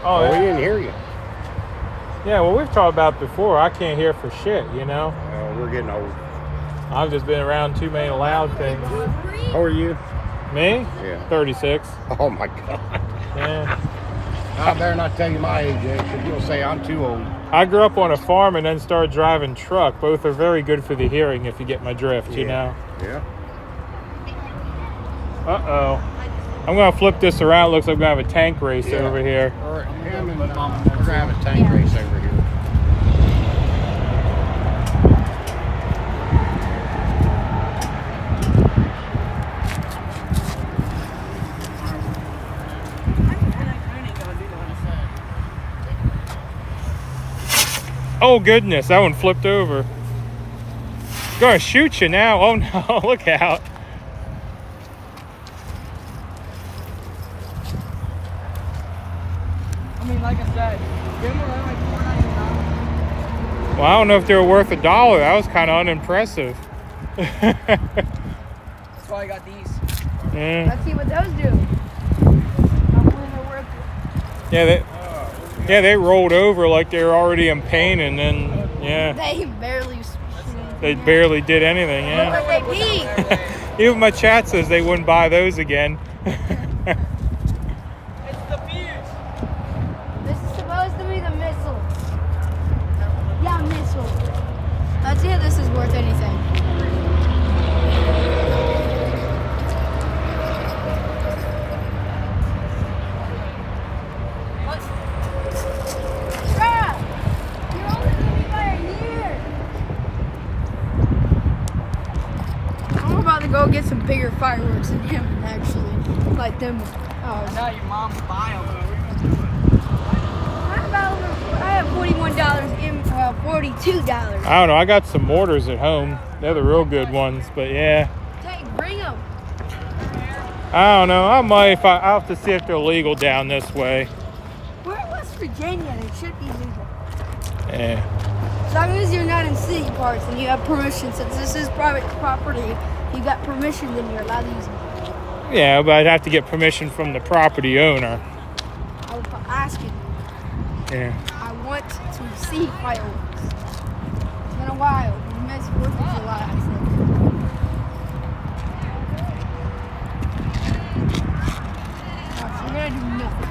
Speaker 1: Oh,
Speaker 4: we didn't hear you.
Speaker 1: Yeah, well, we've talked about it before. I can't hear for shit, you know?
Speaker 4: We're getting old.
Speaker 1: I've just been around too many loud things.
Speaker 4: How are you?
Speaker 1: Me?
Speaker 4: Yeah.
Speaker 1: 36.
Speaker 4: Oh, my God.
Speaker 1: Yeah.
Speaker 4: I better not tell you my age, because you'll say I'm too old.
Speaker 1: I grew up on a farm and then started driving truck. Both are very good for the hearing, if you get my drift, you know?
Speaker 4: Yeah.
Speaker 1: Uh-oh. I'm going to flip this around. Looks like we're going to have a tank race over here.
Speaker 4: All right, him and we're going to have a tank race over here.
Speaker 1: Oh, goodness. That one flipped over. Going to shoot you now. Oh, no. Look out.
Speaker 19: I mean, like I said, them were only $4.99.
Speaker 1: Well, I don't know if they were worth $1. That was kind of unimpressive.
Speaker 19: That's why I got these.
Speaker 1: Yeah.
Speaker 5: Let's see what those do. Hopefully they're worth it.
Speaker 1: Yeah, they rolled over like they were already in pain, and then, yeah. They barely did anything, yeah.
Speaker 5: Look like they peed.
Speaker 1: Even my chat says they wouldn't buy those again.
Speaker 19: It's the fuse.
Speaker 5: This is supposed to be the missile. Yeah, missile. Let's see if this is worth anything. Bruh, you're only gonna be by a year. I'm about to go get some bigger fireworks than him, actually. Like them.
Speaker 19: Now your mom's buy them.
Speaker 5: I have $41 in $42.
Speaker 1: I don't know. I got some mortars at home. They're the real good ones, but yeah.
Speaker 5: Hey, bring them.
Speaker 1: I don't know. I might. I'll have to see if they're legal down this way.
Speaker 5: We're in West Virginia. It should be legal.
Speaker 1: Yeah.
Speaker 5: As long as you're not in city parts and you have permission, since this is private property, you got permission, then you're allowed to use them.
Speaker 1: Yeah, but I'd have to get permission from the property owner. Yeah.
Speaker 5: I want to see fireworks. It's been a while. We missed 4th of July, I think. We're gonna do nothing.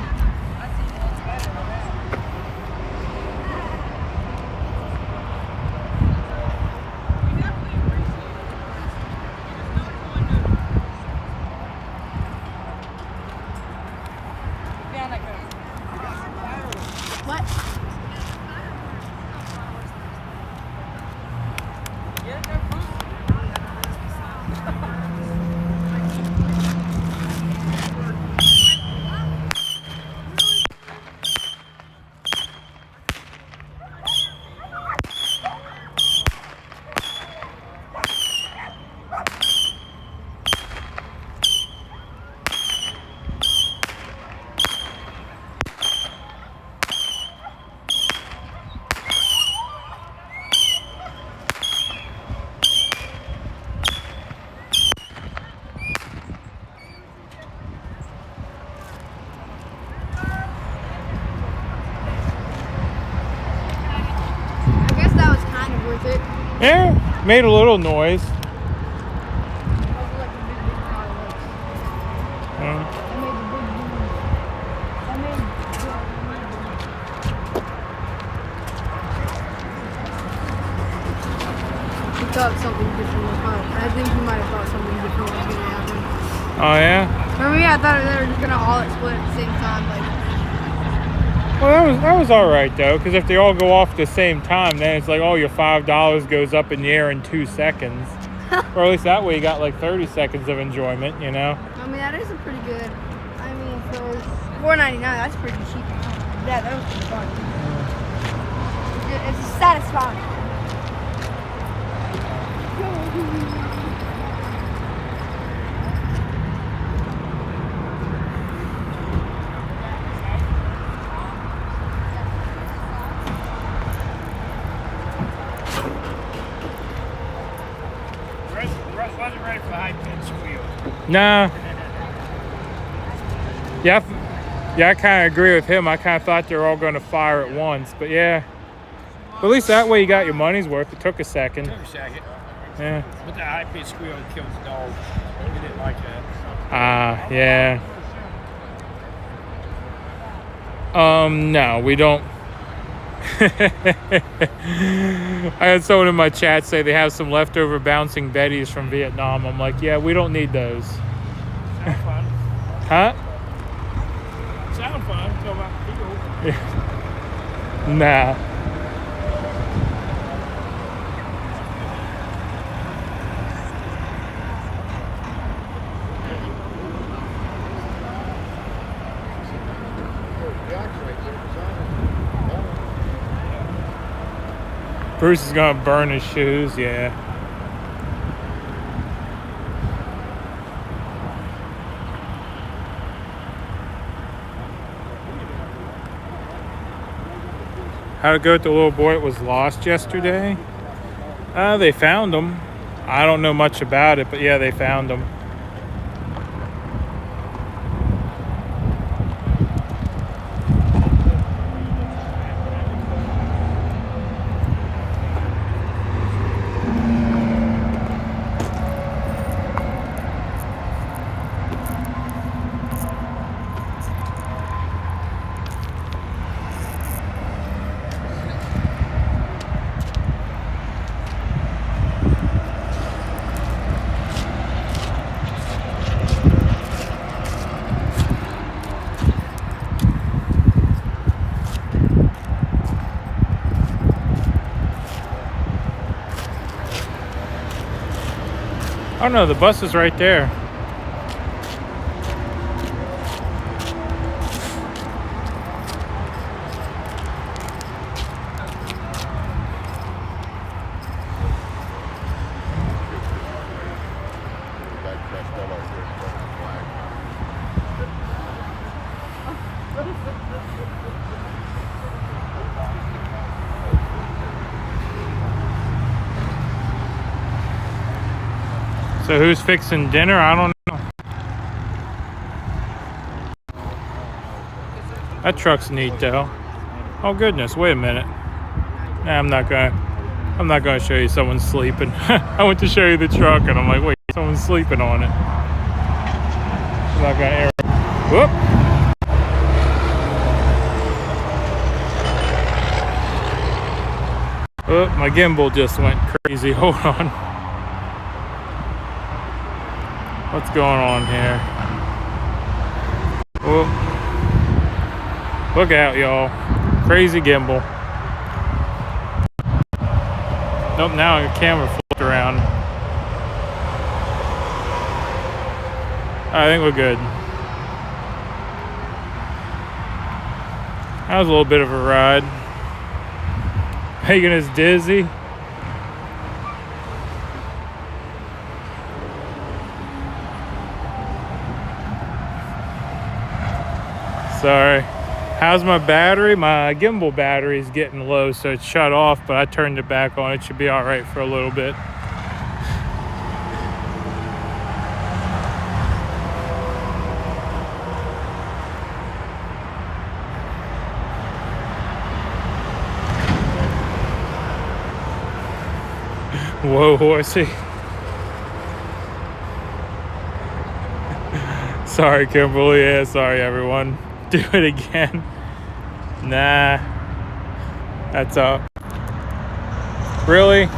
Speaker 5: What?
Speaker 1: Yeah, made a little noise.
Speaker 5: Thought something different was happening. I think you might have thought something different was going to happen.
Speaker 1: Oh yeah?
Speaker 5: For me, I thought they were just going to all explode at the same time. Like,
Speaker 1: well, that was all right though, because if they all go off at the same time, then it's like, oh, your $5 goes up in the air in 2 seconds. Or at least that way you got like 30 seconds of enjoyment, you know?
Speaker 5: I mean, that is a pretty good. I mean, for $4.99, that's pretty cheap. Yeah, that was pretty fun. It's satisfying.
Speaker 4: Russ wasn't ready for the high-pitched squeal.
Speaker 1: Nah. Yeah, I kind of agree with him. I kind of thought they were all going to fire at once, but yeah. But at least that way you got your money's worth. It took a second.
Speaker 4: Took a second.
Speaker 1: Yeah.
Speaker 4: But the high-pitched squeal killed the dog. We didn't like that.
Speaker 1: Yeah. No, we don't. I had someone in my chat say they have some leftover bouncing Bettys from Vietnam. I'm like, yeah, we don't need those.
Speaker 4: Sound fun.
Speaker 1: Huh?
Speaker 4: Sound fun. Go about the field.
Speaker 1: Nah. Bruce is gonna burn his shoes, yeah. How'd it go with the little boy that was lost yesterday? They found him. I don't know much about it, but yeah, they found him. Oh no, the bus is right there. So who's fixing dinner? I don't know. That truck's neat though. Oh goodness, wait a minute. Nah, I'm not gonna show you someone sleeping. I went to show you the truck and I'm like, wait, someone's sleeping on it. I'm not gonna air. Whoop. Oh, my gimbal just went crazy. Hold on. What's going on here? Oh. Look out, y'all. Crazy gimbal. Nope, now the camera flipped around. I think we're good. That was a little bit of a ride. Megan is dizzy. Sorry. How's my battery? My gimbal battery is getting low, so it's shut off, but I turned it back on. It should be all right for a little bit. Whoa, horsey. Sorry, Kimberly. Yeah, sorry, everyone. Do it again. Nah. That's up. Really?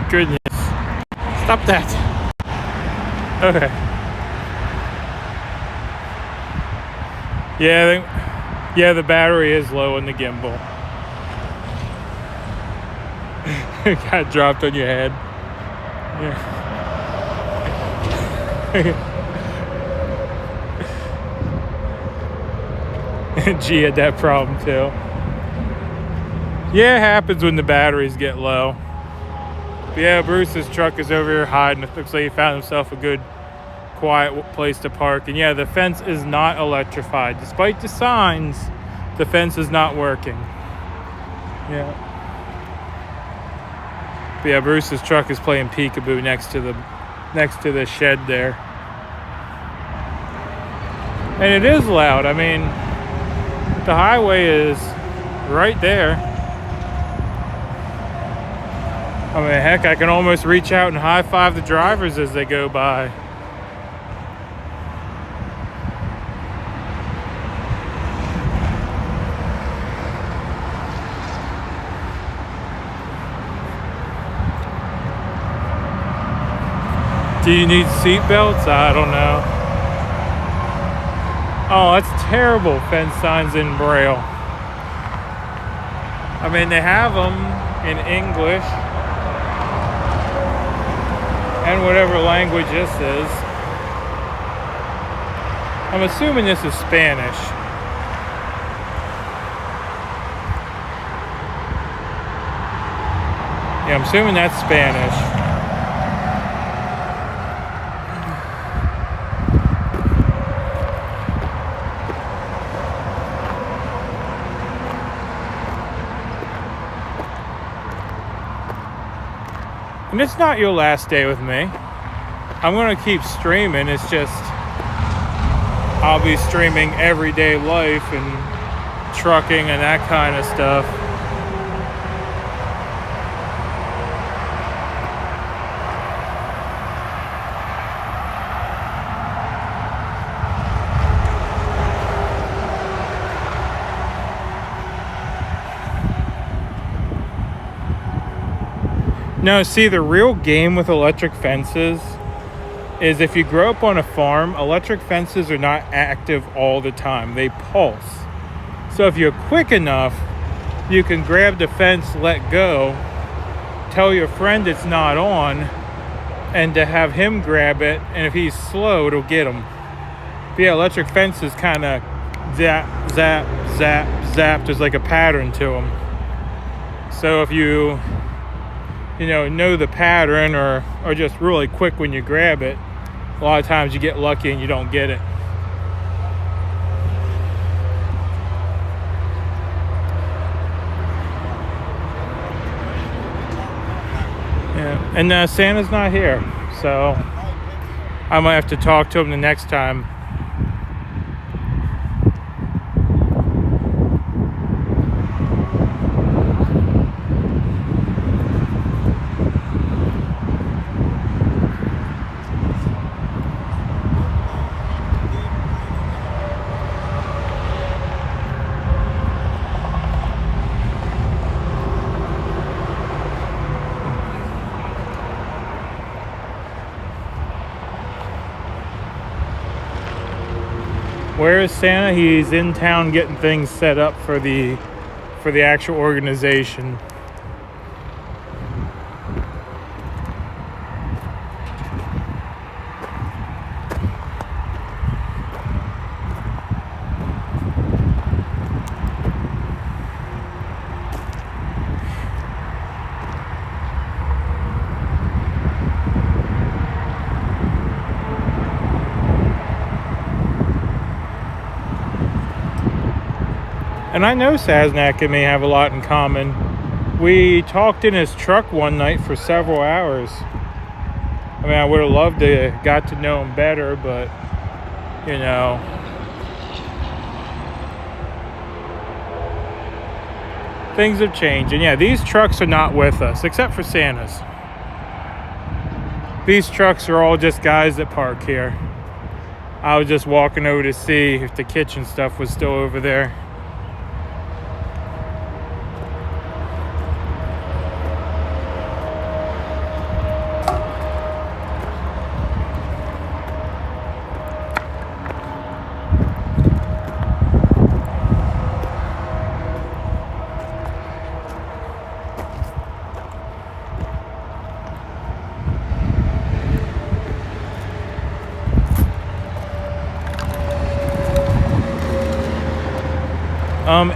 Speaker 1: Goodness. Stop that. Okay. Yeah, the battery is low in the gimbal. It got dropped on your head. Yeah. G had that problem too. Yeah, it happens when the batteries get low. Yeah, Bruce's truck is over here hiding. It looks like he found himself a good, quiet place to park. And yeah, the fence is not electrified. Despite the signs, the fence is not working. Yeah. But yeah, Bruce's truck is playing peekaboo next to the shed there. And it is loud. I mean, the highway is right there. I mean, heck, I can almost reach out and high-five the drivers as they go by. Do you need seat belts? I don't know. Oh, that's terrible, fence signs in Braille. I mean, they have them in English. And whatever language this is. I'm assuming this is Spanish. Yeah, I'm assuming that's Spanish. And it's not your last day with me. I'm going to keep streaming. It's just I'll be streaming everyday life and trucking and that kind of stuff. No, see, the real game with electric fences is if you grow up on a farm, electric fences are not active all the time. They pulse. So if you're quick enough, you can grab the fence, let go, tell your friend it's not on, and to have him grab it, and if he's slow, it'll get him. But yeah, electric fences kind of zap, zap, zap, zap. There's like a pattern to them. So if you know the pattern or just really quick when you grab it, a lot of times you get lucky and you don't get it. Yeah, and Santa's not here, so I might have to talk to him the next time. Where is Santa? He's in town getting things set up for the actual organization. And I know Saznak and me have a lot in common. We talked in his truck one night for several hours. I mean, I would have loved to got to know him better, but things have changed. And yeah, these trucks are not with us, except for Santa's. These trucks are all just guys that park here. I was just walking over to see if the kitchen stuff was still over there.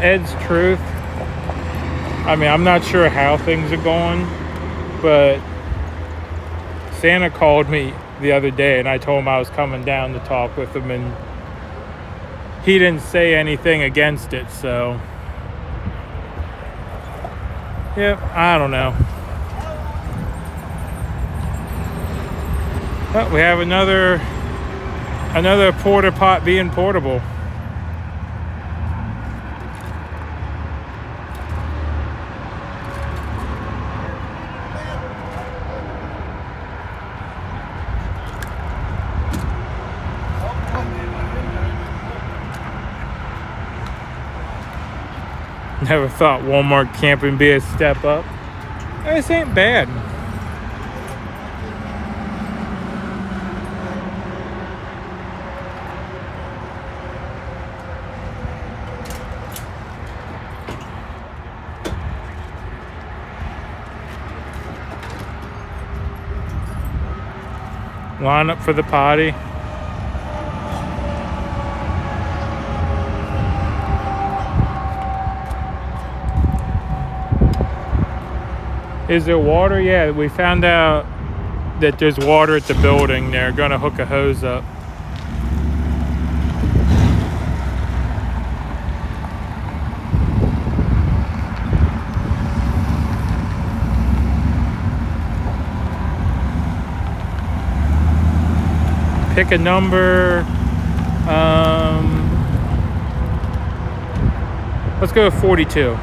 Speaker 1: Ed's Truth. I mean, I'm not sure how things are going, but Santa called me the other day and I told him I was coming down to talk with him, and he didn't say anything against it, so yep, I don't know. But we have another porta pot being portable. Never thought Walmart camping be a step up. This ain't bad. Line up for the potty. Is there water? Yeah, we found out that there's water at the building. They're gonna hook a hose up. Pick a number. Let's go with 42.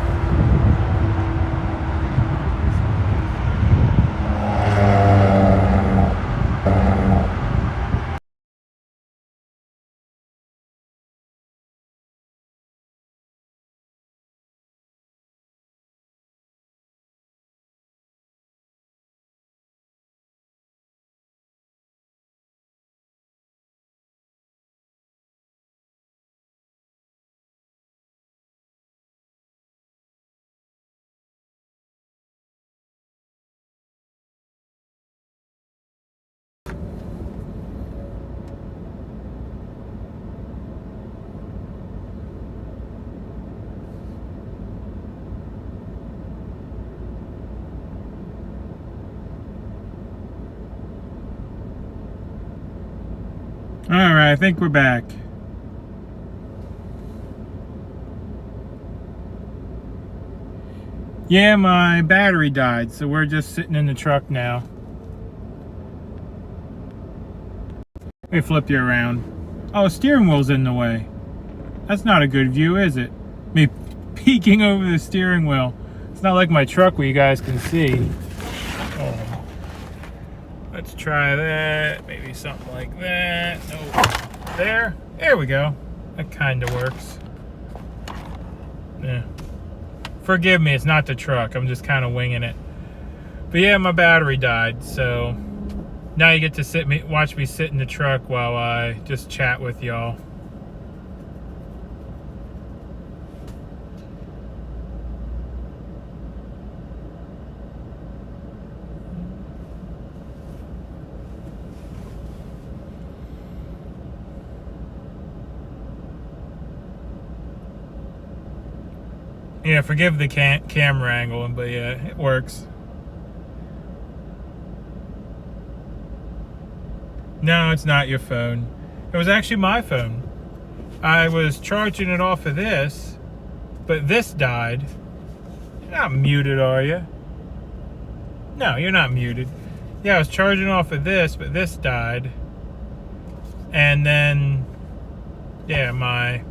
Speaker 1: Alright, I think we're back. Yeah, my battery died, so we're just sitting in the truck now. Let me flip you around. Oh, steering wheel's in the way. That's not a good view, is it? Me peeking over the steering wheel. It's not like my truck where you guys can see. Oh. Let's try that. Maybe something like that. Nope. There we go. That kind of works. Yeah. Forgive me, it's not the truck. I'm just kind of winging it. But yeah, my battery died, so now you get to watch me sit in the truck while I just chat with y'all. Yeah, forgive the camera angle, but yeah, it works. No, it's not your phone. It was actually my phone. I was charging it off of this, but this died. You're not muted, are you? No, you're not muted. Yeah, I was charging off of this, but this died. And then, yeah, my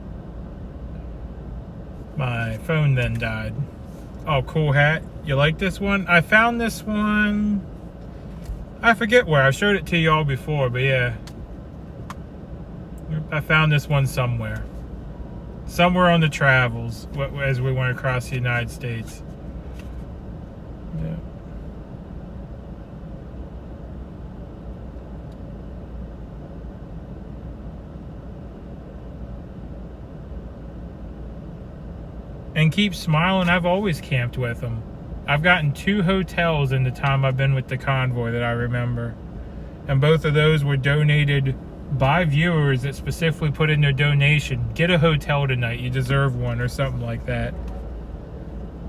Speaker 1: phone then died. Oh, cool hat. You like this one? I found this one. I forget where. I showed it to y'all before, but yeah. I found this one somewhere. Somewhere on the travels as we went across the United States. Yeah. And keep smiling. I've always camped with them. I've gotten 2 hotels in the time I've been with the convoy that I remember. And both of those were donated by viewers that specifically put in their donation. Get a hotel tonight, you deserve one, or something like that.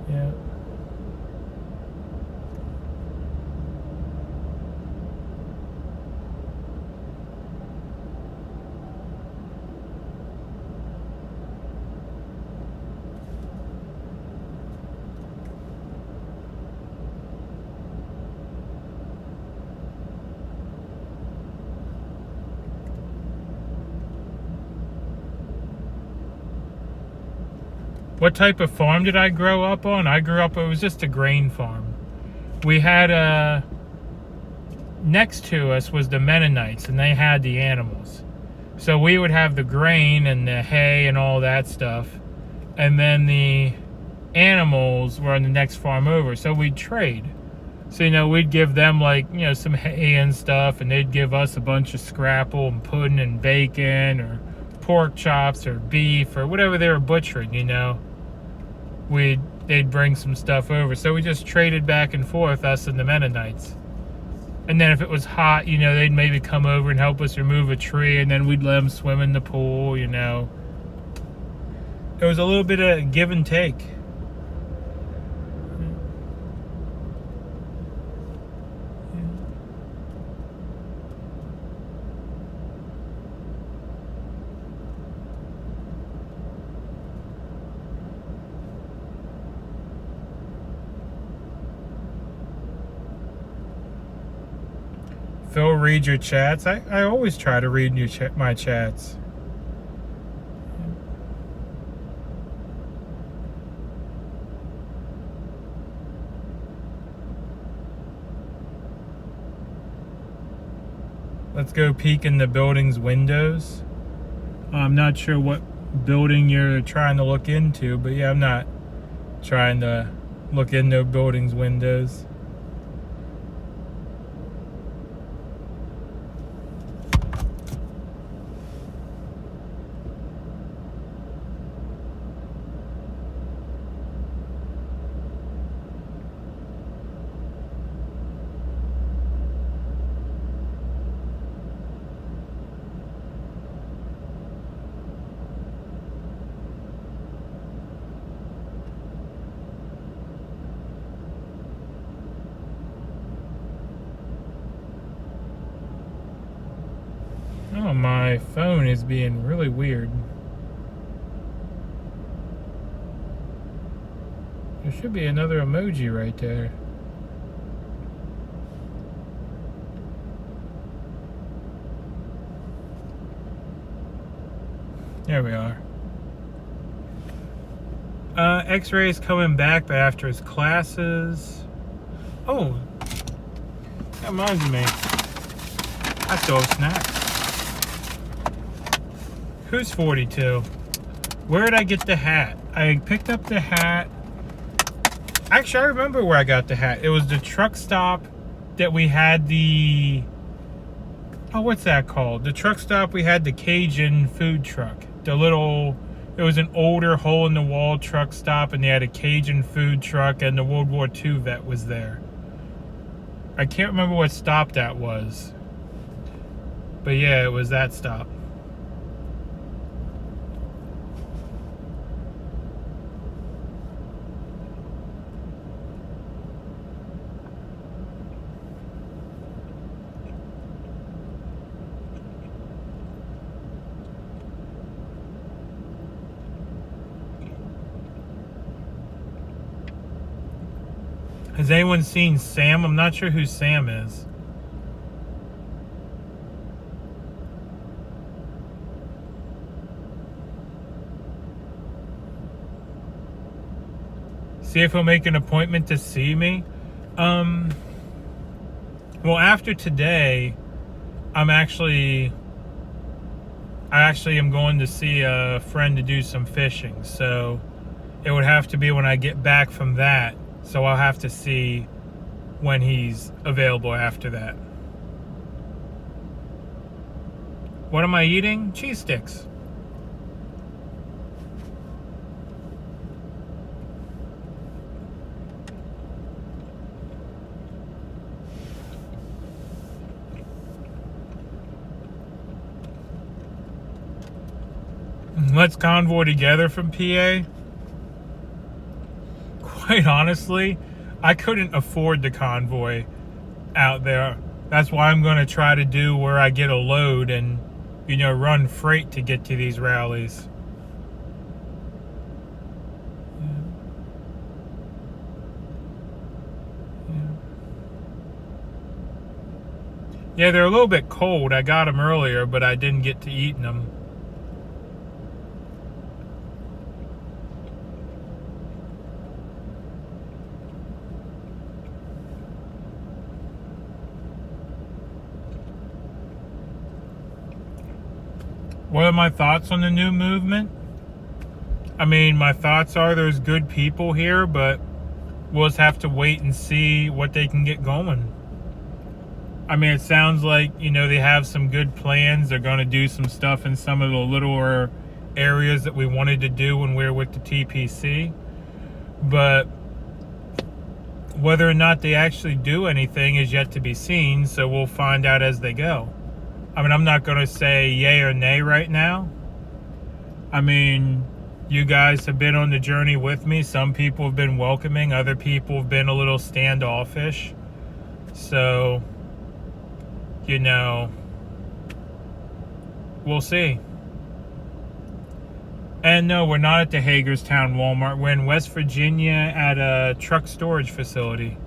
Speaker 1: Yeah. What type of farm did I grow up on? It was just a grain farm. We had next to us was the Mennonites, and they had the animals. So we would have the grain and the hay and all that stuff. And then the animals were on the next farm over. So we'd trade. So, we'd give them some hay and stuff, and they'd give us a bunch of scrapple and pudding and bacon or pork chops or beef or whatever they were butchering, they'd bring some stuff over. So we just traded back and forth, us and the Mennonites. And then if it was hot, they'd maybe come over and help us remove a tree, and then we'd let them swim in the pool, It was a little bit of give and take. Phil, read your chats. I always try to read my chats. Let's go peek in the building's windows. I'm not sure what building you're trying to look into, but yeah, I'm not trying to look into a building's windows. Oh, my phone is being really weird. There should be another emoji right there. There we are. X-ray is coming back, but after his classes. Oh, that reminds me. I still have snacks. Who's 42? Where did I get the hat? I picked up the hat. Actually, I remember where I got the hat. It was the truck stop that we had the... Oh, what's that called? The truck stop we had the Cajun food truck. The little... It was an older hole-in-the-wall truck stop, and they had a Cajun food truck, and the World War II vet was there. I can't remember what stop that was. But yeah, it was that stop. Has anyone seen Sam? I'm not sure who Sam is. See if he'll make an appointment to see me. Well, after today, I actually am going to see a friend to do some fishing. So it would have to be when I get back from that. So I'll have to see when he's available after that. What am I eating? Cheese sticks. Let's convoy together from PA. Quite honestly, I couldn't afford the convoy out there. That's why I'm going to try to do where I get a load and, you know, run freight to get to these rallies. Yeah, they're a little bit cold. I got them earlier, but I didn't get to eating them. What are my thoughts on the new movement? I mean, my thoughts are there's good people here, but we'll just have to wait and see what they can get going. I mean, it sounds like, you know, they have some good plans. They're going to do some stuff in some of the littler areas that we wanted to do when we were with the TPC. But whether or not they actually do anything is yet to be seen, so we'll find out as they go. I mean, I'm not going to say yay or nay right now. I mean, you guys have been on the journey with me. Some people have been welcoming. Other people have been a little standoffish. So, you know, we'll see. And no, we're not at the Hagerstown Walmart. We're in West Virginia at a truck storage facility.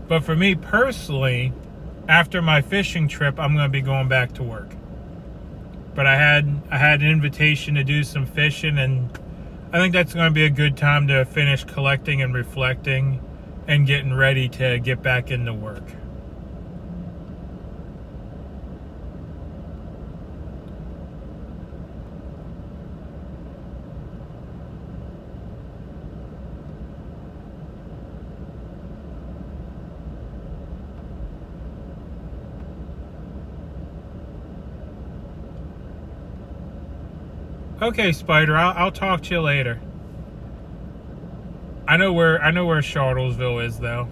Speaker 1: But for me personally, after my fishing trip, I'm going to be going back to work. But I had an invitation to do some fishing, and I think that's going to be a good time to finish collecting and reflecting and getting ready to get back into work. Okay, Spider, I'll talk to you later. I know where Charlottesville is, though.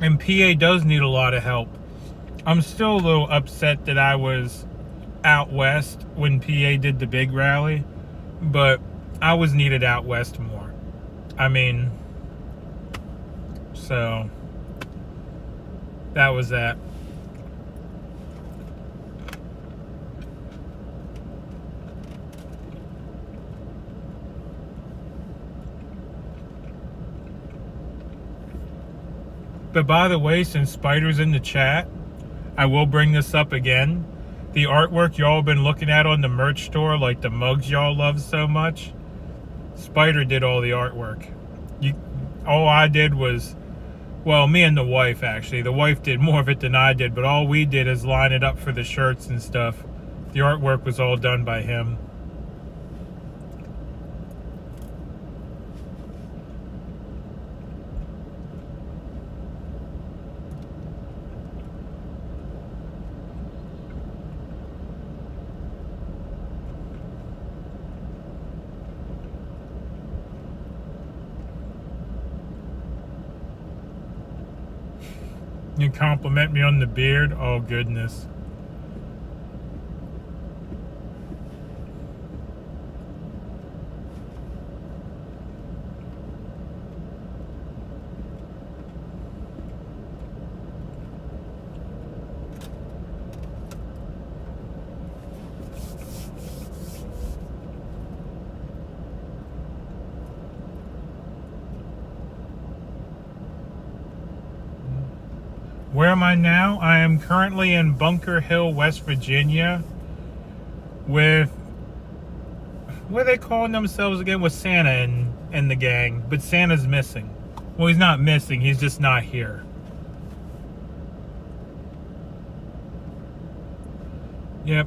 Speaker 1: And PA does need a lot of help. I'm still a little upset that I was out west when PA did the big rally, but I was needed out west more. I mean, so that was that. But by the way, since Spider's in the chat, I will bring this up again. The artwork y'all been looking at on the merch store, like the mugs y'all love so much, Spider did all the artwork. All I did was, well, me and the wife actually. The wife did more of it than I did, but all we did is line it up for the shirts and stuff. The artwork was all done by him. You compliment me on the beard? Oh, goodness. Where am I now? I am currently in Bunker Hill, West Virginia with, what are they calling themselves again? With Santa and the gang. But Santa's missing. Well, he's not missing, he's just not here. Yep.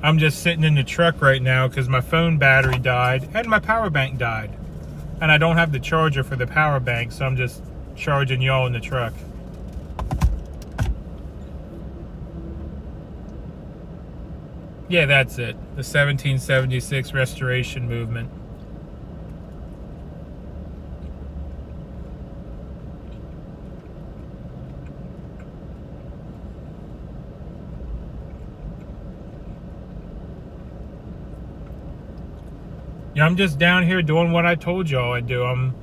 Speaker 1: I'm just sitting in the truck right now because my phone battery died and my power bank died. And I don't have the charger for the power bank, so I'm just charging y'all in the truck. Yeah, that's it. The 1776 Restoration Movement. Yeah, I'm just down here doing what I told y'all I'd do. I'm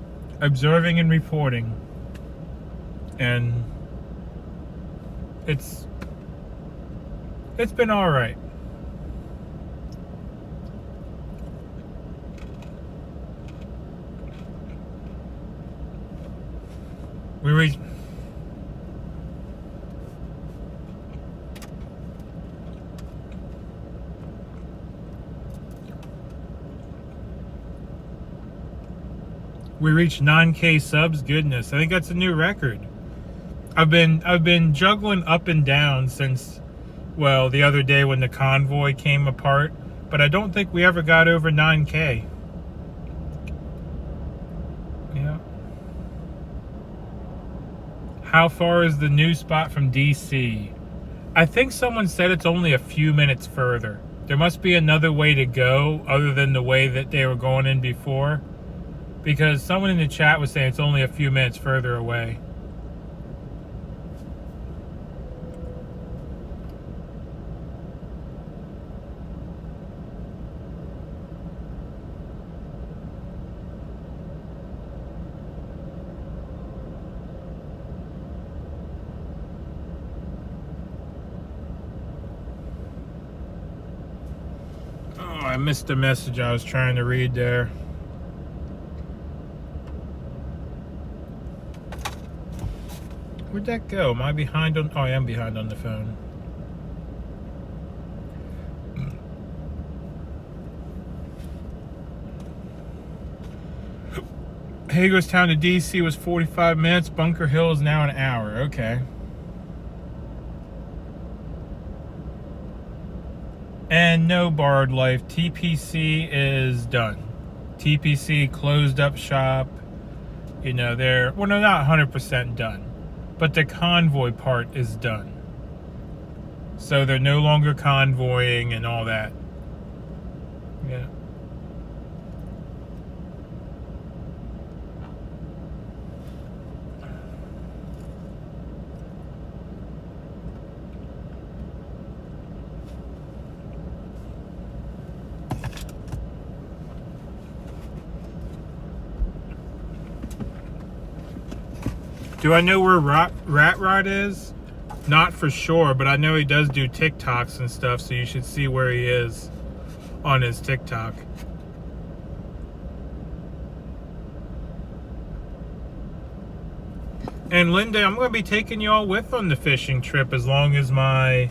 Speaker 1: observing and reporting. And it's been all right. We reached 9K subs. Goodness, I think that's a new record. I've been juggling up and down since, well, the other day when the convoy came apart, but I don't think we ever got over 9K. Yeah. How far is the new spot from DC? I think someone said it's only a few minutes further. There must be another way to go other than the way that they were going in before. Because someone in the chat was saying it's only a few minutes further away. Oh, I missed the message I was trying to read there. Where'd that go? Am I behind on... Oh, I am behind on the phone. Hagerstown to DC was 45 minutes. Bunker Hill is now an hour. Okay. And no Barred Life. TPC is done. TPC closed up shop. You know, they're... Well, no, not 100% done. But the convoy part is done. So they're no longer convoying and all that. Yeah. Do I know where Rat Rod is? Not for sure, but I know he does do TikToks and stuff, so you should see where he is on his TikTok. And Linda, I'm going to be taking y'all with on the fishing trip as long as my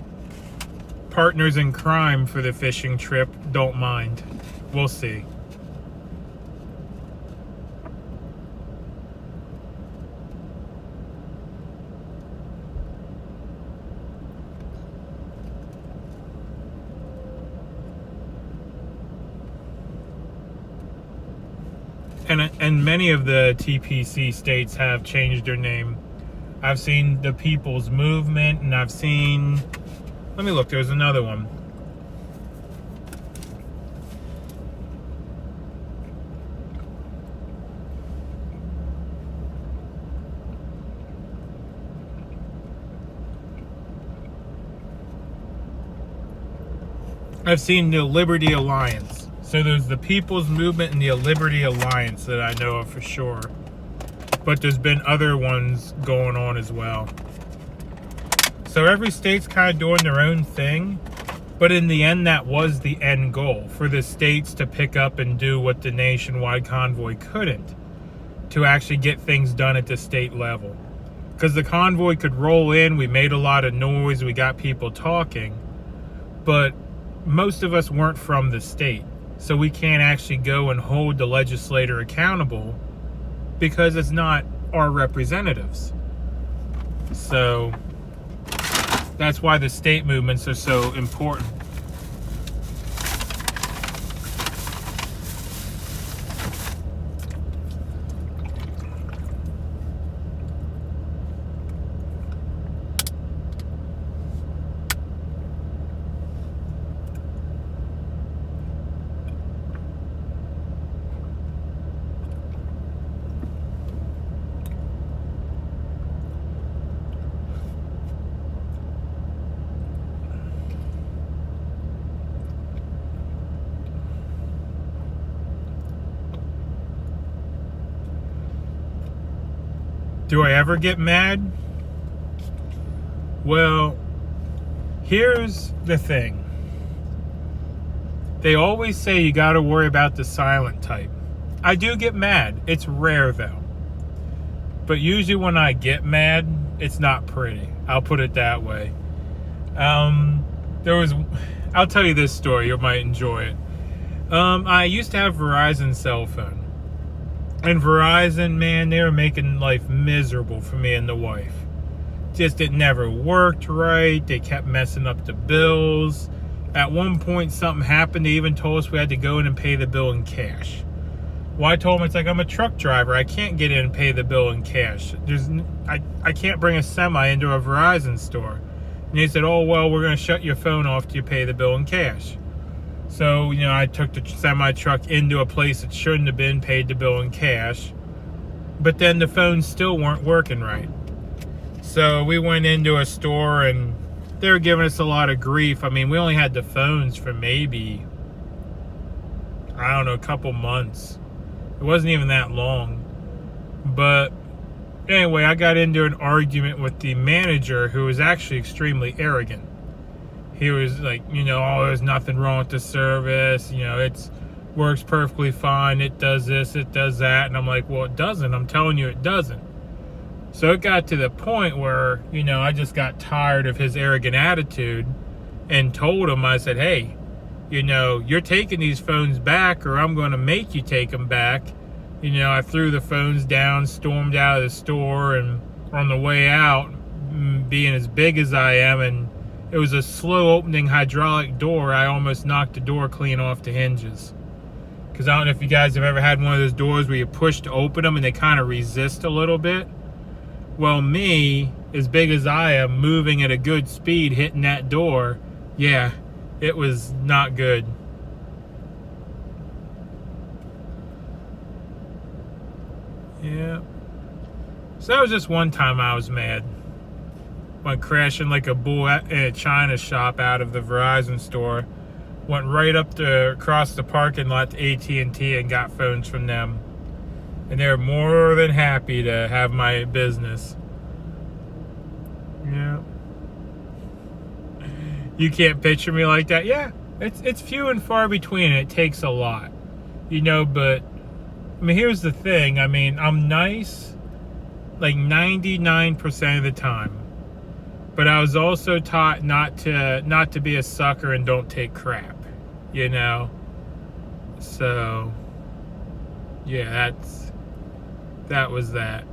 Speaker 1: partners in crime for the fishing trip don't mind. We'll see. And many of the TPC states have changed their name. I've seen the People's Movement, and I've seen, let me look, there's another one. I've seen the Liberty Alliance. So there's the People's Movement and the Liberty Alliance that I know of for sure. But there's been other ones going on as well. So every state's kind of doing their own thing. But in the end, that was the end goal. For the states to pick up and do what the nationwide convoy couldn't. To actually get things done at the state level. Because the convoy could roll in, we made a lot of noise, we got people talking. But most of us weren't from the state. So we can't actually go and hold the legislator accountable because it's not our representatives. So that's why the state movements are so important. Do I ever get mad? Well, here's the thing. They always say you gotta worry about the silent type. I do get mad. It's rare though. But usually when I get mad, it's not pretty. I'll put it that way. I'll tell you this story. You might enjoy it. I used to have Verizon cell phone. And Verizon, man, they were making life miserable for me and the wife. Just, it never worked right. They kept messing up the bills. At one point, something happened. They even told us we had to go in and pay the bill in cash. Well, I told them, it's like, I'm a truck driver. I can't get in and pay the bill in cash. I can't bring a semi into a Verizon store. And they said, oh, well, we're going to shut your phone off till you pay the bill in cash. So, you know, I took the semi-truck into a place that shouldn't have been, paid the bill in cash. But then the phones still weren't working right. So we went into a store and they were giving us a lot of grief. I mean, we only had the phones for maybe, I don't know, a couple months. It wasn't even that long. But anyway, I got into an argument with the manager who was actually extremely arrogant. He was like, you know, oh, there's nothing wrong with the service. You know, it works perfectly fine. It does this, it does that. And I'm like, well, it doesn't. I'm telling you it doesn't. So it got to the point where, you know, I just got tired of his arrogant attitude and told him, I said, hey, you know, you're taking these phones back or I'm going to make you take them back. You know, I threw the phones down, stormed out of the store, and on the way out, being as big as I am, and it was a slow opening hydraulic door, I almost knocked the door clean off the hinges. Because I don't know if you guys have ever had one of those doors where you push to open them and they kind of resist a little bit. Well, me, as big as I am, moving at a good speed, hitting that door, yeah, it was not good. Yeah. So that was just one time I was mad. Went crashing like a bull in a China shop out of the Verizon store. Went right up across the parking lot to AT&T and got phones from them. And they're more than happy to have my business. Yeah. You can't picture me like that. Yeah, it's few and far between. It takes a lot, you know. But I mean, here's the thing. I mean, I'm nice like 99% of the time, but I was also taught not to be a sucker and don't take crap, you know. So yeah, that was that.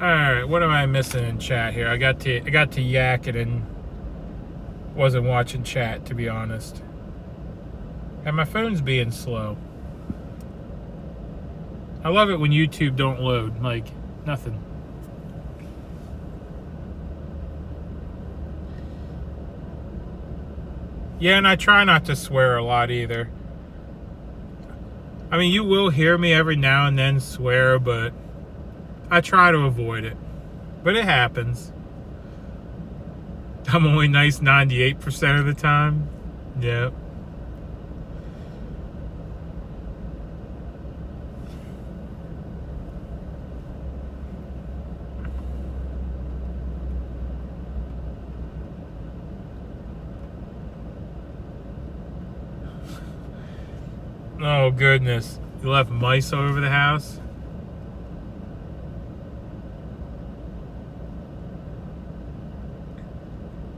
Speaker 1: All right, what am I missing in chat here? I got to yakking and wasn't watching chat, to be honest. And my phone's being slow. I love it when YouTube don't load, like nothing. Yeah, and I try not to swear a lot either. I mean, you will hear me every now and then swear, but I try to avoid it, but it happens. I'm only nice 98% of the time. Yep. Oh goodness, you left mice all over the house?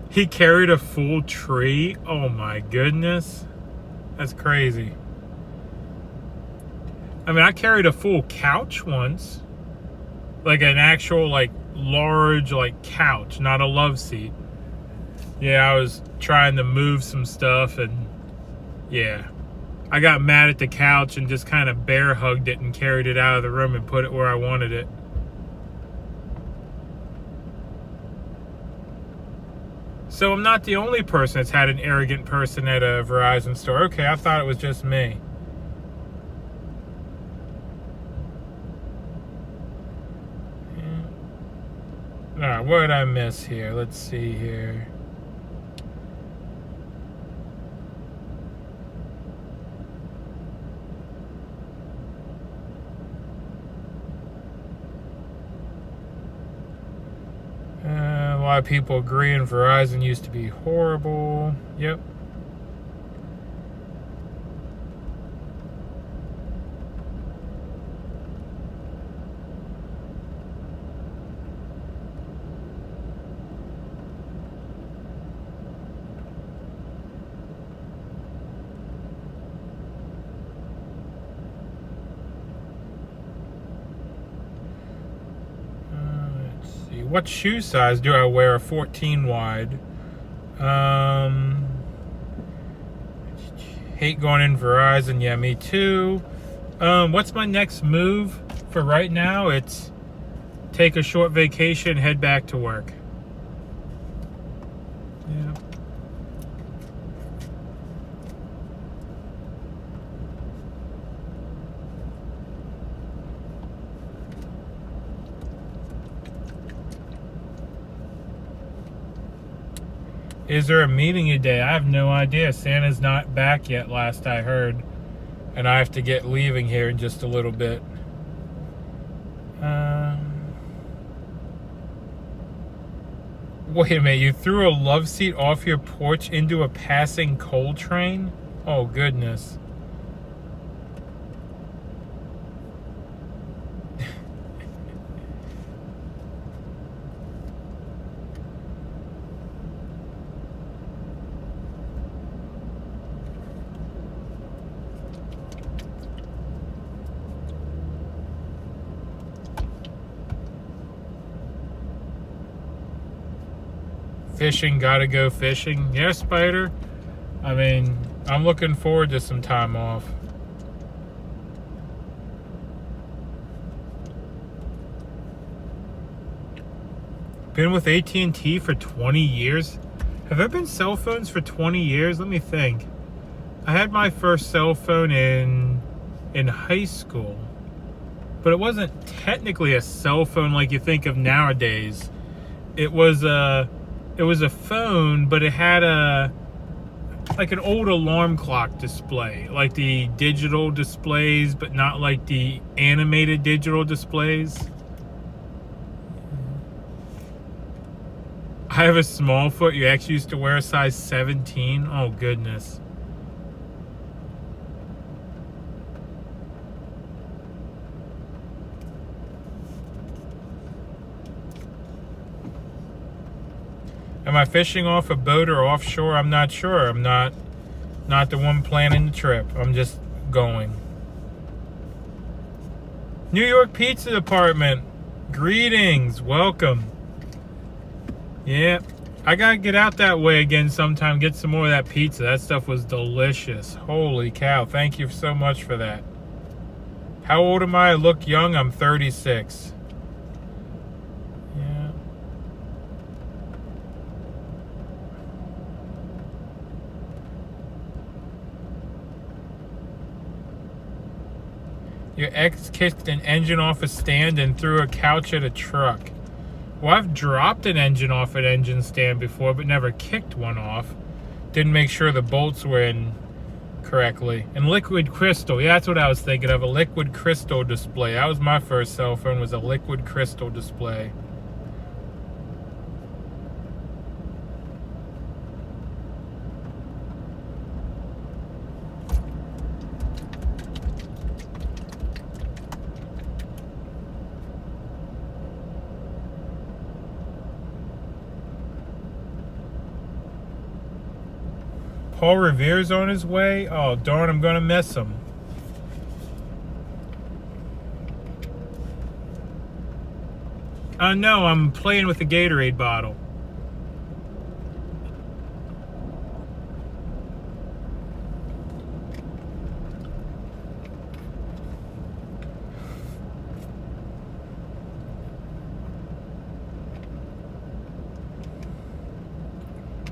Speaker 1: He carried a full tree? Oh my goodness. That's crazy. I mean, I carried a full couch once. Like an actual, like, large, like, couch, not a love seat. Yeah, I was trying to move some stuff and, yeah. I got mad at the couch and just kind of bear hugged it and carried it out of the room and put it where I wanted it. So I'm not the only person that's had an arrogant person at a Verizon store. Okay, I thought it was just me. Alright, what did I miss here? Let's see here. A lot of people agreeing Verizon used to be horrible. Yep. What shoe size do I wear? A 14 wide. Hate going in Verizon. Yeah, me too. What's my next move? For right now, it's take a short vacation, head back to work. Yeah. Is there a meeting today? I have no idea. Santa's not back yet, last I heard. And I have to get leaving here in just a little bit. Wait a minute, you threw a love seat off your porch into a passing coal train? Oh, goodness. Fishing, gotta go fishing. Yeah, Spider. I mean, I'm looking forward to some time off. Been with AT&T for 20 years? Have there been cell phones for 20 years? Let me think. I had my first cell phone in high school. But it wasn't technically a cell phone like you think of nowadays. It was a phone, but it had like an old alarm clock display, like the digital displays, but not like the animated digital displays. I have a small foot. You actually used to wear a size 17. Oh goodness. Am I fishing off a boat or offshore? I'm not sure. I'm not the one planning the trip. I'm just going. New York Pizza Department. Greetings. Welcome. Yeah. I gotta get out that way again sometime. Get some more of that pizza. That stuff was delicious. Holy cow. Thank you so much for that. How old am I? I look young. I'm 36. Your ex kicked an engine off a stand and threw a couch at a truck. Well, I've dropped an engine off an engine stand before, but never kicked one off. Didn't make sure the bolts were in correctly. And liquid crystal, yeah, that's what I was thinking of, a liquid crystal display. That was my first cell phone, was a liquid crystal display. Paul Revere's on his way? Oh, darn, I'm going to miss him. No, I'm playing with the Gatorade bottle.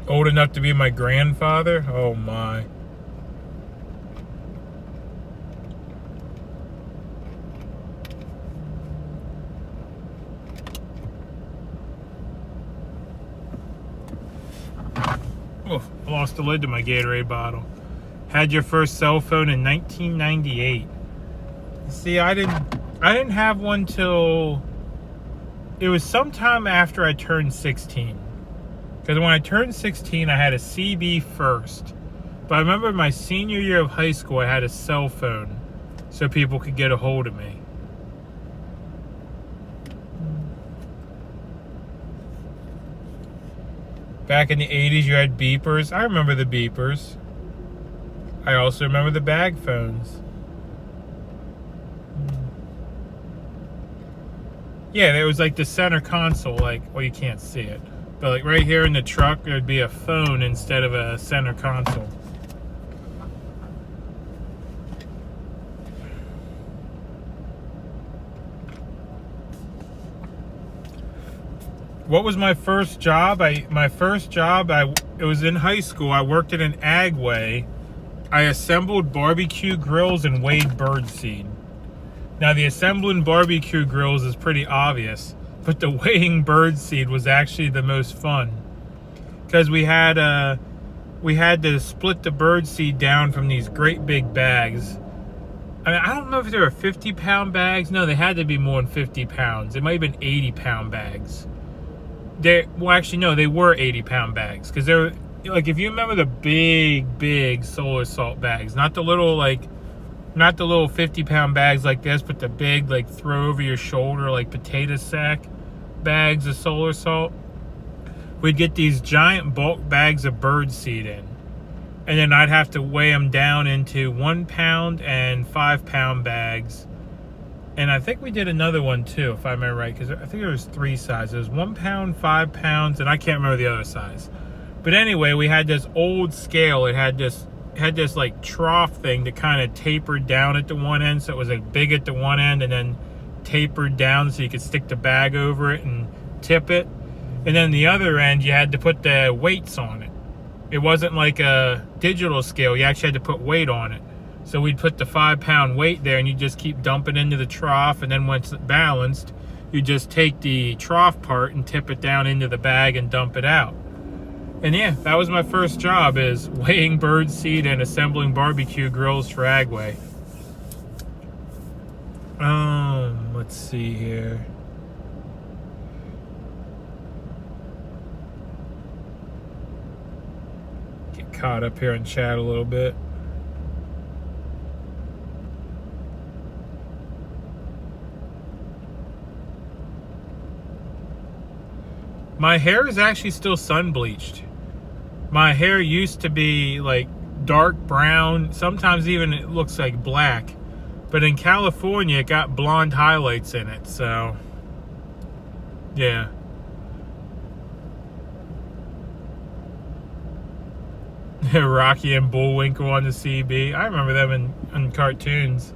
Speaker 1: Old enough to be my grandfather? Oh my. Oh, I lost the lid to my Gatorade bottle. Had your first cell phone in 1998. See, I didn't have one till it was sometime after I turned 16. Because when I turned 16, I had a CB first. But I remember my senior year of high school, I had a cell phone so people could get a hold of me. Back in the 80s, you had beepers. I remember the beepers. I also remember the bag phones. Yeah, there was like the center console, like, well, you can't see it. But like right here in the truck, there'd be a phone instead of a center console. What was my first job? It was in high school. I worked at an Agway. I assembled barbecue grills and weighed birdseed. Now the assembling barbecue grills is pretty obvious, but the weighing birdseed was actually the most fun, because we had to split the birdseed down from these great big bags. I mean, I don't know if they were 50-pound bags. No, they had to be more than 50 pounds. It might have been 80-pound bags. Well, actually, no, they were 80-pound bags, because they're like, if you remember the big solar salt bags, not the little 50-pound bags like this, but the big, like, throw over your shoulder, like potato sack bags of solar salt. We'd get these giant bulk bags of birdseed in, and then I'd have to weigh them down into 1 pound and 5-pound bags. And I think we did another one too, if I remember right, because I think there was 3 sizes. It was 1 pound, 5 pounds, and I can't remember the other size. But anyway, we had this old scale. It had this like trough thing that kind of tapered down at the one end, so it was like big at the one end and then tapered down so you could stick the bag over it and tip it. And then the other end, you had to put the weights on it. It wasn't like a digital scale. You actually had to put weight on it. So we'd put the 5-pound weight there, and you just keep dumping into the trough, and then once it's balanced, you just take the trough part and tip it down into the bag and dump it out. And yeah, that was my first job, is weighing bird seed and assembling barbecue grills for Agway. Let's see here. Get caught up here in chat a little bit. My hair is actually still sun bleached. My hair used to be like dark brown, sometimes even it looks like black. But in California, it got blonde highlights in it, so yeah. Rocky and Bullwinkle on the CB. I remember them in cartoons.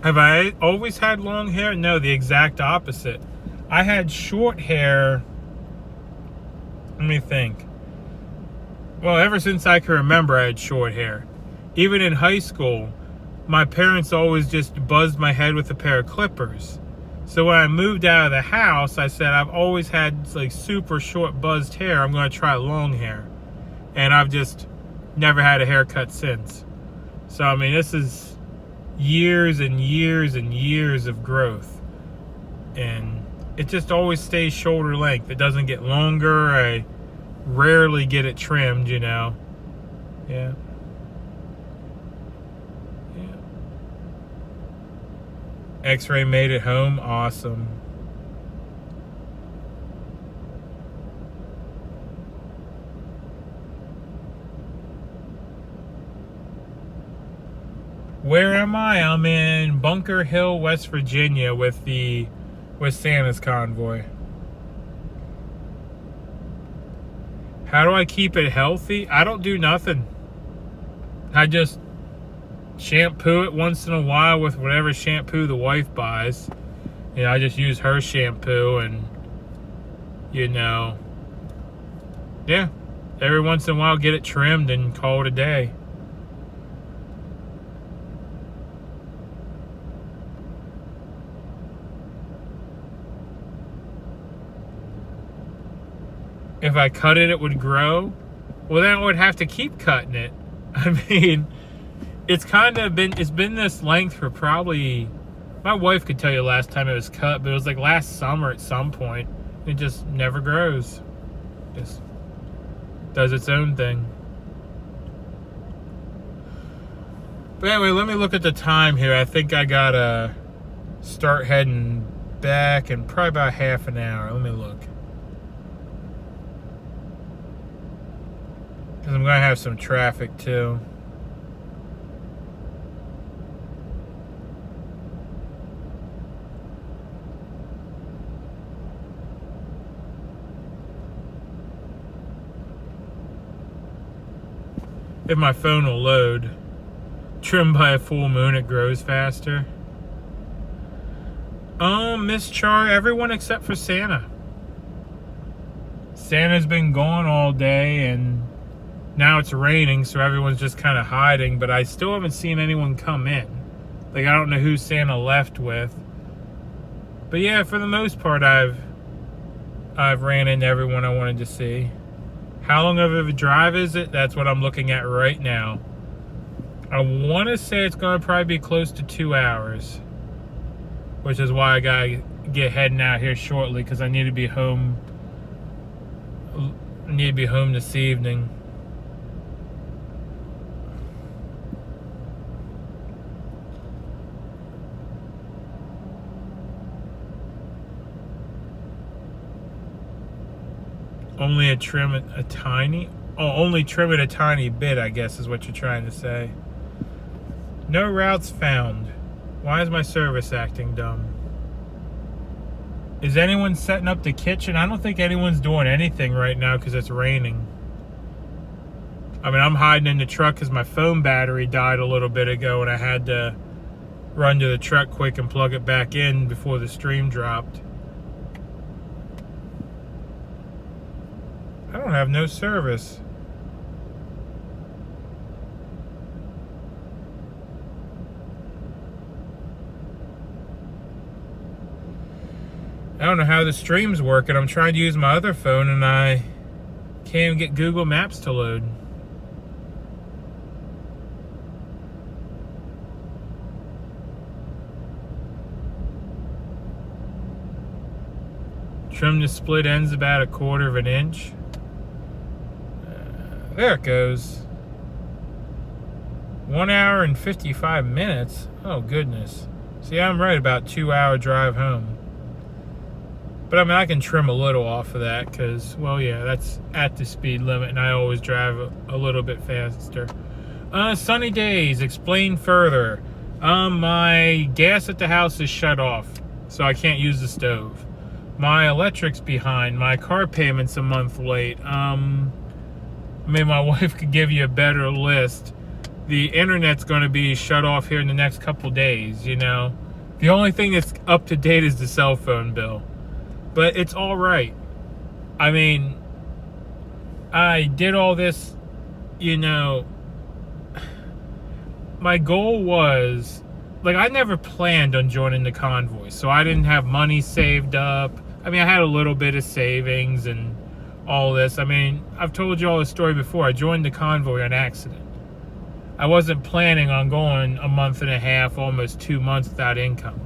Speaker 1: Have I always had long hair? No, the exact opposite. I had short hair. Let me think. Well, ever since I can remember, I had short hair. Even in high school, my parents always just buzzed my head with a pair of clippers. So when I moved out of the house, I said, I've always had like super short buzzed hair. I'm going to try long hair. And I've just never had a haircut since. So, I mean, this is years and years and years of growth. And it just always stays shoulder length. It doesn't get longer. I rarely get it trimmed, you know. Yeah. X-ray made it home. Awesome. Where am I? I'm in Bunker Hill, West Virginia with Santa's convoy. How do I keep it healthy? I don't do nothing. I just shampoo it once in a while with whatever shampoo the wife buys. You know, I just use her shampoo and, you know, yeah, every once in a while get it trimmed and call it a day. If I cut it, it would grow. Well, then I would have to keep cutting it. I mean, it's been this length for probably, my wife could tell you last time it was cut, but it was like last summer at some point. It just never grows. Just does its own thing. But anyway, let me look at the time here. I think I gotta start heading back in probably about half an hour. Let me look. Because I'm gonna have some traffic too. If my phone will load. Trimmed by a full moon, it grows faster. Miss Char, everyone except for Santa. Santa's been gone all day and now it's raining, so everyone's just kind of hiding, but I still haven't seen anyone come in. Like, I don't know who Santa left with. But yeah, for the most part, I've ran into everyone I wanted to see. How long of a drive is it? That's what I'm looking at right now. I want to say it's going to probably be close to 2 hours. Which is why I got to get heading out here shortly, because I need to be home. I need to be home this evening. Only trim it a tiny bit, I guess is what you're trying to say. No routes found. Why is my service acting dumb? Is anyone setting up the kitchen? I don't think anyone's doing anything right now because it's raining. I mean, I'm hiding in the truck because my phone battery died a little bit ago and I had to run to the truck quick and plug it back in before the stream dropped. I don't have no service. I don't know how the stream's working. I'm trying to use my other phone and I can't even get Google Maps to load. Trim the split ends about 1/4 inch. There it goes. 1 hour and 55 minutes. Oh goodness. See, I'm right about 2-hour drive home. But I mean, I can trim a little off of that because, well, yeah, that's at the speed limit and I always drive a little bit faster. Sunny days, explain further. My gas at the house is shut off, so I can't use the stove. My electric's behind. My car payment's a month late. Maybe my wife could give you a better list. The internet's going to be shut off here in the next couple days, you know. The only thing that's up to date is the cell phone bill. But it's all right. I mean, I did all this, you know. My goal was, like, I never planned on joining the convoy, so I didn't have money saved up. I mean, I had a little bit of savings and all this. I mean, I've told you all this story before. I joined the convoy on accident. I wasn't planning on going a month and a half, almost 2 months without income.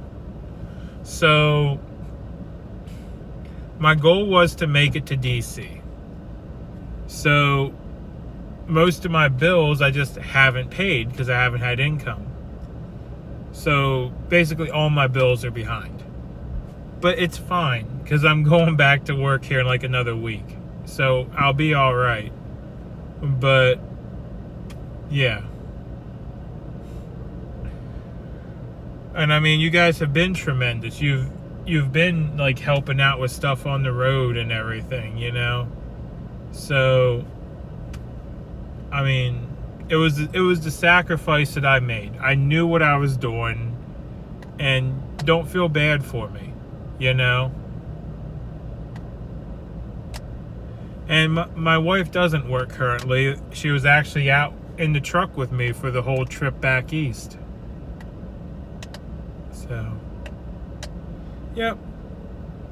Speaker 1: So my goal was to make it to DC. So most of my bills I just haven't paid because I haven't had income. So basically all my bills are behind. But it's fine because I'm going back to work here in like another week. So I'll be all right. But yeah. And I mean, you guys have been tremendous. You've been like helping out with stuff on the road and everything, you know. So I mean, it was the sacrifice that I made. I knew what I was doing, and don't feel bad for me, you know. And my wife doesn't work currently. She was actually out in the truck with me for the whole trip back east. So, yep.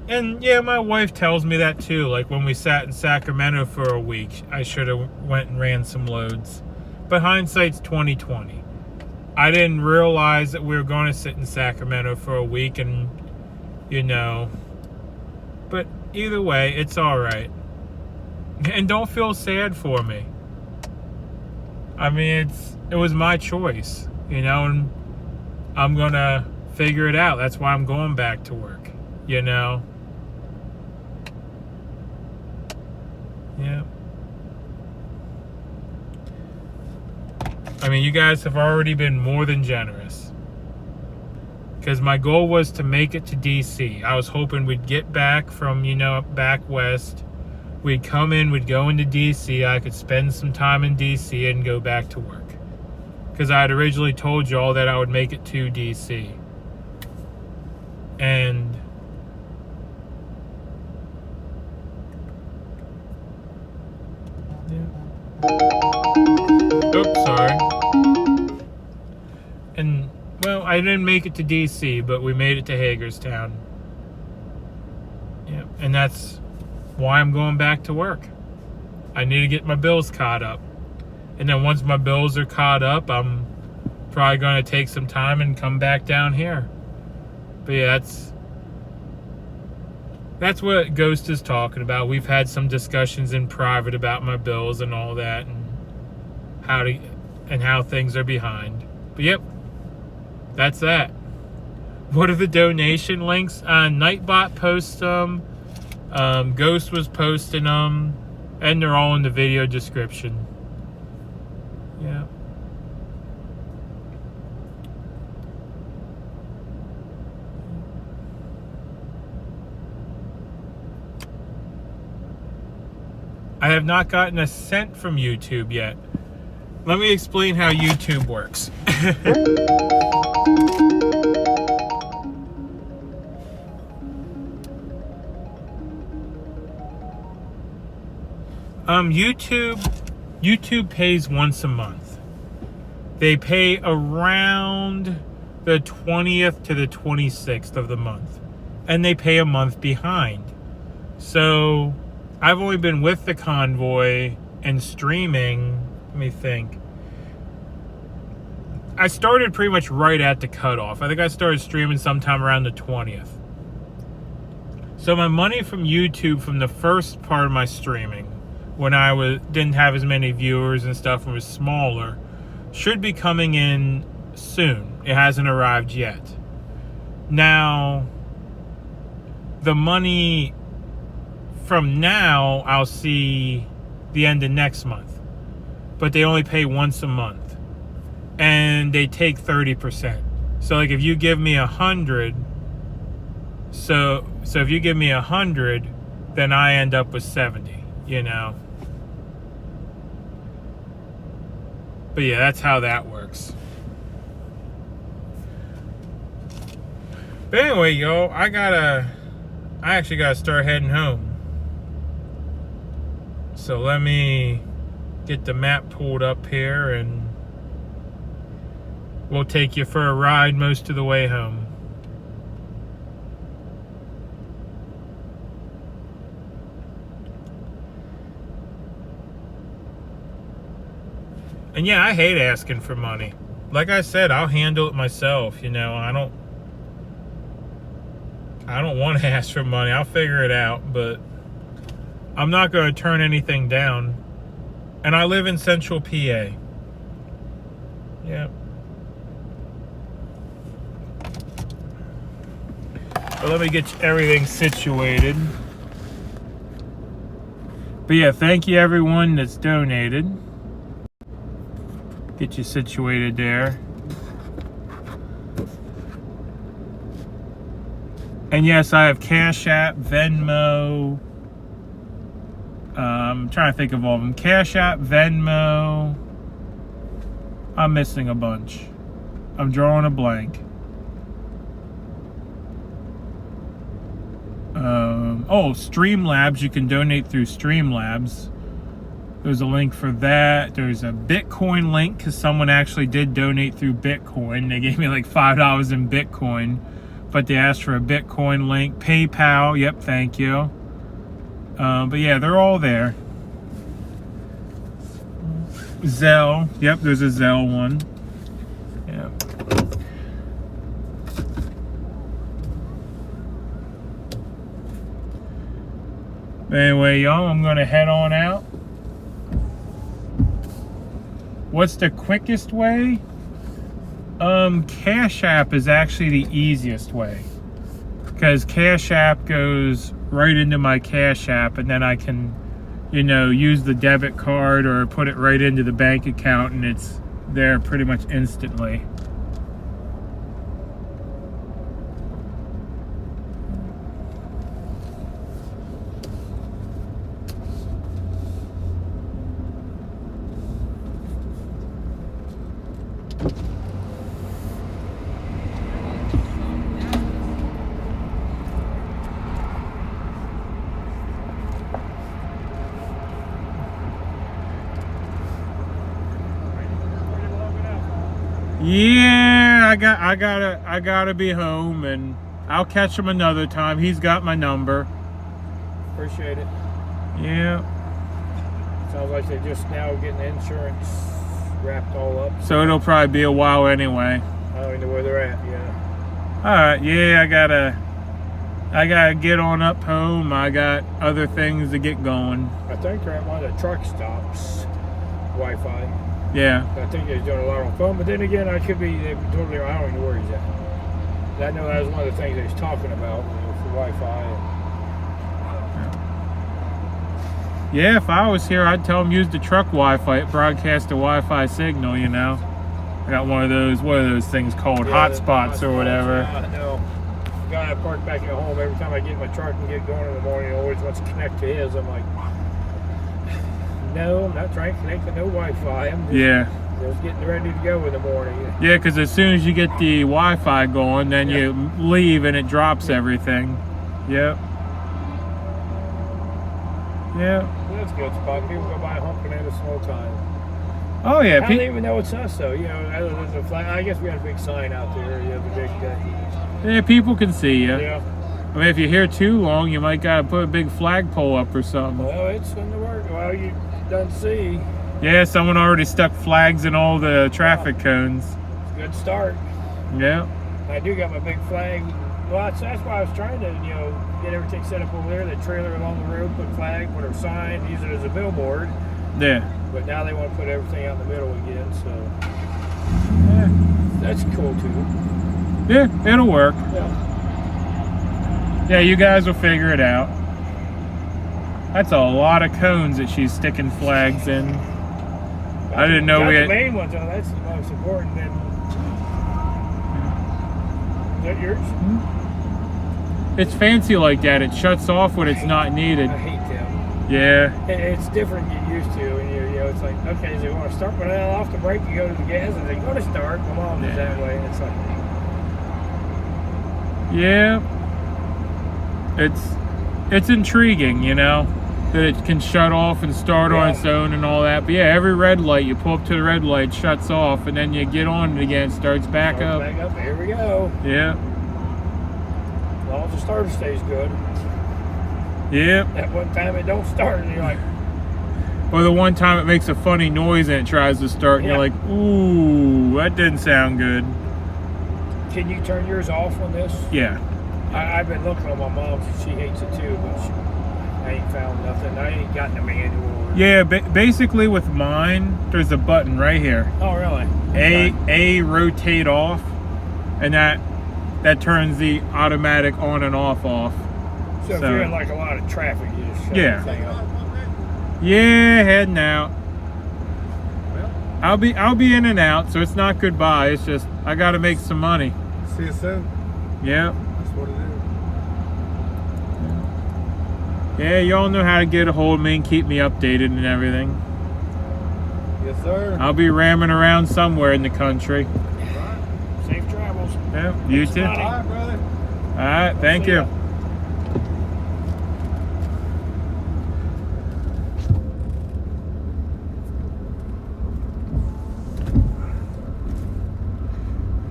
Speaker 1: And yeah, my wife tells me that too. Like when we sat in Sacramento for a week, I should have went and ran some loads. But hindsight's 20/20. I didn't realize that we were going to sit in Sacramento for a week, and you know. But either way, it's all right. And don't feel sad for me. I mean, it was my choice, you know, and I'm gonna figure it out. That's why I'm going back to work, you know. Yeah. I mean, you guys have already been more than generous. Because my goal was to make it to DC. I was hoping we'd get back from, you know, back west. We'd come in, we'd go into DC. I could spend some time in DC and go back to work. Because I had originally told y'all that I would make it to DC. And oops, sorry. And well, I didn't make it to DC, but we made it to Hagerstown. Yeah, and that's why I'm going back to work. I need to get my bills caught up. And then once my bills are caught up, I'm probably going to take some time and come back down here. But yeah, that's what Ghost is talking about. We've had some discussions in private about my bills and all that, and how things are behind. But yep, that's that. What are the donation links? Nightbot posts them. Ghost was posting them, and they're all in the video description. Yeah. I have not gotten a cent from YouTube yet. Let me explain how YouTube works. YouTube pays once a month. They pay around the 20th to the 26th of the month. and they pay a month behind. So I've only been with the convoy and streaming, let me think. I started pretty much right at the cutoff. I think I started streaming sometime around the 20th. So my money from YouTube from the first part of my streaming, when I didn't have as many viewers and stuff and was smaller, should be coming in soon. It hasn't arrived yet. Now, the money from now, I'll see the end of next month. But they only pay once a month. And they take 30%. So like if you give me 100, so if you give me 100, then I end up with 70, you know. But yeah, that's how that works. But anyway, yo, I actually gotta start heading home. So let me get the map pulled up here and we'll take you for a ride most of the way home. And yeah, I hate asking for money. Like I said, I'll handle it myself, you know. I don't want to ask for money. I'll figure it out, but I'm not going to turn anything down. And I live in Central PA. Yeah. But let me get everything situated. But yeah, thank you everyone that's donated. Get you situated there. And yes, I have Cash App, Venmo. I'm trying to think of all of them. Cash App, Venmo. I'm missing a bunch. I'm drawing a blank. Streamlabs. You can donate through Streamlabs. There's a link for that. There's a Bitcoin link because someone actually did donate through Bitcoin. They gave me like $5 in Bitcoin, but they asked for a Bitcoin link. PayPal. Yep, thank you. But yeah, they're all there. Zelle. Yep, there's a Zelle one. Yeah. But anyway, y'all, I'm gonna head on out. What's the quickest way? Cash App is actually the easiest way, because Cash App goes right into my Cash App, and then I can, you know, use the debit card or put it right into the bank account, and it's there pretty much instantly. Yeah, I gotta be home, and I'll catch him another time. He's got my number.
Speaker 4: Appreciate it.
Speaker 1: Yeah.
Speaker 4: Sounds like they're just now getting the insurance wrapped all up.
Speaker 1: So it'll probably be a while anyway.
Speaker 4: I don't even know where they're at yet.
Speaker 1: Alright, yeah, I gotta get on up home. I got other things to get going.
Speaker 4: I think they're at one of the truck stops. Wi-Fi.
Speaker 1: Yeah.
Speaker 4: I think he's doing a lot on phone, but then again, I could be totally. I don't even know where he's at. I know that was one of the things that he's talking about, you know, for Wi-Fi.
Speaker 1: Yeah, if I was here, I'd tell him use the truck Wi-Fi. It broadcasts a Wi-Fi signal, you know. I got one of those. What are those things called? Hotspots or whatever.
Speaker 4: Yeah, I know. The guy I park back at home, every time I get in my truck and get going in the morning, he always wants to connect to his. I'm like, no, I'm not trying to connect to no Wi-Fi. I'm just getting ready to go in the morning.
Speaker 1: Yeah, because as soon as you get the Wi-Fi going, then you leave and it drops everything. Yep. Yeah.
Speaker 4: That's a good spot. People go by honking at us all the time.
Speaker 1: Oh yeah.
Speaker 4: I don't even know it's us though. You know, other than the flag. I guess we had a big sign out there. You have a big.
Speaker 1: Yeah, people can see you.
Speaker 4: Yeah.
Speaker 1: I mean, if you're here too long, you might gotta put a big flagpole up or something.
Speaker 4: Well, it's in the work. Well, you done see.
Speaker 1: Yeah, someone already stuck flags in all the traffic cones.
Speaker 4: It's a good start.
Speaker 1: Yeah.
Speaker 4: I do got my big flag. Well, that's why I was trying to, get everything set up over there. The trailer along the road, put flag, put a sign, use it as a billboard.
Speaker 1: Yeah.
Speaker 4: But now they want to put everything out in the middle again, so yeah, that's cool too.
Speaker 1: Yeah, it'll work.
Speaker 4: Yeah.
Speaker 1: Yeah, you guys will figure it out. That's a lot of cones that she's sticking flags in. I didn't know we had...
Speaker 4: the main ones, though. That's the most important. Then, is that yours?
Speaker 1: It's fancy like that. It shuts off when it's not needed.
Speaker 4: I hate them.
Speaker 1: Yeah.
Speaker 4: It's different than you used to. And it's like, okay, does it want to start? When I off the brake, you go to the gas, and they go to start. My mom does that way. It's like,
Speaker 1: yeah. It's intriguing, that it can shut off and start on its own and all that. But yeah, every red light, you pull up to the red light, shuts off, and then you get on it again, starts back up.
Speaker 4: Back up. Here we go.
Speaker 1: Yeah.
Speaker 4: As long as the starter stays good.
Speaker 1: Yeah.
Speaker 4: That one time it don't start, and you're like...
Speaker 1: Or the one time it makes a funny noise and it tries to start, and you're like, ooh, that didn't sound good.
Speaker 4: Can you turn yours off on this?
Speaker 1: Yeah.
Speaker 4: I've been looking on my mom's, she hates it too, but I ain't found nothing. I ain't gotten a manual.
Speaker 1: Yeah, basically with mine, there's a button right here.
Speaker 4: Oh, really?
Speaker 1: A rotate off, and that turns the automatic on and off.
Speaker 4: So if you're in like a lot of traffic, you just shut everything up.
Speaker 1: Yeah, heading out. I'll be in and out, so it's not goodbye. It's just I got to make some money.
Speaker 3: See you soon.
Speaker 1: Yeah.
Speaker 3: That's what it is.
Speaker 1: Yeah, y'all know how to get a hold of me and keep me updated and everything.
Speaker 3: Yes, sir.
Speaker 1: I'll be ramming around somewhere in the country.
Speaker 4: Safe travels.
Speaker 1: Yeah, you too.
Speaker 3: All right, brother.
Speaker 1: All right, thank you.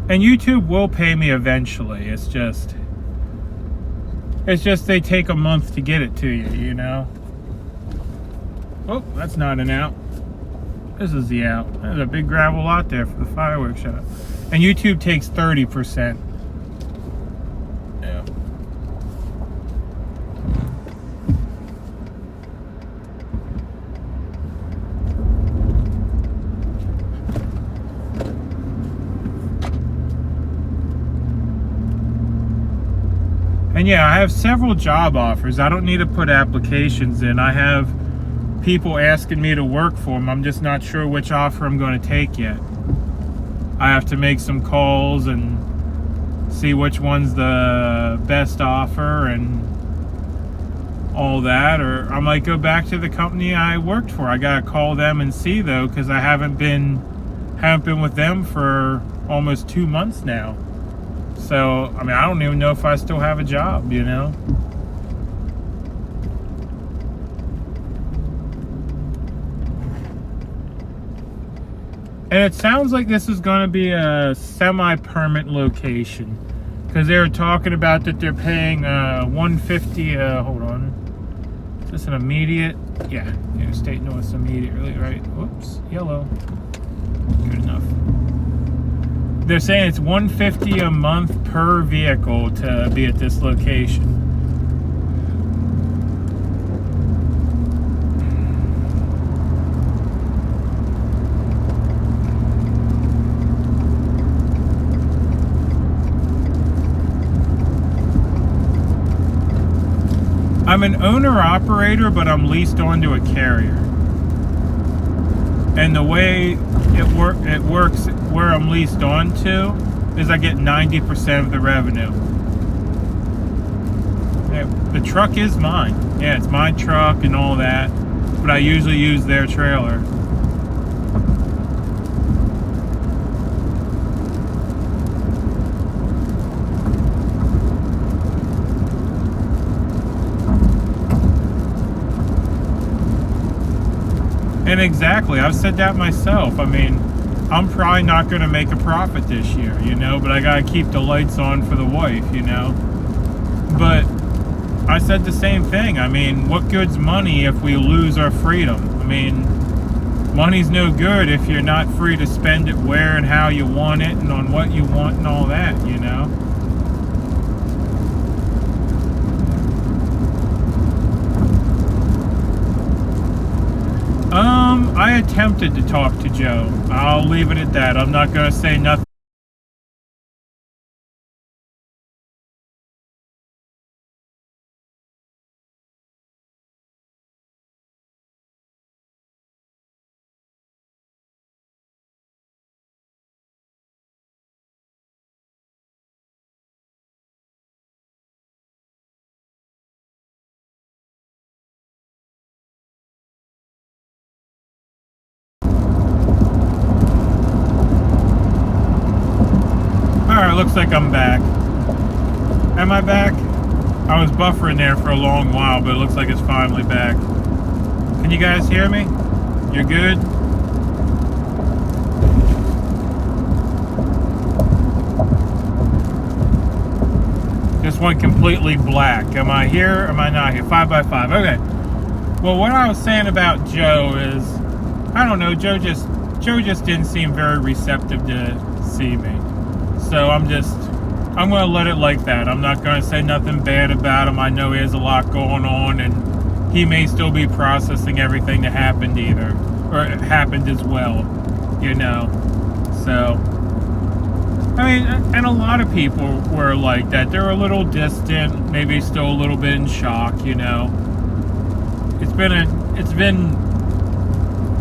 Speaker 1: And YouTube will pay me eventually. It's just they take a month to get it to you, Oh, that's not an out. This is the out. There's a big gravel lot there for the fireworks shop. And YouTube takes 30%. Yeah. And yeah, I have several job offers. I don't need to put applications in. I have people asking me to work for them. I'm just not sure which offer I'm going to take yet. I have to make some calls and see which one's the best offer and all that. Or I might go back to the company I worked for. I got to call them and see though, because I haven't been with them for almost 2 months now. So, I mean, I don't even know if I still have a job, And it sounds like this is going to be a semi-permanent location. Because they were talking about that they're paying $150, hold on. Is this an immediate? Yeah, Interstate North's immediately, right? Whoops, yellow. Good enough. They're saying it's $150 a month per vehicle to be at this location. I'm an owner-operator, but I'm leased onto a carrier. And the way it works where I'm leased onto is I get 90% of the revenue. The truck is mine. Yeah, it's my truck and all that, but I usually use their trailer. And exactly, I've said that myself. I mean, I'm probably not going to make a profit this year, but I got to keep the lights on for the wife, But I said the same thing. I mean, what good's money if we lose our freedom? I mean, money's no good if you're not free to spend it where and how you want it and on what you want and all that, you know? I attempted to talk to Joe. I'll leave it at that. I'm not going to say nothing. Alright, looks like I'm back. Am I back? I was buffering there for a long while, but it looks like it's finally back. Can you guys hear me? You're good? Just went completely black. Am I here or am I not here? 5x5. Okay. Well, what I was saying about Joe is, I don't know, Joe just didn't seem very receptive to see me. So I'm going to let it like that. I'm not going to say nothing bad about him. I know he has a lot going on, and he may still be processing everything that happened or happened as well, you know. So, I mean, and a lot of people were like that. They're a little distant, maybe still a little bit in shock, you know. It's been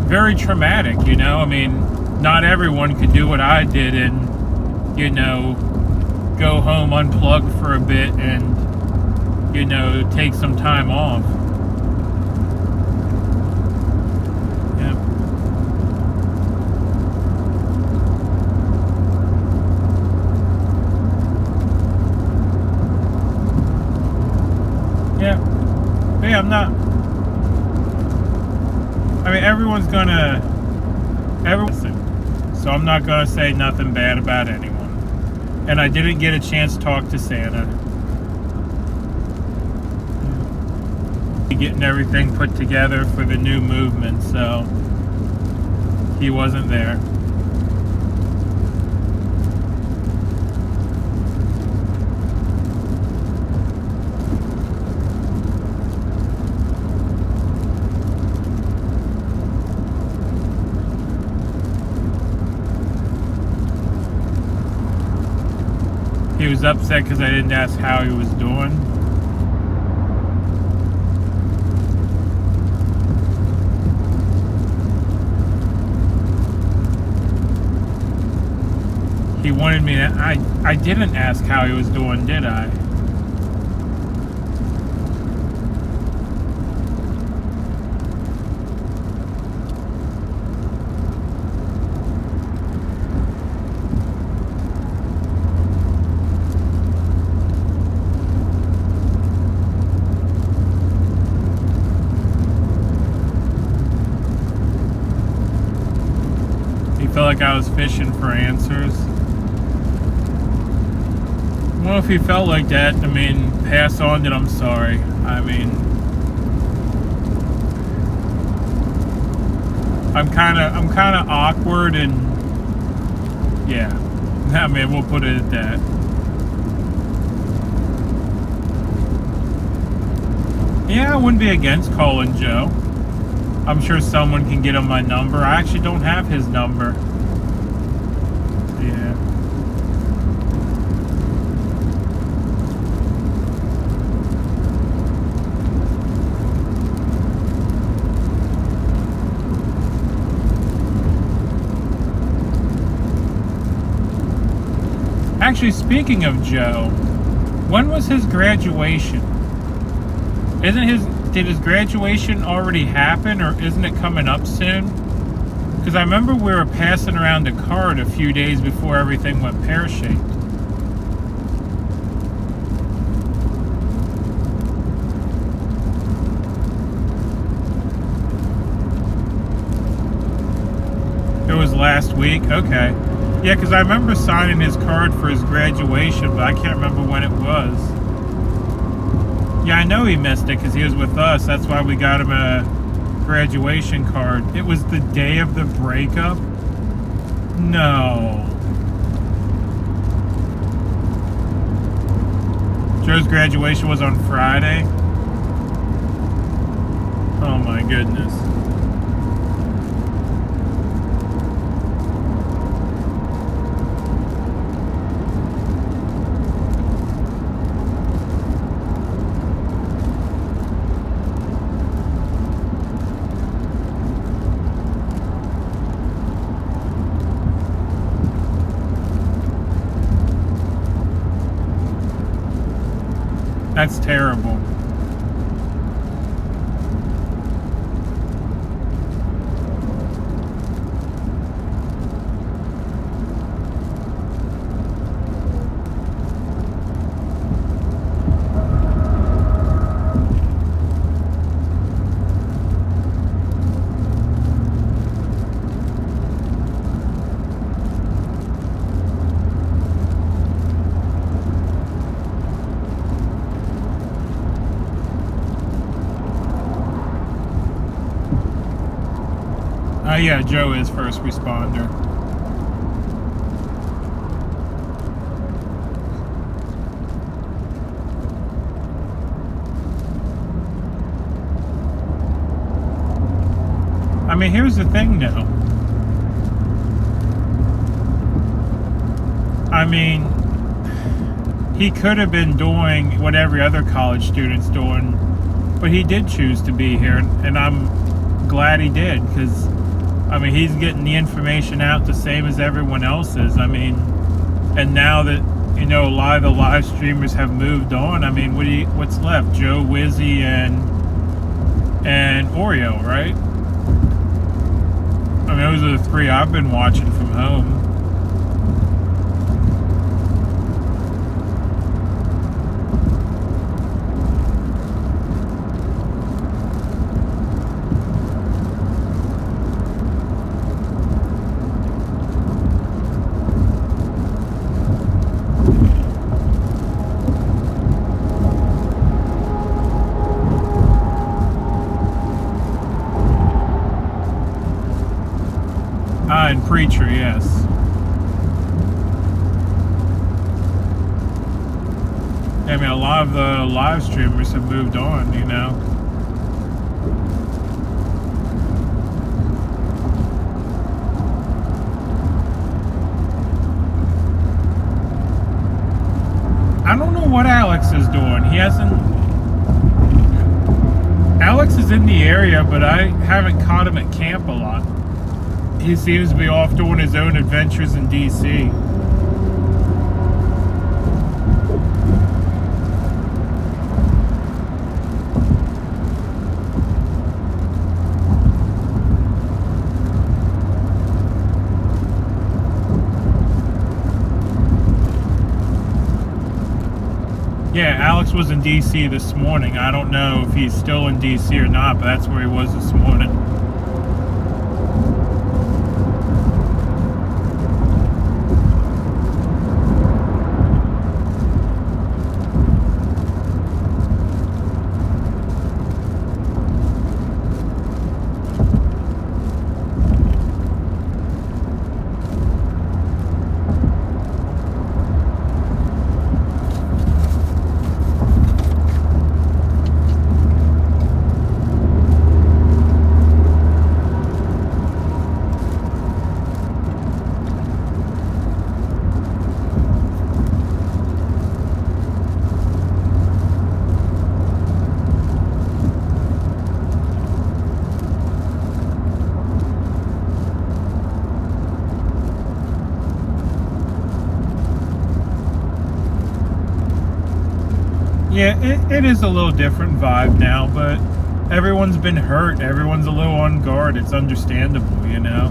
Speaker 1: very traumatic, you know. I mean, not everyone could do what I did and, you know, go home, unplug for a bit, and, you know, take some time off. Yeah. Yeah. But yeah, I'm not. I mean, everyone's gonna. So I'm not gonna say nothing bad about anyone. And I didn't get a chance to talk to Santa. Getting everything put together for the new movement, so he wasn't there. He was upset because I didn't ask how he was doing. He wanted me to... I didn't ask how he was doing, did I? Felt like I was fishing for answers. Well, if he felt like that, I mean, pass on that I'm sorry. I mean, I'm kind of awkward, and yeah, I mean, we'll put it at that. Yeah, I wouldn't be against calling Joe. I'm sure someone can get him my number. I actually don't have his number. Yeah. Actually, speaking of Joe, when was his graduation? Did his graduation already happen, or isn't it coming up soon? Because I remember we were passing around a card a few days before everything went pear-shaped. It was last week? Okay. Yeah, because I remember signing his card for his graduation, but I can't remember when it was. Yeah, I know he missed it because he was with us. That's why we got him a graduation card. It was the day of the breakup? No. Joe's graduation was on Friday? Oh my goodness. That's terrible. Yeah, Joe is first responder. I mean, here's the thing now. I mean, he could have been doing what every other college student's doing, but he did choose to be here, and I'm glad he did, because I mean, he's getting the information out the same as everyone else is. I mean, and now that, you know, a lot of the live streamers have moved on, I mean, what's left? Joe, Wizzy, and Oreo, right? I mean, those are the three I've been watching from home. And Preacher, yes. I mean, a lot of the live streamers have moved on, you know. I don't know what Alex is doing. He hasn't... Alex is in the area, but I haven't caught him at camp a lot. He seems to be off doing his own adventures in DC. Yeah, Alex was in DC this morning. I don't know if he's still in DC or not, but that's where he was this morning. Yeah, it is a little different vibe now, but everyone's been hurt. Everyone's a little on guard. It's understandable, you know?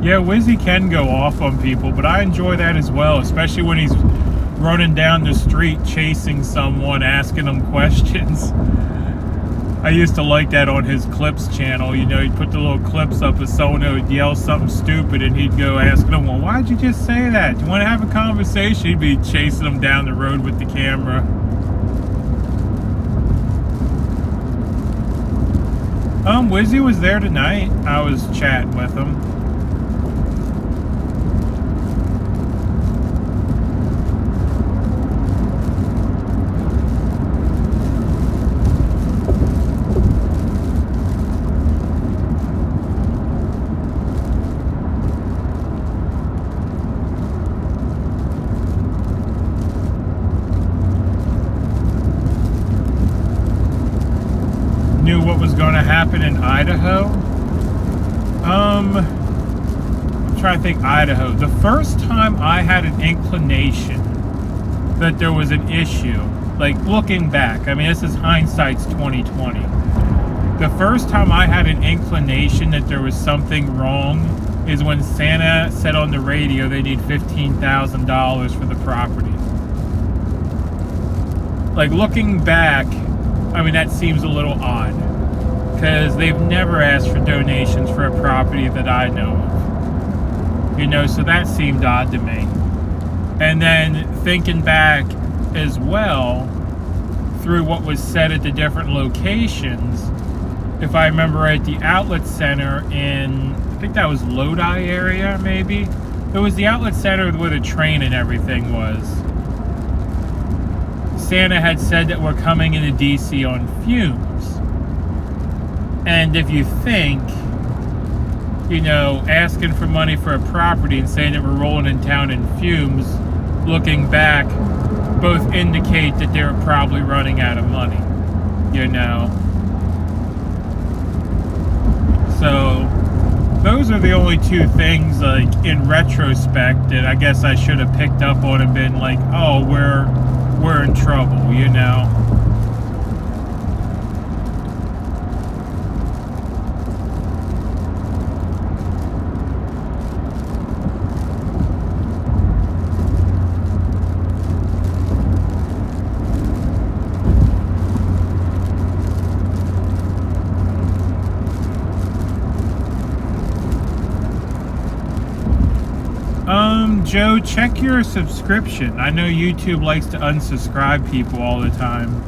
Speaker 1: Yeah, Wizzy can go off on people, but I enjoy that as well, especially when he's running down the street chasing someone, asking them questions. I used to like that on his clips channel. You know, he'd put the little clips up of someone who would yell something stupid, and he'd go asking them, well, why'd you just say that? Do you want to have a conversation? He'd be chasing them down the road with the camera. Wizzy was there tonight. I was chatting with him. Knew what was going to happen in Idaho. I'm trying to think. Idaho. The first time I had an inclination that there was an issue, like looking back, I mean, this is hindsight's 2020. The first time I had an inclination that there was something wrong is when Santa said on the radio they need $15,000 for the property. Like looking back, I mean, that seems a little odd because they've never asked for donations for a property that I know of. You know, so that seemed odd to me. And then thinking back as well through what was said at the different locations, if I remember right, the outlet center in, I think that was Lodi area maybe. It was the outlet center where the train and everything was. Santa had said that we're coming into DC on fumes. And if you think, you know, asking for money for a property and saying that we're rolling in town in fumes, looking back, both indicate that they were probably running out of money, you know. So those are the only two things, like, in retrospect that I guess I should have picked up on and been like, oh, we're in trouble, you know. Joe, check your subscription. I know YouTube likes to unsubscribe people all the time.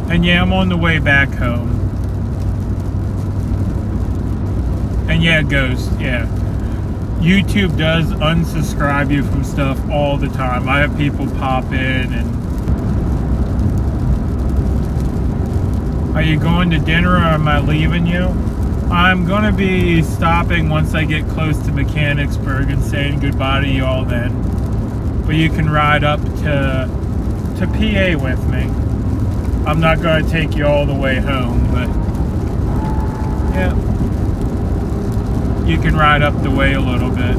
Speaker 1: And yeah, I'm on the way back home. And yeah, Ghost, yeah. YouTube does unsubscribe you from stuff all the time. I have people pop in and... Are you going to dinner or am I leaving you? I'm going to be stopping once I get close to Mechanicsburg and saying goodbye to you all then. But you can ride up to PA with me. I'm not going to take you all the way home, but yeah, you can ride up the way a little bit.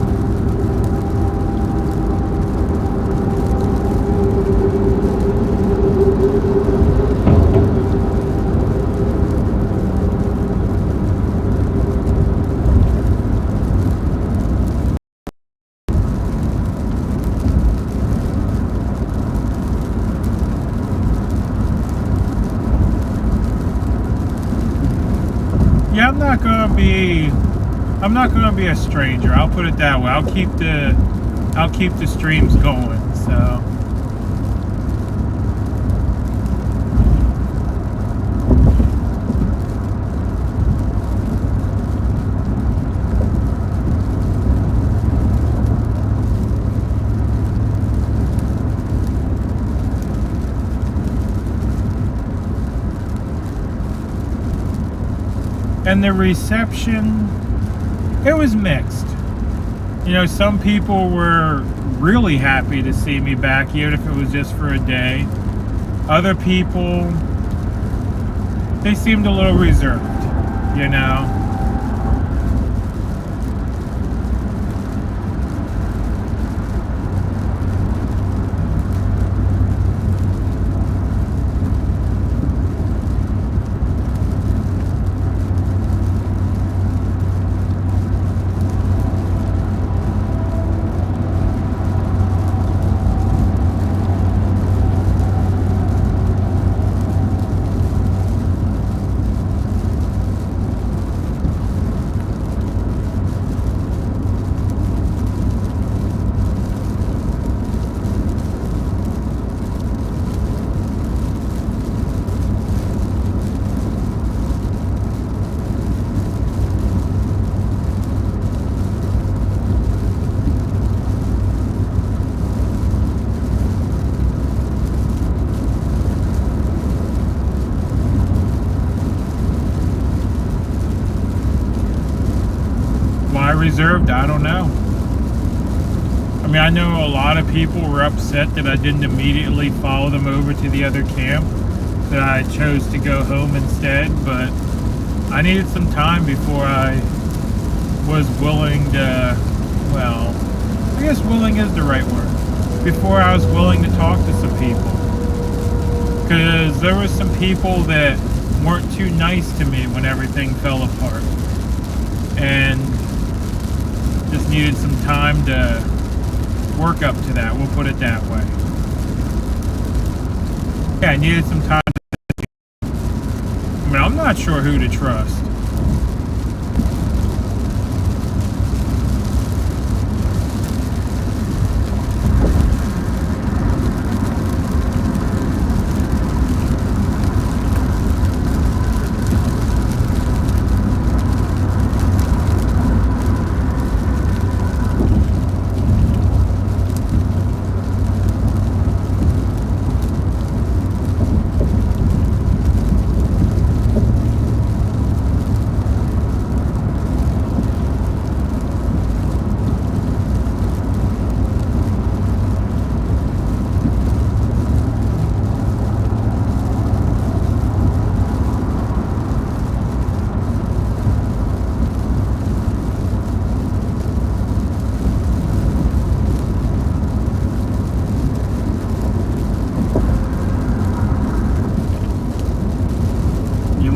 Speaker 1: Yeah, I'm not gonna be a stranger. I'll put it that way. I'll I'll keep the streams going. So. And the reception, it was mixed. You know, some people were really happy to see me back, even if it was just for a day. Other people, they seemed a little reserved, you know. Reserved, I don't know. I mean, I know a lot of people were upset that I didn't immediately follow them over to the other camp, that I chose to go home instead, but I needed some time before I was willing to, well, I guess willing is the right word, before I was willing to talk to some people. Because there were some people that weren't too nice to me when everything fell apart. And just needed some time to work up to that, we'll put it that way. Yeah, I needed some time to, I mean, I'm not sure who to trust.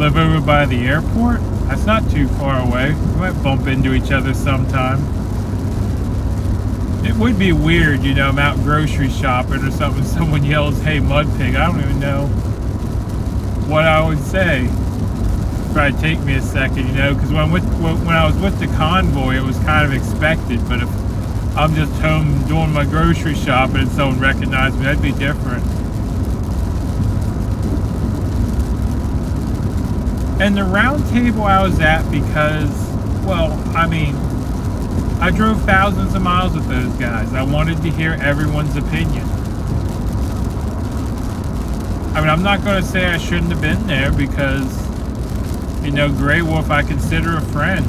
Speaker 1: Live over by the airport? That's not too far away. We might bump into each other sometime. It would be weird, you know, I'm out grocery shopping or something, someone yells, "Hey, Mudpig," I don't even know what I would say. Probably take me a second, you know, because when I was with the convoy, it was kind of expected, but if I'm just home doing my grocery shopping and someone recognized me, that'd be different. And the round table I was at because, well, I mean, I drove thousands of miles with those guys. I wanted to hear everyone's opinion. I mean, I'm not going to say I shouldn't have been there because, you know, Grey Wolf I consider a friend.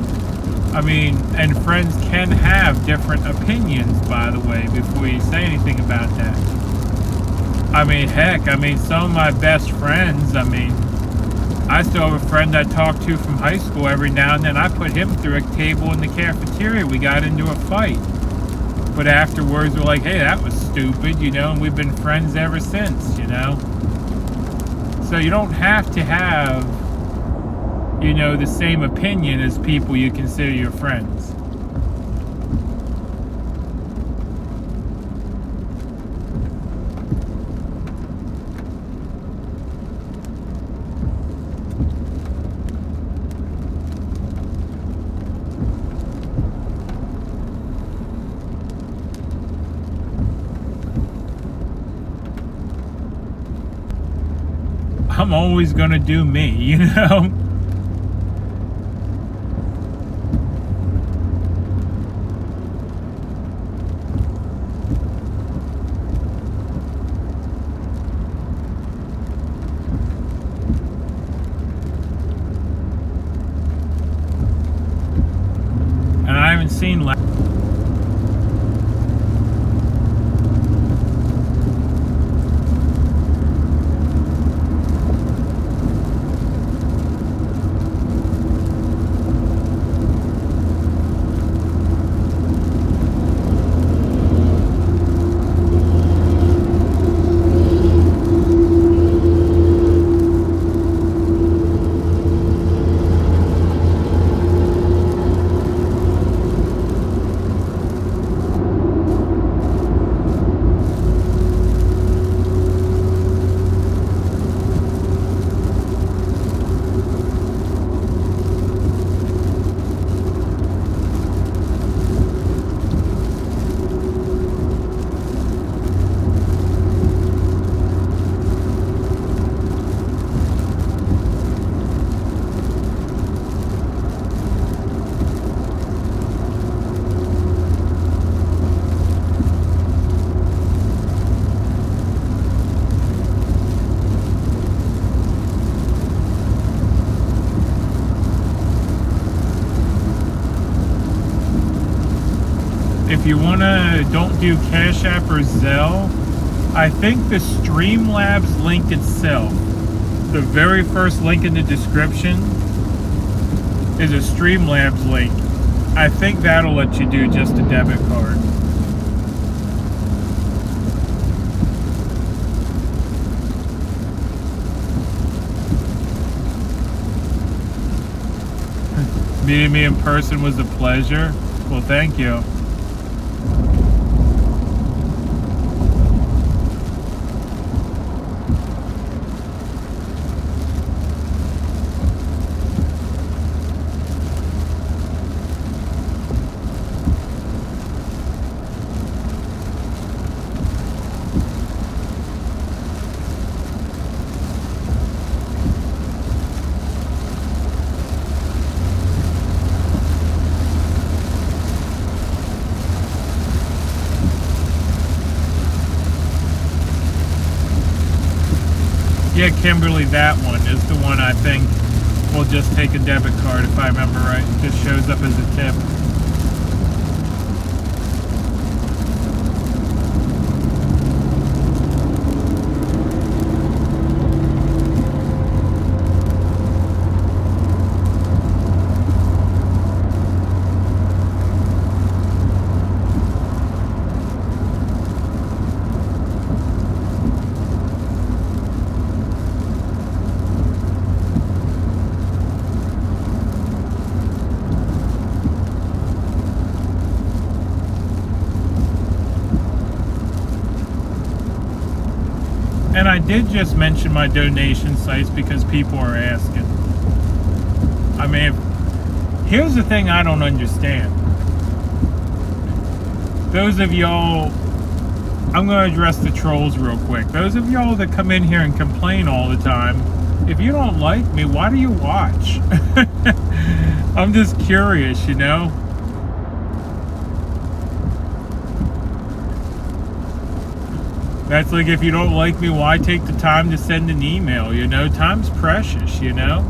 Speaker 1: I mean, and friends can have different opinions, by the way, before you say anything about that. I mean, heck, I mean, some of my best friends, I mean, I still have a friend I talk to from high school every now and then. I put him through a table in the cafeteria. We got into a fight. But afterwards, we're like, hey, that was stupid, you know, and we've been friends ever since, you know. So you don't have to have, you know, the same opinion as people you consider your friends. I'm always gonna do me, you know? And I haven't seen if you wanna don't do Cash App or Zelle, I think the Streamlabs link itself, the very first link in the description is a Streamlabs link. I think that'll let you do just a debit card. Meeting me in person was a pleasure. Well, thank you. Yeah, Kimberly, that one is the one I think will just take a debit card if I remember right. It just shows up as a tip. And I did just mention my donation sites because people are asking. I mean, here's the thing I don't understand. Those of y'all, I'm going to address the trolls real quick. Those of y'all that come in here and complain all the time, if you don't like me, why do you watch? I'm just curious, you know? That's like, if you don't like me, why take the time to send an email, you know? Time's precious, you know?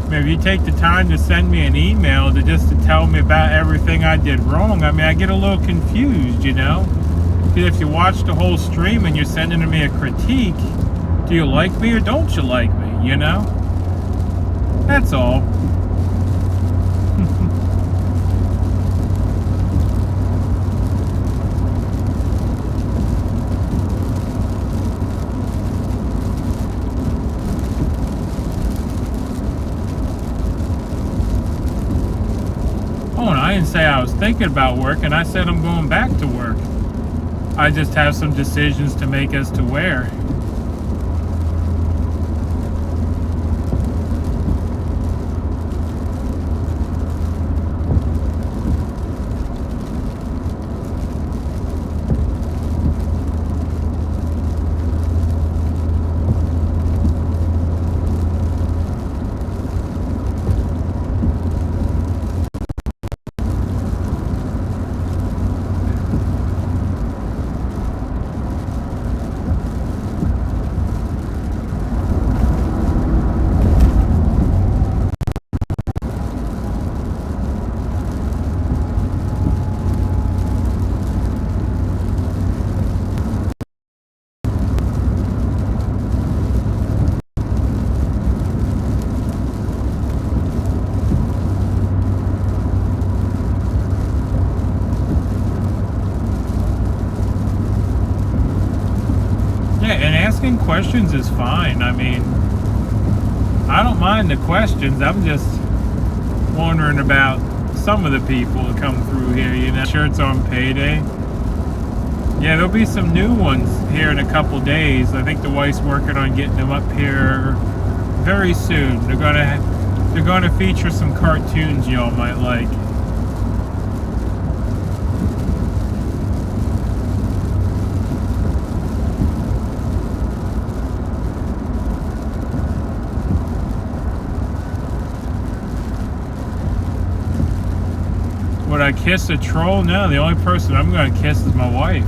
Speaker 1: Maybe you take the time to send me an email to tell me about everything I did wrong. I mean, I get a little confused, you know? If you watch the whole stream and you're sending me a critique, do you like me or don't you like me, you know? That's all. Oh, and I didn't say I was thinking about work, and I said I'm going back to work. I just have some decisions to make as to where. asking questions is fine. I mean, I don't mind the questions. I'm just wondering about some of the people that come through here, you know. Sure, it's on payday. Yeah, there'll be some new ones here in a couple days. I think the wife's working on getting them up here very soon. They're gonna feature some cartoons y'all might like. Would I kiss a troll? No, the only person I'm gonna kiss is my wife.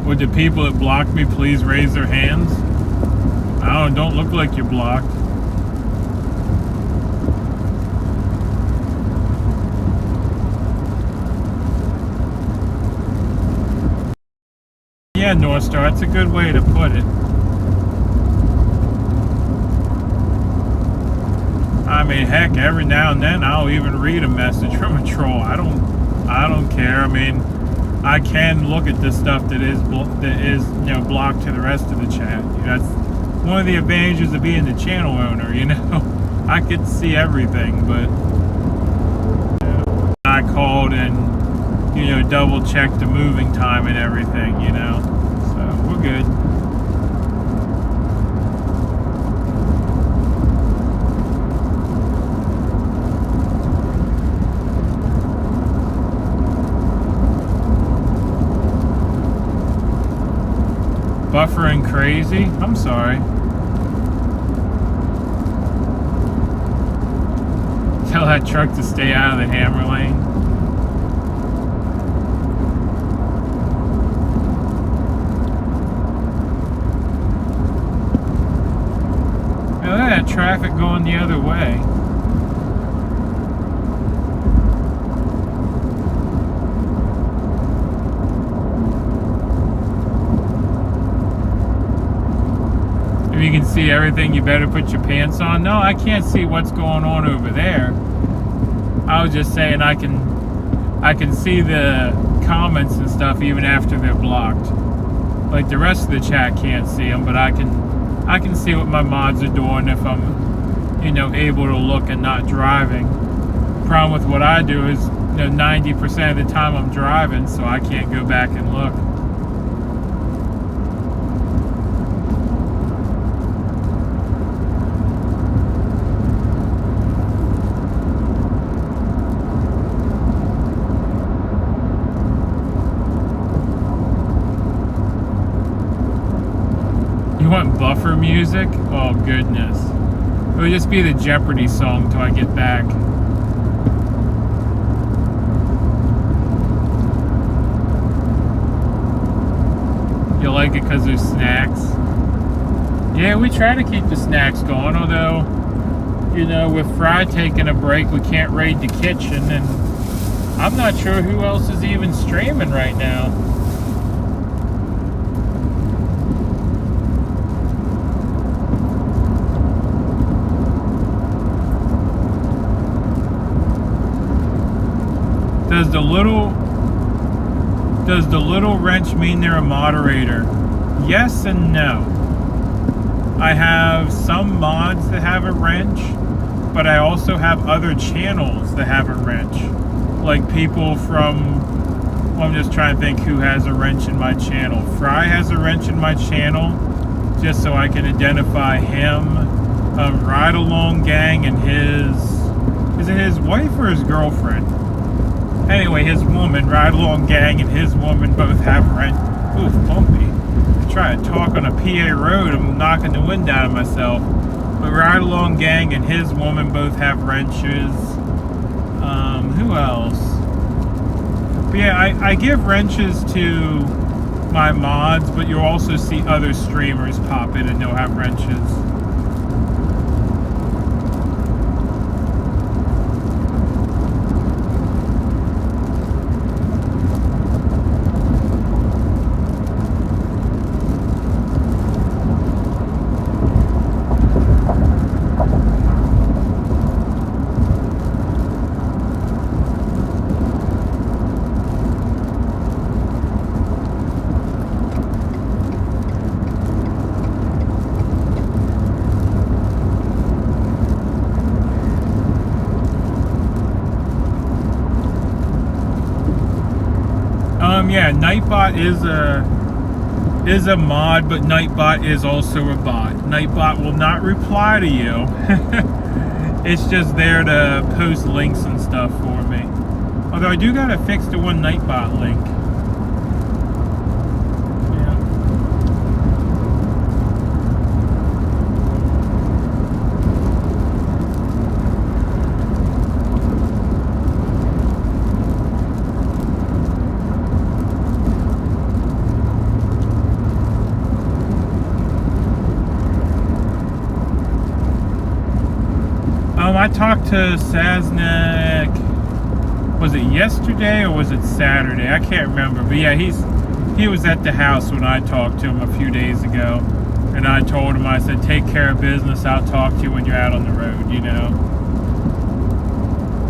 Speaker 1: Would the people that blocked me please raise their hands? Oh, don't look like you're blocked. Yeah, North Star, that's a good way to put it. I mean, heck, every now and then I'll even read a message from a troll. I don't care. I mean, I can look at the stuff that is you know, blocked to the rest of the chat. You know, that's one of the advantages of being the channel owner. You know, I could see everything, but you know, I called and, you know, double checked the moving time and everything. You know, so we're good. Buffering crazy? I'm sorry. Tell that truck to stay out of the hammer lane. Now look at that traffic going the other way. You can see everything, you better put your pants on. No, I can't see what's going on over there. I was just saying I can see the comments and stuff even after they're blocked. Like the rest of the chat can't see them, but I can see what my mods are doing if I'm, you know, able to look and not driving. The problem with what I do is, you know, 90% of the time I'm driving, so I can't go back and look. Want buffer music? Oh goodness. It would just be the Jeopardy song till I get back. You like it because there's snacks? Yeah, we try to keep the snacks going, although, you know, with Fry taking a break, we can't raid the kitchen, and I'm not sure who else is even streaming right now. Does the little wrench mean they're a moderator? Yes and no. I have some mods that have a wrench, but I also have other channels that have a wrench. Like people from, well, I'm just trying to think who has a wrench in my channel. Fry has a wrench in my channel, just so I can identify him. Ride Along Gang and Is it his wife or his girlfriend? Anyway, his woman, Ride Along Gang, and his woman both have rent. Oof, bumpy. I try to talk on a PA road, I'm knocking the wind out of myself. But Ride Along Gang and his woman both have wrenches. Who else? But yeah, I give wrenches to my mods, but you'll also see other streamers pop in and they'll have wrenches. Yeah, Nightbot is a mod, but Nightbot is also a bot. Nightbot will not reply to you. It's just there to post links and stuff for me. Although I do gotta fix the one Nightbot link. I talked to Saznek, was it yesterday or was it Saturday? I can't remember, but yeah, he was at the house when I talked to him a few days ago, and I told him, I said, take care of business, I'll talk to you when you're out on the road, you know.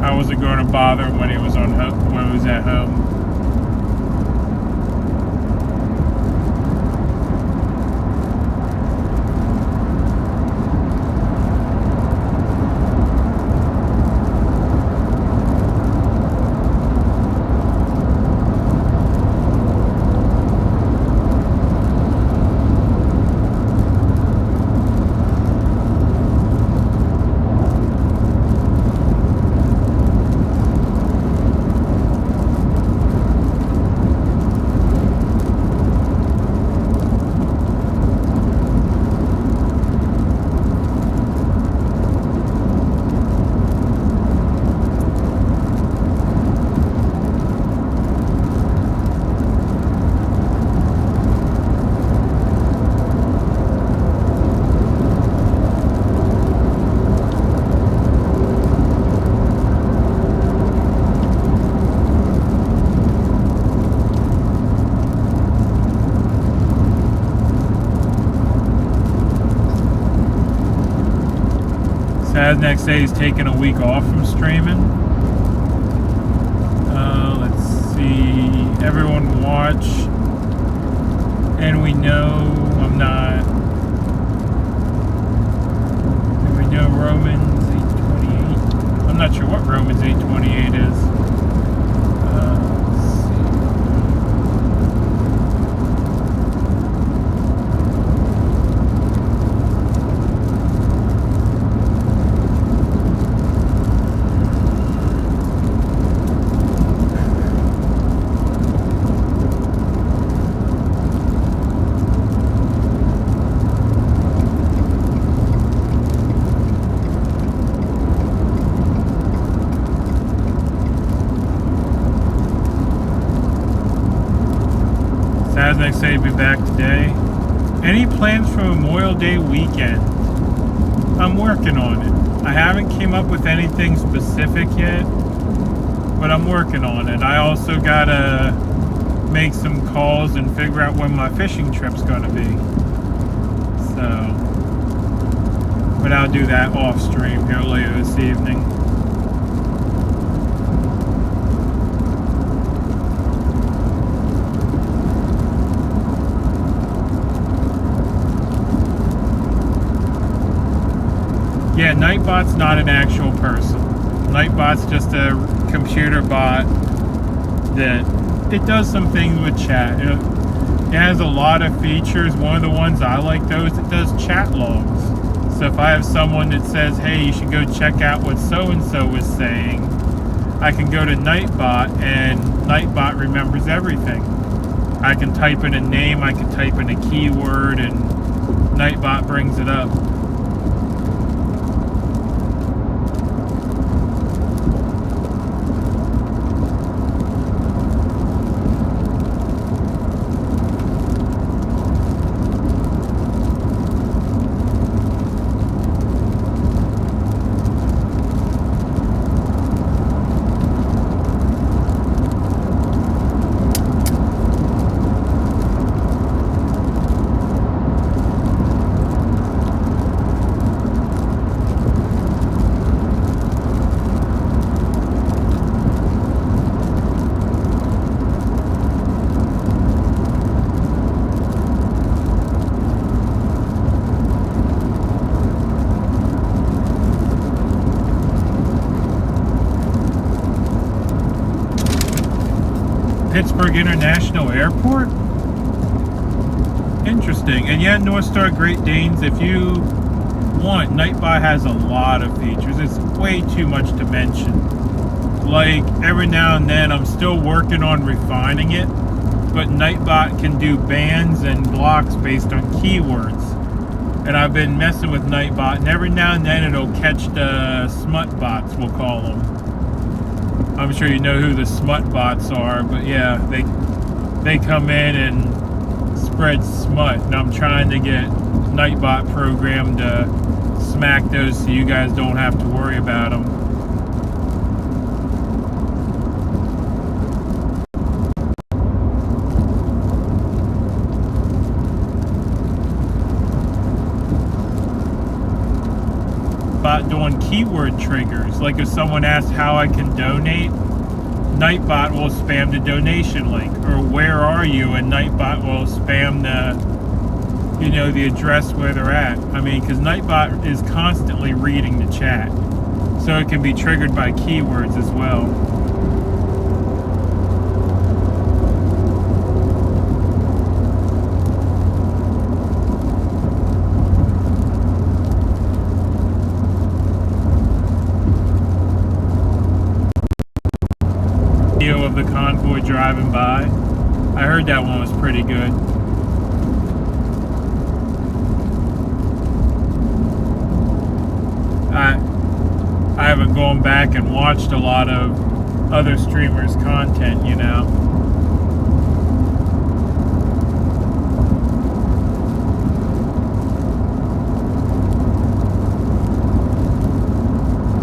Speaker 1: I wasn't going to bother him when he was at home. Next day he's taking a week off from streaming. Let's see. Everyone watch. And we know I'm not. And we know Romans 8:28. I'm not sure what Romans 8:28 is. Next day to be back today. Any plans for Memorial Day weekend? I'm working on it. I haven't came up with anything specific yet, but I'm working on it. I also gotta make some calls and figure out when my fishing trip's gonna be. So, but I'll do that off stream here later this evening. Yeah, Nightbot's not an actual person. Nightbot's just a computer bot that it does some things with chat. It has a lot of features. One of the ones I like though is it does chat logs. So if I have someone that says, hey, you should go check out what so-and-so was saying, I can go to Nightbot, and Nightbot remembers everything. I can type in a name, I can type in a keyword, and Nightbot brings it up. Pittsburgh International Airport? Interesting. And yeah, North Star Great Danes, if you want, Nightbot has a lot of features. It's way too much to mention. Like, every now and then, I'm still working on refining it, but Nightbot can do bands and blocks based on keywords. And I've been messing with Nightbot, and every now and then it'll catch the smut bots, we'll call them. I'm sure you know who the smut bots are, but yeah, they come in and spread smut, and I'm trying to get Nightbot programmed to smack those so you guys don't have to worry about them. About doing keyword triggers, like if someone asks how I can donate, Nightbot will spam the donation link, or where are you, and Nightbot will spam the, you know, the address where they're at. I mean, because Nightbot is constantly reading the chat, so it can be triggered by keywords as well. Of the convoy driving by. I heard that one was pretty good. I haven't gone back and watched a lot of other streamers' content, you know.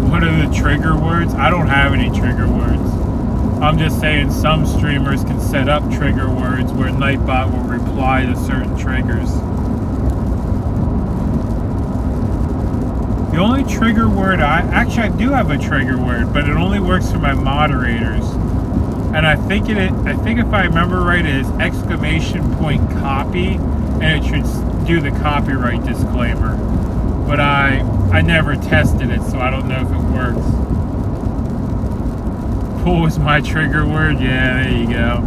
Speaker 1: What are the trigger words? I don't have any trigger words. I'm just saying some streamers can set up trigger words where Nightbot will reply to certain triggers. The only trigger word I do have a trigger word, but it only works for my moderators. And I think if I remember right, it is !copy, and it should do the copyright disclaimer. But I never tested it, so I don't know if it works. Pool is my trigger word. Yeah, there you go.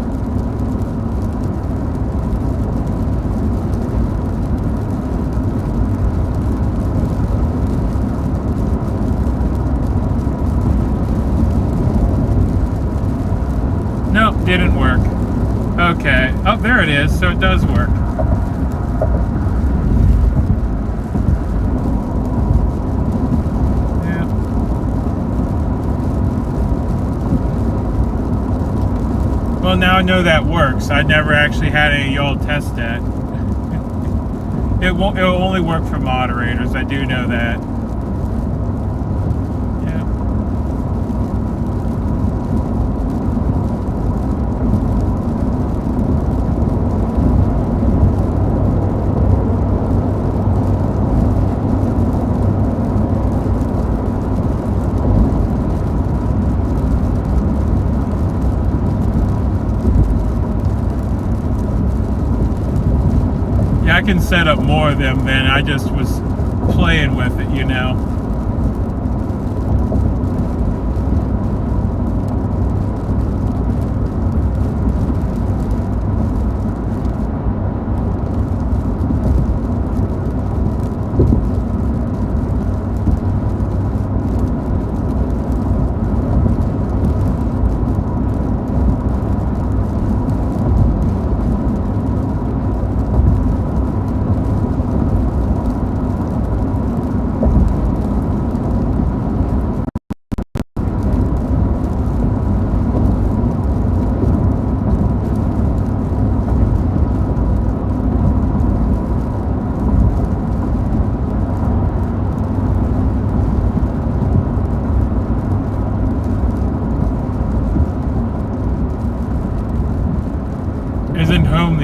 Speaker 1: Nope, didn't work. Okay. Oh, there it is. So it does work. Well, now I know that works. I never actually had any of y'all test that. It'll only work for moderators. I do know that. Yeah. I can set up more of them, man. I just was playing with it, you know.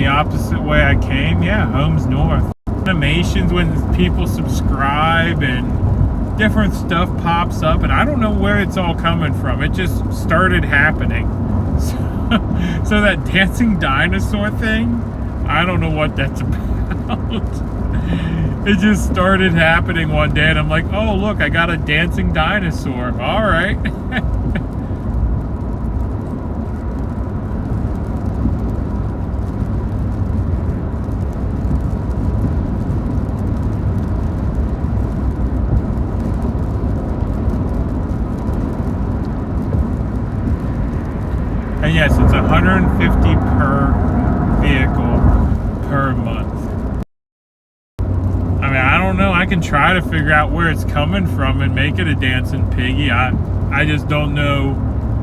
Speaker 1: opposite way I came. Yeah, home's north. Animations when people subscribe and different stuff pops up, and I don't know where it's all coming from. It just started happening. So that dancing dinosaur thing, I don't know what that's about. It just started happening one day, and I'm like, oh, look, I got a dancing dinosaur. All right. And yes, it's $150 per vehicle per month. I mean, I don't know. I can try to figure out where it's coming from and make it a dancing piggy. I just don't know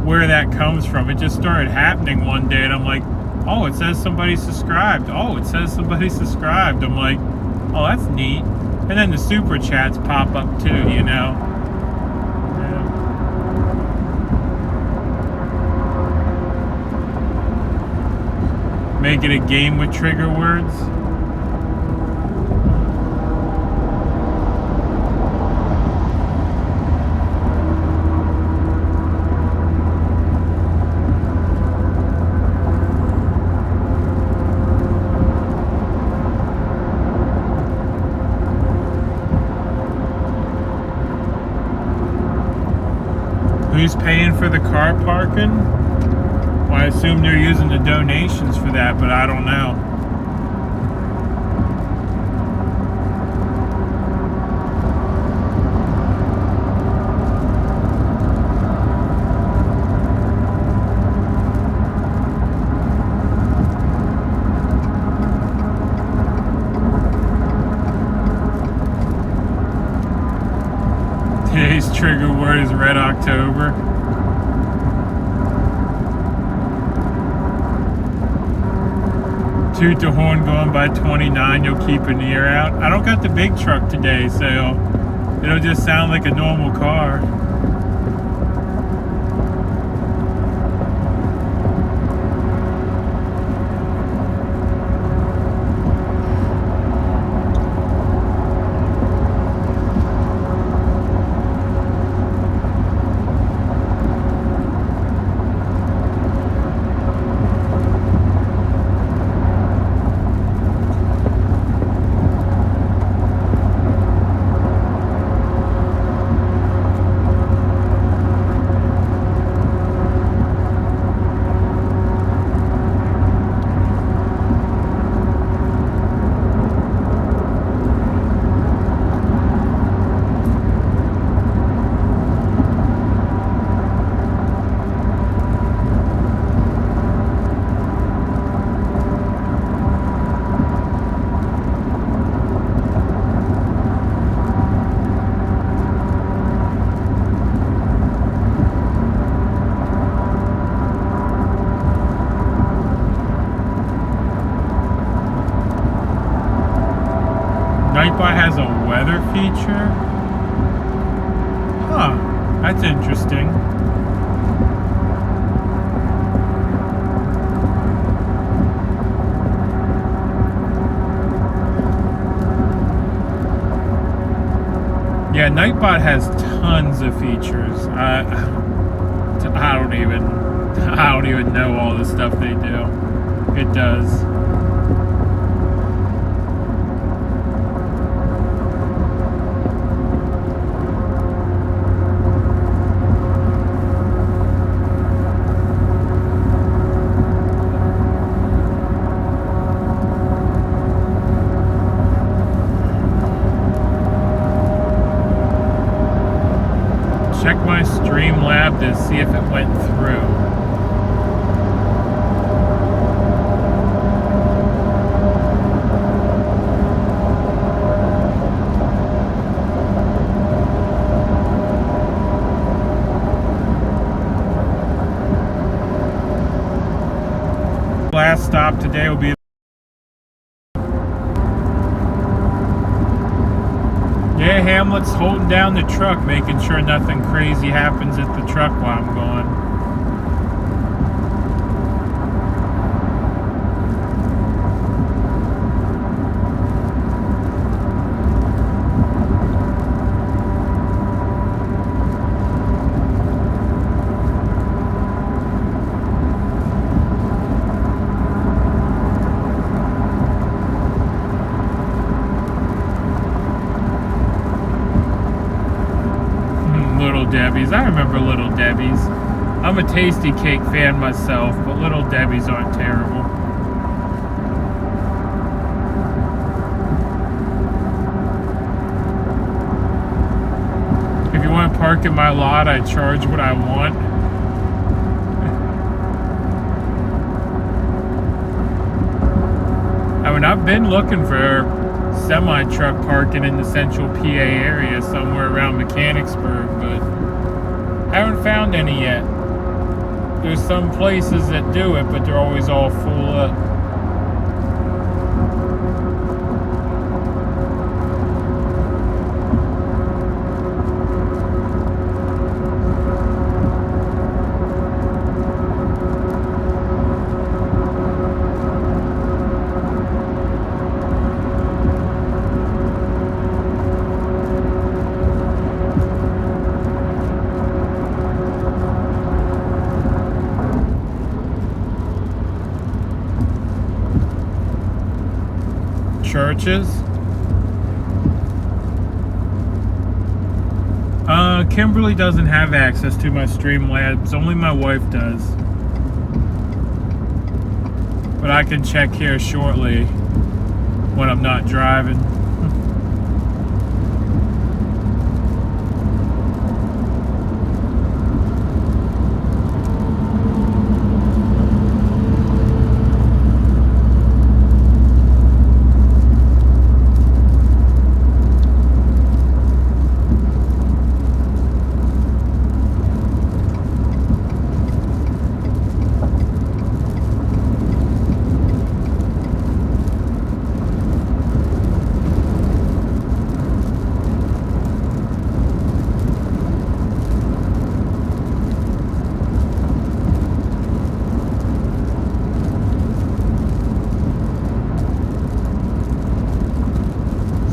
Speaker 1: where that comes from. It just started happening one day, and I'm like, oh, it says somebody subscribed. Oh, it says somebody subscribed. I'm like, oh, that's neat. And then the super chats pop up too, you know. Make it a game with trigger words. Who's paying for the car parking? Well, I assume they're using the donations for that, but I don't know. Today's trigger word is Red October. Toot the horn going by 29, you'll keep an ear out. I don't got the big truck today, so it'll just sound like a normal car. Nightbot has a weather feature? Huh, that's interesting. Yeah, Nightbot has tons of features. I don't even know all the stuff they do. It does. Check my Streamlab to see if it went through. Last stop today will be Yeah, Hamlet's holding down the truck, making sure nothing crazy happens at the truck while I'm gone. Debbie's. I remember Little Debbie's. I'm a Tasty Cake fan myself, but Little Debbie's aren't terrible. If you want to park in my lot, I charge what I want. I mean, I've been looking for semi-truck parking in the central PA area somewhere around Mechanicsburg, but haven't found any yet. There's some places that do it, but they're always all full up. Churches. Kimberly doesn't have access to my Streamlabs. Only my wife does. But I can check here shortly when I'm not driving.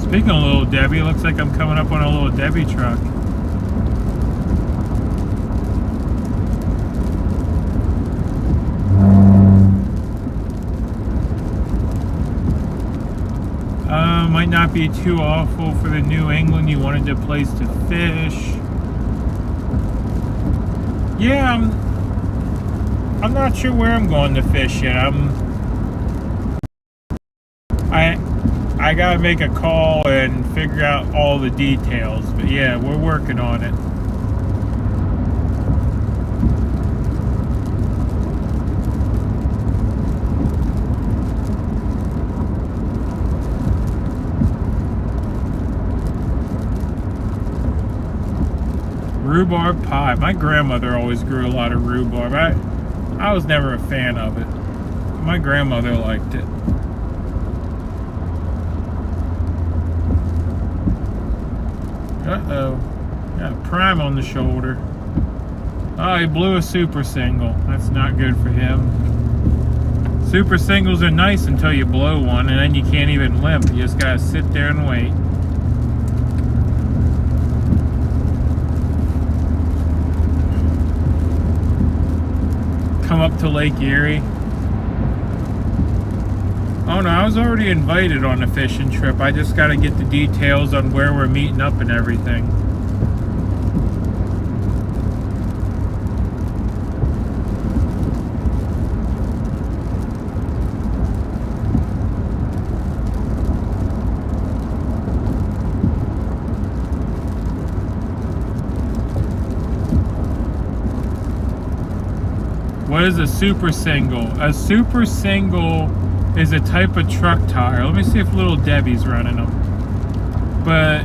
Speaker 1: Speaking of Little Debbie, it looks like I'm coming up on a Little Debbie truck. Might not be too awful for the New England. You wanted a place to fish. Yeah, I'm not sure where I'm going to fish yet. I gotta make a call and figure out all the details, but yeah, we're working on it. Rhubarb pie. My grandmother always grew a lot of rhubarb. I was never a fan of it. My grandmother liked it. Uh-oh. Got a prime on the shoulder. Oh, he blew a super single. That's not good for him. Super singles are nice until you blow one, and then you can't even limp. You just gotta sit there and wait. Come up to Lake Erie. Oh no, I was already invited on a fishing trip. I just got to get the details on where we're meeting up and everything. What is a super single? A super single is a type of truck tire. Let me see if Little Debbie's running them. But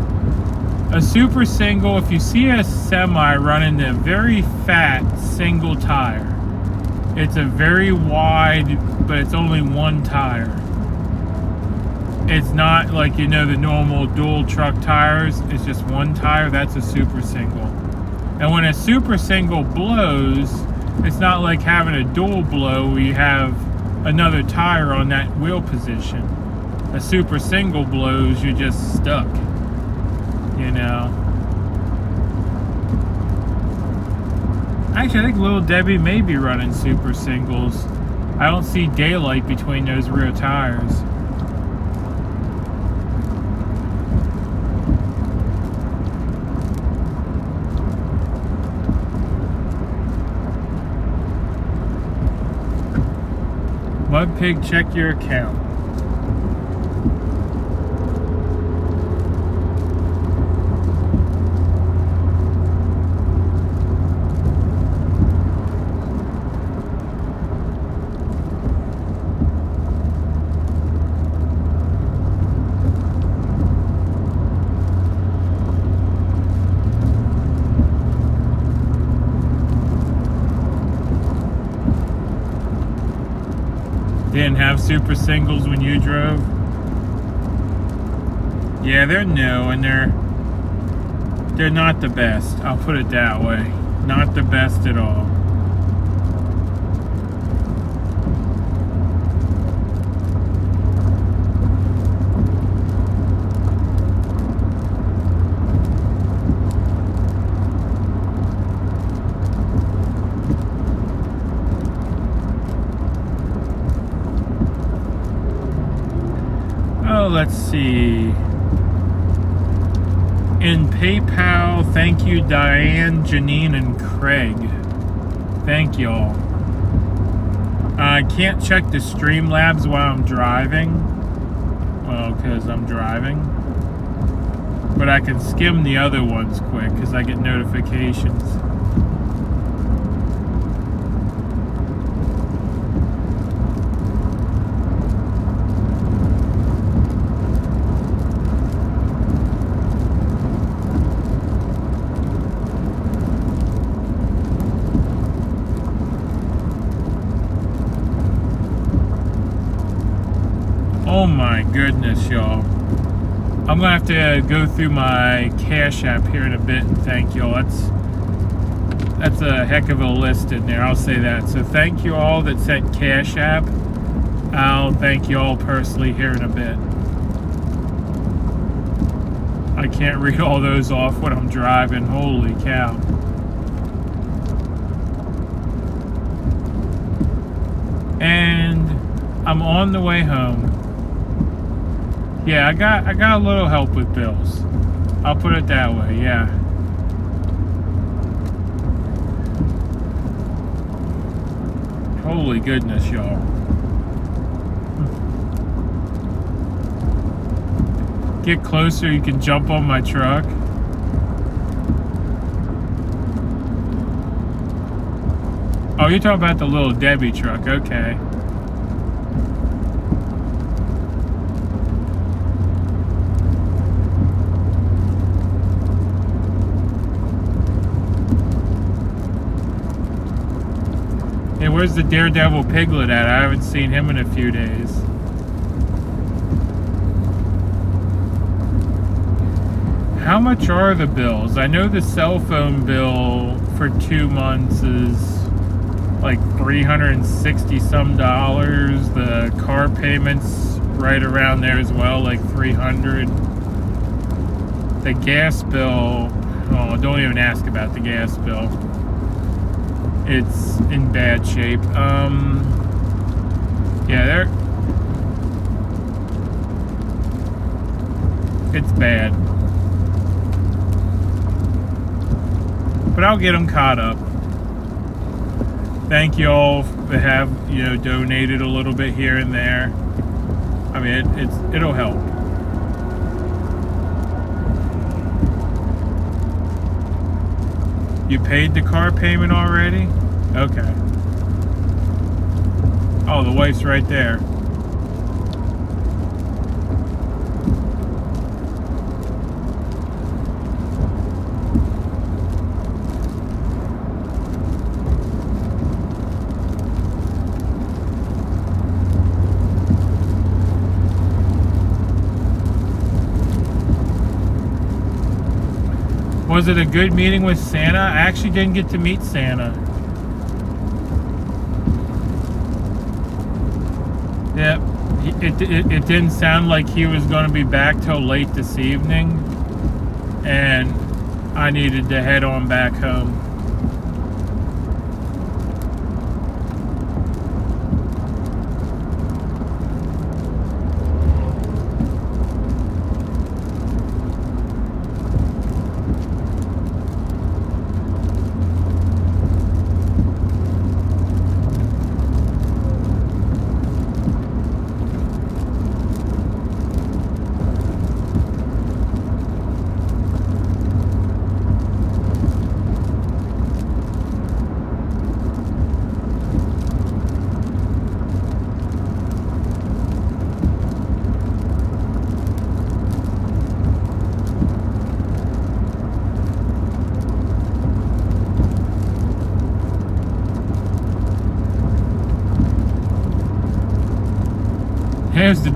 Speaker 1: a super single, if you see a semi running a very fat single tire, it's a very wide, but it's only one tire. It's not like, you know, the normal dual truck tires. It's just one tire. That's a super single. And when a super single blows, it's not like having a dual blow where you have another tire on that wheel position. A super single blows, you're just stuck, you know. Actually, I think Little Debbie may be running super singles. I don't see daylight between those rear tires. MudPig, check your account. Didn't have super singles when you drove? Yeah, they're new and they're not the best. I'll put it that way. Not the best at all. Oh, let's see. In PayPal, thank you Diane, Janine, and Craig. Thank y'all. I can't check the Streamlabs while I'm driving. Well, because I'm driving. But I can skim the other ones quick because I get notifications. Oh my goodness, y'all. I'm gonna have to go through my Cash App here in a bit and thank y'all. That's a heck of a list in there, I'll say that. So thank you all that sent Cash App. I'll thank you all personally here in a bit. I can't read all those off when I'm driving, holy cow. And I'm on the way home. Yeah, I got a little help with bills. I'll put it that way, yeah. Holy goodness, y'all. Get closer, you can jump on my truck. Oh, you're talking about the little Debbie truck, okay. Hey, where's the Daredevil Piglet at? I haven't seen him in a few days. How much are the bills? I know the cell phone bill for 2 months is like $360 some. The car payments right around there as well, like $300. The gas bill, oh, don't even ask about the gas bill. It's in bad shape. Yeah, it's bad. But I'll get them caught up. Thank you all that have, donated a little bit here and there. I mean, it'll help. You paid the car payment already? Okay. Oh, the wife's right there. Was it a good meeting with Santa? I actually didn't get to meet Santa. Yep, it didn't sound like he was going to be back till late this evening, and I needed to head on back home.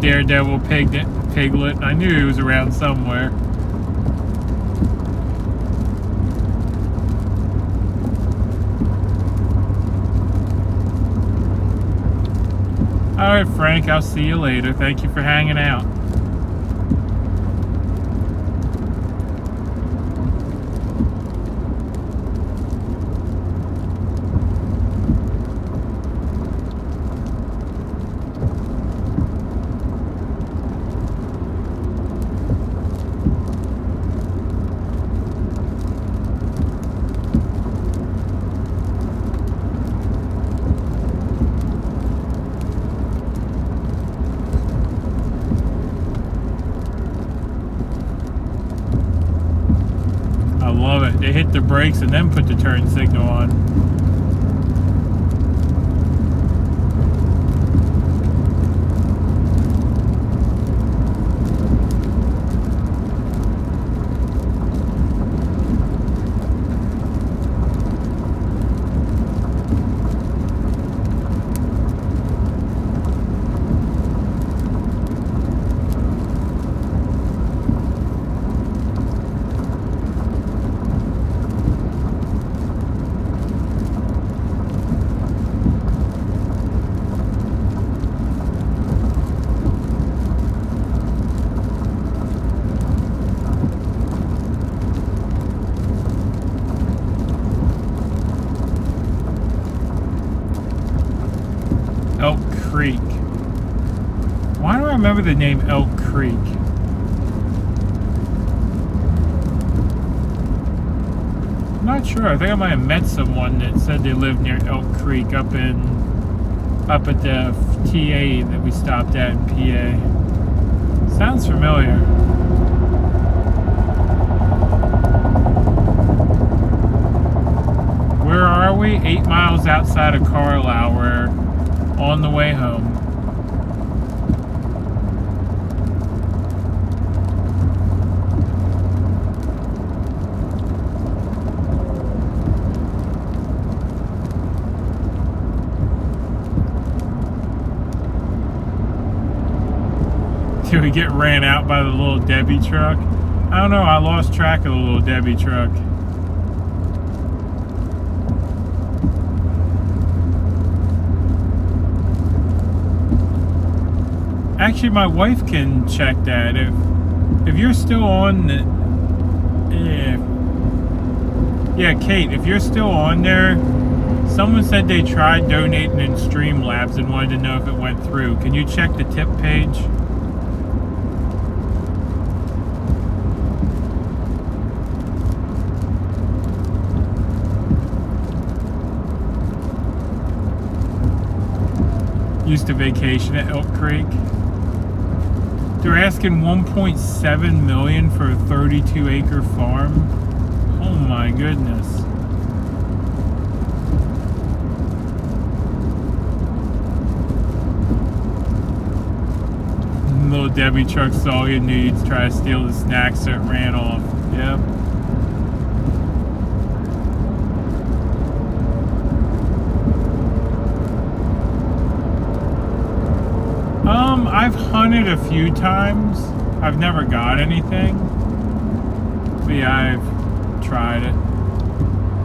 Speaker 1: daredevil piglet. I knew he was around somewhere. All right, Frank, I'll see you later. Thank you for hanging out. Love it. They hit the brakes and then put the turn signal on. Elk Creek. Why do I remember the name Elk Creek? I'm not sure. I think I might have met someone that said they lived near Elk Creek up at the TA that we stopped at in PA. Sounds familiar. Where are we? 8 miles outside of Carlisle. We're on the way home. Did we get ran out by the little Debbie truck? I don't know, I lost track of the little Debbie truck. Actually, my wife can check that. If you're still on the... Yeah, Kate, if you're still on there, someone said they tried donating in Streamlabs and wanted to know if it went through. Can you check the tip page? Used to vacation at Elk Creek. They're asking $1.7 million for a 32-acre farm. Oh my goodness. Little Debbie truck saw you needs, try to steal the snacks, so it ran off. Yep. I've hunted a few times. I've never got anything. But yeah, I've tried it.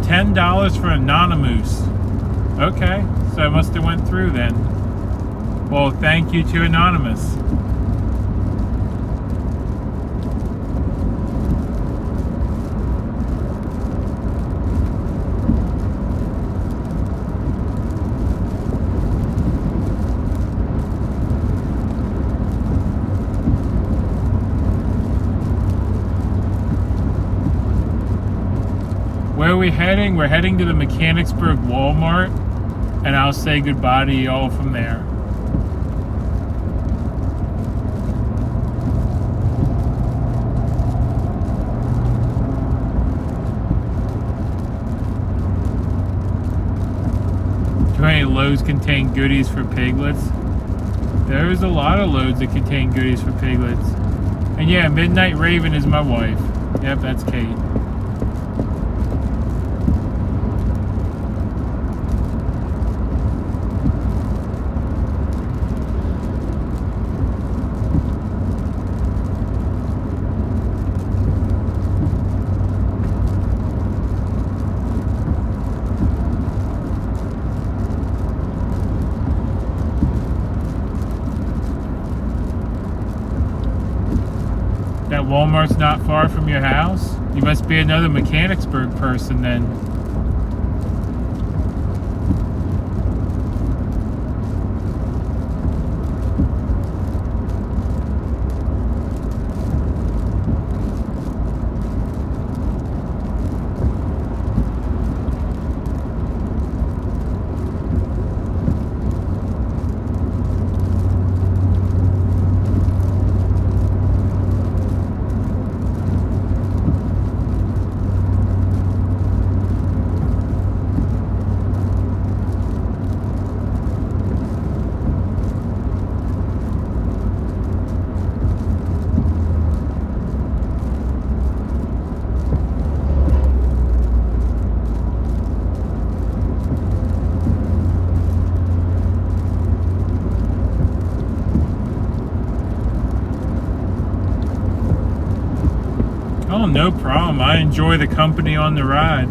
Speaker 1: $10 for Anonymous. Okay, so it must have went through then. Well, thank you to Anonymous. Where are we heading? We're heading to the Mechanicsburg Walmart, and I'll say goodbye to y'all from there. Do any loads contain goodies for piglets? There's a lot of loads that contain goodies for piglets. And yeah, Midnight Raven is my wife. Yep, that's Kate. That Walmart's not far from your house? You must be another Mechanicsburg person then. Oh, no problem. I enjoy the company on the ride.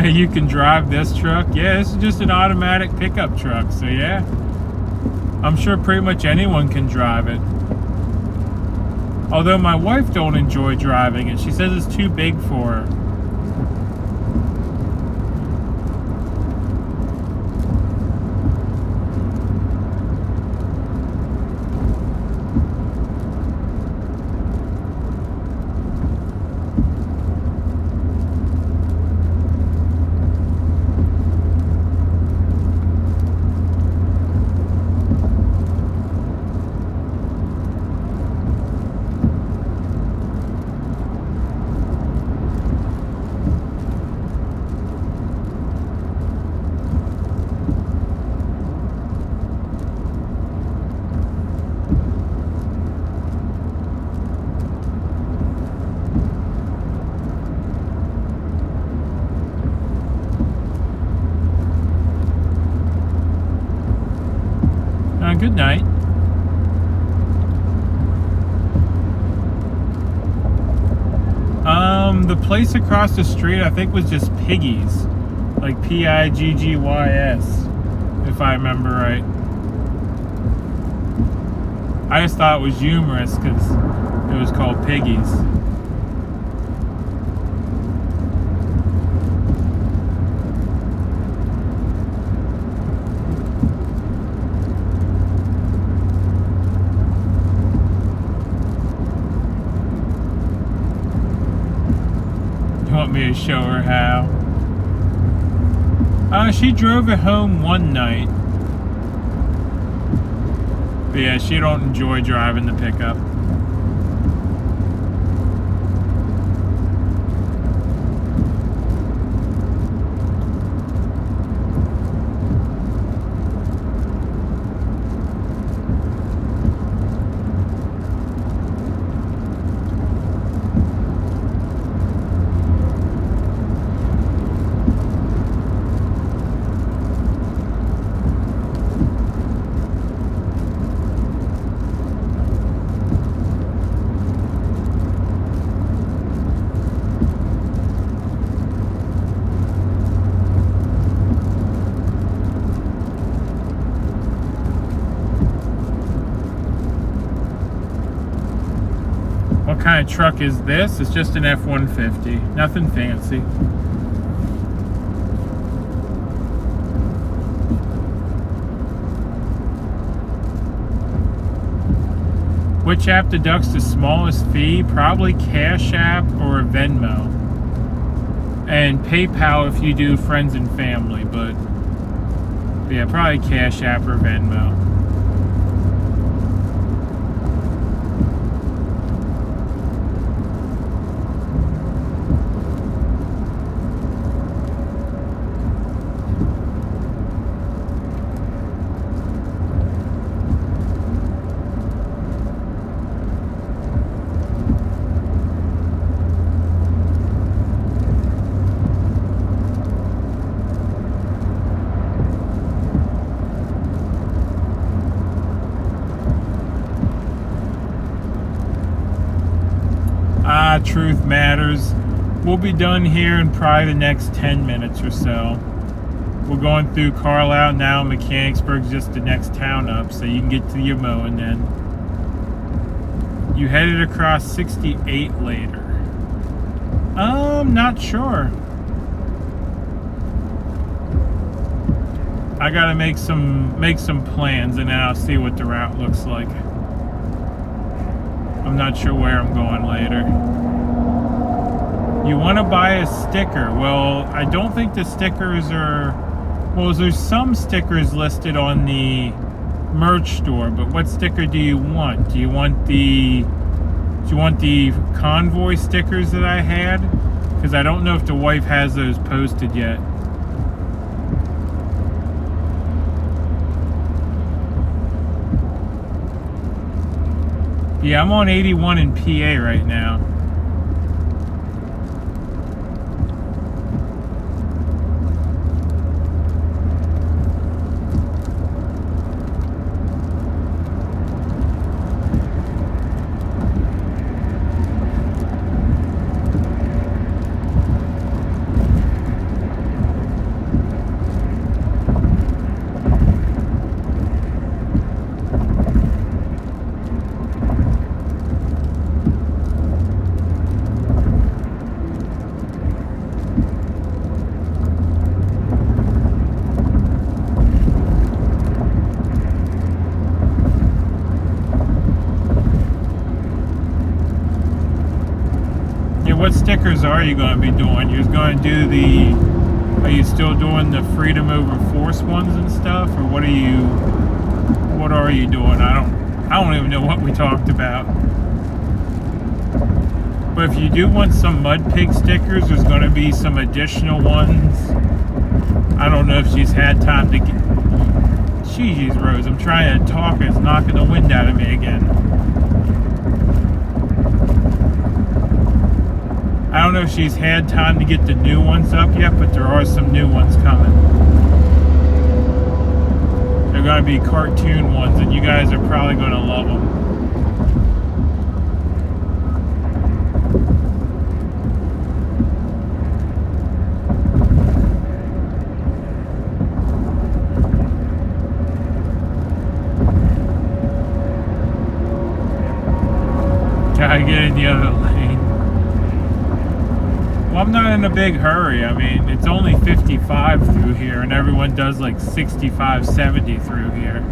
Speaker 1: You can drive this truck? Yeah, this is just an automatic pickup truck, so yeah. I'm sure pretty much anyone can drive it. Although my wife don't enjoy driving it. She says it's too big for her. Good night. The place across the street I think was just Piggy's. Like P-I-G-G-Y-S, if I remember right. I just thought it was humorous because it was called Piggy's. Want me to show her how? She drove it home one night. But yeah, she don't enjoy driving the pickup. What kind of truck is this? It's just an F-150. Nothing fancy. Which app deducts the smallest fee? Probably Cash App or Venmo. And PayPal if you do friends and family, but yeah, probably Cash App or Venmo. Truth matters. We'll be done here in probably the next 10 minutes or so. We're going through Carlisle now. Mechanicsburg's just the next town up, so you can get to your mowing then. You headed across 68 later. Not sure. I gotta make some plans, and then I'll see what the route looks like. I'm not sure where I'm going later. You want to buy a sticker? Well, I don't think the stickers are. Well, there's some stickers listed on the merch store, but what sticker do you want? Do you want the convoy stickers that I had? Because I don't know if the wife has those posted yet. Yeah, I'm on 81 in PA right now. What stickers are you going to be doing? You're going to do are you still doing the freedom over force ones and stuff, or what are you doing? I don't even know what we talked about. But if you do want some MudPig stickers, there's going to be some additional ones. I don't know if she's had time to get. Jeez, Rose, I'm trying to talk and it's knocking the wind out of me again. I don't know if she's had time to get the new ones up yet, but there are some new ones coming. They're going to be cartoon ones, and you guys are probably going to love them. Gotta get in the other lane. Well, I'm not in a big hurry. I mean, it's only 55 through here, and everyone does like 65, 70 through here.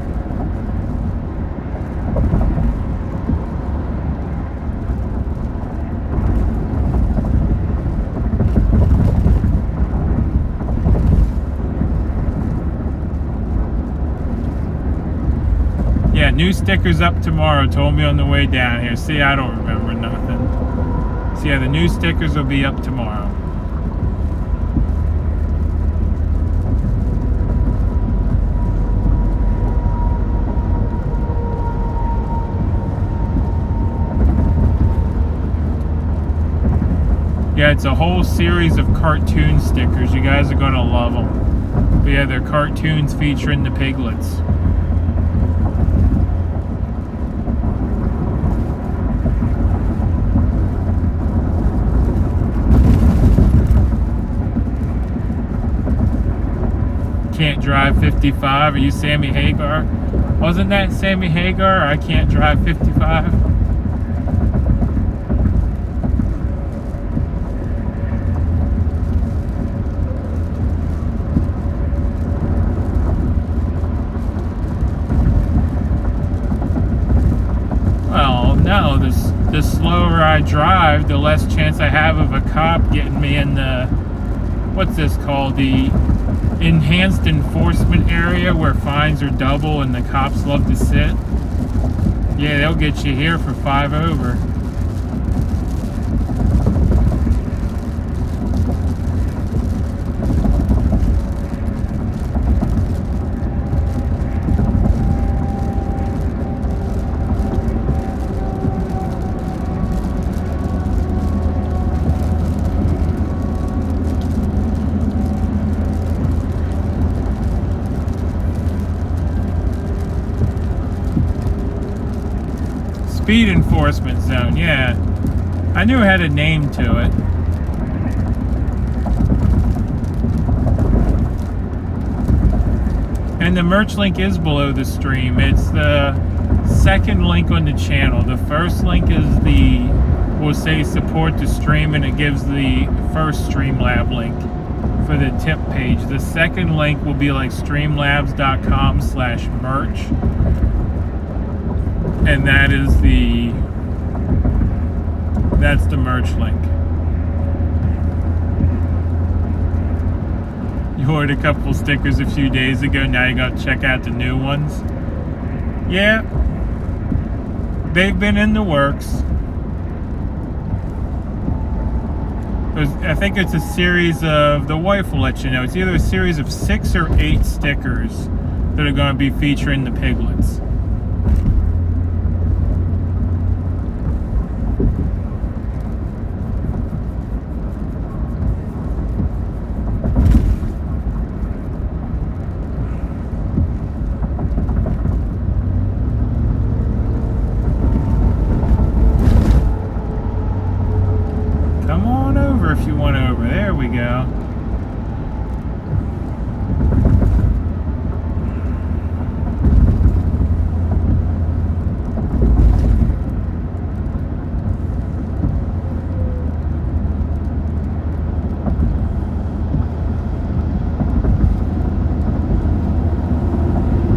Speaker 1: Yeah, new stickers up tomorrow, told me on the way down here. See, I don't remember nothing. So yeah, the new stickers will be up tomorrow. Yeah, it's a whole series of cartoon stickers. You guys are going to love them. But yeah, they're cartoons featuring the piglets. Can't drive 55. Are you Sammy Hagar? Wasn't that Sammy Hagar? I can't drive 55. Well, no, the slower I drive, the less chance I have of a cop getting me in the, what's this called, the enhanced enforcement area where fines are double and the cops love to sit. Yeah, they'll get you here for 5 over. Speed enforcement zone, yeah. I knew it had a name to it. And the merch link is below the stream. It's the second link on the channel. The first link is will say support the stream, and it gives the first Streamlab link for the tip page. The second link will be like streamlabs.com/merch, and that's the merch link. You ordered a couple stickers a few days ago, now you gotta check out the new ones. Yeah, they've been in the works. I think it's a series of, the wife will let you know, it's either a series of 6 or 8 stickers that are going to be featuring the piglets. Come on over if you want over. There we go.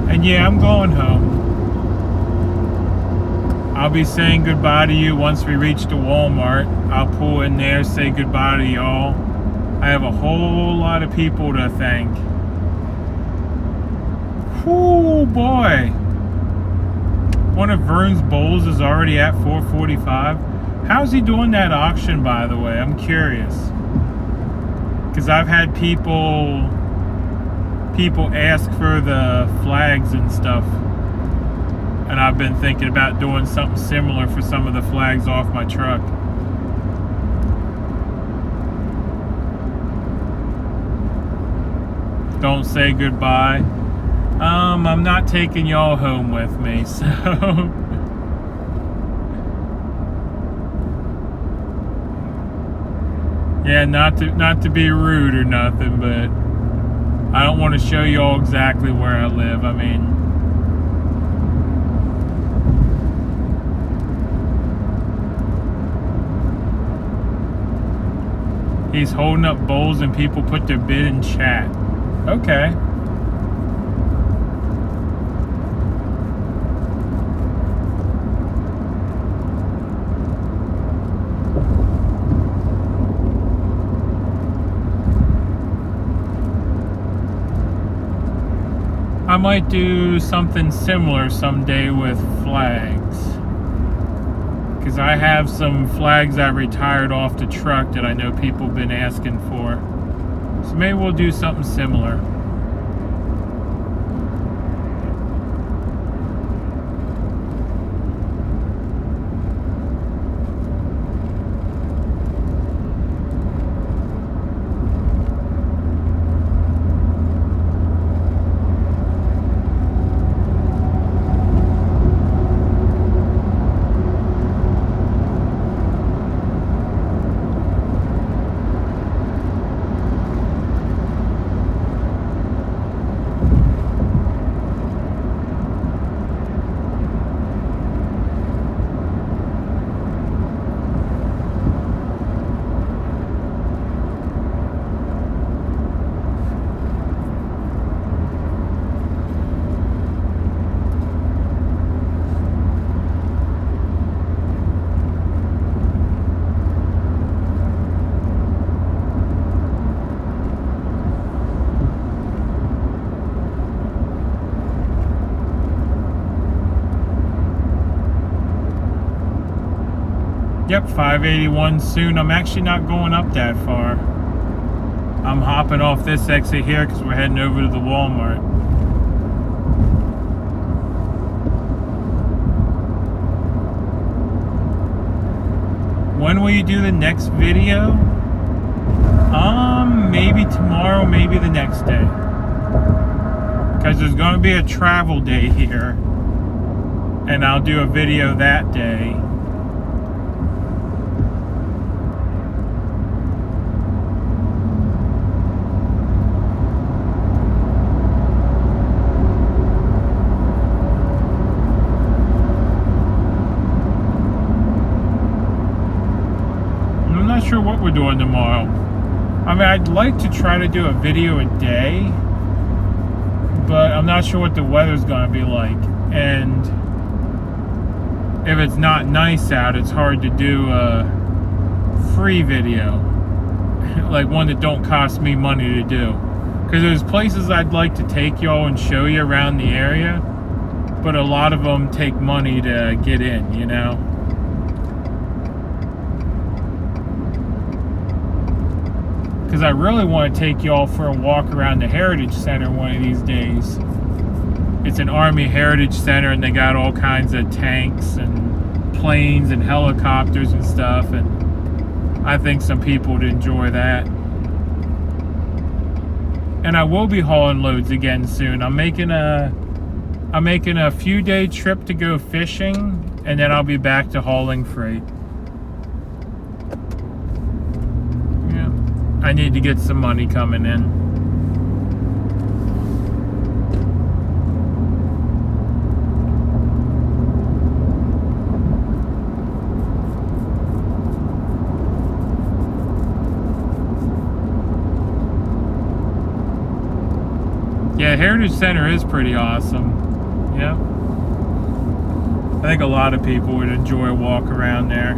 Speaker 1: And yeah, I'm going home. I'll be saying goodbye to you once we reach the Walmart. I'll pull in there, say goodbye to y'all. I have a whole lot of people to thank. Whoo, boy. One of Vern's bowls is already at 445. How's he doing that auction, by the way? I'm curious. Because I've had people ask for the flags and stuff. And I've been thinking about doing something similar for some of the flags off my truck. Don't say goodbye. I'm not taking y'all home with me, so. Yeah, not to be rude or nothing, but I don't want to show y'all exactly where I live. I mean, he's holding up bowls and people put their bid in chat. Okay. I might do something similar someday with flags. Because I have some flags I retired off the truck that I know people have been asking for. So maybe we'll do something similar. Yep, 581 soon. I'm actually not going up that far. I'm hopping off this exit here because we're heading over to the Walmart. When will you do the next video? Maybe tomorrow, maybe the next day. Because there's going to be a travel day here. And I'll do a video that day. not sure what we're doing tomorrow. I mean, I'd like to try to do a video a day, but I'm not sure what the weather's gonna be like. And if it's not nice out, it's hard to do a free video, like one that don't cost me money to do. Because there's places I'd like to take y'all and show you around the area, but a lot of them take money to get in, you know? Because I really want to take y'all for a walk around the Heritage Center one of these days. It's an Army Heritage Center, and they got all kinds of tanks and planes and helicopters and stuff, and I think some people would enjoy that. And I will be hauling loads again soon. I'm making a few day trip to go fishing, and then I'll be back to hauling freight. Yeah, I need to get some money coming in. Yeah, Heritage Center is pretty awesome. Yeah. I think a lot of people would enjoy a walk around there.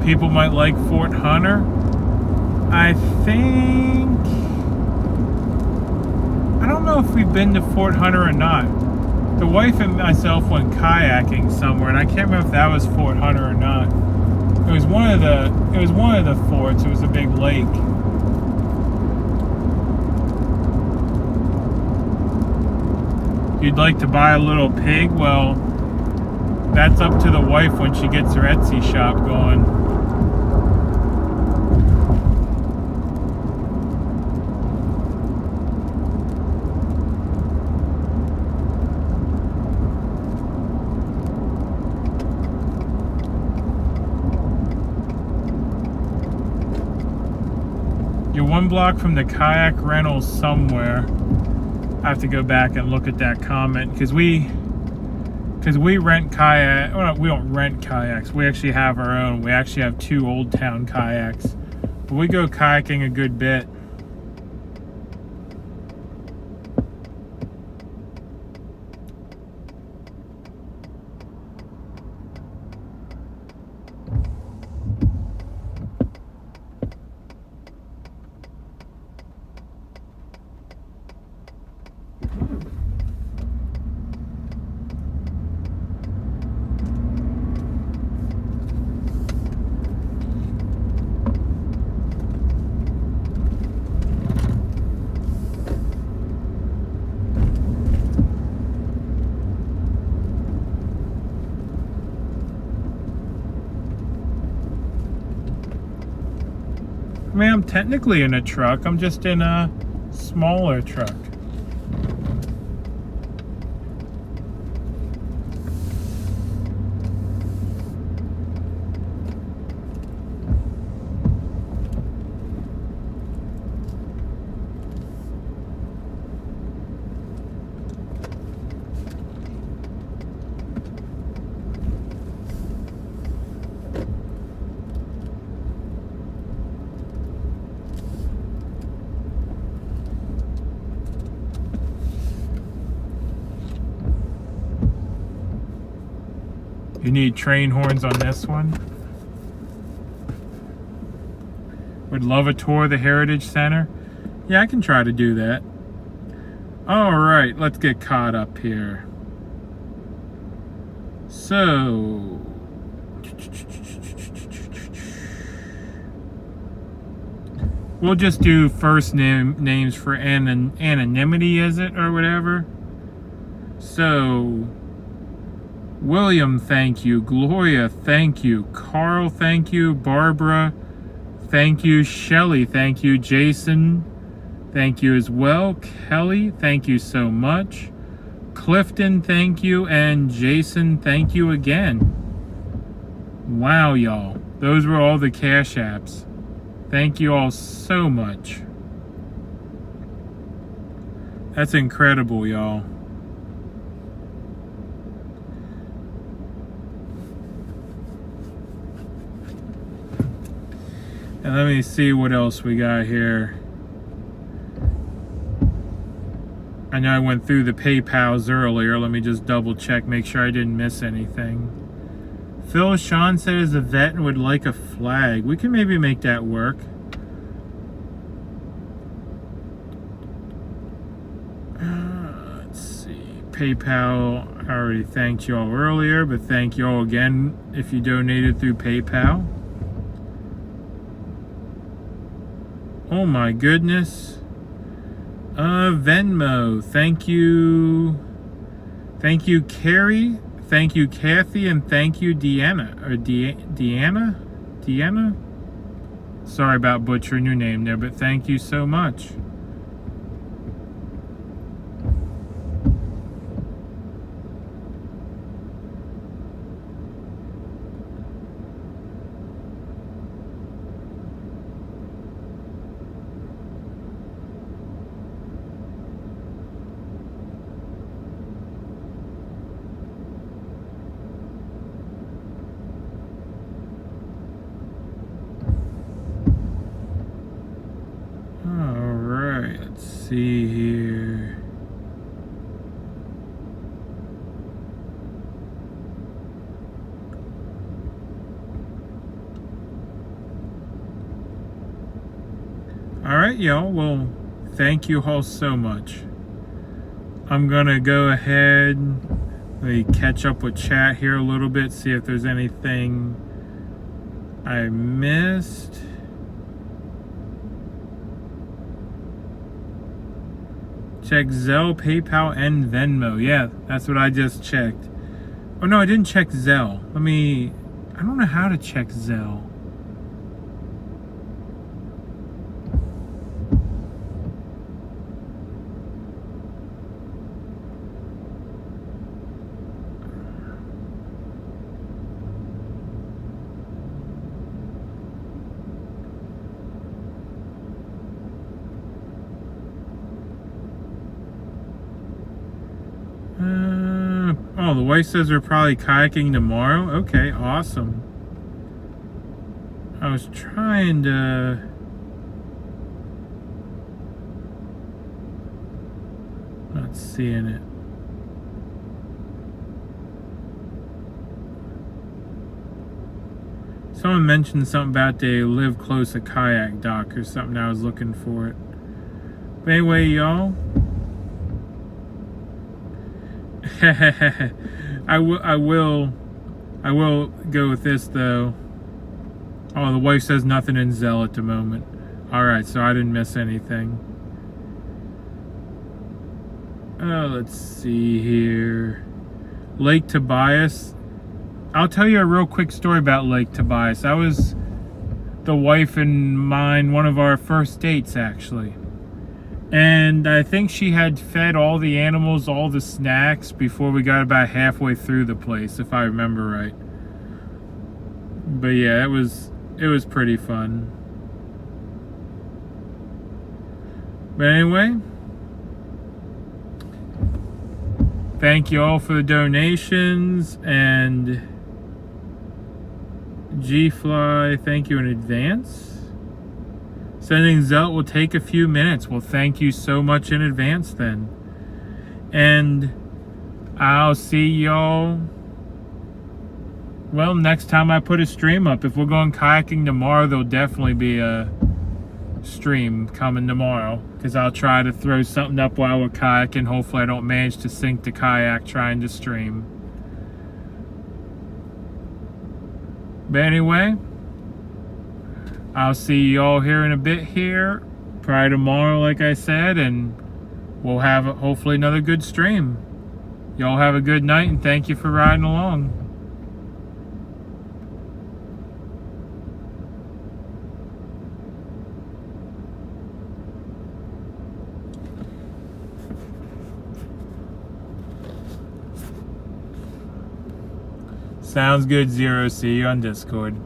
Speaker 1: People might like Fort Hunter. I don't know if we've been to Fort Hunter or not. The wife and myself went kayaking somewhere, and I can't remember if that was Fort Hunter or not. It was one of the forts. It was a big lake. You'd like to buy a little pig? Well, that's up to the wife when she gets her Etsy shop going. You're one block from the kayak rental somewhere. I have to go back and look at that comment because we rent kayak. Well, we don't rent kayaks. We actually have our own. We actually have 2 Old Town kayaks, but we go kayaking a good bit. I mean, I'm technically in a truck. I'm just in a smaller truck. You need train horns on this one. Would love a tour of the Heritage Center. Yeah, I can try to do that. All right, let's get caught up here. So, we'll just do first names for anonymity, is it, or whatever? So, William, thank you. Gloria, thank you. Carl, thank you. Barbara, thank you. Shelly, thank you. Jason, thank you as well. Kelly, thank you so much. Clifton, thank you. And Jason, thank you again. Wow, y'all. Those were all the Cash Apps. Thank you all so much. That's incredible, y'all. And let me see what else we got here. I know I went through the PayPals earlier. Let me just double check, make sure I didn't miss anything. Phil Sean said as a vet would like a flag. We can maybe make that work. Let's see. PayPal, I already thanked y'all earlier, but thank y'all again if you donated through PayPal. Oh my goodness. Venmo. Thank you. Thank you, Carrie. Thank you, Kathy. And thank you, Deanna. Or Deanna? Deanna? Sorry about butchering your name there, but thank you so much. See here. All right, y'all. Well, thank you all so much. I'm gonna go ahead, let me catch up with chat here a little bit, see if there's anything I missed. Check Zelle, PayPal, and Venmo. Yeah, that's what I just checked. Oh no, I didn't check Zelle. I don't know how to check Zelle. Oh, the wife says we're probably kayaking tomorrow. Okay, awesome. I was trying to... Not seeing it. Someone mentioned something about they live close to kayak dock or something. I was looking for it. But anyway, y'all. I will go with this though. Oh, the wife says nothing in Zelle at the moment. Alright, so I didn't miss anything. Let's see here. Lake Tobias. I'll tell you a real quick story about Lake Tobias. That was the wife and mine, one of our first dates actually. And I think she had fed all the animals all the snacks before we got about halfway through the place, if I remember right. But yeah, it was pretty fun. But anyway, thank you all for the donations, and G-Fly, thank you in advance. Sending Zelle will take a few minutes. Well, thank you so much in advance then. And I'll see y'all, well, next time I put a stream up. If we're going kayaking tomorrow, there'll definitely be a stream coming tomorrow, because I'll try to throw something up while we're kayaking. Hopefully I don't manage to sink the kayak trying to stream. But anyway, I'll see you all here in a bit here, probably tomorrow like I said, and we'll have hopefully another good stream. Y'all have a good night, and thank you for riding along. Sounds good, Zero. See you on Discord.